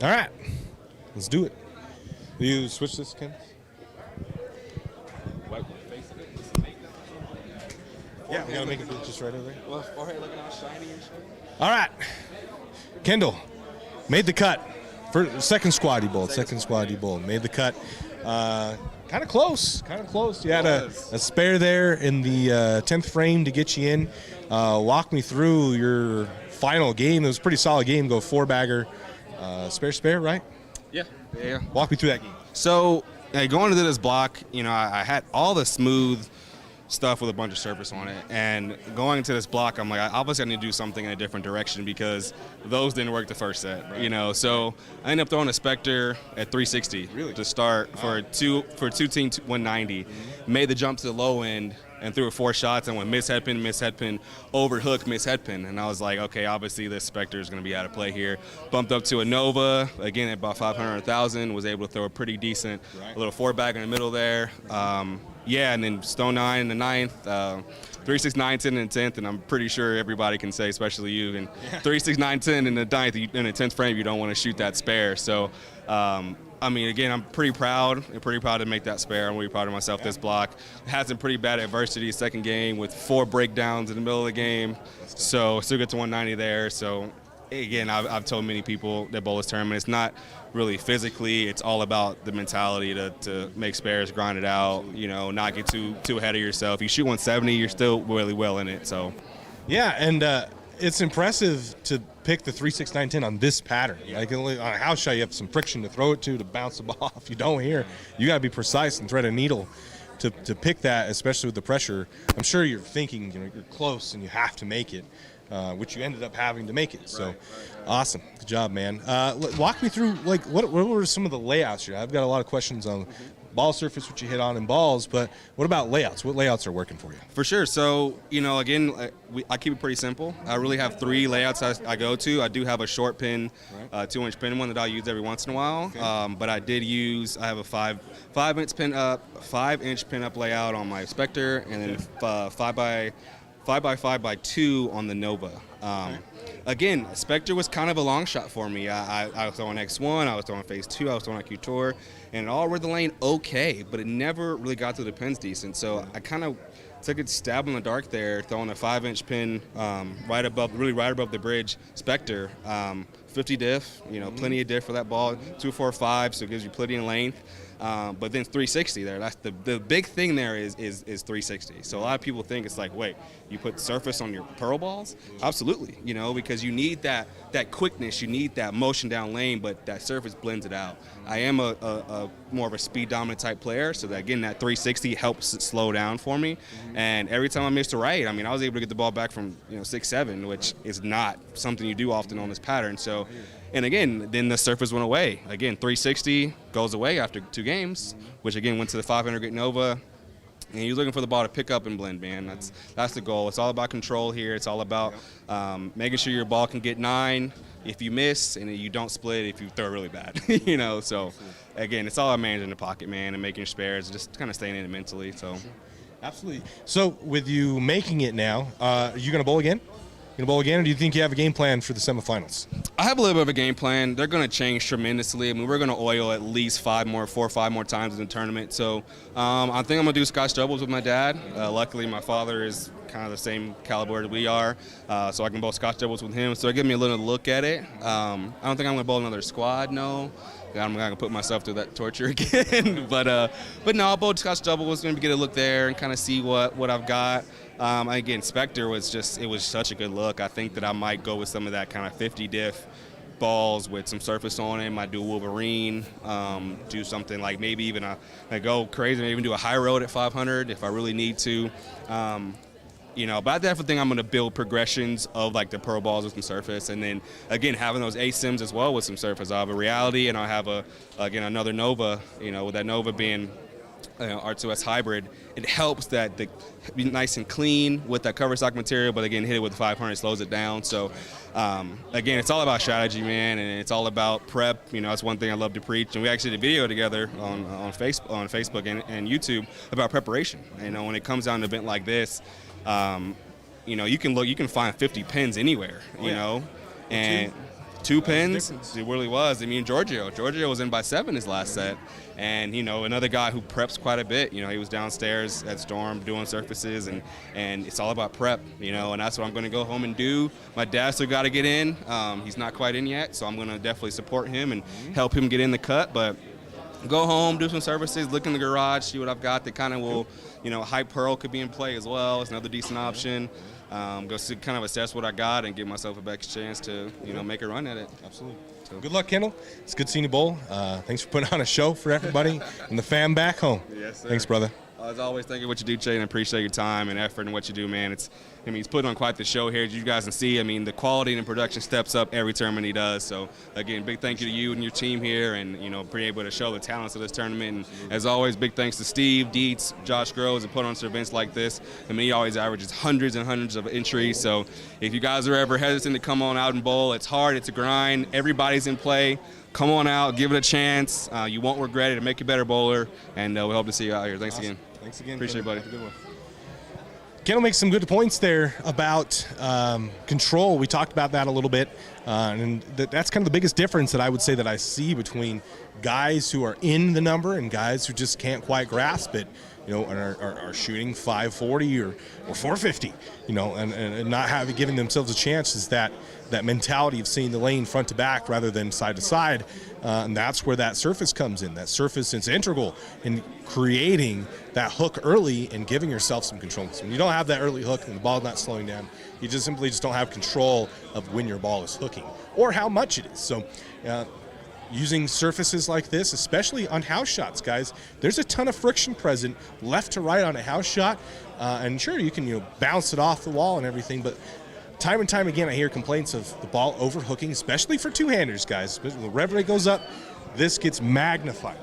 All right, let's do it. You switch this, Ken? Yeah, we gotta make it just right over there. Well, forehead looking all shiny and shit. All right, Kendall made the cut for second squad. He bowled. Second squad. He bowled. Made the cut. Kind of close. Kind of close. You had a spare there in the 10th frame to get you in. Walk me through your final game. It was a pretty solid game. Go 4-bagger. Spare, right? Yeah. Walk me through that game. So, going into this block, I had all the smooth stuff with a bunch of surface on it, and going into this block, I'm like, obviously I need to do something in a different direction because those didn't work the first set, So I ended up throwing a Spectre at 360 to start for two team 190. Made the jump to the low end and threw 4 shots and went miss head pin, overhook, miss head pin. And I was like, okay, obviously this Spectre is going to be out of play here. Bumped up to a Nova, again at about 500,000, was able to throw a pretty decent little 4-bag in the middle there. And then Stone 9 in the 9th, 3, 6, 9, 10 in the 10th, and I'm pretty sure everybody can say, especially you, and 3, 6, 9, 10 in the 9th, in the 10th frame, you don't want to shoot that spare. So, again, I'm pretty proud to make that spare. I'm really proud of myself this block. Had some pretty bad adversity second game with 4 breakdowns in the middle of the game. So still get to 190 there. So again, I've told many people that bowl this tournament, it's not really physically, it's all about the mentality to make spares, grind it out, not get too ahead of yourself. If you shoot 170, you're still really well in it. So yeah, and it's impressive to pick the 3, 6, 9, 10 on this pattern. Like on a house shot, you have some friction to throw it to bounce the ball off. You don't hear. You got to be precise and thread a needle to pick that, especially with the pressure. I'm sure you're thinking, you're close and you have to make it, which you ended up having to make it. So awesome. Good job, man. Walk me through, what were some of the layouts here? I've got a lot of questions on ball surface, which you hit on in balls, but what about layouts? What layouts are working for you? For sure. So, again, I keep it pretty simple. I really have 3 layouts I go to. I do have a short pin, 2-inch pin one that I'll use every once in a while. Okay. But I have a 5-inch pin up, 5-inch pin up layout on my Spectre, and then 5 by 5x2 on the Nova. Again, Spectre was kind of a long shot for me. I was throwing X1, I was throwing Phase 2, I was throwing IQ Tour, and it all read the lane okay, but it never really got through the pins decent. So I kind of took a stab in the dark there, throwing a 5-inch pin right above the bridge Spectre. 50 diff, plenty of diff for that ball, 245, so it gives you plenty of length. But then 360 there. That's the big thing there is 360. So a lot of people think it's like, wait, you put surface on your pearl balls? Absolutely, because you need that quickness, you need that motion down lane, but that surface blends it out. I am a more of a speed dominant type player, so that again that 360 helps it slow down for me. And every time I missed a right, I was able to get the ball back from 6-7, which is not something you do often on this pattern. So. And again, then the surface went away. Again, 360 goes away after 2 games, which again went to the 500 grit Nova. And you're looking for the ball to pick up and blend, man. That's the goal. It's all about control here. It's all about making sure your ball can get 9 if you miss, and you don't split if you throw really bad. You know, so again, it's all about managing the pocket, man, and making spares, just kind of staying in it mentally. So, Absolutely. So with you making it now, are you going to bowl again? Going to bowl again, or do you think you have a game plan for the semifinals? I have a little bit of a game plan. They're going to change tremendously. I mean, we're going to oil at least 4 or 5 more times in the tournament. So I think I'm going to do Scotch doubles with my dad. Luckily, my father is kind of the same caliber as we are, so I can bowl Scotch doubles with him. So it gives me a little look at it. I don't think I'm going to bowl another squad, no. I'm not going to put myself through that torture again. but no, I'll bowl Scotch doubles, going to get a look there and kind of see what I've got. Again, Spectre was such a good look. I think that I might go with some of that kind of 50 diff balls with some surface on it. Might do a Wolverine, do something like maybe even go crazy and even do a high road at 500 if I really need to. You know, but I definitely think I'm going to build progressions of like the pro balls with some surface, and then again having those ASIMs as well with some surface. I'll have a Reality, and I'll have another Nova. You know, with that Nova being R2S hybrid, it helps that be nice and clean with that cover stock material, but again, hit it with the 500 slows it down. So again, it's all about strategy, man, and it's all about prep. You know, that's one thing I love to preach, and we actually did a video together on Facebook and YouTube about preparation. You know, when it comes down to an event like this, you know, you can find 50 pins anywhere, you know, and 2 pins, it really was. I mean, Giorgio was in by 7 his last set, and you know, another guy who preps quite a bit. You know, he was downstairs at Storm doing surfaces, and it's all about prep, you know, and that's what I'm going to go home and do. My dad still got to get in. He's not quite in yet, so I'm going to definitely support him and help him get in the cut, but go home, do some services, look in the garage, see what I've got that kind of will, you know, High Pearl could be in play as well. It's another decent option. Go see, kind of assess what I got and give myself a better chance to, you know, make a run at it. Absolutely. So. Good luck, Kendall. It's good seeing you bowl. Thanks for putting on a show for everybody and the fam back home. Yes, sir. Thanks, brother. As always, thank you for what you do, Jay, and appreciate your time and effort and what you do, man. He's putting on quite the show here, as you guys can see. I mean, the quality and production steps up every tournament he does. So, again, big thank you to you and your team here, and, you know, being able to show the talents of this tournament. And as always, big thanks to Steve, Dietz, Josh Groves, and put on some events like this. I mean, he always averages hundreds and hundreds of entries. So if you guys are ever hesitant to come on out and bowl, it's hard, it's a grind. Everybody's in play. Come on out, give it a chance. You won't regret it. It'll make you a better bowler, and we hope to see you out here. Thanks awesome. again. Thanks again. Appreciate it, buddy. Have a good one. Kendall makes some good points there about control. We talked about that a little bit, and that's kind of the biggest difference that I would say that I see between guys who are in the number and guys who just can't quite grasp it, you know, and are shooting 540 or 450, you know, and not giving themselves a chance is that mentality of seeing the lane front to back rather than side to side, and that's where that surface comes in. That surface is integral in creating that hook early and giving yourself some control. So when you don't have that early hook and the ball's not slowing down, you just simply don't have control of when your ball is hooking or how much it is. So using surfaces like this, especially on house shots, guys, there's a ton of friction present left to right on a house shot, and sure, you can bounce it off the wall and everything, but time and time again I hear complaints of the ball overhooking, especially for two-handers, guys. When the rev rate goes up, this gets magnified.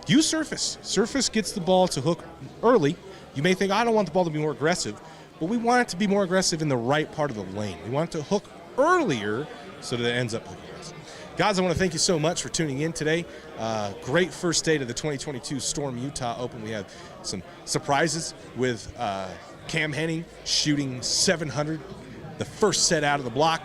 Use surface. Surface gets the ball to hook early. You may think, I don't want the ball to be more aggressive, but we want it to be more aggressive in the right part of the lane. We want it to hook earlier so that it ends up hooking us. Guys, I want to thank you so much for tuning in today. Great first day to the 2022 Storm Utah Open. We have some surprises with Cam Henning shooting 700, the first set out of the block.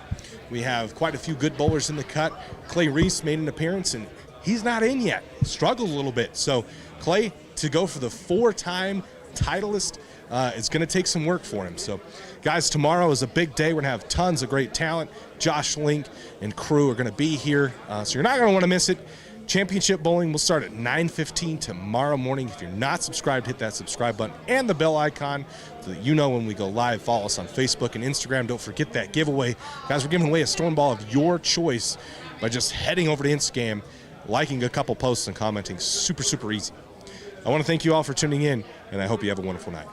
We have quite a few good bowlers in the cut. Clay Rees made an appearance, and he's not in yet. Struggled a little bit. So Clay, to go for the 4-time titleist, it's going to take some work for him. So, guys, tomorrow is a big day. We're going to have tons of great talent. Josh Link and crew are going to be here, so you're not going to want to miss it. Championship Bowling will start at 9:15 tomorrow morning. If you're not subscribed, hit that subscribe button and the bell icon so that you know when we go live. Follow us on Facebook and Instagram. Don't forget that giveaway. Guys, we're giving away a Storm ball of your choice by just heading over to Instagram, liking a couple posts, and commenting. Super, super easy. I want to thank you all for tuning in, and I hope you have a wonderful night.